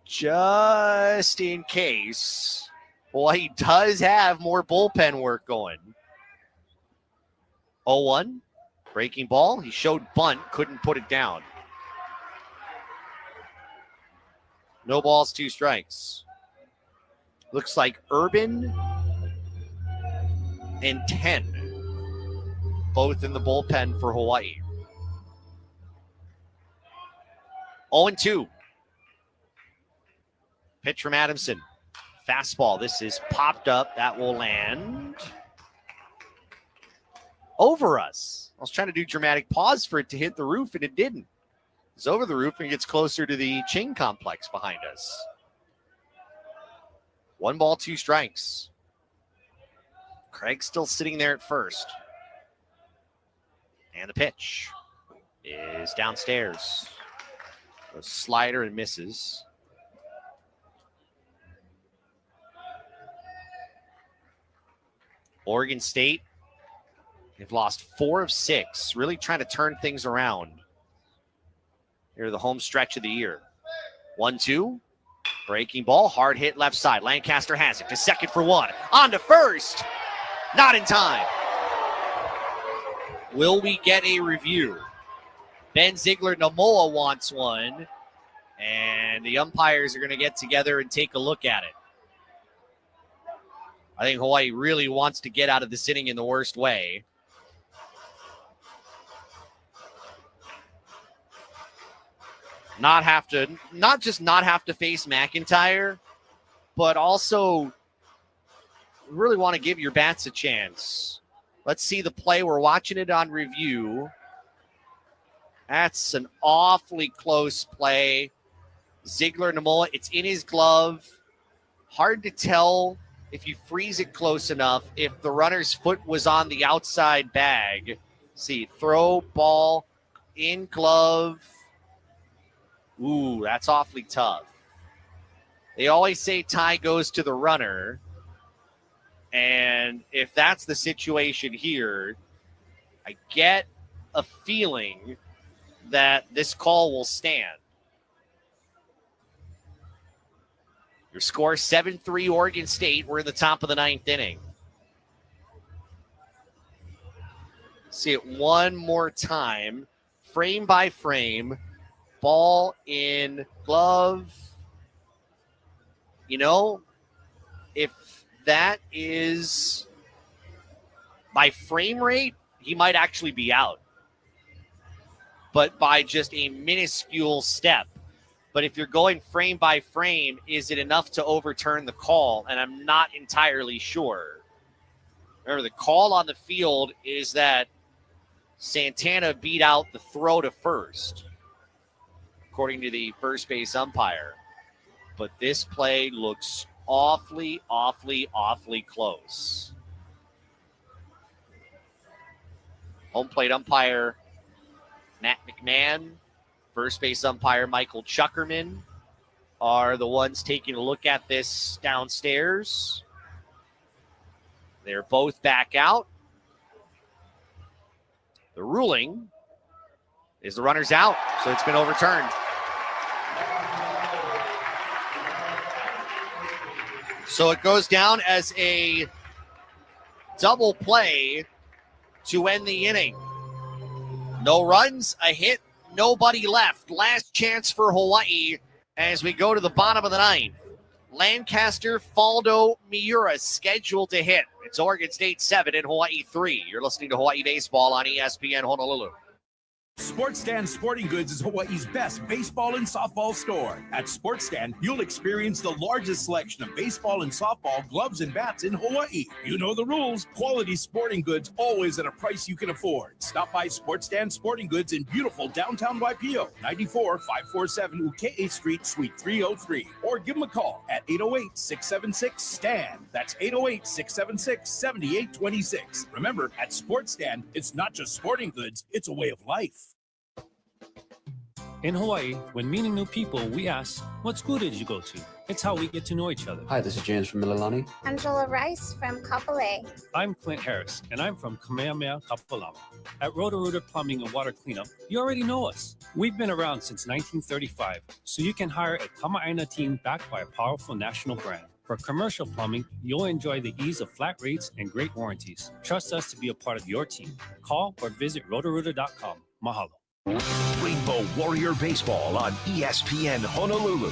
Just in case, Hawaii does have more bullpen work going. 0-1, breaking ball. He showed bunt, couldn't put it down. No balls, 2 strikes. Looks like Urban and 10, both in the bullpen for Hawaii. 0-2. Pitch from Adamson. Fastball. This is popped up. That will land over us. I was trying to do dramatic pause for it to hit the roof, and it didn't. It's over the roof and gets closer to the Ching complex behind us. 1 ball, 2 strikes. Craig still sitting there at first. And the pitch is downstairs. A slider and misses. Oregon State, they've lost 4 of 6, really trying to turn things around here the home stretch of the year. 1-2, breaking ball, hard hit left side. Lancaster has it to second for 1. On to first, not in time. Will we get a review? Ben Ziegler-Namoa wants one, and the umpires are going to get together and take a look at it. I think Hawaii really wants to get out of this inning in the worst way. Not just not have to face McIntyre, but also really want to give your bats a chance. Let's see the play. We're watching it on review. That's an awfully close play. Ziegler Namoa, it's in his glove. Hard to tell if you freeze it close enough if the runner's foot was on the outside bag. See, throw, ball, in glove. Ooh, that's awfully tough. They always say tie goes to the runner. And if that's the situation here, I get a feeling that this call will stand. Your score 7-3 Oregon State. We're in the top of the 9th inning. See it one more time. Frame by frame. Ball in glove. You know, if that is by frame rate, he might actually be out. But by just a minuscule step. But if you're going frame by frame, is it enough to overturn the call? And I'm not entirely sure. Remember, the call on the field is that Santana beat out the throw to first, according to the first base umpire. But this play looks awfully, awfully, awfully close. Home plate umpire Matt McMahon, first base umpire Michael Chuckerman are the ones taking a look at this downstairs. They're both back out. The ruling is the runner's out, so it's been overturned. So it goes down as a double play to end the inning. No runs, a hit, nobody left. Last chance for Hawaii as we go to the bottom of the 9th. Lancaster, Faldo, Miura scheduled to hit. It's Oregon State 7 and Hawaii 3. You're listening to Hawaii Baseball on ESPN Honolulu. Sports Stand Sporting Goods is Hawaii's best baseball and softball store. At Sports Stand, you'll experience the largest selection of baseball and softball gloves and bats in Hawaii. You know the rules. Quality sporting goods always at a price you can afford. Stop by Sports Stand Sporting Goods in beautiful downtown Waipio, 94-547 Ukea Street, Suite 303. Or give them a call at 808-676-STAN. That's 808-676-7826. Remember, at Sports Stand, it's not just sporting goods, it's a way of life. In Hawaii, when meeting new people, we ask, what school did you go to? It's how we get to know each other. Hi, this is James from Mililani. Angela Rice from Kapolei. I'm Clint Harris, and I'm from Kamehameha Kapolama. At Roto-Rooter Plumbing and Water Cleanup, you already know us. We've been around since 1935, so you can hire a Kama'aina team backed by a powerful national brand. For commercial plumbing, you'll enjoy the ease of flat rates and great warranties. Trust us to be a part of your team. Call or visit rotorooter.com. Mahalo. Rainbow Warrior Baseball on ESPN Honolulu.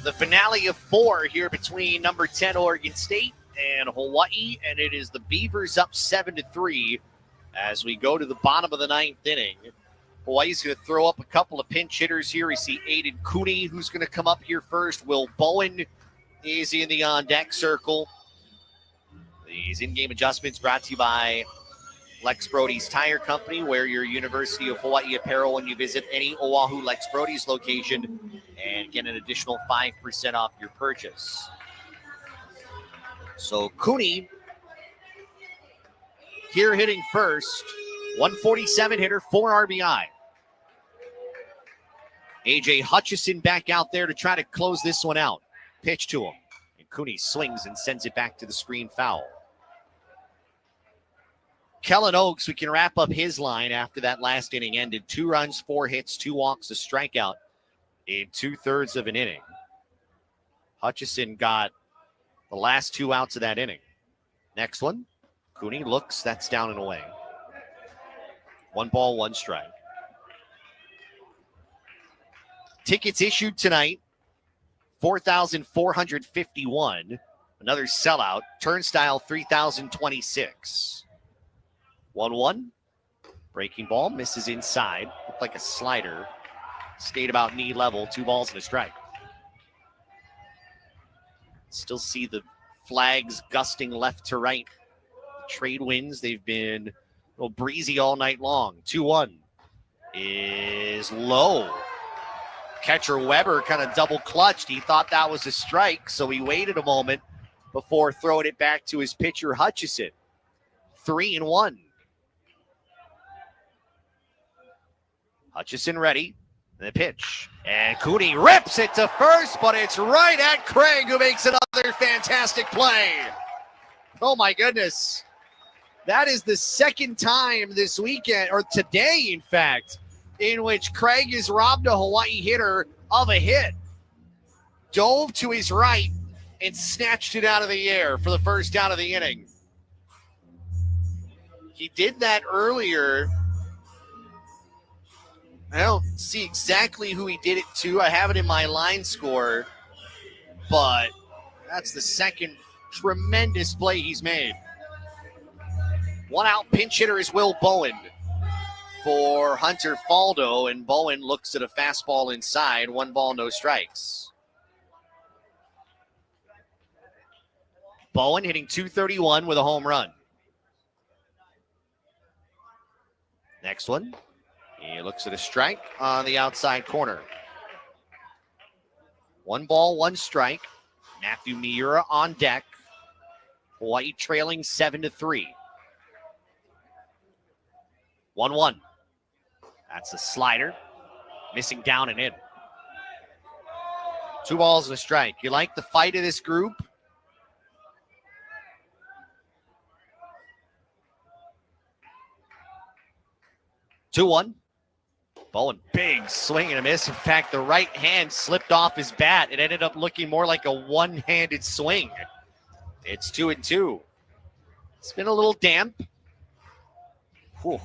The finale of 4 here between number 10 Oregon State and Hawaii, and it is the Beavers up 7-3 as we go to the bottom of the 9th inning. Hawaii's going to throw up a couple of pinch hitters here. We see Aiden Cooney, who's going to come up here first. Will Bowen is in the on-deck circle. These in-game adjustments brought to you by Lex Brody's Tire Company. Wear your University of Hawaii apparel when you visit any Oahu Lex Brody's location and get an additional 5% off your purchase. So Cooney here hitting first. 147 hitter, 4 RBI. A.J. Hutchison back out there to try to close this one out. Pitch to him. And Cooney swings and sends it back to the screen foul. Kellen Oaks, we can wrap up his line after that last inning ended. 2 runs, 4 hits, 2 walks, a strikeout in 2/3 of an inning. Hutchison got the last 2 outs of that inning. Next one, Cooney looks, that's down and away. 1 ball, 1 strike. Tickets issued tonight, 4,451. Another sellout. Turnstile, 3,026. 1-1. Breaking ball, misses inside. Looked like a slider. Stayed about knee level, 2 balls and a strike. Still see the flags gusting left to right. Trade winds, they've been a little breezy all night long. 2-1 is low. Catcher Weber kind of double clutched. He thought that was a strike, so he waited a moment before throwing it back to his pitcher Hutchison. 3-1. Hutchison ready. The pitch. And Cooney rips it to first, but it's right at Craig, who makes another fantastic play. Oh my goodness. That is the second time this weekend, or today in fact, in which Craig has robbed a Hawaii hitter of a hit. Dove to his right and snatched it out of the air for the first down of the inning. He did that earlier. I don't see exactly who he did it to. I have it in my line score, but that's the second tremendous play he's made. One out pinch hitter is Will Bowen for Hunter Faldo, and Bowen looks at a fastball inside. 1 ball, no strikes. Bowen hitting .231 with a home run. Next one. He looks at a strike on the outside corner. 1 ball, 1 strike. Matthew Miura on deck. Hawaii trailing 7-3. 1-1. That's a slider. Missing down and in. 2 balls and a strike. You like the fight of this group? Two-one. Bowen, big swing and a miss. In fact, the right hand slipped off his bat. It ended up looking more like a one-handed swing. It's 2-2. It's been a little damp. Whew.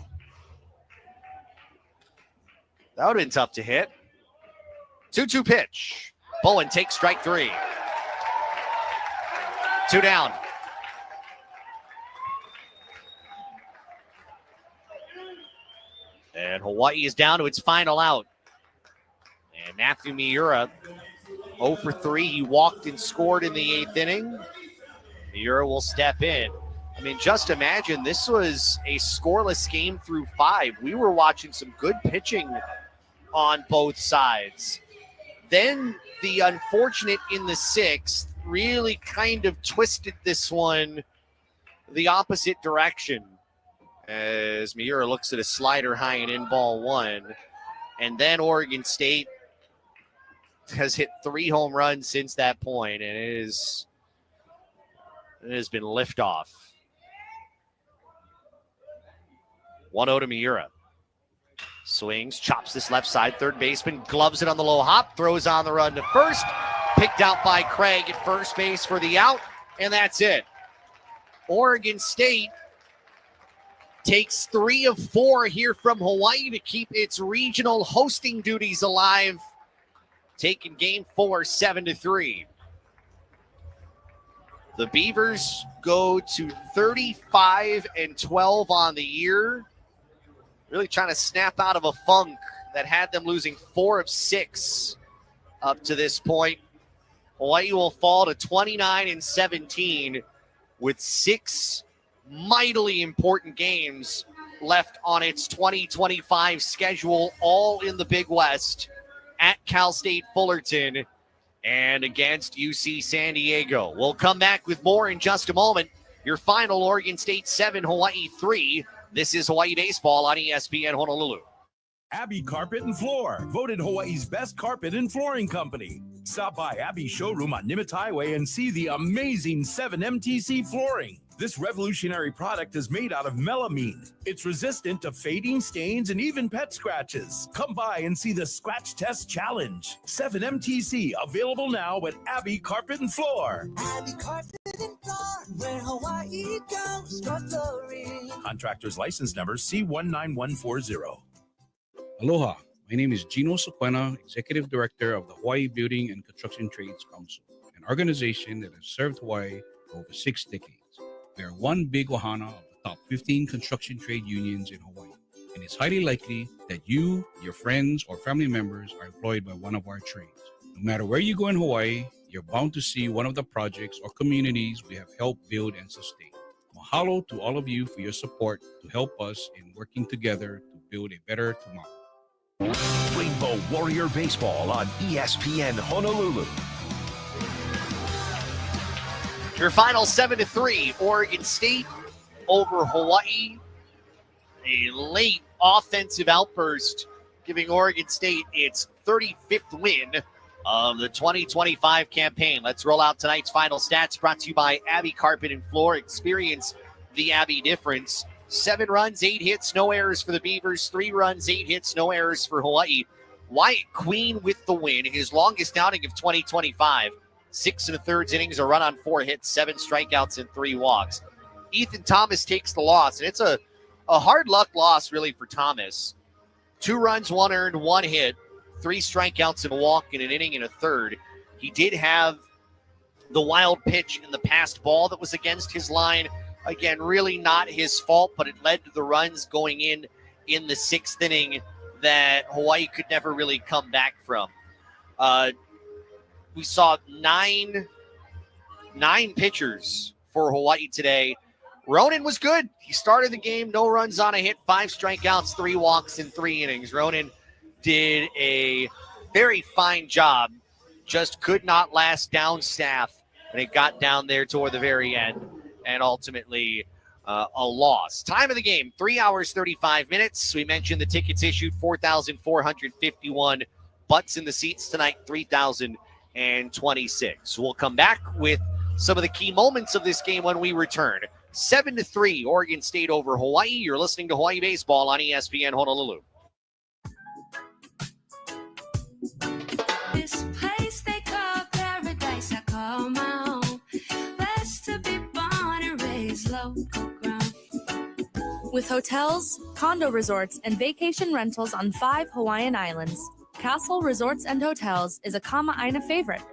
That would have been tough to hit. 2-2 pitch. Bowen takes strike 3. 2 down. And Hawaii is down to its final out. And Matthew Miura, 0 for 3. He walked and scored in the 8th inning. Miura will step in. I mean, just imagine this was a scoreless game through 5. We were watching some good pitching on both sides. Then the unfortunate in the 6th really kind of twisted this one the opposite direction, as Miura looks at a slider high and in ball 1. And then Oregon State has hit 3 home runs since that point, and it has been liftoff. 1-0 to Miura. Swings, chops this left side. Third baseman gloves it on the low hop, throws on the run to first. Picked out by Craig at first base for the out, and that's it. Oregon State takes 3 of 4 here from Hawaii to keep its regional hosting duties alive, taking game 4 7-3. The Beavers go to 35-12 on the year, really trying to snap out of a funk that had them losing 4 of 6 up to this point. Hawaii will fall to 29-17 with 6 mightily important games left on its 2025 schedule, all in the Big West, at Cal State Fullerton and against UC San Diego. We'll come back with more in just a moment. Your final: Oregon State 7, Hawaii 3. This is Hawaii Baseball on ESPN Honolulu. Abbey Carpet and Floor, voted Hawaii's best carpet and flooring company. Stop by Abbey's showroom on Nimitz Highway and see the amazing 7MTC flooring. This revolutionary product is made out of melamine. It's resistant to fading, stains, and even pet scratches. Come by and see the Scratch Test Challenge. 7MTC, available now at Abbey Carpet and Floor. Abbey Carpet and Floor, where Hawaii goes for flooring. Contractor's license number C19140. Aloha, my name is Gino Sequena, Executive Director of the Hawaii Building and Construction Trades Council, an organization that has served Hawaii for over 6 decades. We are one big ohana of the top 15 construction trade unions in Hawaii, and it's highly likely that you, your friends, or family members are employed by one of our trades. No matter where you go in Hawaii, you're bound to see one of the projects or communities we have helped build and sustain. Mahalo to all of you for your support to help us in working together to build a better tomorrow. Rainbow Warrior Baseball on ESPN Honolulu. Your final 7-3, Oregon State over Hawaii. A late offensive outburst giving Oregon State its 35th win of the 2025 campaign. Let's roll out tonight's final stats, brought to you by Abbey Carpet and Floor. Experience the Abbey difference. 7 runs, 8 hits, no errors for the Beavers. 3 runs, 8 hits, no errors for Hawaii. Wyatt Queen with the win, his longest outing of 2025. 6 1/3 innings, a run on 4 hits, 7 strikeouts, and 3 walks. Ethan Thomas takes the loss, and it's a hard luck loss, really, for Thomas. 2 runs, 1 earned, 1 hit, 3 strikeouts, and a walk in an inning and a third. He did have the wild pitch in the passed ball that was against his line. Again, really not his fault, but it led to the runs going in the 6th inning that Hawaii could never really come back from. We saw nine pitchers for Hawaii today. Ronan was good. He started the game, no runs on a hit, 5 strikeouts, 3 walks in 3 innings. Ronan did a very fine job, just could not last down staff, and it got down there toward the very end, and ultimately a loss. Time of the game, 3 hours, 35 minutes. We mentioned the tickets issued, 4,451. Butts in the seats tonight, 3,026. We'll come back with some of the key moments of this game when we return. 7-3, Oregon State over Hawaii. You're listening to Hawaii Baseball on ESPN Honolulu. This place they call paradise, I call my home. Blessed to be born and raised local ground. With hotels, condo resorts, and vacation rentals on 5 Hawaiian islands, Castle Resorts and Hotels is a Kama'aina favorite.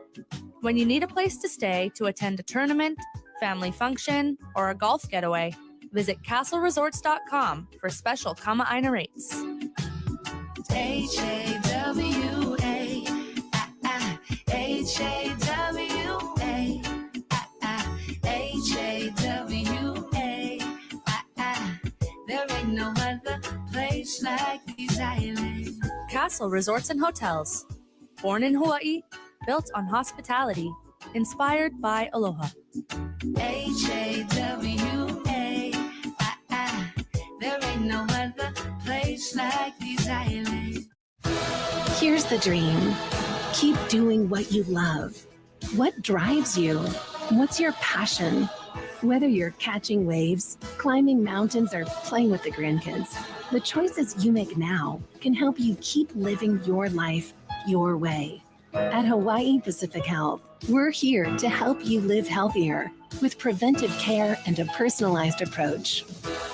When you need a place to stay to attend a tournament, family function, or a golf getaway, visit castleresorts.com for special Kama'aina rates. Hawaii, Hawaii, there ain't no other place like these islands. Castle Resorts and Hotels. Born in Hawaii, built on hospitality, inspired by aloha. Hawaii, there ain't no other place like these islands. Here's the dream. Keep doing what you love. What drives you? What's your passion? Whether you're catching waves, climbing mountains, or playing with the grandkids, the choices you make now can help you keep living your life your way. At Hawaii Pacific Health, we're here to help you live healthier with preventive care and a personalized approach.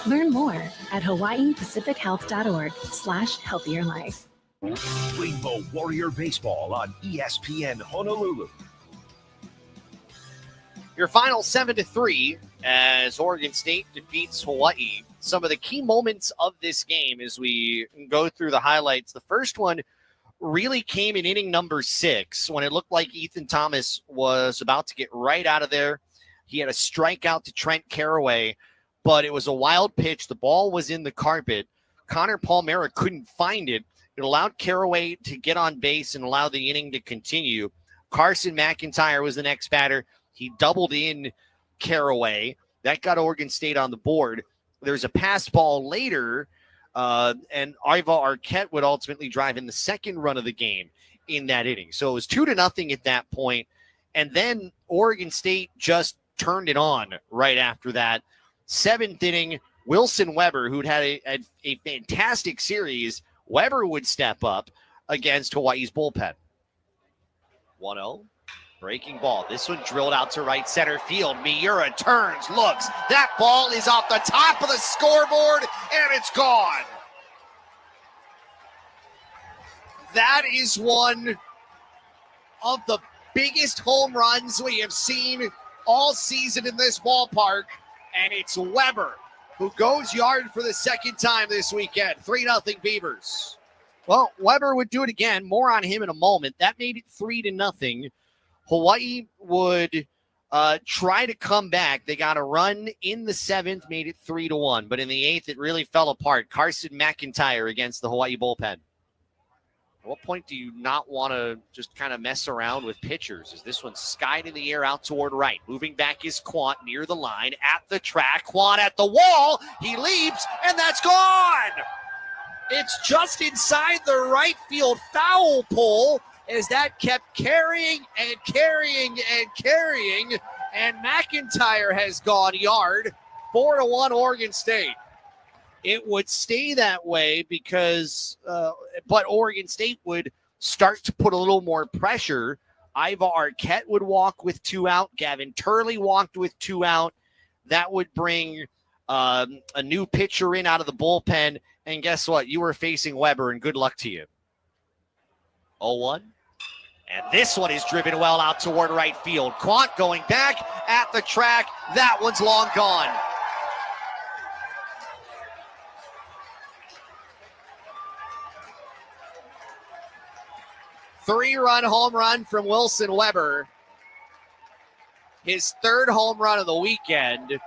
Learn more at hawaiipacifichealth.org/healthierlife. Rainbow Warrior Baseball on ESPN Honolulu. Your final 7-3 as Oregon State defeats Hawaii. Some of the key moments of this game as we go through the highlights. The first one really came in inning number 6 when it looked like Ethan Thomas was about to get right out of there. He had a strikeout to Trent Caraway, but it was a wild pitch. The ball was in the carpet. Connor Palmera couldn't find it. It allowed Caraway to get on base and allow the inning to continue. Carson McIntyre was the next batter. He doubled in Caraway. That got Oregon State on the board. There's a pass ball later, and Iva Arquette would ultimately drive in the second run of the game in that inning. So it was 2-0 at that point. And then Oregon State just turned it on right after that. 7th inning, Wilson Weber, who'd had a fantastic series, Weber would step up against Hawaii's bullpen. 1-0. Breaking ball. This one drilled out to right center field. Miura turns, looks. That ball is off the top of the scoreboard, and it's gone. That is one of the biggest home runs we have seen all season in this ballpark, and it's Weber who goes yard for the second time this weekend. 3-0 Beavers. Well, Weber would do it again. More on him in a moment. That made it 3-0. Hawaii would try to come back. They got a run in the 7th, made it 3-1. But in the 8th, it really fell apart. Carson McIntyre against the Hawaii bullpen. At what point do you not want to just kind of mess around with pitchers? As this one skied in the air out toward right. Moving back is Quant near the line at the track. Quant at the wall. He leaps, and that's gone. It's just inside the right field foul pole as that kept carrying and carrying and carrying, and McIntyre has gone yard. 4-1 Oregon State. It would stay that way because, but Oregon State would start to put a little more pressure. Iva Arquette would walk with 2 out. Gavin Turley walked with 2 out. That would bring a new pitcher in out of the bullpen. And guess what? You were facing Weber, and good luck to you. 0-1. And this one is driven well out toward right field. Quant going back at the track. That one's long gone. Three-run home run from Wilson Weber. His 3rd home run of the weekend.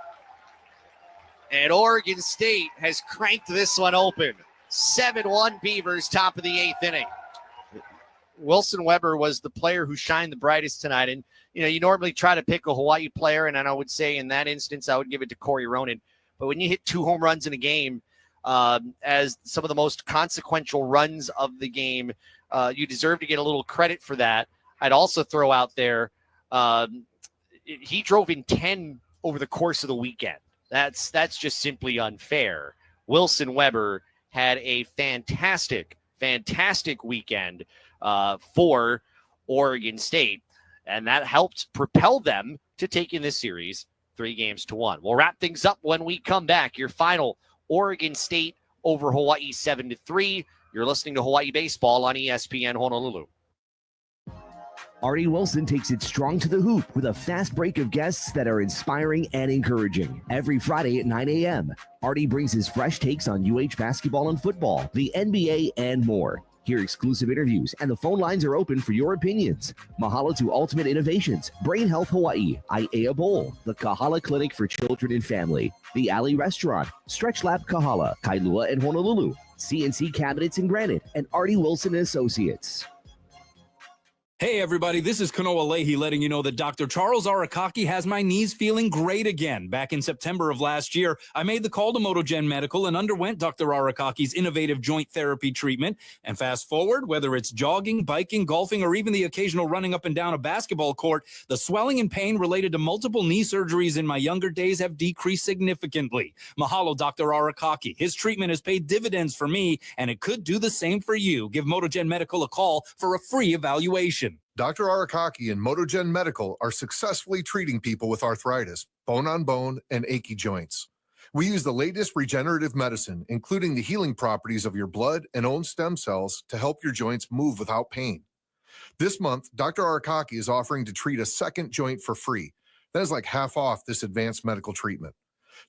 And Oregon State has cranked this one open. 7-1 Beavers, top of the 8th inning. Wilson Weber was the player who shined the brightest tonight. And, you normally try to pick a Hawaii player, and I would say in that instance, I would give it to Corey Ronan. But when you hit 2 home runs in a game, as some of the most consequential runs of the game, you deserve to get a little credit for that. I'd also throw out there, he drove in 10 over the course of the weekend. That's just simply unfair. Wilson Weber had a fantastic weekend for Oregon State, and that helped propel them to taking this series 3-1. We'll wrap things up when we come back. Your final, Oregon State over Hawaii 7-3. You're listening to Hawaii Baseball on ESPN Honolulu. Artie Wilson takes it strong to the hoop with a fast break of guests that are inspiring and encouraging. Every Friday at 9 a.m., Artie brings his fresh takes on UH basketball and football, the NBA, and more. Hear exclusive interviews, and the phone lines are open for your opinions. Mahalo to Ultimate Innovations, Brain Health Hawaii, Aiea Bowl, the Kahala Clinic for Children and Family, the Alley Restaurant, Stretch Lab Kahala, Kailua and Honolulu, CNC Cabinets and Granite, and Artie Wilson and Associates. Hey everybody, this is Kanoa Leahy letting you know that Dr. Charles Arakaki has my knees feeling great again. Back in September of last year, I made the call to MotoGen Medical and underwent Dr. Arakaki's innovative joint therapy treatment. And fast forward, whether it's jogging, biking, golfing, or even the occasional running up and down a basketball court, the swelling and pain related to multiple knee surgeries in my younger days have decreased significantly. Mahalo, Dr. Arakaki. His treatment has paid dividends for me, and it could do the same for you. Give MotoGen Medical a call for a free evaluation. Dr. Arakaki and MotoGen Medical are successfully treating people with arthritis, bone-on-bone, and achy joints. We use the latest regenerative medicine, including the healing properties of your blood and own stem cells to help your joints move without pain. This month, Dr. Arakaki is offering to treat a second joint for free. That is like half off this advanced medical treatment.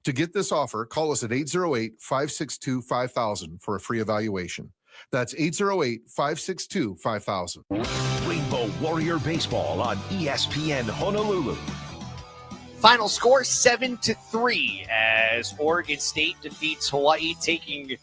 To get this offer, call us at 808-562-5000 for a free evaluation. That's 808-562-5000. Rainbow Warrior Baseball on ESPN Honolulu. Final score 7-3 as Oregon State defeats Hawaii, taking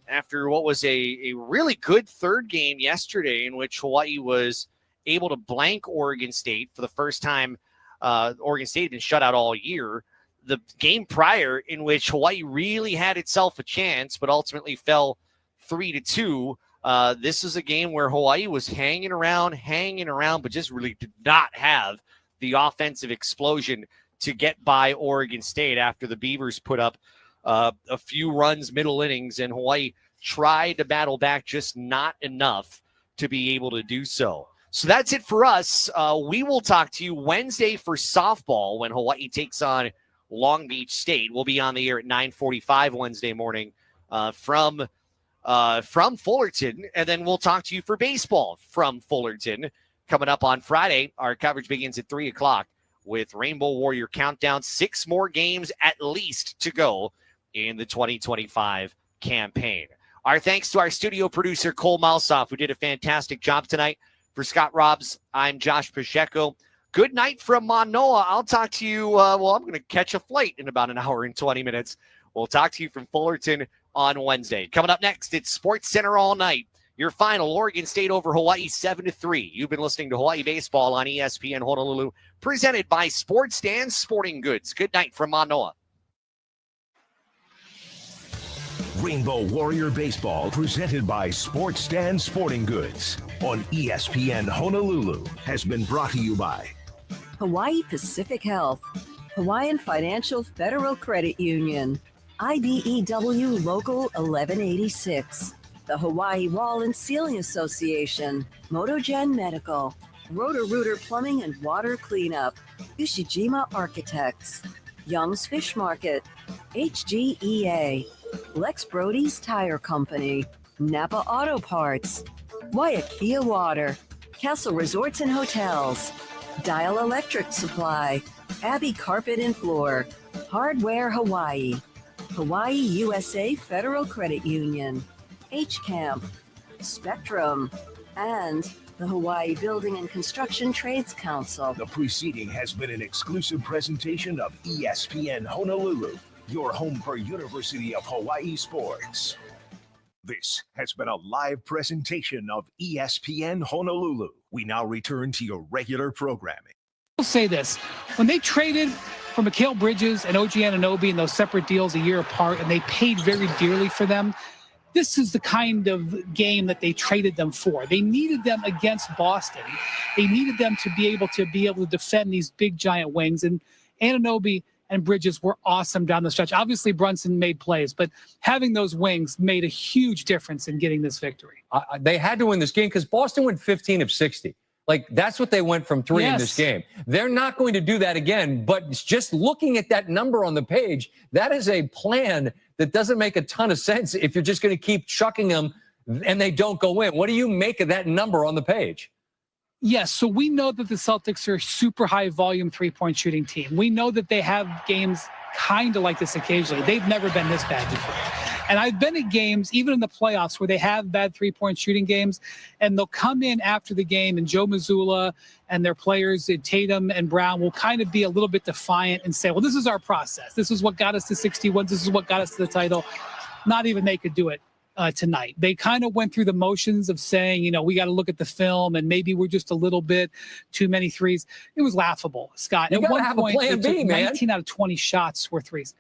after what was a really good third game yesterday in which Hawaii was able to blank Oregon State for the first time. Oregon State had been shut out all year. The game prior in which Hawaii really had itself a chance but ultimately fell 3-2. This is a game where Hawaii was hanging around, but just really did not have the offensive explosion to get by Oregon State after the Beavers put up a few runs middle innings, and Hawaii tried to battle back, just not enough to be able to do so. So that's it for us. We will talk to you Wednesday for softball when Hawaii takes on Long Beach State. We'll be on the air at 9:45 Wednesday morning from Fullerton, and then we'll talk to you for baseball from Fullerton. Coming up on Friday, our coverage begins at 3 o'clock with Rainbow Warrior Countdown. 6 more games at least to go in the 2025 campaign. Our thanks to our studio producer, Cole Malsoff, who did a fantastic job tonight. For Scott Robbs, I'm Josh Pacheco. Good night from Manoa. I'll talk to you. I'm going to catch a flight in about an hour and 20 minutes. We'll talk to you from Fullerton on Wednesday. Coming up next, it's Sports Center all night. Your final, Oregon State over Hawaii 7-3. You've been listening to Hawaii Baseball on ESPN Honolulu, presented by Sports Stand Sporting Goods. Good night from Manoa. Rainbow Warrior Baseball, presented by Sports Stand Sporting Goods on ESPN Honolulu, has been brought to you by Hawaii Pacific Health, Hawaiian Financial Federal Credit Union, IBEW Local 1186, the Hawaii Wall and Ceiling Association, Motogen Medical, Roto-Rooter Plumbing and Water Cleanup, Ushijima Architects, Young's Fish Market, HGEA, Lex Brody's Tire Company, Napa Auto Parts, Waiakea Water, Castle Resorts and Hotels, Dial Electric Supply, Abbey Carpet and Floor, Hardware Hawaii, Hawaii USA Federal Credit Union, H-Camp, Spectrum, and the Hawaii Building and Construction Trades Council. The preceding has been an exclusive presentation of ESPN Honolulu, your home for University of Hawaii sports. This has been a live presentation of ESPN Honolulu. We now return to your regular programming. I'll say this. When they traded for Mikal Bridges and OG Anunoby in those separate deals a year apart, and they paid very dearly for them, this is the kind of game that they traded them for. They needed them against Boston. They needed them to be able to defend these big giant wings. And Anunoby and Bridges were awesome down the stretch. Obviously, Brunson made plays, but having those wings made a huge difference in getting this victory. They had to win this game because Boston went 15 of 60. Like, that's what they went from 3 in this game. They're not going to do that again, but just looking at that number on the page, that is a plan that doesn't make a ton of sense if you're just going to keep chucking them and they don't go in. What do you make of that number on the page? Yes, so we know that the Celtics are a super high volume three-point shooting team. We know that they have games kind of like this occasionally. They've never been this bad before. And I've been at games, even in the playoffs, where they have bad three-point shooting games, and they'll come in after the game, and Joe Mazzulla and their players, Tatum and Brown, will kind of be a little bit defiant and say, well, this is our process. This is what got us to 61. This is what got us to the title. Not even they could do it tonight. They kind of went through the motions of saying, we got to look at the film, and maybe we're just a little bit too many threes. It was laughable, Scott. You got to have a plan B, man. 19 out of 20 shots were threes.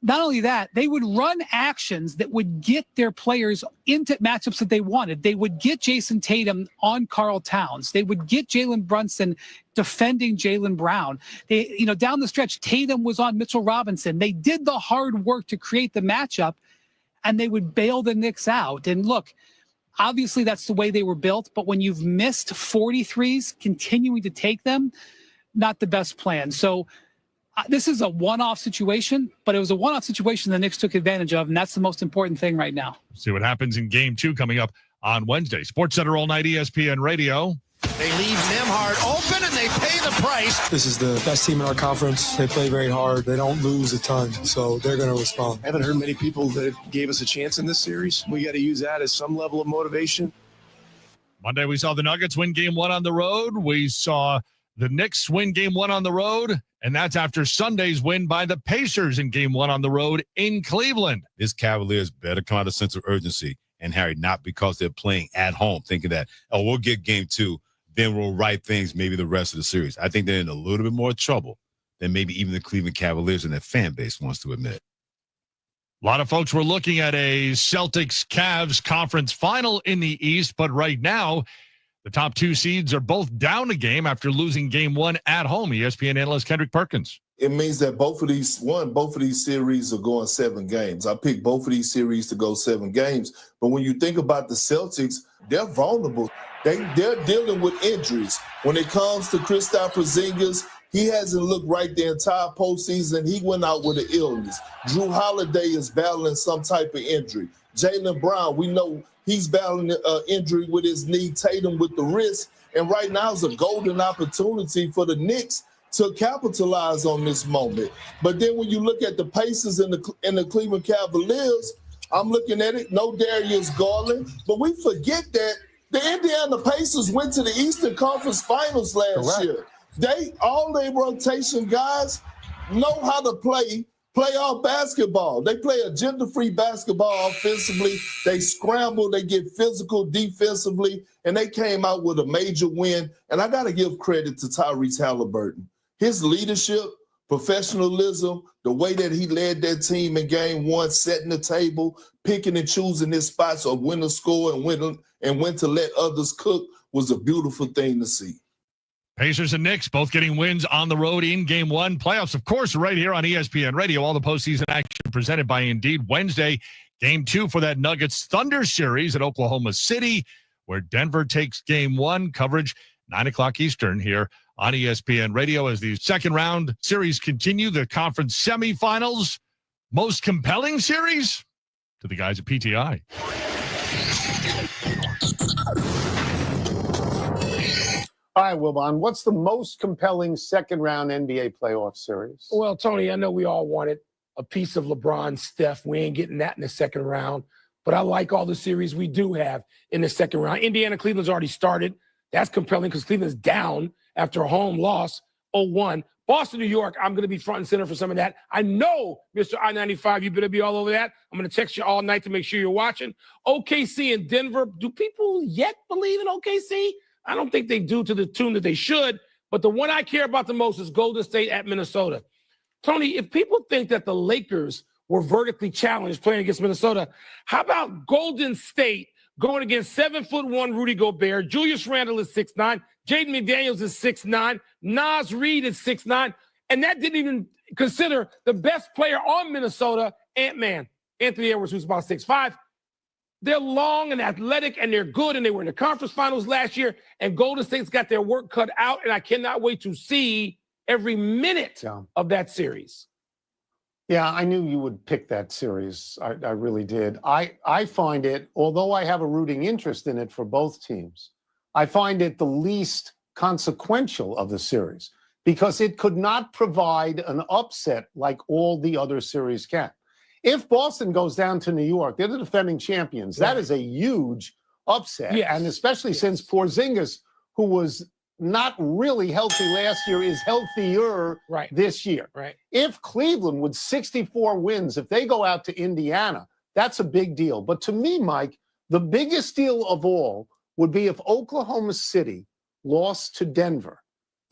Not only that, they would run actions that would get their players into matchups that they wanted. They would get Jason Tatum on Karl Towns. They would get Jalen Brunson defending Jaylen Brown. They, down the stretch, Tatum was on Mitchell Robinson. They did the hard work to create the matchup, and they would bail the Knicks out. And look, obviously that's the way they were built, but when you've missed 43s, continuing to take them, not the best plan. So this is a one-off situation, but it was a one-off situation the Knicks took advantage of, and that's the most important thing right now. See what happens in Game 2 coming up on Wednesday. Sports Center all night, ESPN Radio. They leave Nembhard open, and they pay the price. This is the best team in our conference. They play very hard. They don't lose a ton, so they're going to respond. I haven't heard many people that gave us a chance in this series. We got to use that as some level of motivation. Monday, we saw the Nuggets win Game 1 on the road. We saw the Knicks win Game 1 on the road, and that's after Sunday's win by the Pacers in Game 1 on the road in Cleveland. This Cavaliers better come out of sense of urgency, and Harry, not because they're playing at home, thinking that, we'll get Game 2, then we'll right things maybe the rest of the series. I think they're in a little bit more trouble than maybe even the Cleveland Cavaliers and their fan base wants to admit. A lot of folks were looking at a Celtics-Cavs conference final in the East, but right now, the top 2 seeds are both down a game after losing Game 1 at home. ESPN analyst Kendrick Perkins. It means that both of these series are going 7 games. I picked both of these series to go 7 games. But when you think about the Celtics, they're vulnerable. They're dealing with injuries. When it comes to Kristaps Porzingis, he hasn't looked right the entire postseason. He went out with an illness. Drew Holiday is battling some type of injury. Jaylen Brown, we know he's battling an injury with his knee. Tatum with the wrist. And right now is a golden opportunity for the Knicks to capitalize on this moment. But then when you look at the Pacers and the Cleveland Cavaliers, I'm looking at it, no Darius Garland. But we forget that the Indiana Pacers went to the Eastern Conference Finals last year. All their rotation guys know how to play playoff basketball. They play agenda-free basketball offensively. They scramble, they get physical defensively, and they came out with a major win. And I got to give credit to Tyrese Halliburton. His leadership, professionalism, the way that he led that team in game one, setting the table, picking and choosing his spots of when to score and when to let others cook was a beautiful thing to see. Pacers and Knicks both getting wins on the road in game one. Playoffs, of course, right here on ESPN Radio. All the postseason action presented by Indeed. Wednesday, game two for that Nuggets Thunder series at Oklahoma City, where Denver takes game one. Coverage 9 o'clock Eastern here on ESPN Radio as the second round series continue. The conference semifinals. Most compelling series? To the guys at PTI. All right, Wilbon, what's the most compelling second-round NBA playoff series? Well, Tony, I know we all wanted a piece of LeBron, Steph. We ain't getting that in the second round. But I like all the series we do have in the second round. Indiana, Cleveland's already started. That's compelling because Cleveland's down after a home loss, 0-1. Boston, New York, I'm going to be front and center for some of that. I know, Mr. I-95, you better be all over that. I'm going to text you all night to make sure you're watching. OKC and Denver. Do people yet believe in OKC? I don't think they do to the tune that they should, but the one I care about the most is Golden State at Minnesota. Tony, if people think that the Lakers were vertically challenged playing against Minnesota, how about Golden State going against 7'1" Rudy Gobert? Julius Randle is 6'9", Jaden McDaniels is 6'9", Naz Reid is 6'9", and that didn't even consider the best player on Minnesota, Ant-Man, Anthony Edwards, who's about 6'5". They're long and athletic, and they're good, and they were in the conference finals last year, and Golden State's got their work cut out, and I cannot wait to see every minute of that series. Yeah, I knew you would pick that series. I really did. I find it, although I have a rooting interest in it for both teams, I find it the least consequential of the series because it could not provide an upset like all the other series can. If Boston goes down to New York, they're the defending champions. That is a huge upset. Yes. And especially since Porzingis, who was not really healthy last year, is healthier this year. Right. If Cleveland with 64 wins, if they go out to Indiana, that's a big deal. But to me, Mike, the biggest deal of all would be if Oklahoma City lost to Denver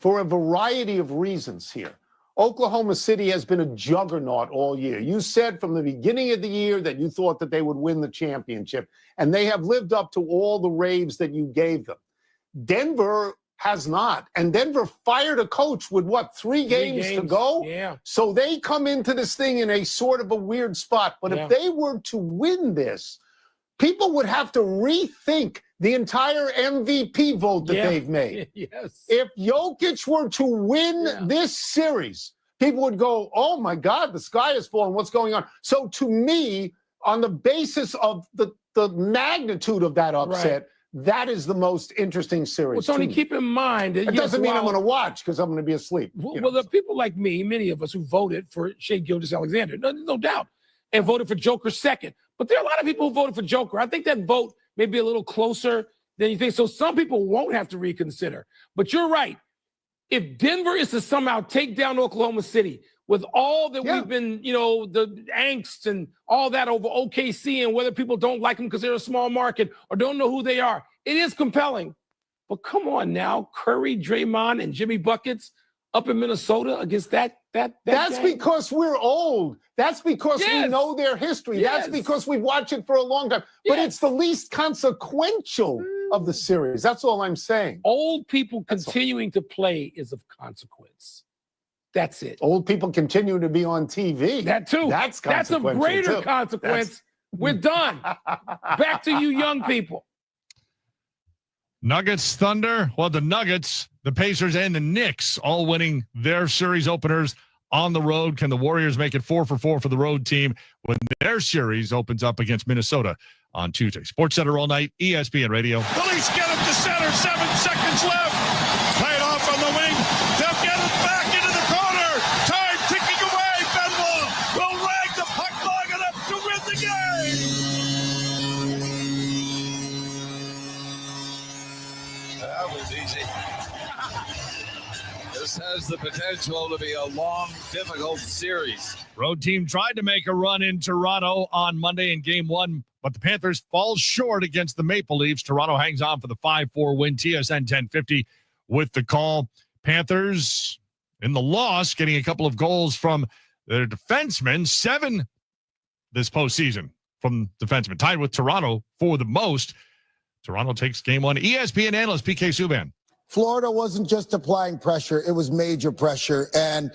for a variety of reasons here. Oklahoma City has been a juggernaut all year. You said from the beginning of the year that you thought that they would win the championship, and they have lived up to all the raves that you gave them. Denver has not, and Denver fired a coach with, what, three games to go? Yeah. So they come into this thing in a sort of a weird spot. But if they were to win this, people would have to rethink the entire MVP vote that they've made. Yes. If Jokic were to win this series, people would go, oh, my God, the sky is falling. What's going on? So to me, on the basis of the magnitude of that upset, that is the most interesting series. Well, Tony, keep in mind that it doesn't mean I'm going to watch because I'm going to be asleep. Well, the people like me, many of us who voted for Shai Gilgeous-Alexander, no doubt, and voted for Joker second. But there are a lot of people who voted for Joker. I think that vote may be a little closer than you think. So some people won't have to reconsider. But you're right. If Denver is to somehow take down Oklahoma City with all that we've been, the angst and all that over OKC and whether people don't like them because they're a small market or don't know who they are, it is compelling. But come on now, Curry, Draymond, and Jimmy Buckets up in Minnesota against that That's gang. because we're old. That's because we know their history. That's because we've watched it for a long time. But it's the least consequential of the series. That's all I'm saying. Old people continuing to play is of consequence. That's it. Old people continue to be on TV. That too. That's a greater consequence. We're done. Back to you young people. Nuggets, Thunder. Well, the Nuggets, the Pacers, and the Knicks all winning their series openers on the road. Can the Warriors make it 4-for-4 for the road team when their series opens up against Minnesota on Tuesday? Sports Center all night, ESPN Radio. Police get it to center. 7 seconds left. Played off on the wing. They'll get it back into the corner. Time ticking away. Benwell will rag the puck long enough to win the game. That was easy. This has the potential to be a long, difficult series. Road team tried to make a run in Toronto on Monday in game one, but the Panthers fall short against the Maple Leafs. Toronto hangs on for the 5-4 win. TSN 1050 with the call. Panthers in the loss, getting a couple of goals from their defensemen. 7 this postseason from defensemen, tied with Toronto for the most. Toronto takes game one. ESPN analyst PK Subban. Florida wasn't just applying pressure, it was major pressure, and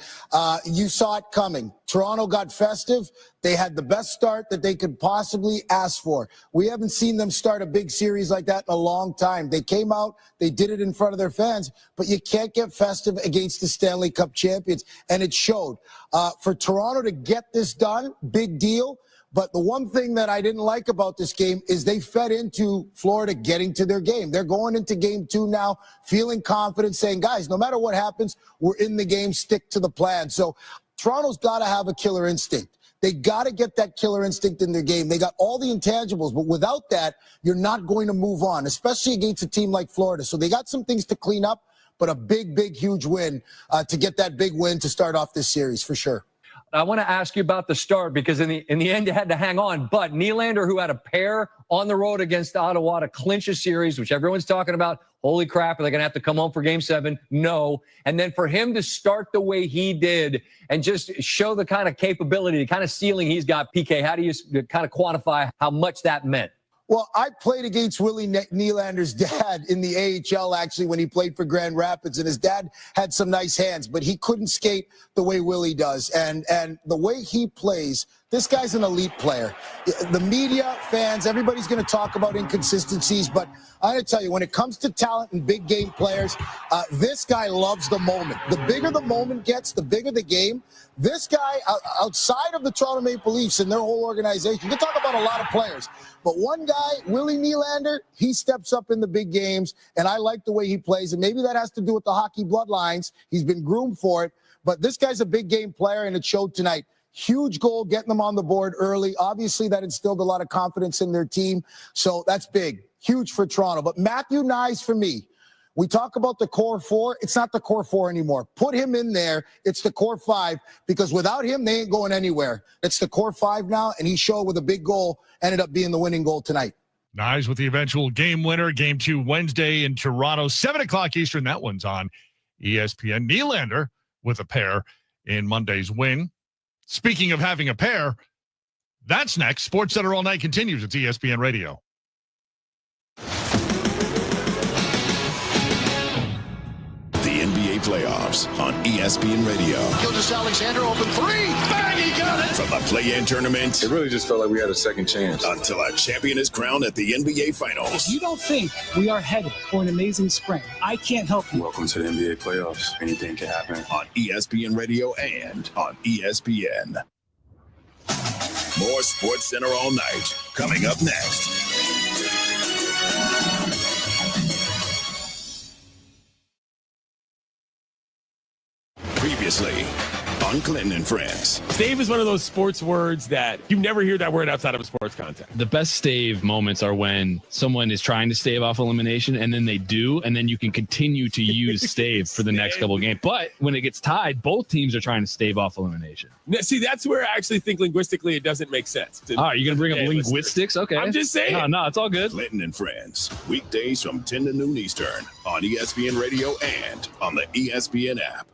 you saw it coming. Toronto got festive. They had the best start that they could possibly ask for. We haven't seen them start a big series like that in a long time. They came out, they did it in front of their fans, but you can't get festive against the Stanley Cup champions, and it showed. For Toronto to get this done, big deal. But the one thing that I didn't like about this game is they fed into Florida getting to their game. They're going into game 2 now, feeling confident, saying, guys, no matter what happens, we're in the game, stick to the plan. So Toronto's got to have a killer instinct. They got to get that killer instinct in their game. They got all the intangibles, but without that, you're not going to move on, especially against a team like Florida. So they got some things to clean up, but a big, big, huge win to get that big win to start off this series for sure. I want to ask you about the start because in the end you had to hang on. But Nylander, who had a pair on the road against Ottawa to clinch a series, which everyone's talking about, holy crap, are they going to have to come home for Game 7? No. And then for him to start the way he did and just show the kind of capability, the kind of ceiling he's got, PK, how do you kind of quantify how much that meant? Well, I played against Willie Nylander's dad in the AHL, actually, when he played for Grand Rapids, and his dad had some nice hands, but he couldn't skate the way Willie does. And the way he plays, this guy's an elite player. The media, fans, everybody's going to talk about inconsistencies, but I'm going to tell you, when it comes to talent and big game players, this guy loves the moment. The bigger the moment gets, the bigger the game. This guy, outside of the Toronto Maple Leafs and their whole organization, you can talk about a lot of players, but one guy, Willie Nylander, he steps up in the big games, and I like the way he plays, and maybe that has to do with the hockey bloodlines. He's been groomed for it, but this guy's a big game player, and it showed tonight. Huge goal, getting them on the board early. Obviously, that instilled a lot of confidence in their team, so that's big. Huge for Toronto. But Matthew Knies, for me, we talk about the core 4. It's not the core 4 anymore. Put him in there. It's the core 5, because without him, they ain't going anywhere. It's the core 5 now, and he showed with a big goal, ended up being the winning goal tonight. Knies with the eventual game winner. Game 2 Wednesday in Toronto, 7 o'clock Eastern. That one's on ESPN. Nylander with a pair in Monday's win. Speaking of having a pair, that's next. SportsCenter All Night continues. It's ESPN Radio. The NBA playoffs on ESPN Radio. Gilgeous-Alexander, open 3. Bang, he got it! From the play-in tournament. It really just felt like we had a second chance. Until a champion is crowned at the NBA Finals. You don't think we are headed for an amazing spring? I can't help you. Welcome to the NBA playoffs. Anything can happen. On ESPN Radio and on ESPN. More SportsCenter All Night coming up next. Previously on Clinton and Friends. Stave is one of those sports words that you never hear that word outside of a sports context. The best stave moments are when someone is trying to stave off elimination and then they do, and then you can continue to use stave for the next couple of games. But when it gets tied, both teams are trying to stave off elimination. Now, see, that's where I actually think linguistically it doesn't make sense. All right, you're going to bring up linguistics? Okay. I'm just saying. No, it's all good. Clinton and Friends, weekdays from 10 to noon Eastern on ESPN Radio and on the ESPN app.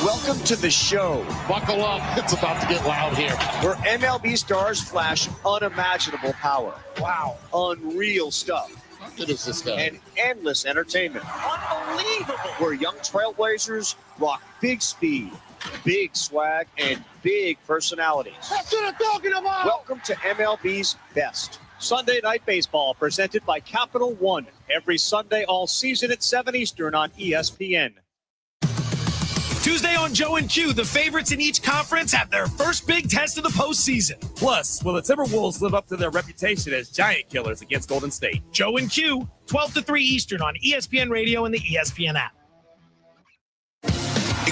Welcome to the show. Buckle up. It's about to get loud here. Where MLB stars flash unimaginable power. Wow. Unreal stuff. How good is this guy? And endless entertainment. Unbelievable. Where young trailblazers rock big speed, big swag, and big personalities. That's what I'm talking about. Welcome to MLB's Best. Sunday Night Baseball presented by Capital One. Every Sunday all season at 7 Eastern on ESPN. Tuesday on Joe and Q, the favorites in each conference have their first big test of the postseason. Plus, will the Timberwolves live up to their reputation as giant killers against Golden State? Joe and Q, 12 to 3 Eastern on ESPN Radio and the ESPN app.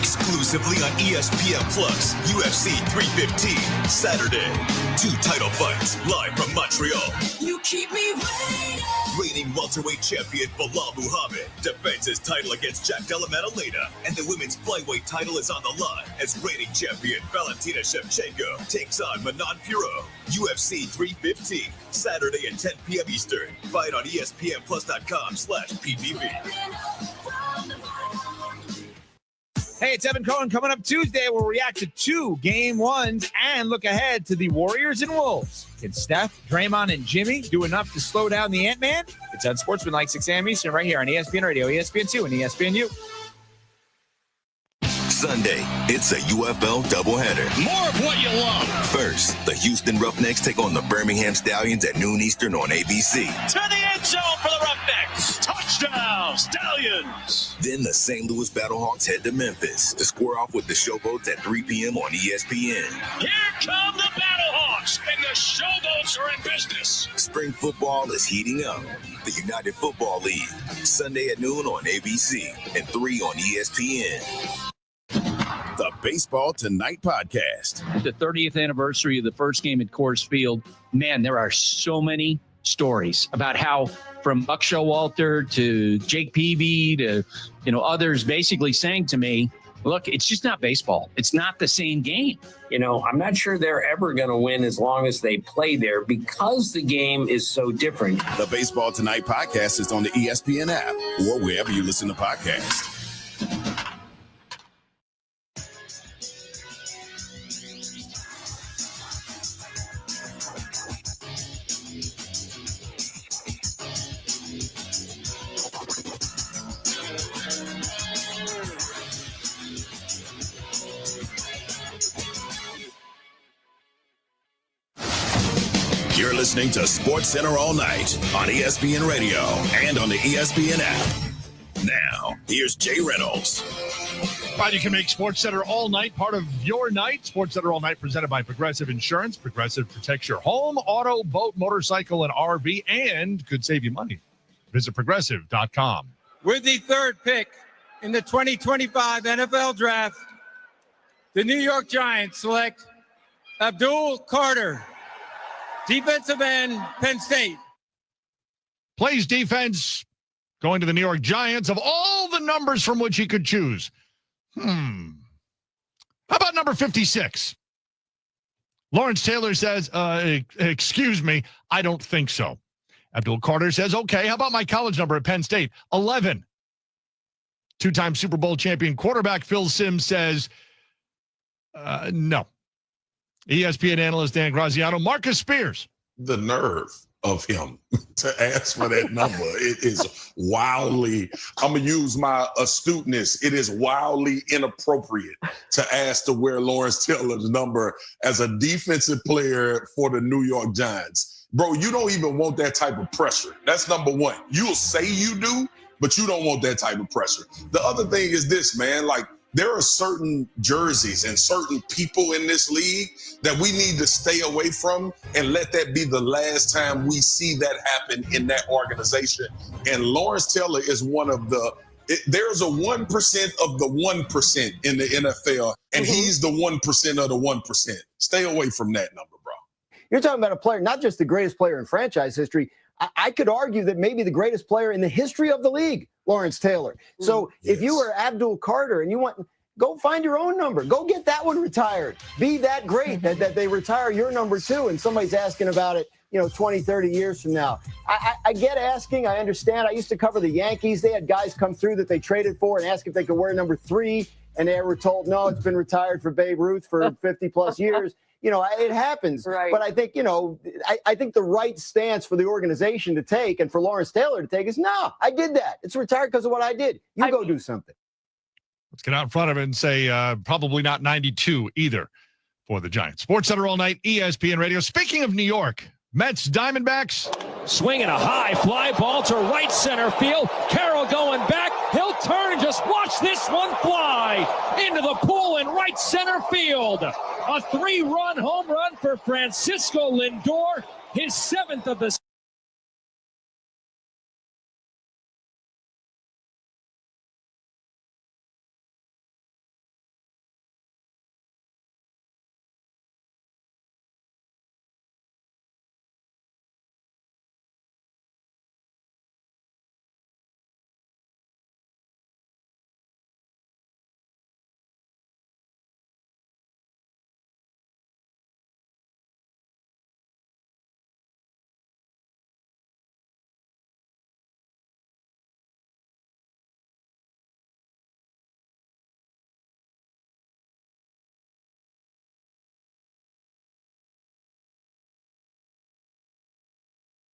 Exclusively on ESPN Plus, UFC 315, Saturday. 2 title fights live from Montreal. You keep me waiting. Reigning welterweight champion Bilal Muhammad defends his title against Jack Della Maddalena, and the women's flyweight title is on the line as reigning champion Valentina Shevchenko takes on Manon Fiorot. UFC 315, Saturday at 10 p.m. Eastern. Fight on ESPNplus.com/PPV. Hey, it's Evan Cohen. Coming up Tuesday, we'll react to 2 Game 1s and look ahead to the Warriors and Wolves. Can Steph, Draymond, and Jimmy do enough to slow down the Ant-Man? It's on Sportsmanlike 6 a.m. Eastern right here on ESPN Radio, ESPN2, and ESPNU. Sunday, it's a UFL doubleheader. More of what you love. First, the Houston Roughnecks take on the Birmingham Stallions at noon Eastern on ABC. To the end zone for the Roughnecks. Touchdown, Stallions. Then the St. Louis Battlehawks head to Memphis to square off with the Showboats at 3 p.m. on ESPN. Here come the Battlehawks, and the Showboats are in business. Spring football is heating up. The United Football League, Sunday at noon on ABC and 3 on ESPN. The Baseball Tonight podcast. The 30th anniversary of the first game at Coors Field. Man, there are so many stories about how from Buck Showalter to Jake Peavy to, others basically saying to me, look, it's just not baseball. It's not the same game. I'm not sure they're ever going to win as long as they play there because the game is so different. The Baseball Tonight podcast is on the ESPN app or wherever you listen to podcasts. You're listening to Sports Center all night on ESPN Radio and on the ESPN app. Now, here's Jay Reynolds. Right, you can make Sports Center all night part of your night. Sports Center all night presented by Progressive Insurance. Progressive protects your home, auto, boat, motorcycle, and RV, and could save you money. Visit Progressive.com. With the 3rd pick in the 2025 NFL Draft, the New York Giants select Abdul Carter, defensive end, Penn State. Plays defense, going to the New York Giants. Of all the numbers from which he could choose, how about number 56? Lawrence Taylor says, excuse me, I don't think so. Abdul Carter says, okay, how about my college number at Penn State? 11. 2-time Super Bowl champion quarterback Phil Simms says, no. ESPN analyst Dan Graziano, Marcus Spears. The nerve of him to ask for that number. It is wildly, I'm going to use my astuteness. It is wildly inappropriate to ask to wear Lawrence Taylor's number as a defensive player for the New York Giants. Bro, you don't even want that type of pressure. That's number one. You'll say you do, but you don't want that type of pressure. The other thing is this, man, there are certain jerseys and certain people in this league that we need to stay away from and let that be the last time we see that happen in that organization. And Lawrence Taylor is one of there's a 1% of the 1% in the NFL, and he's the 1% of the 1%. Stay away from that number, bro. You're talking about a player, not just the greatest player in franchise history. I could argue that maybe the greatest player in the history of the league, Lawrence Taylor. So if you were Abdul Carter and you want, go find your own number. Go get that one retired. Be that great that they retire your number too. And somebody's asking about it, 20, 30 years from now. I get asking. I understand. I used to cover the Yankees. They had guys come through that they traded for and ask if they could wear number 3. And they were told, no, it's been retired for Babe Ruth for 50 plus years. It happens. Right. But I think, I think the right stance for the organization to take and for Lawrence Taylor to take is, no, I did that. It's retired because of what I did. Go do something. Let's get out in front of it and say probably not 92 either for the Giants. Sports Center all night, ESPN Radio. Speaking of New York, Mets, Diamondbacks. Swinging a high fly ball to right center field. Carroll going back. He'll turn and just watch this one fly into the pool in right center field. A 3-run home run for Francisco Lindor, his 7th of the